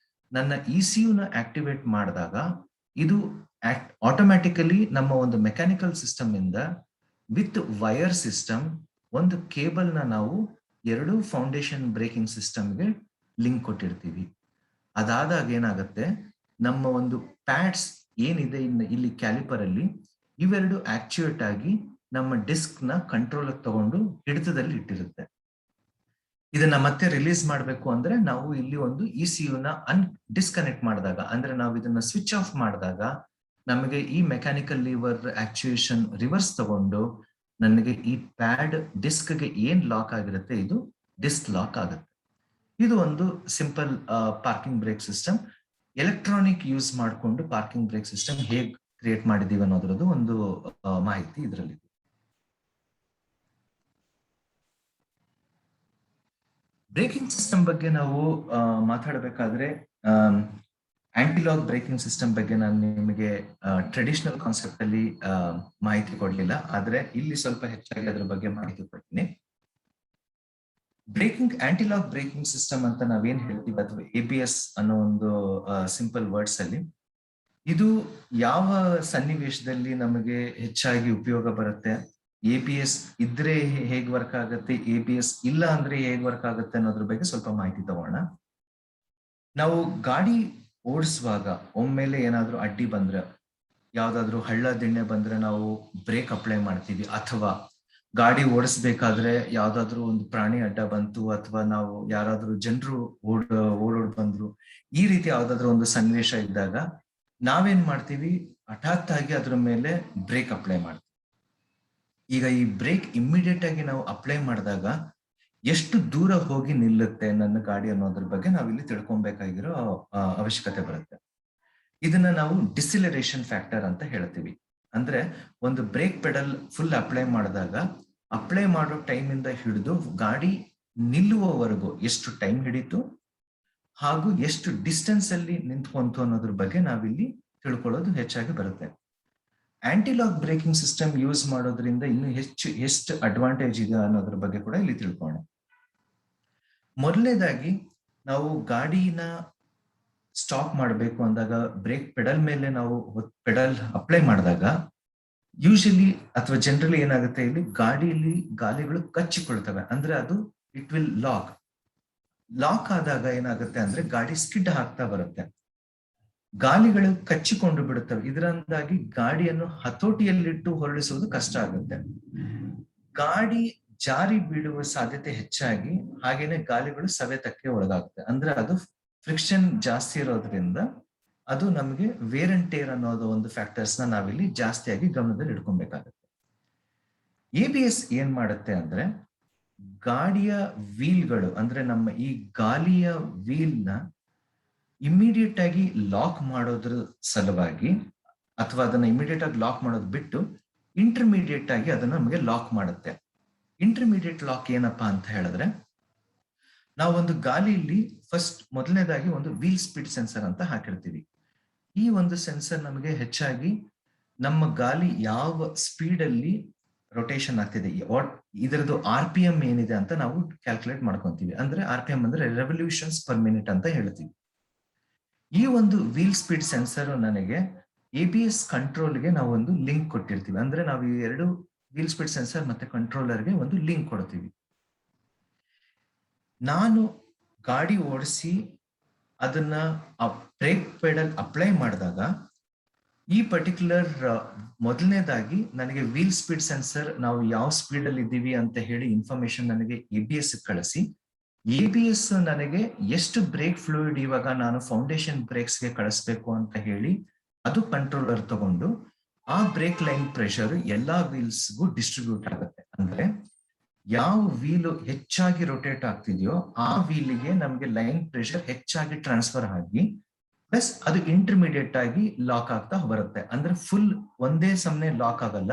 [SPEAKER 2] ನನ್ನ ECU ನ ಆಕ್ಟಿವೇಟ್ ಮಾಡಿದಾಗ ಇದು ಆಟೋಮ್ಯಾಟಿಕಲಿ ನಮ್ಮ ಒಂದು ಮೆಕ್ಯಾನಿಕಲ್ ಸಿಸ್ಟಮ್ ಇಂದ ವಿತ್ ವೈರ್ ಸಿಸ್ಟಮ್ ಒಂದು ಕೇಬಲ್ ನ ನಾವು ಎರಡು ಫೌಂಡೇಶನ್ ಬ್ರೇಕಿಂಗ್ ಸಿಸ್ಟಮ್ಗೆ ಲಿಂಕ್ ಕೊಟ್ಟಿರ್ತೀವಿ. ಅದಾದಾಗ ಏನಾಗುತ್ತೆ, ನಮ್ಮ ಒಂದು ಪ್ಯಾಡ್ಸ್ ಏನಿದೆ ಇಲ್ಲಿ ಕ್ಯಾಲಿಪರ್ ಅಲ್ಲಿ ಇವೆರಡು ಆಕ್ಚುಯೇಟ್ ಆಗಿ ನಮ್ಮ ಡಿಸ್ಕ್ ನ ಕಂಟ್ರೋಲ್ ತಗೊಂಡು ಹಿಡಿತದಲ್ಲಿ ಇಟ್ಟಿರುತ್ತೆ. ಇದನ್ನ ಮತ್ತೆ ರಿಲೀಸ್ ಮಾಡಬೇಕು ಅಂದ್ರೆ ನಾವು ಇಲ್ಲಿ ಒಂದು ECU ನ ಡಿಸ್ಕನೆಕ್ಟ್ ಮಾಡಿದಾಗ, ಅಂದ್ರೆ ನಾವು ಇದನ್ನ ಸ್ವಿಚ್ ಆಫ್ ಮಾಡಿದಾಗ ನಮಗೆ ಈ ಮೆಕ್ಯಾನಿಕಲ್ ಲೀವರ್ ಆಕ್ಚುಯೇಷನ್ ರಿವರ್ಸ್ ತಗೊಂಡು ನನಗೆ ಈ ಪ್ಯಾಡ್ ಡಿಸ್ಕ್ ಗೆ ಏನ್ ಲಾಕ್ ಆಗಿರುತ್ತೆ ಇದು ಡಿಸ್ಕ್ ಲಾಕ್ ಆಗುತ್ತೆ. ಇದು ಒಂದು simple parking brake system. Electronic use ಮಾಡಿಕೊಂಡು ಪಾರ್ಕಿಂಗ್ ಬ್ರೇಕ್ ಸಿಸ್ಟಮ್ ಹೇಗ್ ಕ್ರಿಯೇಟ್ ಮಾಡಿದೀವಿ ಅನ್ನೋದ್ರದ್ದು ಒಂದು ಮಾಹಿತಿ ಇದರಲ್ಲಿ. ಬ್ರೇಕಿಂಗ್ ಸಿಸ್ಟಮ್ ಬಗ್ಗೆ ನಾವು ಮಾತಾಡಬೇಕಾದ್ರೆ ಆಂಟಿಲಾಕ್ ಬ್ರೇಕಿಂಗ್ ಸಿಸ್ಟಮ್ ಬಗ್ಗೆ ನಾನು ನಿಮಗೆ ಟ್ರೆಡಿಷನಲ್ ಕಾನ್ಸೆಪ್ಟ್ ಅಲ್ಲಿ ಮಾಹಿತಿ ಕೊಡ್ಲಿಲ್ಲ, ಆದ್ರೆ ಇಲ್ಲಿ ಸ್ವಲ್ಪ ಹೆಚ್ಚಾಗಿ ಅದ್ರ ಬಗ್ಗೆ ಮಾಹಿತಿ ಕೊಡ್ತೀನಿ. ಬ್ರೇಕಿಂಗ್ ಆಂಟಿಲಾಕ್ ಬ್ರೇಕಿಂಗ್ ಸಿಸ್ಟಮ್ ಅಂತ ನಾವೇನ್ ಹೇಳ್ತೀವಿ ಅಥವಾ ABS ಅನ್ನೋ ಒಂದು ಸಿಂಪಲ್ ವರ್ಡ್ಸ್ ಅಲ್ಲಿ, ಇದು ಯಾವ ಸನ್ನಿವೇಶದಲ್ಲಿ ನಮಗೆ ಹೆಚ್ಚಾಗಿ ಉಪಯೋಗ ಬರುತ್ತೆ, ABS ಇದ್ರೆ ಹೇಗ್ ವರ್ಕ್ ಆಗುತ್ತೆ, ABS ಇಲ್ಲ ಅಂದ್ರೆ ಹೇಗ್ ವರ್ಕ್ ಆಗುತ್ತೆ ಅನ್ನೋದ್ರ ಬಗ್ಗೆ ಸ್ವಲ್ಪ ಮಾಹಿತಿ ತಗೋಣ. ನಾವು ಗಾಡಿ ಓಡಿಸುವಾಗ ಒಮ್ಮೆಲೆ ಏನಾದ್ರೂ ಅಡ್ಡಿ ಬಂದ್ರೆ, ಯಾವ್ದಾದ್ರು ಹಳ್ಳ ದಿಣ್ಣೆ ಬಂದ್ರೆ ನಾವು ಬ್ರೇಕ್ ಅಪ್ಲೈ ಮಾಡ್ತೀವಿ, ಅಥವಾ ಗಾಡಿ ಯಾವ್ದಾದ್ರು ಒಂದು ಪ್ರಾಣಿ ಅಡ್ಡ ಬಂತು, ಅಥವಾ ನಾವು ಯಾರಾದ್ರೂ ಜನರು ಓಡೋಡ್ ಬಂದ್ರು, ಈ ರೀತಿ ಯಾವ್ದಾದ್ರು ಒಂದು ಸನ್ನಿವೇಶ ಇದ್ದಾಗ ನಾವೇನ್ ಮಾಡ್ತೀವಿ, ಹಠಾತ್ ಆಗಿ ಅದ್ರ ಮೇಲೆ ಬ್ರೇಕ್ ಅಪ್ಲೈ ಮಾಡ್ತೀವಿ. ಈಗ ಈ ಬ್ರೇಕ್ ಇಮ್ಮಿಡಿಯೇಟ್ ಆಗಿ ನಾವು ಅಪ್ಲೈ ಮಾಡಿದಾಗ ಎಷ್ಟು ದೂರ ಹೋಗಿ ನಿಲ್ಲುತ್ತೆ ನನ್ನ ಗಾಡಿ ಅನ್ನೋದ್ರ ಬಗ್ಗೆ ನಾವಿಲ್ಲಿ ತಿಳ್ಕೊಬೇಕಾಗಿರೋ ಅವಶ್ಯಕತೆ ಬರುತ್ತೆ. ಇದನ್ನ ನಾವು ಡಿಸಿಲರೇಷನ್ ಫ್ಯಾಕ್ಟರ್ ಅಂತ ಹೇಳ್ತೀವಿ. ಅಂದ್ರೆ ಒಂದು ಬ್ರೇಕ್ ಪೆಡಲ್ ಫುಲ್ ಅಪ್ಲೈ ಮಾಡಿದಾಗ ಅಪ್ಲೈ ಮಾಡೋ ಟೈಮ್ ಇಂದ ಹಿಡಿದು ಗಾಡಿ ನಿಲ್ಲುವವರೆಗೂ ಎಷ್ಟು ಟೈಮ್ ಹಿಡಿತು ಹಾಗೂ ಎಷ್ಟು ಡಿಸ್ಟೆನ್ಸ್ ಅಲ್ಲಿ ನಿಂತ್ಕೊಂತು ಅನ್ನೋದ್ರ ಬಗ್ಗೆ ನಾವಿಲ್ಲಿ ತಿಳ್ಕೊಳ್ಳೋದು ಹೆಚ್ಚಾಗಿ ಬರುತ್ತೆ. ಆಂಟಿಲಾಕ್ ಬ್ರೇಕಿಂಗ್ ಸಿಸ್ಟಮ್ ಯೂಸ್ ಮಾಡೋದ್ರಿಂದ ಇನ್ನು ಎಷ್ಟು ಅಡ್ವಾಂಟೇಜ್ ಇದೆ ಅನ್ನೋದ್ರ ಬಗ್ಗೆ ಕೂಡ ಇಲ್ಲಿ ತಿಳ್ಕೊಳ್ಳೋಣ. ಮೊದಲನೇದಾಗಿ ನಾವು ಗಾಡಿನ ಸ್ಟಾಪ್ ಮಾಡಬೇಕು ಅಂದಾಗ ಬ್ರೇಕ್ ಪೆಡಲ್ ಮೇಲೆ ನಾವು ಪೆಡಲ್ ಅಪ್ಲೈ ಮಾಡಿದಾಗ ಯೂಶಲಿ ಅಥವಾ ಜನರಲಿ ಏನಾಗುತ್ತೆ, ಇಲ್ಲಿ ಗಾಡಿಯಲ್ಲಿ ಗಾಲಿಗಳು ಕಚ್ಚಿಕೊಳ್ತವೆ. ಅಂದ್ರೆ ಅದು ಇಟ್ ವಿಲ್ ಲಾಕ್ ಆದಾಗ ಏನಾಗುತ್ತೆ ಅಂದ್ರೆ ಗಾಡಿ ಸ್ಕಿಡ್ ಆಗ್ತಾ ಬರುತ್ತೆ, ಗಾಲಿಗಳು ಕಚ್ಚಿಕೊಂಡು ಬಿಡುತ್ತವೆ. ಇದರಿಂದಾಗಿ ಗಾಡಿಯನ್ನು ಹತೋಟಿಯಲ್ಲಿಟ್ಟು ಹೊರಡಿಸುವುದು ಕಷ್ಟ ಆಗುತ್ತೆ, ಗಾಡಿ ಜಾರಿ ಬೀಳುವ ಸಾಧ್ಯತೆ ಹೆಚ್ಚಾಗಿ, ಹಾಗೇನೆ ಗಾಲಿಗಳು ಸವೆತಕ್ಕೆ ಒಳಗಾಗುತ್ತೆ. ಅಂದ್ರೆ ಅದು ಫ್ರಿಕ್ಷನ್ ಜಾಸ್ತಿ ಇರೋದ್ರಿಂದ ಅದು ನಮಗೆ ವೇರ್ ಅಂಡ್ ಟೇರ್ ಅನ್ನೋದು ಒಂದು ಫ್ಯಾಕ್ಟರ್ಸ್ ನ ನಾವಿಲ್ಲಿ ಜಾಸ್ತಿಯಾಗಿ ಗಮನದಲ್ಲಿ ಇಟ್ಕೊಬೇಕಾಗುತ್ತೆ. ABS ಏನ್ ಮಾಡುತ್ತೆ ಅಂದ್ರೆ ಗಾಡಿಯ ವೀಲ್ಗಳು, ಅಂದ್ರೆ ನಮ್ಮ ಈ ಗಾಲಿಯ ವೀಲ್ ನ ಇಮಿಡಿಯೇಟ್ ಆಗಿ ಲಾಕ್ ಮಾಡೋದ್ರ ಸಲುವಾಗಿ, ಅಥವಾ ಅದನ್ನ ಇಮಿಡಿಯೇಟ್ ಆಗಿ ಲಾಕ್ ಮಾಡೋದು ಬಿಟ್ಟು ಇಂಟರ್ಮೀಡಿಯೇಟ್ ಆಗಿ ಅದನ್ನ ನಮಗೆ ಲಾಕ್ ಮಾಡುತ್ತೆ. ಇಂಟರ್ಮೀಡಿಯೇಟ್ ಲಾಕ್ ಏನಪ್ಪಾ ಅಂತ ಹೇಳಿದ್ರೆ, ನಾವೊಂದು ಗಾಲಿಯಲ್ಲಿ ಮೊದಲನೇದಾಗಿ ಒಂದು ವೀಲ್ ಸ್ಪೀಡ್ ಸೆನ್ಸರ್ ಅಂತ ಹಾಕಿರ್ತೀವಿ. ಈ ಒಂದು ಸೆನ್ಸರ್ ನಮಗೆ ಹೆಚ್ಚಾಗಿ ನಮ್ಮ ಗಾಲಿ ಯಾವ ಸ್ಪೀಡ್ ಅಲ್ಲಿ ರೊಟೇಷನ್ ಆಗ್ತಿದೆ, ಇದರದ್ದು RPM ಏನಿದೆ ಅಂತ ನಾವು ಕ್ಯಾಲ್ಕುಲೇಟ್ ಮಾಡ್ಕೊಂತೀವಿ. ಅಂದ್ರೆ RPM ಅಂದ್ರೆ ರೆವಲ್ಯೂಷನ್ಸ್ ಪರ್ ಮಿನಿಟ್ ಅಂತ ಹೇಳ್ತೀವಿ. ಈ ಒಂದು ವೀಲ್ ಸ್ಪೀಡ್ ಸೆನ್ಸರ್ ನನಗೆ ABS ಕಂಟ್ರೋಲ್ಗೆ ನಾವು ಒಂದು ಲಿಂಕ್ ಕೊಟ್ಟಿರ್ತೀವಿ. ಅಂದ್ರೆ ನಾವು ಈ ಎರಡು ವೀಲ್ ಸ್ಪೀಡ್ ಸೆನ್ಸರ್ ಮತ್ತೆ ಕಂಟ್ರೋಲರ್ಗೆ ಒಂದು ಲಿಂಕ್ ಕೊಡ್ತೀವಿ. ನಾನು ಗಾಡಿ ಓಡಿಸಿ ಅದನ್ನ ಬ್ರೇಕ್ ಪೆಡಲ್ ಅಪ್ಲೈ ಮಾಡಿದಾಗ ಈ ಪರ್ಟಿಕ್ಯುಲರ್ ಮೊದಲನೇದಾಗಿ ನನಗೆ ವೀಲ್ ಸ್ಪೀಡ್ ಸೆನ್ಸರ್ ನಾವು ಯಾವ ಸ್ಪೀಡ್ ಅಲ್ಲಿ ಇದ್ದೀವಿ ಅಂತ ಹೇಳಿ ಇನ್ಫಾರ್ಮೇಶನ್ ನನಗೆ ABS ಕಳಿಸಿ, ABS ನನಗೆ ಎಷ್ಟು ಬ್ರೇಕ್ ಫ್ಲೂಯಿಡ್ ಇವಾಗ ನಾನು ಫೌಂಡೇಶನ್ ಬ್ರೇಕ್ಸ್ಗೆ ಕಳಿಸ್ಬೇಕು ಅಂತ ಹೇಳಿ ಅದು ಕಂಟ್ರೋಲರ್ ತಗೊಂಡು ಆ ಬ್ರೇಕ್ ಲೈನ್ ಪ್ರೆಷರ್ ಎಲ್ಲಾ ವೀಲ್ಸ್ಗೂ ಡಿಸ್ಟ್ರಿಬ್ಯೂಟ್ ಆಗುತ್ತೆ. ಅಂದ್ರೆ ಯಾವ ವೀಲ್ ಹೆಚ್ಚಾಗಿ ರೊಟೇಟ್ ಆಗ್ತಿದೆಯೋ ಆ ವೀಲ್ಗೆ ನಮ್ಗೆ ಲೈನ್ ಪ್ರೆಷರ್ ಹೆಚ್ಚಾಗಿ ಟ್ರಾನ್ಸ್ಫರ್ ಆಗಿ ಪ್ಲಸ್ ಅದು ಇಂಟರ್ಮೀಡಿಯೇಟ್ ಆಗಿ ಲಾಕ್ ಆಗ್ತಾ ಬರುತ್ತೆ. ಅಂದ್ರೆ ಫುಲ್ ಒಂದೇ ಸಮನೆ ಲಾಕ್ ಆಗಲ್ಲ,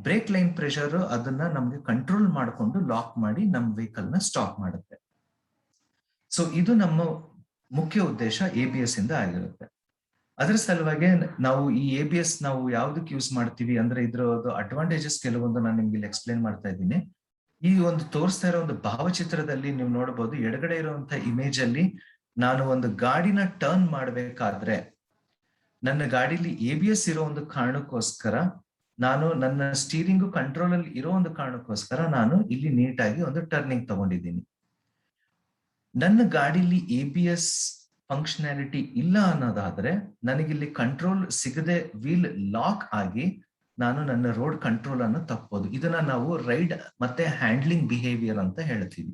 [SPEAKER 2] ಬ್ರೇಕ್ ಲೈನ್ ಪ್ರೆಷರ್ ಅದನ್ನ ನಮ್ಗೆ ಕಂಟ್ರೋಲ್ ಮಾಡಿಕೊಂಡು ಲಾಕ್ ಮಾಡಿ ನಮ್ ವೆಹಿಕಲ್ ನ ಸ್ಟಾಪ್ ಮಾಡುತ್ತೆ. ಸೊ ಇದು ನಮ್ಮ ಮುಖ್ಯ ಉದ್ದೇಶ ABS ಇಂದ ಆಗಿರುತ್ತೆ. ಅದರ ಸಲುವಾಗಿ ನಾವು ಈ ABS ನಾವು ಯಾವ್ದಕ್ಕೆ ಯೂಸ್ ಮಾಡ್ತೀವಿ ಅಂದ್ರೆ ಇದ್ರದ್ದು ಅಡ್ವಾಂಟೇಜಸ್ ಕೆಲವೊಂದು ನಾನು ನಿಮ್ಗೆ ಇಲ್ಲಿ ಎಕ್ಸ್ಪ್ಲೇನ್ ಮಾಡ್ತಾ ಇದ್ದೀನಿ. ಈ ಒಂದು ತೋರಿಸ್ತಾ ಇರೋ ಒಂದು ಭಾವಚಿತ್ರದಲ್ಲಿ ನೀವು ನೋಡಬಹುದು, ಎಡಗಡೆ ಇರುವಂತಹ ಇಮೇಜ್ ಅಲ್ಲಿ ನಾನು ಒಂದು ಗಾಡಿನ ಟರ್ನ್ ಮಾಡ್ಬೇಕಾದ್ರೆ ನನ್ನ ಗಾಡಿಲಿ ABS ಇರೋ ಒಂದು ಕಾರಣಕ್ಕೋಸ್ಕರ ನಾನು ನನ್ನ ಸ್ಟೀರಿಂಗ್ ಕಂಟ್ರೋಲ್ ಅಲ್ಲಿ ಇರೋ ಒಂದು ಕಾರಣಕ್ಕೋಸ್ಕರ ನಾನು ಇಲ್ಲಿ ನೀಟಾಗಿ ಒಂದು ಟರ್ನಿಂಗ್ ತಗೊಂಡಿದ್ದೀನಿ. ನನ್ನ ಗಾಡಿಲಿ ABS ಫಂಕ್ಷನಾಲಿಟಿ ಇಲ್ಲ ಅನ್ನೋದಾದ್ರೆ ನನಗಿಲ್ಲಿ ಕಂಟ್ರೋಲ್ ಸಿಗದೆ ವೀಲ್ ಲಾಕ್ ಆಗಿ ನಾನು ನನ್ನ ರೋಡ್ ಕಂಟ್ರೋಲ್ ಅನ್ನು ತಪ್ಪಬಹುದು. ಇದನ್ನ ನಾವು ರೈಡ್ ಮತ್ತೆ ಹ್ಯಾಂಡ್ಲಿಂಗ್ ಬಿಹೇವಿಯರ್ ಅಂತ ಹೇಳ್ತೀವಿ.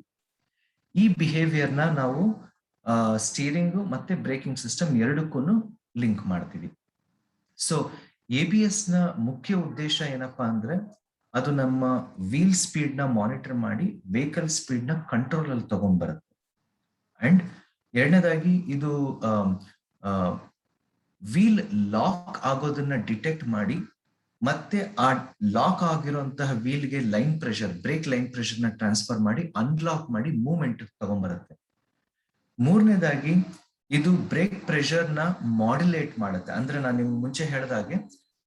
[SPEAKER 2] ಈ ಬಿಹೇವಿಯರ್ನ ನಾವು ಸ್ಟೀರಿಂಗ್ ಮತ್ತೆ ಬ್ರೇಕಿಂಗ್ ಸಿಸ್ಟಮ್ ಎರಡಕ್ಕೂ ಲಿಂಕ್ ಮಾಡ್ತೀವಿ. ಸೊ ABS ನ ಮುಖ್ಯ ಉದ್ದೇಶ ಏನಪ್ಪಾ ಅಂದ್ರೆ ಅದು ನಮ್ಮ ವೀಲ್ ಸ್ಪೀಡ್ ನ ಮಾನಿಟರ್ ಮಾಡಿ ವೆಹಿಕಲ್ ಸ್ಪೀಡ್ ನ ಕಂಟ್ರೋಲ್ ಅಲ್ಲಿ ತಗೊಂಡ್ ಬರುತ್ತೆ. ಅಂಡ್ ಎರಡನೇದಾಗಿ ಇದು ವೀಲ್ ಲಾಕ್ ಆಗೋದನ್ನ ಡಿಟೆಕ್ಟ್ ಮಾಡಿ ಮತ್ತೆ ಆ ಲಾಕ್ ಆಗಿರುವಂತಹ ವೀಲ್ಗೆ line pressure, brake line pressure ನ ಟ್ರಾನ್ಸ್ಫರ್ ಮಾಡಿ ಅನ್ಲಾಕ್ ಮಾಡಿ ಮೂವ್ಮೆಂಟ್ ತಗೊಂಡ್ಬರುತ್ತೆ. ಮೂರನೇದಾಗಿ ಇದು ಬ್ರೇಕ್ ಪ್ರೆಷರ್ ನ ಮಾಡ್ಯುಲೇಟ್ ಮಾಡುತ್ತೆ. ಅಂದ್ರೆ ನಾನು ನಿಮ್ಗೆ ಮುಂಚೆ ಹೇಳಿದಾಗೆ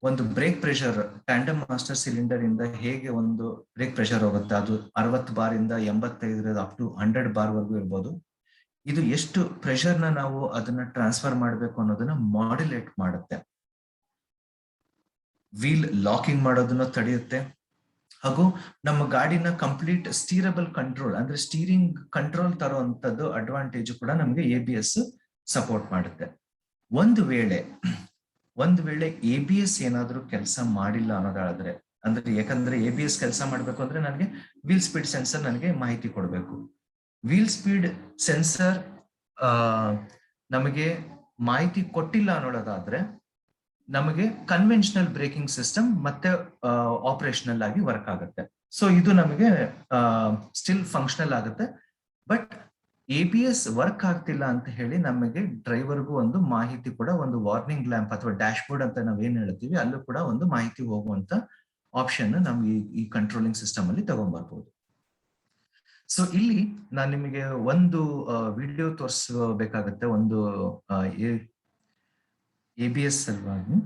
[SPEAKER 2] ಒಂದು brake pressure tandem master cylinder ಇಂದ ಹೇಗೆ ಒಂದು ಬ್ರೇಕ್ ಪ್ರೆಷರ್ ಹೋಗುತ್ತೆ, ಅದು 60 ಬಾರ್ ಇಂದ 85 ಅಪ್ ಟು 100 ಬಾರ್ ವರೆಗೂ ಇರ್ಬೋದು. ಇದು ಎಷ್ಟು ಪ್ರೆಷರ್ ನ ನಾವು ಅದನ್ನ ಟ್ರಾನ್ಸ್ಫರ್ ಮಾಡಬೇಕು ಅನ್ನೋದನ್ನ ಮಾಡ್ಯುಲೇಟ್ ಮಾಡುತ್ತೆ. ವೀಲ್ ಲಾಕಿಂಗ್ ಮಾಡೋದನ್ನ ತಡೆಯುತ್ತೆ ಹಾಗೂ ನಮ್ಮ ಗಾಡಿನ ಕಂಪ್ಲೀಟ್ ಸ್ಟೀರಬಲ್ ಕಂಟ್ರೋಲ್ ಅಂದ್ರೆ ಸ್ಟೀರಿಂಗ್ ಕಂಟ್ರೋಲ್ ತರುವಂತದ್ದು ಅಡ್ವಾಂಟೇಜ್ ಕೂಡ ನಮಗೆ ABS ಸಪೋರ್ಟ್ ಮಾಡುತ್ತೆ. ಒಂದು ವೇಳೆ ABS ಏನಾದ್ರೂ ಕೆಲಸ ಮಾಡಿಲ್ಲ ಅನ್ನೋದಾದ್ರೆ, ಅಂದ್ರೆ ಯಾಕಂದ್ರೆ ABS ಕೆಲಸ ಮಾಡ್ಬೇಕು ಅಂದ್ರೆ ನನಗೆ ವೀಲ್ ಸ್ಪೀಡ್ ಸೆನ್ಸರ್ ನನಗೆ ಮಾಹಿತಿ ಕೊಡಬೇಕು. ವೀಲ್ ಸ್ಪೀಡ್ ಸೆನ್ಸರ್ ನಮಗೆ ಮಾಹಿತಿ ಕೊಟ್ಟಿಲ್ಲ ಅನ್ನೋದಾದ್ರೆ ನಮಗೆ ಕನ್ವೆನ್ಷನಲ್ ಬ್ರೇಕಿಂಗ್ ಸಿಸ್ಟಮ್ ಮತ್ತೆ ಆಪರೇಷನಲ್ ಆಗಿ ವರ್ಕ್ ಆಗುತ್ತೆ. ಸೊ ಇದು ನಮಗೆ ಸ್ಟಿಲ್ ಫಂಕ್ಷನಲ್ ಆಗುತ್ತೆ. ಬಟ್ ABS ವರ್ಕ್ ಆಗ್ತಿಲ್ಲ ಅಂತ ಹೇಳಿ ನಮಗೆ ಡ್ರೈವರ್ಗೂ ಒಂದು ಮಾಹಿತಿ ಕೂಡ, ಒಂದು ವಾರ್ನಿಂಗ್ ಲ್ಯಾಂಪ್ ಅಥವಾ ಡ್ಯಾಶ್ ಬೋರ್ಡ್ ಅಂತ ನಾವ್ ಏನ್ ಹೇಳ್ತೀವಿ ಅಲ್ಲೂ ಕೂಡ ಒಂದು ಮಾಹಿತಿ ಹೋಗುವಂತ ಆಪ್ಷನ್ ನಮ್ಗೆ ಈ ಕಂಟ್ರೋಲಿಂಗ್ ಸಿಸ್ಟಮ್ ಅಲ್ಲಿ ತಗೊಂಡ್ಬರ್ಬೋದು. ಸೊ ಇಲ್ಲಿ ನಾನು ನಿಮಗೆ ಒಂದು ವಿಡಿಯೋ ತೋರಿಸಬೇಕಾಗತ್ತೆ, ಒಂದು ABS ಸಲುವಾಗಿ.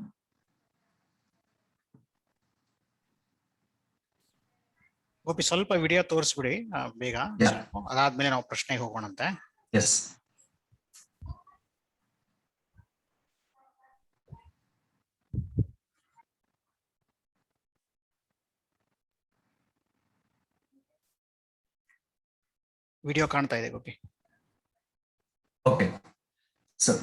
[SPEAKER 1] ಗೋಪಿ ಸ್ವಲ್ಪ ವಿಡಿಯೋ ತೋರಿಸ್ಬಿಡಿ ಬೇಗ, ಅದಾದ್ಮೇಲೆ ನಾವು ಪ್ರಶ್ನೆಗೆ ಹೋಗೋಣಂತೆ.
[SPEAKER 2] ಎಸ್,
[SPEAKER 1] ವಿಡಿಯೋ ಕಾಣ್ತಾ ಇದೆ ಗೋಪಿ.
[SPEAKER 2] Okay sir.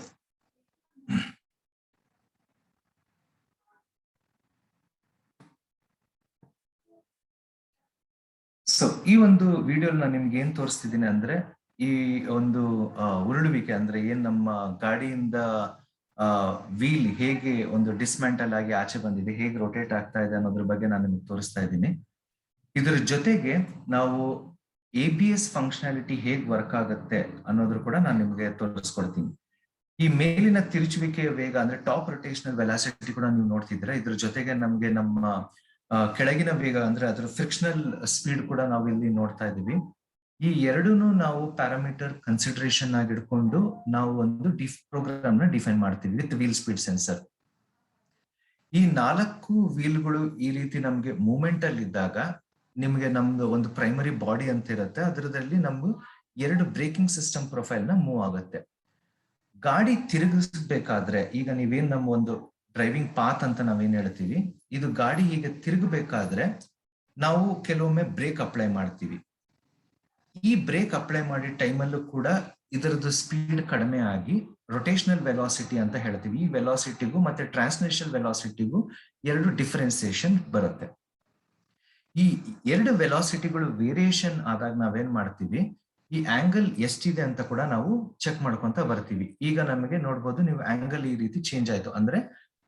[SPEAKER 2] ಸೊ ಈ ಒಂದು ವಿಡಿಯೋ ನಾನು ನಿಮ್ಗೆ ಏನ್ ತೋರಿಸ್ತಿದ್ದೀನಿ ಅಂದ್ರೆ ಈ ಒಂದು ಉರುಳುವಿಕೆ ಅಂದ್ರೆ ಏನ್ ನಮ್ಮ ಗಾಡಿಯಿಂದ ವೀಲ್ ಹೇಗೆ ಒಂದು ಡಿಸ್ಮ್ಯಾಂಟಲ್ ಆಗಿ ಆಚೆ ಬಂದಿದೆ, ಹೇಗೆ ರೊಟೇಟ್ ಆಗ್ತಾ ಇದೆ ಅನ್ನೋದ್ರ ಬಗ್ಗೆ ನಾನು ನಿಮ್ಗೆ ತೋರಿಸ್ತಾ ಇದ್ದೀನಿ. ಇದ್ರ ಜೊತೆಗೆ ನಾವು ABS ಫಂಕ್ಷನಾಲಿಟಿ ಹೇಗ್ ವರ್ಕ್ ಆಗುತ್ತೆ ಅನ್ನೋದ್ರ ಕೂಡ ನಾನು ನಿಮ್ಗೆ ತೋರಿಸ್ಕೊಡ್ತೀನಿ. ಈ ಮೇಲಿನ ತಿರುಚುವಿಕೆಯ ವೇಗ ಅಂದ್ರೆ ಟಾಪ್ ರೊಟೇಷನಲ್ ವೆಲಾಸಿಟಿ ಕೂಡ ನೀವು ನೋಡ್ತಿದ್ರೆ, ಇದ್ರ ಜೊತೆಗೆ ನಮ್ಗೆ ನಮ್ಮ ಕೆಳಗಿನ ವೇಗ ಅಂದ್ರೆ ಅದ್ರ ಫ್ರಿಕ್ಷನಲ್ ಸ್ಪೀಡ್ ಕೂಡ ನಾವು ಇಲ್ಲಿ ನೋಡ್ತಾ ಇದೀವಿ. ಈ ಎರಡೂನು ನಾವು ಪ್ಯಾರಾಮೀಟರ್ ಕನ್ಸಿಡರೇಷನ್ ಆಗಿ ಇಟ್ಕೊಂಡು ನಾವು ಒಂದು ಪ್ರೋಗ್ರಾಮ್ ನ ಡಿಫೈನ್ ಮಾಡ್ತೀವಿ ವಿತ್ ವೀಲ್ ಸ್ಪೀಡ್ ಸೆನ್ಸರ್. ಈ 4 ವೀಲ್ಗಳು ಈ ರೀತಿ ನಮ್ಗೆ ಮೂವ್ಮೆಂಟ್ ಅಲ್ಲಿ ಇದ್ದಾಗ ನಿಮ್ಗೆ ನಮ್ದು ಒಂದು ಪ್ರೈಮರಿ ಬಾಡಿ ಅಂತ ಇರುತ್ತೆ, ಅದರದಲ್ಲಿ ನಮ್ಗೆ 2 ಬ್ರೇಕಿಂಗ್ ಸಿಸ್ಟಮ್ ಪ್ರೊಫೈಲ್ ನ ಮೂವ್ ಆಗುತ್ತೆ. ಗಾಡಿ ತಿರುಗಿಸ್ಬೇಕಾದ್ರೆ ಈಗ ನೀವೇನ್ ನಮ್ಮ ಒಂದು ಡ್ರೈವಿಂಗ್ ಪಾತ್ ಅಂತ ನಾವೇನ್ ಹೇಳ್ತೀವಿ, ಇದು ಗಾಡಿ ಹೀಗೆ ತಿರುಗಬೇಕಾದ್ರೆ ನಾವು ಕೆಲವೊಮ್ಮೆ ಬ್ರೇಕ್ ಅಪ್ಲೈ ಮಾಡ್ತೀವಿ. ಈ ಬ್ರೇಕ್ ಅಪ್ಲೈ ಮಾಡಿ ಟೈಮಲ್ಲೂ ಕೂಡ ಇದರದ್ದು ಸ್ಪೀಡ್ ಕಡಿಮೆ ಆಗಿ ರೊಟೇಷನಲ್ ವೆಲಾಸಿಟಿ ಅಂತ ಹೇಳ್ತೀವಿ. ಈ ವೆಲಾಸಿಟಿಗೂ ಮತ್ತೆ ಟ್ರಾನ್ಸ್ಲೇಷನಲ್ ವೆಲಾಸಿಟಿಗೂ 2 ಡಿಫರೆನ್ಸಿಯೇಷನ್ ಬರುತ್ತೆ. ಈ 2 ವೆಲಾಸಿಟಿಗಳು ವೇರಿಯೇಷನ್ ಆದಾಗ ನಾವೇನ್ ಮಾಡ್ತೀವಿ, ಈ ಆಂಗಲ್ ಎಷ್ಟಿದೆ ಅಂತ ಕೂಡ ನಾವು ಚೆಕ್ ಮಾಡ್ಕೊಂತ ಬರ್ತೀವಿ. ಈಗ ನಮಗೆ ನೋಡ್ಬೋದು, ನೀವು ಆಂಗಲ್ ಈ ರೀತಿ ಚೇಂಜ್ ಆಯ್ತು ಅಂದ್ರೆ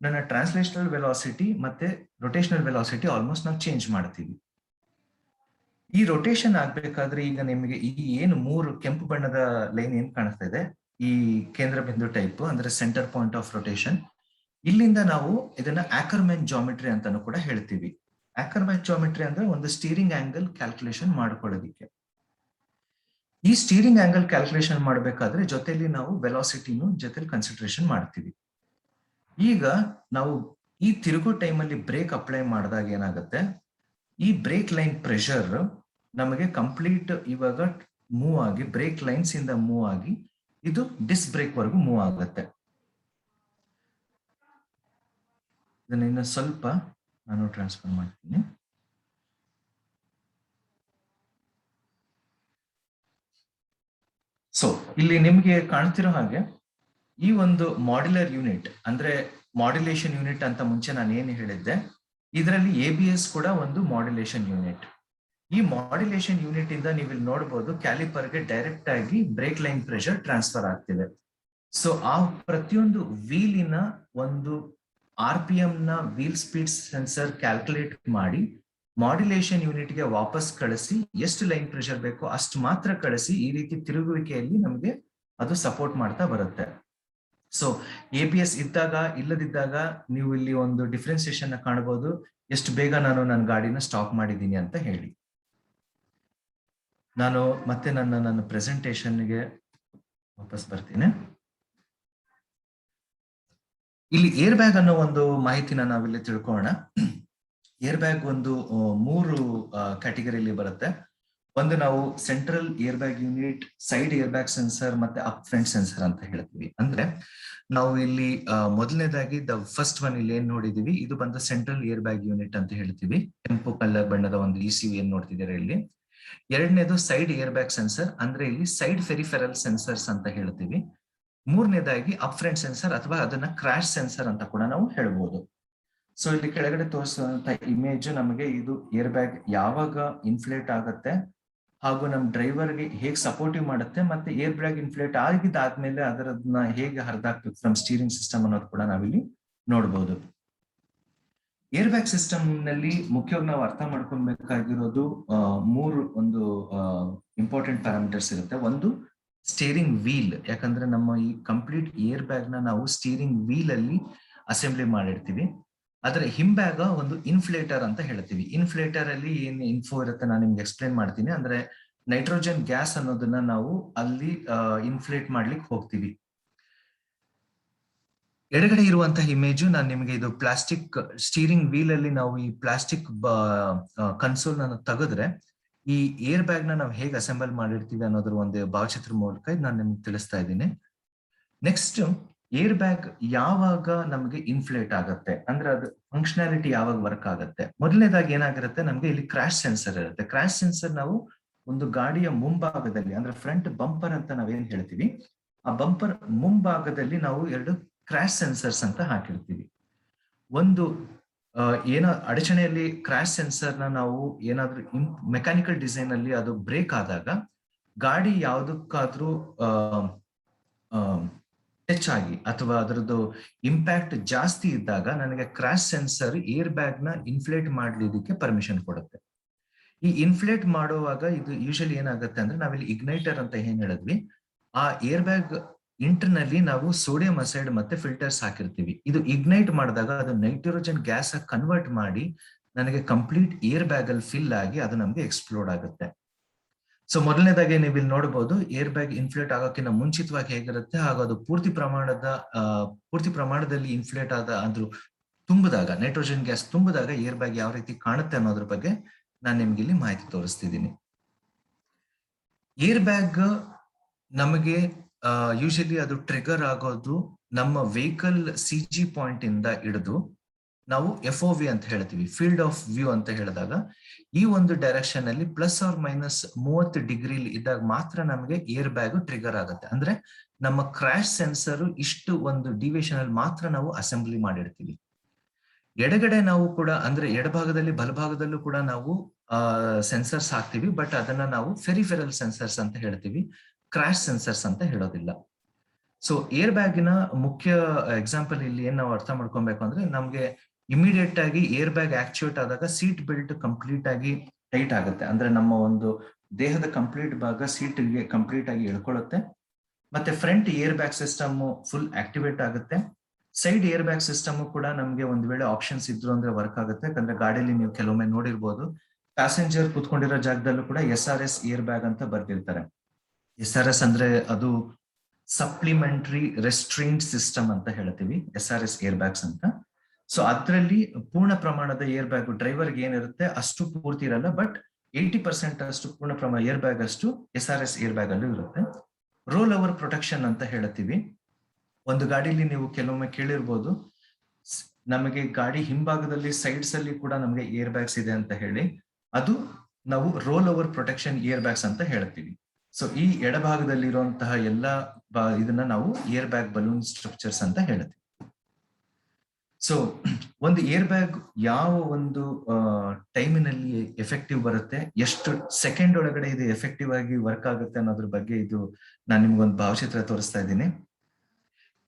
[SPEAKER 2] ನನ್ನ ಟ್ರಾನ್ಸ್ಲೇಷನಲ್ ವೆಲಾಸಿಟಿ ಮತ್ತೆ ರೊಟೇಷನಲ್ ವೆಲಾಸಿಟಿ ಆಲ್ಮೋಸ್ಟ್ ನಾವು ಚೇಂಜ್ ಮಾಡ್ತೀವಿ. ಈ ರೊಟೇಷನ್ ಆಗ್ಬೇಕಾದ್ರೆ ಈಗ ನಿಮಗೆ ಈ ಏನು 3 ಕೆಂಪು ಬಣ್ಣದ ಲೈನ್ ಏನ್ ಕಾಣಿಸ್ತಾ ಇದೆ, ಈ ಕೇಂದ್ರ ಬಿಂದು ಟೈಪ್ ಅಂದ್ರೆ ಸೆಂಟರ್ ಪಾಯಿಂಟ್ ಆಫ್ ರೊಟೇಷನ್, ಇಲ್ಲಿಂದ ನಾವು ಇದನ್ನ ಆಕರ್ಮ್ಯಾನ್ ಜಾಮೆಟ್ರಿ ಅಂತಾನು ಕೂಡ ಹೇಳ್ತೀವಿ. ಆಕರ್ಮ್ಯಾನ್ ಜಾಮೆಟ್ರಿ ಅಂದ್ರೆ ಒಂದು ಸ್ಟೀರಿಂಗ್ ಆಂಗಲ್ ಕ್ಯಾಲ್ಕುಲೇಷನ್ ಮಾಡ್ಕೊಳ್ಳೋದಿಕ್ಕೆ. ಈ ಸ್ಟೀರಿಂಗ್ ಆಂಗಲ್ ಕ್ಯಾಲ್ಕುಲೇಷನ್ ಮಾಡಬೇಕಾದ್ರೆ ಜೊತೆಲಿ ನಾವು ವೆಲಾಸಿಟಿನೂ ಜೊತೆಲಿ ಕನ್ಸಿಡರೇಷನ್ ಮಾಡ್ತೀವಿ. ಈಗ ನಾವು ಈ ತಿರುಗೋ ಟೈಮಲ್ಲಿ ಬ್ರೇಕ್ ಅಪ್ಲೈ ಮಾಡಿದಾಗ ಏನಾಗುತ್ತೆ, ಈ ಬ್ರೇಕ್ ಲೈನ್ ಪ್ರೆಷರ್ ನಮಗೆ ಕಂಪ್ಲೀಟ್ ಇವಾಗ ಮೂವ್ ಆಗಿ ಬ್ರೇಕ್ ಲೈನ್ಸ್ ಇಂದ ಮೂವ್ ಆಗಿ ಇದು ಡಿಸ್ಕ್ ಬ್ರೇಕ್ ವರೆಗೂ ಮೂವ್ ಆಗುತ್ತೆ. ಇದನ್ನ ಇನ್ನು ಸ್ವಲ್ಪ ನಾನು ಟ್ರಾನ್ಸ್ಫರ್ ಮಾಡ್ತೀನಿ. ಸೊ ಇಲ್ಲಿ ನಿಮ್ಗೆ ಕಾಣ್ತಿರೋ ಹಾಗೆ ಈ ಒಂದು ಮಾಡ್ಯುಲರ್ ಯೂನಿಟ್ ಅಂದ್ರೆ ಮಾಡ್ಯುಲೇಷನ್ ಯೂನಿಟ್ ಅಂತ ಮುಂಚೆ ನಾನು ಏನು ಹೇಳಿದ್ದೆ, ಇದರಲ್ಲಿ ABS ಕೂಡ ಒಂದು ಮಾಡ್ಯುಲೇಷನ್ ಯೂನಿಟ್. ಈ ಮಾಡ್ಯುಲೇಷನ್ ಯೂನಿಟ್ ಇಂದ ನೀವು ಇಲ್ಲಿ ನೋಡಬಹುದು ಕ್ಯಾಲಿಪರ್ಗೆ ಡೈರೆಕ್ಟ್ ಆಗಿ ಬ್ರೇಕ್ ಲೈನ್ ಪ್ರೆಷರ್ ಟ್ರಾನ್ಸ್ಫರ್ ಆಗ್ತಿದೆ. ಸೊ ಆ ಪ್ರತಿಯೊಂದು ವೀಲಿನ ಒಂದು RPM ನ ವೀಲ್ ಸ್ಪೀಡ್ ಸೆನ್ಸರ್ ಕ್ಯಾಲ್ಕುಲೇಟ್ ಮಾಡಿ ಮಾಡ್ಯುಲೇಷನ್ ಯೂನಿಟ್ ಗೆ ವಾಪಸ್ ಕಳಿಸಿ ಎಷ್ಟು ಲೈನ್ ಪ್ರೆಷರ್ ಬೇಕೋ ಅಷ್ಟು ಮಾತ್ರ ಕಳಿಸಿ ಈ ರೀತಿ ತಿರುಗುವಿಕೆಯಲ್ಲಿ ನಮಗೆ ಅದು ಸಪೋರ್ಟ್ ಮಾಡ್ತಾ ಬರುತ್ತೆ. ಸೊ ABS ಇದ್ದಾಗ ಇಲ್ಲದಿದ್ದಾಗ ನೀವು ಇಲ್ಲಿ ಒಂದು ಡಿಫ್ರೆನ್ಸಿಯೇಷನ್ ಕಾಣಬಹುದು, ಎಷ್ಟು ಬೇಗ ನಾನು ನನ್ನ ಗಾಡಿನ ಸ್ಟಾಪ್ ಮಾಡಿದ್ದೀನಿ ಅಂತ ಹೇಳಿ. ನಾನು ಮತ್ತೆ ನನ್ನ ಪ್ರೆಸೆಂಟೇಷನ್ಗೆ ವಾಪಸ್ ಬರ್ತೀನಿ. ಇಲ್ಲಿ ಏರ್ ಬ್ಯಾಗ್ ಅನ್ನೋ ಒಂದು ಮಾಹಿತಿನ ನಾವಿಲ್ಲಿ ತಿಳ್ಕೊಳ್ಳೋಣ. ಏರ್ ಬ್ಯಾಗ್ ಒಂದು 3 ಕ್ಯಾಟಗರಿಯಲ್ಲಿ ಬರುತ್ತೆ. ಒಂದು ನಾವು central air bag unit, side air bag sensor ಮತ್ತೆ ಅಪ್ ಫ್ರಂಟ್ ಸೆನ್ಸರ್ ಅಂತ ಹೇಳ್ತೀವಿ. ಅಂದ್ರೆ ನಾವು ಇಲ್ಲಿ ಮೊದಲನೇದಾಗಿ ದ ಫಸ್ಟ್ ಒನ್ ಇಲ್ಲಿ ಏನ್ ನೋಡಿದೀವಿ, ಇದು ಬಂದ ಸೆಂಟ್ರಲ್ ಏರ್ ಬ್ಯಾಗ್ ಯೂನಿಟ್ ಅಂತ ಹೇಳ್ತೀವಿ. ಕೆಂಪು ಕಲರ್ ಬಣ್ಣದ ಒಂದು ECU ಏನ್ ನೋಡ್ತಿದ್ದೀರಾ ಇಲ್ಲಿ. ಎರಡನೇದು ಸೈಡ್ ಏರ್ ಬ್ಯಾಗ್ ಸೆನ್ಸರ್, ಅಂದ್ರೆ ಇಲ್ಲಿ ಸೈಡ್ ಫೆರಿಫೆರಲ್ ಸೆನ್ಸರ್ಸ್ ಅಂತ ಹೇಳ್ತೀವಿ. ಮೂರನೇದಾಗಿ ಅಪ್ ಫ್ರಂಟ್ ಸೆನ್ಸರ್ ಅಥವಾ ಅದನ್ನ ಕ್ರಾಶ್ ಸೆನ್ಸರ್ ಅಂತ ಕೂಡ ನಾವು ಹೇಳ್ಬೋದು. ಸೊ ಇಲ್ಲಿ ಕೆಳಗಡೆ ತೋರಿಸುವಂತ ಇಮೇಜ್ ನಮಗೆ ಇದು ಏರ್ ಬ್ಯಾಗ್ ಯಾವಾಗ ಇನ್ಫ್ಲೇಟ್ ಆಗುತ್ತೆ ಹಾಗೂ ನಮ್ಮ ಡ್ರೈವರ್ಗೆ ಹೇಗೆ ಸಪೋರ್ಟಿವ್ ಮಾಡುತ್ತೆ, ಮತ್ತೆ ಏರ್ ಬ್ಯಾಗ್ ಇನ್ಫ್ಲೇಟ್ ಆಗಿದ್ದಾದ್ಮೇಲೆ ಅದರನ್ನ ಹೇಗೆ ಹರಿದಾಕ್ಬೇಕು ಫ್ರಮ್ ಸ್ಟೀರಿಂಗ್ ಸಿಸ್ಟಮ್ ಅನ್ನೋದು ಕೂಡ ನಾವಿಲ್ಲಿ ನೋಡ್ಬೋದು. ಏರ್ ಬ್ಯಾಗ್ ಸಿಸ್ಟಮ್ ನಲ್ಲಿ ಮುಖ್ಯವಾಗಿ ನಾವು ಅರ್ಥ ಮಾಡ್ಕೊಬೇಕಾಗಿರೋದು 3 ಒಂದು ಇಂಪಾರ್ಟೆಂಟ್ ಪ್ಯಾರಾಮೀಟರ್ಸ್ ಇರುತ್ತೆ. ಒಂದು ಸ್ಟೀರಿಂಗ್ ವೀಲ್, ಯಾಕಂದ್ರೆ ನಮ್ಮ ಈ ಕಂಪ್ಲೀಟ್ ಏರ್ ಬ್ಯಾಗ್ ನ ನಾವು ಸ್ಟೀರಿಂಗ್ ವೀಲ್ ಅಲ್ಲಿ ಅಸೆಂಬ್ಲಿ ಮಾಡಿರ್ತೀವಿ. ಆದ್ರೆ ಹಿಂಬ್ಯಾಗ ಒಂದು ಇನ್ಫ್ಲೇಟರ್ ಅಂತ ಹೇಳ್ತೀವಿ. ಇನ್ಫ್ಲೇಟರ್ ಅಲ್ಲಿ ಏನ್ ಇನ್ಫೋ ಇರುತ್ತೆ ನಾನು ನಿಮ್ಗೆ ಎಕ್ಸ್ಪ್ಲೇನ್ ಮಾಡ್ತೀನಿ. ಅಂದ್ರೆ ನೈಟ್ರೋಜನ್ ಗ್ಯಾಸ್ ಅನ್ನೋದನ್ನ ನಾವು ಅಲ್ಲಿ ಇನ್ಫ್ಲೇಟ್ ಮಾಡ್ಲಿಕ್ಕೆ ಹೋಗ್ತೀವಿ. ಎಡಗಡೆ ಇರುವಂತಹ ಇಮೇಜು ನಾನು ನಿಮಗೆ ಇದು ಪ್ಲಾಸ್ಟಿಕ್ ಸ್ಟೀರಿಂಗ್ ವೀಲ್ ಅಲ್ಲಿ ನಾವು ಈ ಪ್ಲಾಸ್ಟಿಕ್ ಕನ್ಸೋಲ್ ಅನ್ನು ತೆಗೆದ್ರೆ ಈ ಏರ್ ಬ್ಯಾಗ್ ನ ನಾವು ಹೇಗೆ ಅಸೆಂಬಲ್ ಮಾಡಿರ್ತೀವಿ ಅನ್ನೋದ್ರ ಒಂದು ಭಾವಚಿತ್ರ ಮೂಲಕ ನಾನು ನಿಮ್ಗೆ ತಿಳಿಸ್ತಾ ಇದ್ದೀನಿ. ನೆಕ್ಸ್ಟ್ ಏರ್ ಬ್ಯಾಗ್ ಯಾವಾಗ ನಮಗೆ ಇನ್ಫ್ಲೇಟ್ ಆಗುತ್ತೆ ಅಂದ್ರೆ ಅದು ಫಂಕ್ಷನಾಲಿಟಿ ಯಾವಾಗ ವರ್ಕ್ ಆಗುತ್ತೆ. ಮೊದಲನೇದಾಗಿ ಏನಾಗಿರುತ್ತೆ, ನಮ್ಗೆ ಇಲ್ಲಿ ಕ್ರಾಶ್ ಸೆನ್ಸರ್ ಇರುತ್ತೆ. ಕ್ರಾಶ್ ಸೆನ್ಸರ್ ನಾವು ಒಂದು ಗಾಡಿಯ ಮುಂಭಾಗದಲ್ಲಿ ಅಂದ್ರೆ ಫ್ರಂಟ್ ಬಂಪರ್ ಅಂತ ನಾವೇನ್ ಹೇಳ್ತೀವಿ, ಆ ಬಂಪರ್ ಮುಂಭಾಗದಲ್ಲಿ ನಾವು 2 ಕ್ರಾಶ್ ಸೆನ್ಸರ್ಸ್ ಅಂತ ಹಾಕಿರ್ತೀವಿ. ಒಂದು ಏನೋ ಅಡಚಣೆಯಲ್ಲಿ ಕ್ರಾಶ್ ಸೆನ್ಸರ್ ನ ನಾವು ಏನಾದ್ರೂ ಮೆಕ್ಯಾನಿಕಲ್ ಡಿಸೈನ್ ಅಲ್ಲಿ ಅದು ಬ್ರೇಕ್ ಆದಾಗ ಗಾಡಿ ಯಾವುದಕ್ಕಾದ್ರೂ ಟಚ್ ಆಗಿ ಅಥವಾ ಅದರದ್ದು ಇಂಪ್ಯಾಕ್ಟ್ ಜಾಸ್ತಿ ಇದ್ದಾಗ ನನಗೆ ಕ್ರಾಶ್ ಸೆನ್ಸರ್ ಏರ್ ಬ್ಯಾಗ್ ನ ಇನ್ಫ್ಲೇಟ್ ಮಾಡ್ಲಿಕ್ಕೆ ಪರ್ಮಿಷನ್ ಕೊಡುತ್ತೆ. ಈ ಇನ್ಫ್ಲೇಟ್ ಮಾಡುವಾಗ ಇದು ಯೂಶಲಿ ಏನಾಗುತ್ತೆ ಅಂದ್ರೆ ನಾವಿಲ್ಲಿ ಇಗ್ನೈಟರ್ ಅಂತ ಏನ್ ಹೇಳಿದ್ವಿ, ಆ ಏರ್ ಬ್ಯಾಗ್ ಇಂಟರ್ನಲ್ಲಿ ನಾವು ಸೋಡಿಯಂ ಅಸೈಡ್ ಮತ್ತೆ ಫಿಲ್ಟರ್ಸ್ ಹಾಕಿರ್ತೀವಿ. ಇದು ಇಗ್ನೈಟ್ ಮಾಡಿದಾಗ ಅದು ನೈಟ್ರೋಜನ್ ಗ್ಯಾಸ್ ಕನ್ವರ್ಟ್ ಮಾಡಿ ನನಗೆ ಕಂಪ್ಲೀಟ್ ಏರ್ ಬ್ಯಾಗ್ ಅಲ್ಲಿ ಫಿಲ್ ಆಗಿ ಅದು ನಮ್ಗೆ ಎಕ್ಸ್ಪ್ಲೋಡ್ ಆಗುತ್ತೆ. ಸೊ ಮೊದಲನೇದಾಗಿ ನೀವು ಇಲ್ಲಿ ನೋಡಬಹುದು ಏರ್ ಬ್ಯಾಗ್ ಇನ್ಫ್ಲೇಟ್ ಆಗೋಕ್ಕಿಂತ ಮುಂಚಿತವಾಗಿ ಹೇಗಿರುತ್ತೆ ಹಾಗೂ ಅದು ಪೂರ್ತಿ ಪ್ರಮಾಣದಲ್ಲಿ ಇನ್ಫ್ಲೇಟ್ ಆದ ಅಂದ್ರೂ ತುಂಬಿದಾಗ, ನೈಟ್ರೋಜನ್ ಗ್ಯಾಸ್ ತುಂಬಿದಾಗ ಏರ್ ಬ್ಯಾಗ್ ಯಾವ ರೀತಿ ಕಾಣುತ್ತೆ ಅನ್ನೋದ್ರ ಬಗ್ಗೆ ನಾನು ನಿಮ್ಗೆ ಇಲ್ಲಿ ಮಾಹಿತಿ ತೋರಿಸ್ತಿದ್ದೀನಿ. ಏರ್ ಬ್ಯಾಗ್ ನಮಗೆ ಯೂಶಲಿ ಅದು ಟ್ರಿಗರ್ ಆಗೋದು ನಮ್ಮ ವೆಹಿಕಲ್ CG ಪಾಯಿಂಟ್ ಇಂದ ಹಿಡಿದು ನಾವು FOV ಅಂತ ಹೇಳ್ತೀವಿ, ಫೀಲ್ಡ್ ಆಫ್ ವ್ಯೂ ಅಂತ ಹೇಳಿದಾಗ ಈ ಒಂದು ಡೈರೆಕ್ಷನ್ ಅಲ್ಲಿ +or- 30 ಡಿಗ್ರಿ ಇದ್ದಾಗ ಮಾತ್ರ ನಮಗೆ ಏರ್ ಬ್ಯಾಗ್ ಟ್ರಿಗರ್ ಆಗುತ್ತೆ. ಅಂದ್ರೆ ನಮ್ಮ ಕ್ರಾಶ್ ಸೆನ್ಸರ್ ಇಷ್ಟು ಒಂದು ಡಿವಿಯೇಷನ್ ಅಲ್ಲಿ ಮಾತ್ರ ನಾವು ಅಸೆಂಬ್ಲಿ ಮಾಡಿರ್ತೀವಿ. ಎಡಗಡೆ ನಾವು ಕೂಡ ಅಂದ್ರೆ ಎಡಭಾಗದಲ್ಲಿ ಬಲಭಾಗದಲ್ಲೂ ಕೂಡ ನಾವು ಸೆನ್ಸರ್ಸ್ ಹಾಕ್ತಿವಿ, ಬಟ್ ಅದನ್ನ ನಾವು ಫೆರಿಫೆರಲ್ ಸೆನ್ಸರ್ಸ್ ಅಂತ ಹೇಳ್ತೀವಿ, ಕ್ರಾಶ್ ಸೆನ್ಸರ್ಸ್ ಅಂತ ಹೇಳೋದಿಲ್ಲ. ಸೊ ಏರ್ ಬ್ಯಾಗಿನ ಮುಖ್ಯ ಎಕ್ಸಾಂಪಲ್ ಇಲ್ಲಿ ಏನ್ ನಾವು ಅರ್ಥ ಮಾಡ್ಕೊಬೇಕು ಅಂದ್ರೆ, ನಮ್ಗೆ ಇಮಿಡಿಯೇಟ್ ಆಗಿ ಏರ್ ಬ್ಯಾಗ್ ಆಕ್ಚುಯೇಟ್ ಆದಾಗ ಸೀಟ್ ಬೆಲ್ಟ್ ಕಂಪ್ಲೀಟ್ ಆಗಿ ಟೈಟ್ ಆಗುತ್ತೆ. ಅಂದ್ರೆ ನಮ್ಮ ಒಂದು ದೇಹದ ಕಂಪ್ಲೀಟ್ ಭಾಗ ಸೀಟ್ಗೆ ಕಂಪ್ಲೀಟ್ ಆಗಿ ಎಳ್ಕೊಳ್ಳುತ್ತೆ. ಮತ್ತೆ front air bag system full activate ಆಗುತ್ತೆ. ಸೈಡ್ ಏರ್ ಬ್ಯಾಗ್ ಸಿಸ್ಟಮ್ ಕೂಡ ನಮ್ಗೆ ಒಂದ್ ವೇಳೆ ಆಪ್ಷನ್ಸ್ ಇದ್ರು ಅಂದ್ರೆ ವರ್ಕ್ ಆಗುತ್ತೆ. ಯಾಕಂದ್ರೆ ಗಾಡಿಯಲ್ಲಿ ನೀವು ಕೆಲವೊಮ್ಮೆ ನೋಡಿರ್ಬೋದು, ಪ್ಯಾಸೆಂಜರ್ ಕುತ್ಕೊಂಡಿರೋ ಜಾಗದಲ್ಲೂ ಕೂಡ SRS ಏರ್ ಬ್ಯಾಗ್ ಅಂತ ಬರ್ದಿರ್ತಾರೆ. SRS ಅಂದ್ರೆ ಅದು ಸಪ್ಲಿಮೆಂಟರಿ ರೆಸ್ಟ್ರೈಂಟ್ ಸಿಸ್ಟಮ್ ಅಂತ ಹೇಳ್ತೀವಿ, SRS ಏರ್ ಬ್ಯಾಗ್ಸ್ ಅಂತ. ಸೊ ಅದರಲ್ಲಿ ಪೂರ್ಣ ಪ್ರಮಾಣದ ಏರ್ ಬ್ಯಾಗ್ ಡ್ರೈವರ್ಗೆ ಏನಿರುತ್ತೆ ಅಷ್ಟು ಪೂರ್ತಿ ಇರಲ್ಲ, ಬಟ್ 80% ಅಷ್ಟು ಪೂರ್ಣ ಪ್ರಮಾಣ ಏರ್ ಬ್ಯಾಗ್ ಅಷ್ಟು SRS ಏರ್ ಬ್ಯಾಗ್ ಅಲ್ಲೂ ಇರುತ್ತೆ. ರೋಲ್ ಓವರ್ ಪ್ರೊಟೆಕ್ಷನ್ ಅಂತ ಹೇಳ್ತೀವಿ. ಒಂದು ಗಾಡಿಲಿ ನೀವು ಕೆಲವೊಮ್ಮೆ ಕೇಳಿರ್ಬೋದು, ನಮಗೆ ಗಾಡಿ ಹಿಂಭಾಗದಲ್ಲಿ ಸೈಡ್ಸ್ ಅಲ್ಲಿ ಕೂಡ ನಮಗೆ ಏರ್ ಬ್ಯಾಗ್ಸ್ ಇದೆ ಅಂತ ಹೇಳಿ, ಅದು ನಾವು roll over protection airbags ಅಂತ ಹೇಳ್ತೀವಿ. ಸೊ ಈ ಎಡಭಾಗದಲ್ಲಿ ಇರುವಂತಹ ಎಲ್ಲಾ ಇದನ್ನ ನಾವು ಏರ್ ಬ್ಯಾಗ್ ಬಲೂನ್ ಸ್ಟ್ರಕ್ಚರ್ಸ್ ಅಂತ ಹೇಳ್ತೀವಿ. ಸೊ ಒಂದು ಏರ್ ಬ್ಯಾಗ್ ಯಾವ ಒಂದು ಟೈಮಿನಲ್ಲಿ ಎಫೆಕ್ಟಿವ್ ಬರುತ್ತೆ, ಎಷ್ಟು ಸೆಕೆಂಡ್ ಒಳಗಡೆ ಇದು ಎಫೆಕ್ಟಿವ್ ಆಗಿ ವರ್ಕ್ ಆಗುತ್ತೆ ಅನ್ನೋದ್ರ ಬಗ್ಗೆ ಇದು ನಾನು ನಿಮ್ಗೊಂದು ಭಾವಚಿತ್ರ ತೋರಿಸ್ತಾ ಇದ್ದೀನಿ.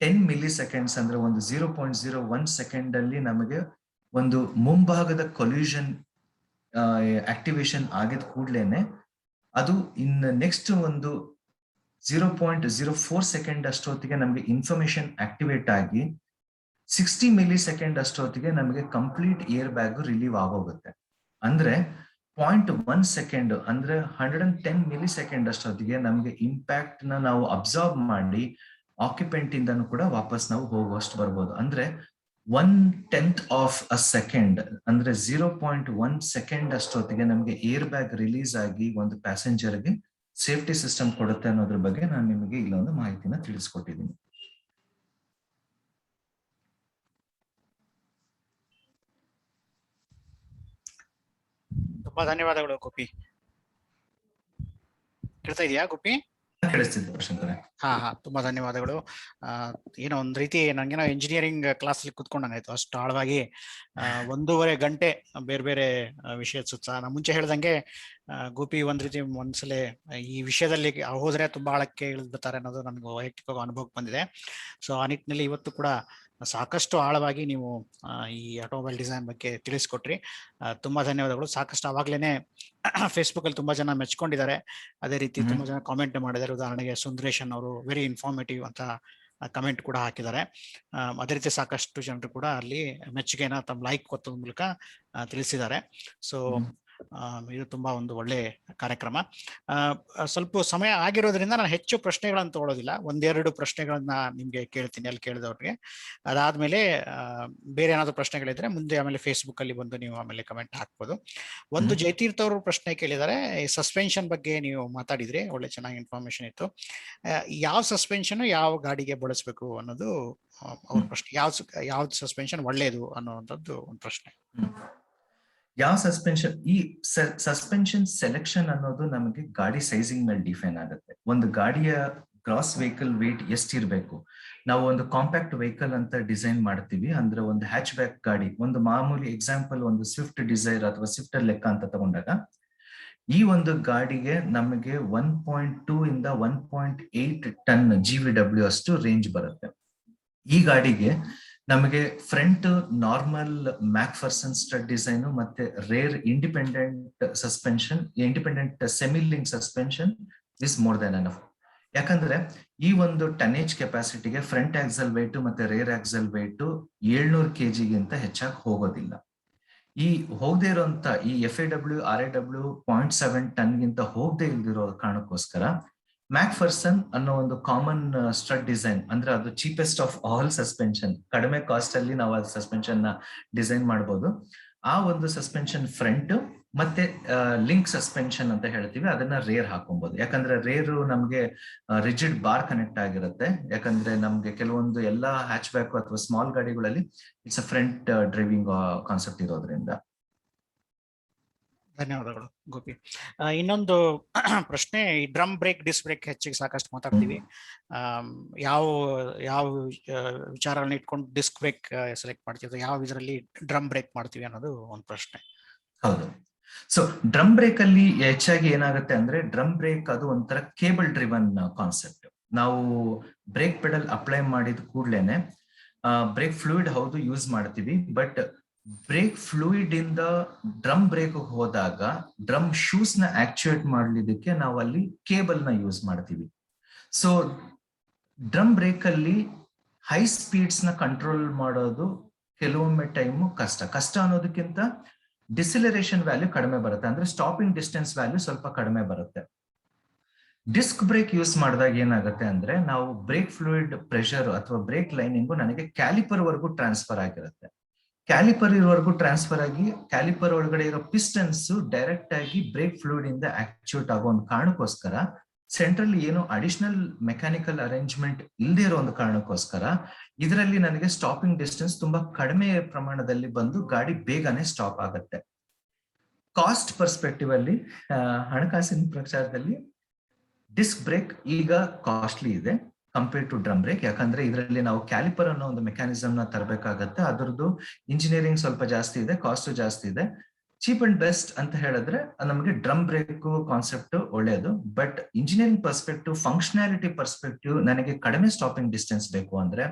[SPEAKER 2] 10 ಮಿಲಿ ಸೆಕೆಂಡ್ಸ್ ಅಂದ್ರೆ ಒಂದು 0.01 ಸೆಕೆಂಡ್ ಅಲ್ಲಿ ನಮಗೆ ಒಂದು ಮುಂಭಾಗದ ಕೊಲ್ಯೂಷನ್ ಆಕ್ಟಿವೇಶನ್ ಆಗಿದ ಕೂಡ್ಲೇನೆ ಅದು ಇನ್ ನೆಕ್ಸ್ಟ್ ಒಂದು 0.04 ಸೆಕೆಂಡ್ ಅಷ್ಟೊತ್ತಿಗೆ ನಮಗೆ ಇನ್ಫಾರ್ಮೇಶನ್ ಆಕ್ಟಿವೇಟ್ ಆಗಿ 60 ಮಿಲಿ ಸೆಕೆಂಡ್ ಅಷ್ಟೊತ್ತಿಗೆ ನಮಗೆ ಕಂಪ್ಲೀಟ್ ಏರ್ ಬ್ಯಾಗ್ ರಿಲೀವ್ ಆಗೋಗುತ್ತೆ. ಅಂದ್ರೆ 0.1 ಸೆಕೆಂಡ್ ಅಂದ್ರೆ 110 ಮಿಲಿ ಸೆಕೆಂಡ್ ಅಷ್ಟೊತ್ತಿಗೆ ನಮಗೆ ಇಂಪ್ಯಾಕ್ಟ್ ನ ನಾವು ಅಬ್ಸರ್ವ್ ಮಾಡಿ ಆಕ್ಯುಪೆಂಟ್ ಇಂದನೂ ಕೂಡ ವಾಪಸ್ ನಾವು ಹೋಗುವಷ್ಟು ಬರ್ಬೋದು. ಅಂದ್ರೆ 1/10 ಆಫ್ ಅ ಸೆಕೆಂಡ್ ಅಂದ್ರೆ 0.1 ಸೆಕೆಂಡ್ ಅಷ್ಟೊತ್ತಿಗೆ ನಮಗೆ ಏರ್ ಬ್ಯಾಗ್ ರಿಲೀಸ್ ಆಗಿ ಒಂದು ಪ್ಯಾಸೆಂಜರ್ಗೆ ಸೇಫ್ಟಿ ಸಿಸ್ಟಮ್ ಕೊಡುತ್ತೆ ಅನ್ನೋದ್ರ ಬಗ್ಗೆ ನಾನು ನಿಮಗೆ ಇಲ್ಲೊಂದು ಮಾಹಿತಿನ ತಿಳಿಸ್ಕೊಟ್ಟಿದ್ದೀನಿ.
[SPEAKER 1] ತುಂಬಾ ಧನ್ಯವಾದಗಳು ಗೋಪಿ. ಕೇಳ್ತಾ ಇದೆಯಾ ಗೋಪಿ?
[SPEAKER 2] ಕೇಳಿಸ್ತಿದ್ದೆ ಪ್ರಶಾಂತರೇ.
[SPEAKER 1] ಹಾ, ತುಂಬಾ ಧನ್ಯವಾದಗಳು. ಏನೋ ಒಂದ್ ರೀತಿ ನಂಗೇನೋ ಇಂಜಿನಿಯರಿಂಗ್ ಕ್ಲಾಸ್ ಅಲ್ಲಿ ಕುತ್ಕೊಂಡಂಗಾಯ್ತು, ಅಷ್ಟು ಆಳವಾಗಿ 1.5 ಗಂಟೆ ಬೇರೆ ಬೇರೆ ವಿಷಯ ಸುತ್ತ. ನಾನು ಮುಂಚೆ ಹೇಳ್ದಂಗೆ ಗೋಪಿ ಒಂದ್ ರೀತಿ ಒಂದ್ಸಲ ಈ ವಿಷಯದಲ್ಲಿ ಹೋದ್ರೆ ತುಂಬಾ ಆಳಕ್ಕೆ ಇಳಿದು ಬರ್ತಾರೆ ಅನ್ನೋದು ನನಗೆ ವೈಯಕ್ತಿಕ ಅನುಭವಕ್ಕೆ ಬಂದಿದೆ. ಸೊ ಆ ನಿಟ್ಟಿನಲ್ಲಿ ಇವತ್ತು ಕೂಡ ಸಾಕಷ್ಟು ಆಳವಾಗಿ ನೀವು ಈ ಆಟೋಮೊಬೈಲ್ ಡಿಸೈನ್ ಬಗ್ಗೆ ತಿಳಿಸ್ಕೊಟ್ರಿ. ತುಂಬಾ ಧನ್ಯವಾದಗಳು. ಸಾಕಷ್ಟು ಆವಾಗ್ಲೇನೆ ಫೇಸ್ಬುಕ್ ಅಲ್ಲಿ ತುಂಬಾ ಜನ ಮೆಚ್ಕೊಂಡಿದ್ದಾರೆ, ಅದೇ ರೀತಿ ತುಂಬಾ ಜನ ಕಾಮೆಂಟ್ ಮಾಡಿದ್ದಾರೆ. ಉದಾಹರಣೆಗೆ ಸುಂದರೇಶನ್ ಅವರು ವೆರಿ ಇನ್ಫಾರ್ಮೇಟಿವ್ ಅಂತ ಕಮೆಂಟ್ ಕೂಡ ಹಾಕಿದ್ದಾರೆ. ಅದೇ ರೀತಿ ಸಾಕಷ್ಟು ಜನರು ಕೂಡ ಅಲ್ಲಿ ಮೆಚ್ಚುಗೆನ ತಮ್ಮ ಲೈಕ್ ಒತ್ತೋದ್ರ ಮೂಲಕ ತಿಳಿಸಿದ್ದಾರೆ. ಸೊ ಇದು ತುಂಬಾ ಒಂದು ಒಳ್ಳೆ ಕಾರ್ಯಕ್ರಮ. ಸ್ವಲ್ಪ ಸಮಯ ಆಗಿರೋದ್ರಿಂದ ನಾನು ಹೆಚ್ಚು ಪ್ರಶ್ನೆಗಳನ್ನು ತಗೊಳ್ಳೋದಿಲ್ಲ, 1-2 ಪ್ರಶ್ನೆಗಳನ್ನ ನಿಮ್ಗೆ ಕೇಳ್ತೀನಿ ಅಲ್ಲಿ ಕೇಳಿದವ್ರಿಗೆ. ಅದಾದ್ಮೇಲೆ ಬೇರೆ ಏನಾದ್ರು ಪ್ರಶ್ನೆಗಳಿದ್ರೆ ಮುಂದೆ ಆಮೇಲೆ ಫೇಸ್ಬುಕ್ ಅಲ್ಲಿ ಬಂದು ನೀವು ಆಮೇಲೆ ಕಮೆಂಟ್ ಹಾಕ್ಬೋದು. ಒಂದು ಜಯತೀರ್ಥ ಅವರು ಪ್ರಶ್ನೆ ಕೇಳಿದ್ದಾರೆ, ಸಸ್ಪೆನ್ಷನ್ ಬಗ್ಗೆ ನೀವು ಮಾತಾಡಿದ್ರಿ, ಒಳ್ಳೆ ಚೆನ್ನಾಗಿ ಇನ್ಫಾರ್ಮೇಶನ್ ಇತ್ತು. ಯಾವ ಸಸ್ಪೆನ್ಷನ್ ಯಾವ ಗಾಡಿಗೆ ಬಳಸಬೇಕು ಅನ್ನೋದು ಅವ್ರ ಪ್ರಶ್ನೆ. ಯಾವ್ದು ಸಸ್ಪೆನ್ಷನ್ ಒಳ್ಳೇದು ಅನ್ನೋವಂಥದ್ದು ಒಂದು ಪ್ರಶ್ನೆ.
[SPEAKER 2] ಯಾವ ಸಸ್ಪೆನ್ಷನ್, ಈ ಸಸ್ಪೆನ್ಷನ್ ಸೆಲೆಕ್ಷನ್ ಅನ್ನೋದು ನಮಗೆ ಗಾಡಿ ಸೈಜಿಂಗ್ ಮೇಲೆ ಡಿಫೈನ್ ಆಗುತ್ತೆ. ಒಂದು ಗಾಡಿಯ ಗ್ರಾಸ್ ವೆಹಿಕಲ್ ವೇಟ್ ಎಷ್ಟಿರ್ಬೇಕು, ನಾವು ಒಂದು ಕಾಂಪ್ಯಾಕ್ಟ್ ವೆಹಿಕಲ್ ಅಂತ ಡಿಸೈನ್ ಮಾಡ್ತೀವಿ ಅಂದ್ರೆ ಒಂದು ಹ್ಯಾಚ್ ಬ್ಯಾಕ್ ಗಾಡಿ, ಒಂದು ಮಾಮೂಲಿ ಎಕ್ಸಾಂಪಲ್ ಒಂದು ಸ್ವಿಫ್ಟ್ ಡಿಸೈರ್ ಅಥವಾ ಸ್ವಿಫ್ಟ್ ಲೆಕ್ಕ ಅಂತ ತಗೊಂಡಾಗ ಈ ಒಂದು ಗಾಡಿಗೆ ನಮಗೆ 1.2 ಇಂದ 1.8 ಟನ್ GVW ಅಷ್ಟು ರೇಂಜ್ ಬರುತ್ತೆ. ಈ ಗಾಡಿಗೆ ನಮಗೆ front normal McPherson strut design ಮತ್ತೆ rear independent suspension, independent semi link suspension is more than enough. ಯಾಕಂದ್ರೆ ಈ ಒಂದು ಟನ್ನೇಜ್ ಕೆಪಾಸಿಟಿಗೆ ಫ್ರಂಟ್ ಆಕ್ಸಲ್ ವೇಟ್ ಮತ್ತೆ ರೇರ್ ಆಕ್ಸಲ್ ವೇಟ್ 700 kg ಹೆಚ್ಚಾಗಿ ಹೋಗೋದಿಲ್ಲ. ಈ ಹೋಗದೆ ಇರುವಂತ ಈ FAW RAW 0.7 ಟನ್ ಗಿಂತ ಹೋಗದೆ ಇಲ್ದಿರೋ ಕಾರಣಕ್ಕೋಸ್ಕರ ಮ್ಯಾಕ್ಫರ್ಸನ್ ಅನ್ನೋ ಒಂದು ಕಾಮನ್ ಸ್ಟ್ರಟ್ ಡಿಸೈನ್, ಅಂದ್ರೆ ಅದು ಚೀಪೆಸ್ಟ್ ಆಫ್ ಆಲ್ ಸಸ್ಪೆನ್ಷನ್, ಕಡಿಮೆ ಕಾಸ್ಟ್ ಅಲ್ಲಿ ನಾವು ಅದು ಸಸ್ಪೆನ್ಷನ್ ನ ಡಿಸೈನ್ ಮಾಡಬಹುದು. ಆ ಒಂದು ಸಸ್ಪೆನ್ಷನ್ ಫ್ರಂಟ್ ಮತ್ತೆ ಲಿಂಕ್ ಸಸ್ಪೆನ್ಷನ್ ಅಂತ ಹೇಳ್ತೀವಿ, ಅದನ್ನ ರೇರ್ ಹಾಕೊಬಹುದು. ಯಾಕಂದ್ರೆ ರೇರು ನಮ್ಗೆ ರಿಜಿಡ್ ಬಾರ್ ಕನೆಕ್ಟ್ ಆಗಿರುತ್ತೆ. ಯಾಕಂದ್ರೆ ನಮ್ಗೆ ಕೆಲವೊಂದು ಎಲ್ಲಾ ಹ್ಯಾಚ್ ಬ್ಯಾಕ್ ಅಥವಾ ಸ್ಮಾಲ್ ಗಾಡಿಗಳಲ್ಲಿ it's a front driving concept ಇರೋದ್ರಿಂದ.
[SPEAKER 1] ಧನ್ಯವಾದಗಳು ಗೋಪಿ. ಇನ್ನೊಂದು ಪ್ರಶ್ನೆ, ಈ ಡ್ರಮ್ ಬ್ರೇಕ್ ಡಿಸ್ಕ್ ಬ್ರೇಕ್ ಹೆಚ್ಚಿಗೆ ಸಾಕಷ್ಟು ಮಾತಾಡ್ತೀವಿ. ಯಾವ ಯಾವ ವಿಚಾರಗಳನ್ನ ಇಟ್ಕೊಂಡು ಡಿಸ್ಕ್ ಬ್ರೇಕ್ ಸೆಲೆಕ್ಟ್ ಮಾಡ್ತೀವಿ, ಯಾವ ಇದರಲ್ಲಿ ಡ್ರಮ್ ಬ್ರೇಕ್ ಮಾಡ್ತೀವಿ ಅನ್ನೋದು ಒಂದು ಪ್ರಶ್ನೆ.
[SPEAKER 2] ಹೌದು. ಸೊ ಡ್ರಮ್ ಬ್ರೇಕ್ ಅಲ್ಲಿ ಹೆಚ್ಚಾಗಿ ಏನಾಗುತ್ತೆ ಅಂದ್ರೆ, ಡ್ರಮ್ ಬ್ರೇಕ್ ಅದು ಒಂಥರ ಕೇಬಲ್ ಡ್ರಿವನ್ ಕಾನ್ಸೆಪ್ಟ್. ನಾವು ಬ್ರೇಕ್ ಪೆಡಲ್ ಅಪ್ಲೈ ಮಾಡಿದ ಕೂಡ್ಲೇನೆ ಬ್ರೇಕ್ ಫ್ಲೂಯಿಡ್ ಹೌದು ಯೂಸ್ ಮಾಡ್ತೀವಿ, ಬಟ್ ಬ್ರೇಕ್ ಫ್ಲೂಯಿಡ್ ಇಂದ ಡ್ರಮ್ ಬ್ರೇಕ್ ಹೋದಾಗ ಡ್ರಮ್ ಶೂಸ್ ನ ಆಕ್ಚುಯೇಟ್ ಮಾಡ್ಲಿಕ್ಕೆ ನಾವು ಅಲ್ಲಿ ಕೇಬಲ್ ನ ಯೂಸ್ ಮಾಡ್ತೀವಿ. ಸೊ ಡ್ರಮ್ ಬ್ರೇಕ್ ಅಲ್ಲಿ ಹೈ ಸ್ಪೀಡ್ಸ್ ನ ಕಂಟ್ರೋಲ್ ಮಾಡೋದು ಕೆಲವೊಮ್ಮೆ ಟೈಮ್ ಕಷ್ಟ ಅನ್ನೋದಕ್ಕಿಂತ ಡಿಸಿಲರೇಷನ್ ವ್ಯಾಲ್ಯೂ ಕಡಿಮೆ ಬರುತ್ತೆ, ಅಂದ್ರೆ ಸ್ಟಾಪಿಂಗ್ ಡಿಸ್ಟೆನ್ಸ್ ವ್ಯಾಲ್ಯೂ ಸ್ವಲ್ಪ ಕಡಿಮೆ ಬರುತ್ತೆ. ಡಿಸ್ಕ್ ಬ್ರೇಕ್ ಯೂಸ್ ಮಾಡಿದಾಗ ಏನಾಗುತ್ತೆ ಅಂದ್ರೆ, ನಾವು ಬ್ರೇಕ್ ಫ್ಲೂಯಿಡ್ ಪ್ರೆಷರ್ ಅಥವಾ ಬ್ರೇಕ್ ಲೈನಿಂಗು ನನಗೆ ಕ್ಯಾಲಿಪರ್ ವರೆಗೂ ಟ್ರಾನ್ಸ್ಫರ್ ಆಗಿರುತ್ತೆ. ಕ್ಯಾಲಿಪರ್ ಇರೋವರೆಗೂ ಟ್ರಾನ್ಸ್ಫರ್ ಆಗಿ ಕ್ಯಾಲಿಪರ್ ಒಳಗಡೆ ಇರೋ ಪಿಸ್ಟನ್ಸ್ ಡೈರೆಕ್ಟ್ ಆಗಿ ಬ್ರೇಕ್ ಫ್ಲೂಯಿಡ್ ಇಂದ ಆಕ್ಚುಯೇಟ್ ಆಗೋ ಒಂದು ಕಾರಣಕ್ಕೋಸ್ಕರ, ಸೆಂಟ್ರಲ್ ಏನು ಅಡಿಷನಲ್ ಮೆಕ್ಯಾನಿಕಲ್ ಅರೇಂಜ್ಮೆಂಟ್ ಇಲ್ಲದೆ ಇರೋ ಒಂದು ಕಾರಣಕ್ಕೋಸ್ಕರ ಇದರಲ್ಲಿ ನನಗೆ ಸ್ಟಾಪಿಂಗ್ ಡಿಸ್ಟೆನ್ಸ್ ತುಂಬಾ ಕಡಿಮೆ ಪ್ರಮಾಣದಲ್ಲಿ ಬಂದು ಗಾಡಿ ಬೇಗನೆ ಸ್ಟಾಪ್ ಆಗುತ್ತೆ. ಕಾಸ್ಟ್ ಪರ್ಸ್ಪೆಕ್ಟಿವ್ ಅಲ್ಲಿ, ಹಣಕಾಸಿನ ಪ್ರಚಾರದಲ್ಲಿ ಡಿಸ್ಕ್ ಬ್ರೇಕ್ ಈಗ ಕಾಸ್ಟ್ಲಿ ಇದೆ ಕಂಪೇರ್ ಟು ಡ್ರಮ್ ಬ್ರೇಕ್. ಯಾಕಂದ್ರೆ ಇದರಲ್ಲಿ ನಾವು ಕ್ಯಾಲಿಪರ್ ಅನ್ನೋ ಒಂದು ಮೆಕ್ಯಾನಿಸಮ್ ನ ತರಬೇಕಾಗತ್ತೆ. ಅದರದ್ದು ಇಂಜಿನಿಯರಿಂಗ್ ಸ್ವಲ್ಪ ಜಾಸ್ತಿ ಇದೆ, ಕಾಸ್ಟ್ ಜಾಸ್ತಿ ಇದೆ. ಚೀಪ್ ಅಂಡ್ ಬೆಸ್ಟ್ ಅಂತ ಹೇಳಿದ್ರೆ ನಮಗೆ ಡ್ರಮ್ ಬ್ರೇಕ್ ಕಾನ್ಸೆಪ್ಟ್ ಒಳ್ಳೆಯದು, but engineering perspective, functionality perspective ನನಗೆ ಕಡಿಮೆ ಸ್ಟಾಪಿಂಗ್ ಡಿಸ್ಟೆನ್ಸ್ ಬೇಕು ಅಂದ್ರೆ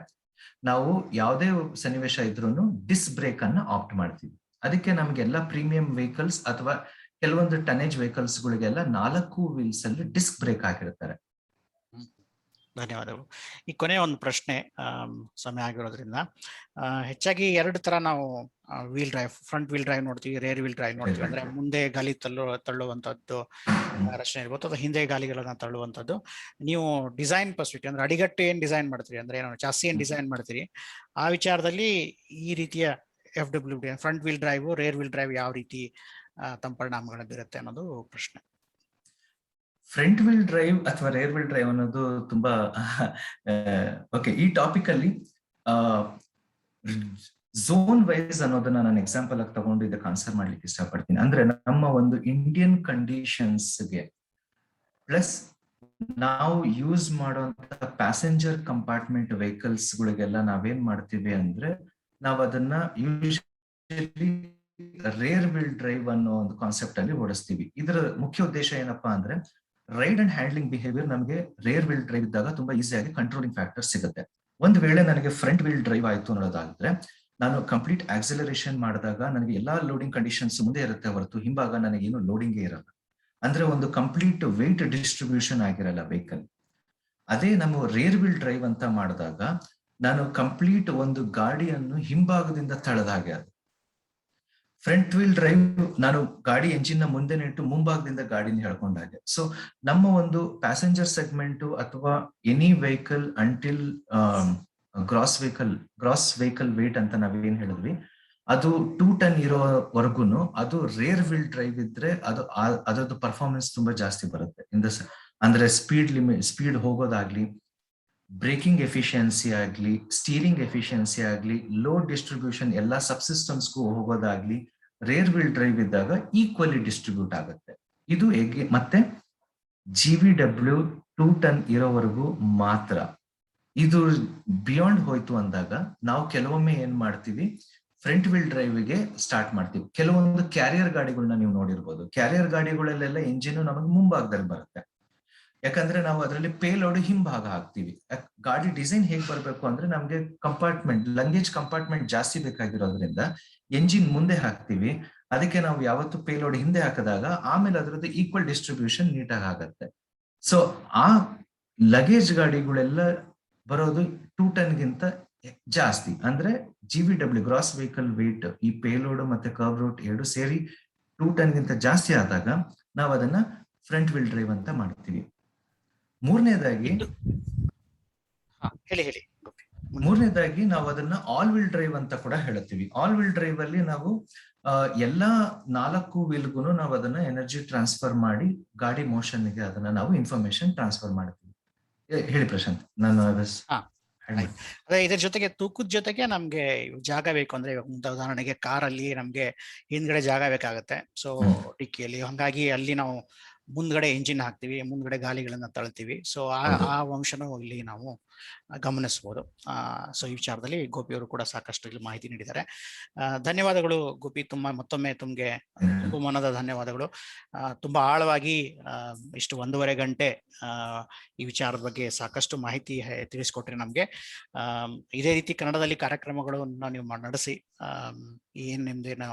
[SPEAKER 2] ನಾವು ಯಾವುದೇ ಸನ್ನಿವೇಶ ಇದ್ರೂ ಡಿಸ್ಕ್ ಬ್ರೇಕ್ ಅನ್ನ ಆಪ್ಟ್ ಮಾಡ್ತೀವಿ. ಅದಕ್ಕೆ ನಮಗೆಲ್ಲ ಪ್ರೀಮಿಯಂ ವೆಹಿಕಲ್ಸ್ ಅಥವಾ ಕೆಲವೊಂದು ಟನೇಜ್ ವೆಹಿಕಲ್ಸ್ ಗಳಿಗೆಲ್ಲ 4 ವೀಲ್ಸ್ ಅಲ್ಲಿ ಡಿಸ್ಕ್ ಬ್ರೇಕ್ ಹಾಕಿರ್ತಾರೆ.
[SPEAKER 1] ಧನ್ಯವಾದಗಳು. ಈ ಕೊನೆಯ ಒಂದು ಪ್ರಶ್ನೆ, ಸಮಯ ಆಗಿರೋದ್ರಿಂದ ಹೆಚ್ಚಾಗಿ ಎರಡು ತರ ನಾವು wheel drive, front wheel drive ನೋಡ್ತೀವಿ, ರೇರ್ ವೀಲ್ ಡ್ರೈವ್ ನೋಡ್ತೀವಿ. ಅಂದ್ರೆ ಮುಂದೆ ಗಾಲಿ ತಳ್ಳುವಂತದ್ದು ರಚನೆ ಇರ್ಬೋದು, ಅಥವಾ ಹಿಂದೆ ಗಾಲಿಗಳನ್ನ ತಳ್ಳುವಂತದ್ದು. ನೀವು ಡಿಸೈನ್ ಪರ್ಸ್ಪೆಕ್ಟಿವ್ ಅಂದ್ರೆ ಅಡಿಗಟ್ಟು ಏನ್ ಡಿಸೈನ್ ಮಾಡ್ತೀರಿ, ಅಂದ್ರೆ ಏನು ಚಾಸಿ ಏನ್ ಡಿಸೈನ್ ಮಾಡ್ತೀರಿ, ಆ ವಿಚಾರದಲ್ಲಿ ಈ ರೀತಿಯ FWD front wheel drive, rear wheel drive ಯಾವ ರೀತಿ ತಮ್ಮ ಪರಿಣಾಮಗಳನ್ನು ಬೀರುತ್ತೆ ಅನ್ನೋದು ಪ್ರಶ್ನೆ.
[SPEAKER 2] ಫ್ರಂಟ್ ವೀಲ್ ಡ್ರೈವ್ ಅಥವಾ ರೇರ್ ವೀಲ್ ಡ್ರೈವ್ ಅನ್ನೋದು ತುಂಬಾ ಓಕೆ. ಈ ಟಾಪಿಕ್ ಅಲ್ಲಿ ಝೋನ್ ವೈಸ್ ಅನ್ನೋದನ್ನ ನಾನು ಎಕ್ಸಾಂಪಲ್ ಆಗಿ ತಗೊಂಡು ಇದಕ್ಕೆ ಆನ್ಸರ್ ಮಾಡ್ಲಿಕ್ಕೆ ಇಷ್ಟಪಡ್ತೀನಿ. ಅಂದ್ರೆ ನಮ್ಮ ಒಂದು ಇಂಡಿಯನ್ ಕಂಡೀಷನ್ಸ್ಗೆ ಪ್ಲಸ್ ನಾವು ಯೂಸ್ ಮಾಡುವಂತ ಪ್ಯಾಸೆಂಜರ್ ಕಂಪಾರ್ಟ್ಮೆಂಟ್ ವೆಹಿಕಲ್ಸ್ ಗಳಿಗೆಲ್ಲ ನಾವೇನ್ ಮಾಡ್ತೀವಿ ಅಂದ್ರೆ, ನಾವು ಅದನ್ನ ಯೂಶಲಿ ರೇರ್ ವೀಲ್ ಡ್ರೈವ್ ಅನ್ನೋ ಒಂದು ಕಾನ್ಸೆಪ್ಟ್ ಅಲ್ಲಿ ಓಡಿಸ್ತೀವಿ. ಇದರ ಮುಖ್ಯ ಉದ್ದೇಶ ಏನಪ್ಪಾ ಅಂದ್ರೆ, ರೈಡ್ ಅಂಡ್ ಹ್ಯಾಂಡ್ಲಿಂಗ್ ಬಿಹೇವಿಯರ್ ನಮಗೆ ರೇರ್ ವೀಲ್ ಡ್ರೈವ್ ಇದ್ದಾಗ ತುಂಬಾ ಈಸಿಯಾಗಿ ಕಂಟ್ರೋಲಿಂಗ್ ಫ್ಯಾಕ್ಟರ್ ಸಿಗುತ್ತೆ. ಒಂದು ವೇಳೆ ನನಗೆ ಫ್ರಂಟ್ ವೀಲ್ ಡ್ರೈವ್ ಆಯ್ತು ಅನ್ನೋದಾದ್ರೆ, ನಾನು ಕಂಪ್ಲೀಟ್ ಆಕ್ಸಿಲರೇಷನ್ ಮಾಡಿದಾಗ ನನಗೆ ಎಲ್ಲಾ ಲೋಡಿಂಗ್ ಕಂಡೀಷನ್ಸ್ ಮುಂದೆ ಇರುತ್ತೆ ಹೊರತು ಹಿಂಭಾಗ ನನಗೇನು ಲೋಡಿಂಗೇ ಇರಲ್ಲ. ಅಂದ್ರೆ ಒಂದು ಕಂಪ್ಲೀಟ್ ವೆಯ್ಟ್ ಡಿಸ್ಟ್ರಿಬ್ಯೂಷನ್ ಆಗಿರಲ್ಲ ವೆಹಿಕಲ್. ಅದೇ ನಮ್ಮ ರೇರ್ ವೀಲ್ ಡ್ರೈವ್ ಅಂತ ಮಾಡಿದಾಗ ನಾನು ಕಂಪ್ಲೀಟ್ ಒಂದು ಗಾಡಿಯನ್ನು ಹಿಂಭಾಗದಿಂದ ತಳೆದ ಹಾಗೆ. ಅದು ಫ್ರಂಟ್ ವೀಲ್ ಡ್ರೈವ್ ನಾನು ಗಾಡಿ ಎಂಜಿನ್ ನ ಮುಂದೆ ನಿಟ್ಟು ಮುಂಭಾಗದಿಂದ ಗಾಡಿನ ಹೇಳ್ಕೊಂಡಾಗೆ. ಸೊ ನಮ್ಮ ಒಂದು ಪ್ಯಾಸೆಂಜರ್ ಸೆಗ್ಮೆಂಟ್ ಅಥವಾ any vehicle until gross vehicle weight ಅಂತ ನಾವೇನ್ ಹೇಳಿದ್ವಿ, ಅದು 2 ಟನ್ ಇರೋವರೆಗೂ ಅದು ರೇರ್ ವೀಲ್ ಡ್ರೈವ್ ಇದ್ರೆ ಅದು ಅದರದ್ದು ಪರ್ಫಾರ್ಮೆನ್ಸ್ ತುಂಬಾ ಜಾಸ್ತಿ ಬರುತ್ತೆ. ಅಂದ್ರೆ ಸ್ಪೀಡ್ ಹೋಗೋದಾಗ್ಲಿ, ಬ್ರೇಕಿಂಗ್ ಎಫಿಷಿಯನ್ಸಿ ಆಗ್ಲಿ, ಸ್ಟೀರಿಂಗ್ ಎಫಿಷಿಯನ್ಸಿ ಆಗ್ಲಿ, ಲೋಡ್ ಡಿಸ್ಟ್ರಿಬ್ಯೂಷನ್ ಎಲ್ಲಾ ಸಬ್ಸಿಸ್ಟಮ್ಸ್ಗೂ ಹೋಗೋದಾಗ್ಲಿ ರೇರ್ ವೀಲ್ ಡ್ರೈವ್ ಇದ್ದಾಗ ಈಕ್ವಲಿ ಡಿಸ್ಟ್ರಿಬ್ಯೂಟ್ ಆಗುತ್ತೆ. ಇದು ಮತ್ತೆ GVW 2 ಟನ್ ಇರೋವರೆಗೂ ಮಾತ್ರ. ಇದು ಬಿಯಾಂಡ್ ಹೋಯ್ತು ಅಂದಾಗ ನಾವು ಕೆಲವೊಮ್ಮೆ ಏನ್ ಮಾಡ್ತೀವಿ, ಫ್ರಂಟ್ ವೀಲ್ ಡ್ರೈವ್ ಗೆ ಸ್ಟಾರ್ಟ್ ಮಾಡ್ತೀವಿ. ಕೆಲವೊಂದು ಕ್ಯಾರಿಯರ್ ಗಾಡಿಗಳನ್ನ ನೀವು ನೋಡಿರ್ಬೋದು. ಕ್ಯಾರಿಯರ್ ಗಾಡಿಗಳಲ್ಲೆಲ್ಲ ಎಂಜಿನ್ ನಮಗೆ ಮುಂಭಾಗದಲ್ಲಿ ಬರುತ್ತೆ. ಯಾಕಂದ್ರೆ ನಾವು ಅದರಲ್ಲಿ ಪೇಲೋಡ್ ಹಿಂಭಾಗ ಹಾಕ್ತಿವಿ. ಗಾಡಿ ಡಿಸೈನ್ ಹೇಗ್ ಬರ್ಬೇಕು ಅಂದ್ರೆ, ನಮ್ಗೆ ಲಂಗೇಜ್ ಕಂಪಾರ್ಟ್ಮೆಂಟ್ ಜಾಸ್ತಿ ಬೇಕಾಗಿರೋದ್ರಿಂದ ಎಂಜಿನ್ ಮುಂದೆ ಹಾಕ್ತಿವಿ. ಅದಕ್ಕೆ ನಾವು ಯಾವತ್ತು ಪೇಲೋಡ್ ಹಿಂದೆ ಹಾಕಿದಾಗ ಆಮೇಲೆ ಅದರದ್ದು ಈಕ್ವಲ್ ಡಿಸ್ಟ್ರಿಬ್ಯೂಷನ್ ನೀಟಾಗಿ ಆಗತ್ತೆ. ಸೊ ಆ ಲಗೇಜ್ ಗಾಡಿಗಳೆಲ್ಲ ಬರೋದು 2 ಟನ್ಗಿಂತ ಜಾಸ್ತಿ. ಅಂದ್ರೆ GVW ಗ್ರಾಸ್ ವೆಹಿಕಲ್ ವೇಟ್, ಈ ಪೇಲೋಡ್ ಮತ್ತೆ ಕರ್ವ್ ರೂಟ್ ಎರಡು ಸೇರಿ 2 ಟನ್ಗಿಂತ ಜಾಸ್ತಿ ಆದಾಗ ನಾವು ಅದನ್ನ ಫ್ರಂಟ್ ವೀಲ್ ಡ್ರೈವ್ ಅಂತ ಮಾಡ್ತೀವಿ. ಮೂರನೇದಾಗಿ
[SPEAKER 1] ಹೇಳಿ ಹೇಳಿ ಗೋಪಿ.
[SPEAKER 2] ಮೂರನೇದಾಗಿ ನಾವು ಅದನ್ನ ಆಲ್ ವೀಲ್ ಡ್ರೈವ್ ಅಂತ ಕೂಡ ಹೇಳ್ತೀವಿ. ಆಲ್ ವೀಲ್ ಡ್ರೈವ್ ಅಲ್ಲಿ ನಾವು ಎಲ್ಲಾ 4 ವೀಲ್ಗೂ ನಾವು ಅದನ್ನ ಎನರ್ಜಿ ಟ್ರಾನ್ಸ್ಫರ್ ಮಾಡಿ ಗಾಡಿ ಮೋಷನ್ ಗೆ ಅದನ್ನ ನಾವು ಇನ್ಫಾರ್ಮೇಶನ್ ಟ್ರಾನ್ಸ್ಫರ್ ಮಾಡ್ತೀವಿ. ಹೇಳಿ ಪ್ರಶಾಂತ್. ನಾನು
[SPEAKER 1] ಅದೇ ಇದ್ರ ಜೊತೆಗೆ ತೂಕದ ಜೊತೆಗೆ ನಮ್ಗೆ ಜಾಗ ಬೇಕು ಅಂದ್ರೆ ಇವಾಗ ಉದಾಹರಣೆಗೆ ಕಾರಲ್ಲಿ ನಮ್ಗೆ ಹಿಂದ್ಗಡೆ ಜಾಗ ಬೇಕಾಗತ್ತೆ. ಸೊ ಡಿಕ್ಕಿಯಲ್ಲಿ, ಹಂಗಾಗಿ ಅಲ್ಲಿ ನಾವು ಮುಂದ್ಗಡೆ ಇಂಜಿನ್ ಹಾಕ್ತಿವಿ, ಮುಂದ್ಗಡೆ ಗಾಲಿಗಳನ್ನ ತಳ್ತೀವಿ. ಸೊ ಆ ಅಂಶನೂ ಇಲ್ಲಿ ನಾವು ಗಮನಿಸಬಹುದು. ಸೊ ಈ ವಿಚಾರದಲ್ಲಿ ಗೋಪಿ ಅವರು ಕೂಡ ಸಾಕಷ್ಟು ಇಲ್ಲಿ ಮಾಹಿತಿ ನೀಡಿದ್ದಾರೆ. ಧನ್ಯವಾದಗಳು ಗೋಪಿ. ಮತ್ತೊಮ್ಮೆ ತಮ್ಗೆ ತುಂಬ ಮನದ ಧನ್ಯವಾದಗಳು. ತುಂಬಾ ಆಳವಾಗಿ ಇಷ್ಟು 1.5 ಗಂಟೆ ಈ ವಿಚಾರದ ಬಗ್ಗೆ ಸಾಕಷ್ಟು ಮಾಹಿತಿ ತಿಳಿಸ್ಕೊಟ್ರಿ ನಮ್ಗೆ. ಇದೇ ರೀತಿ ಕನ್ನಡದಲ್ಲಿ ಕಾರ್ಯಕ್ರಮಗಳನ್ನು ನೀವು ನಡೆಸಿ ಏನ್ ನಿಮ್ದೇನೋ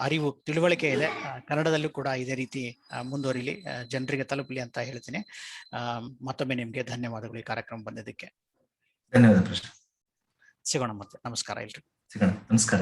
[SPEAKER 1] ಅರಿವು ತಿಳುವಳಿಕೆ ಇದೆ, ಕನ್ನಡದಲ್ಲೂ ಕೂಡ ಇದೇ ರೀತಿ ಮುಂದುವರಿಲಿ, ಜನರಿಗೆ ತಲುಪಲಿ ಅಂತ ಹೇಳ್ತೀನಿ. ಮತ್ತೊಮ್ಮೆ ನಿಮ್ಗೆ ಧನ್ಯವಾದಗಳು ಈ ಕಾರ್ಯಕ್ರಮ ಬಂದಿದ್ದಕ್ಕೆ.
[SPEAKER 2] ಧನ್ಯವಾದ ಪ್ರಶ್ನೆ.
[SPEAKER 1] ಸಿಗೋಣ ಮತ್ತೆ. ನಮಸ್ಕಾರ ಎಲ್ರಿಗೂ.
[SPEAKER 2] ಸಿಗೋಣ. ನಮಸ್ಕಾರ.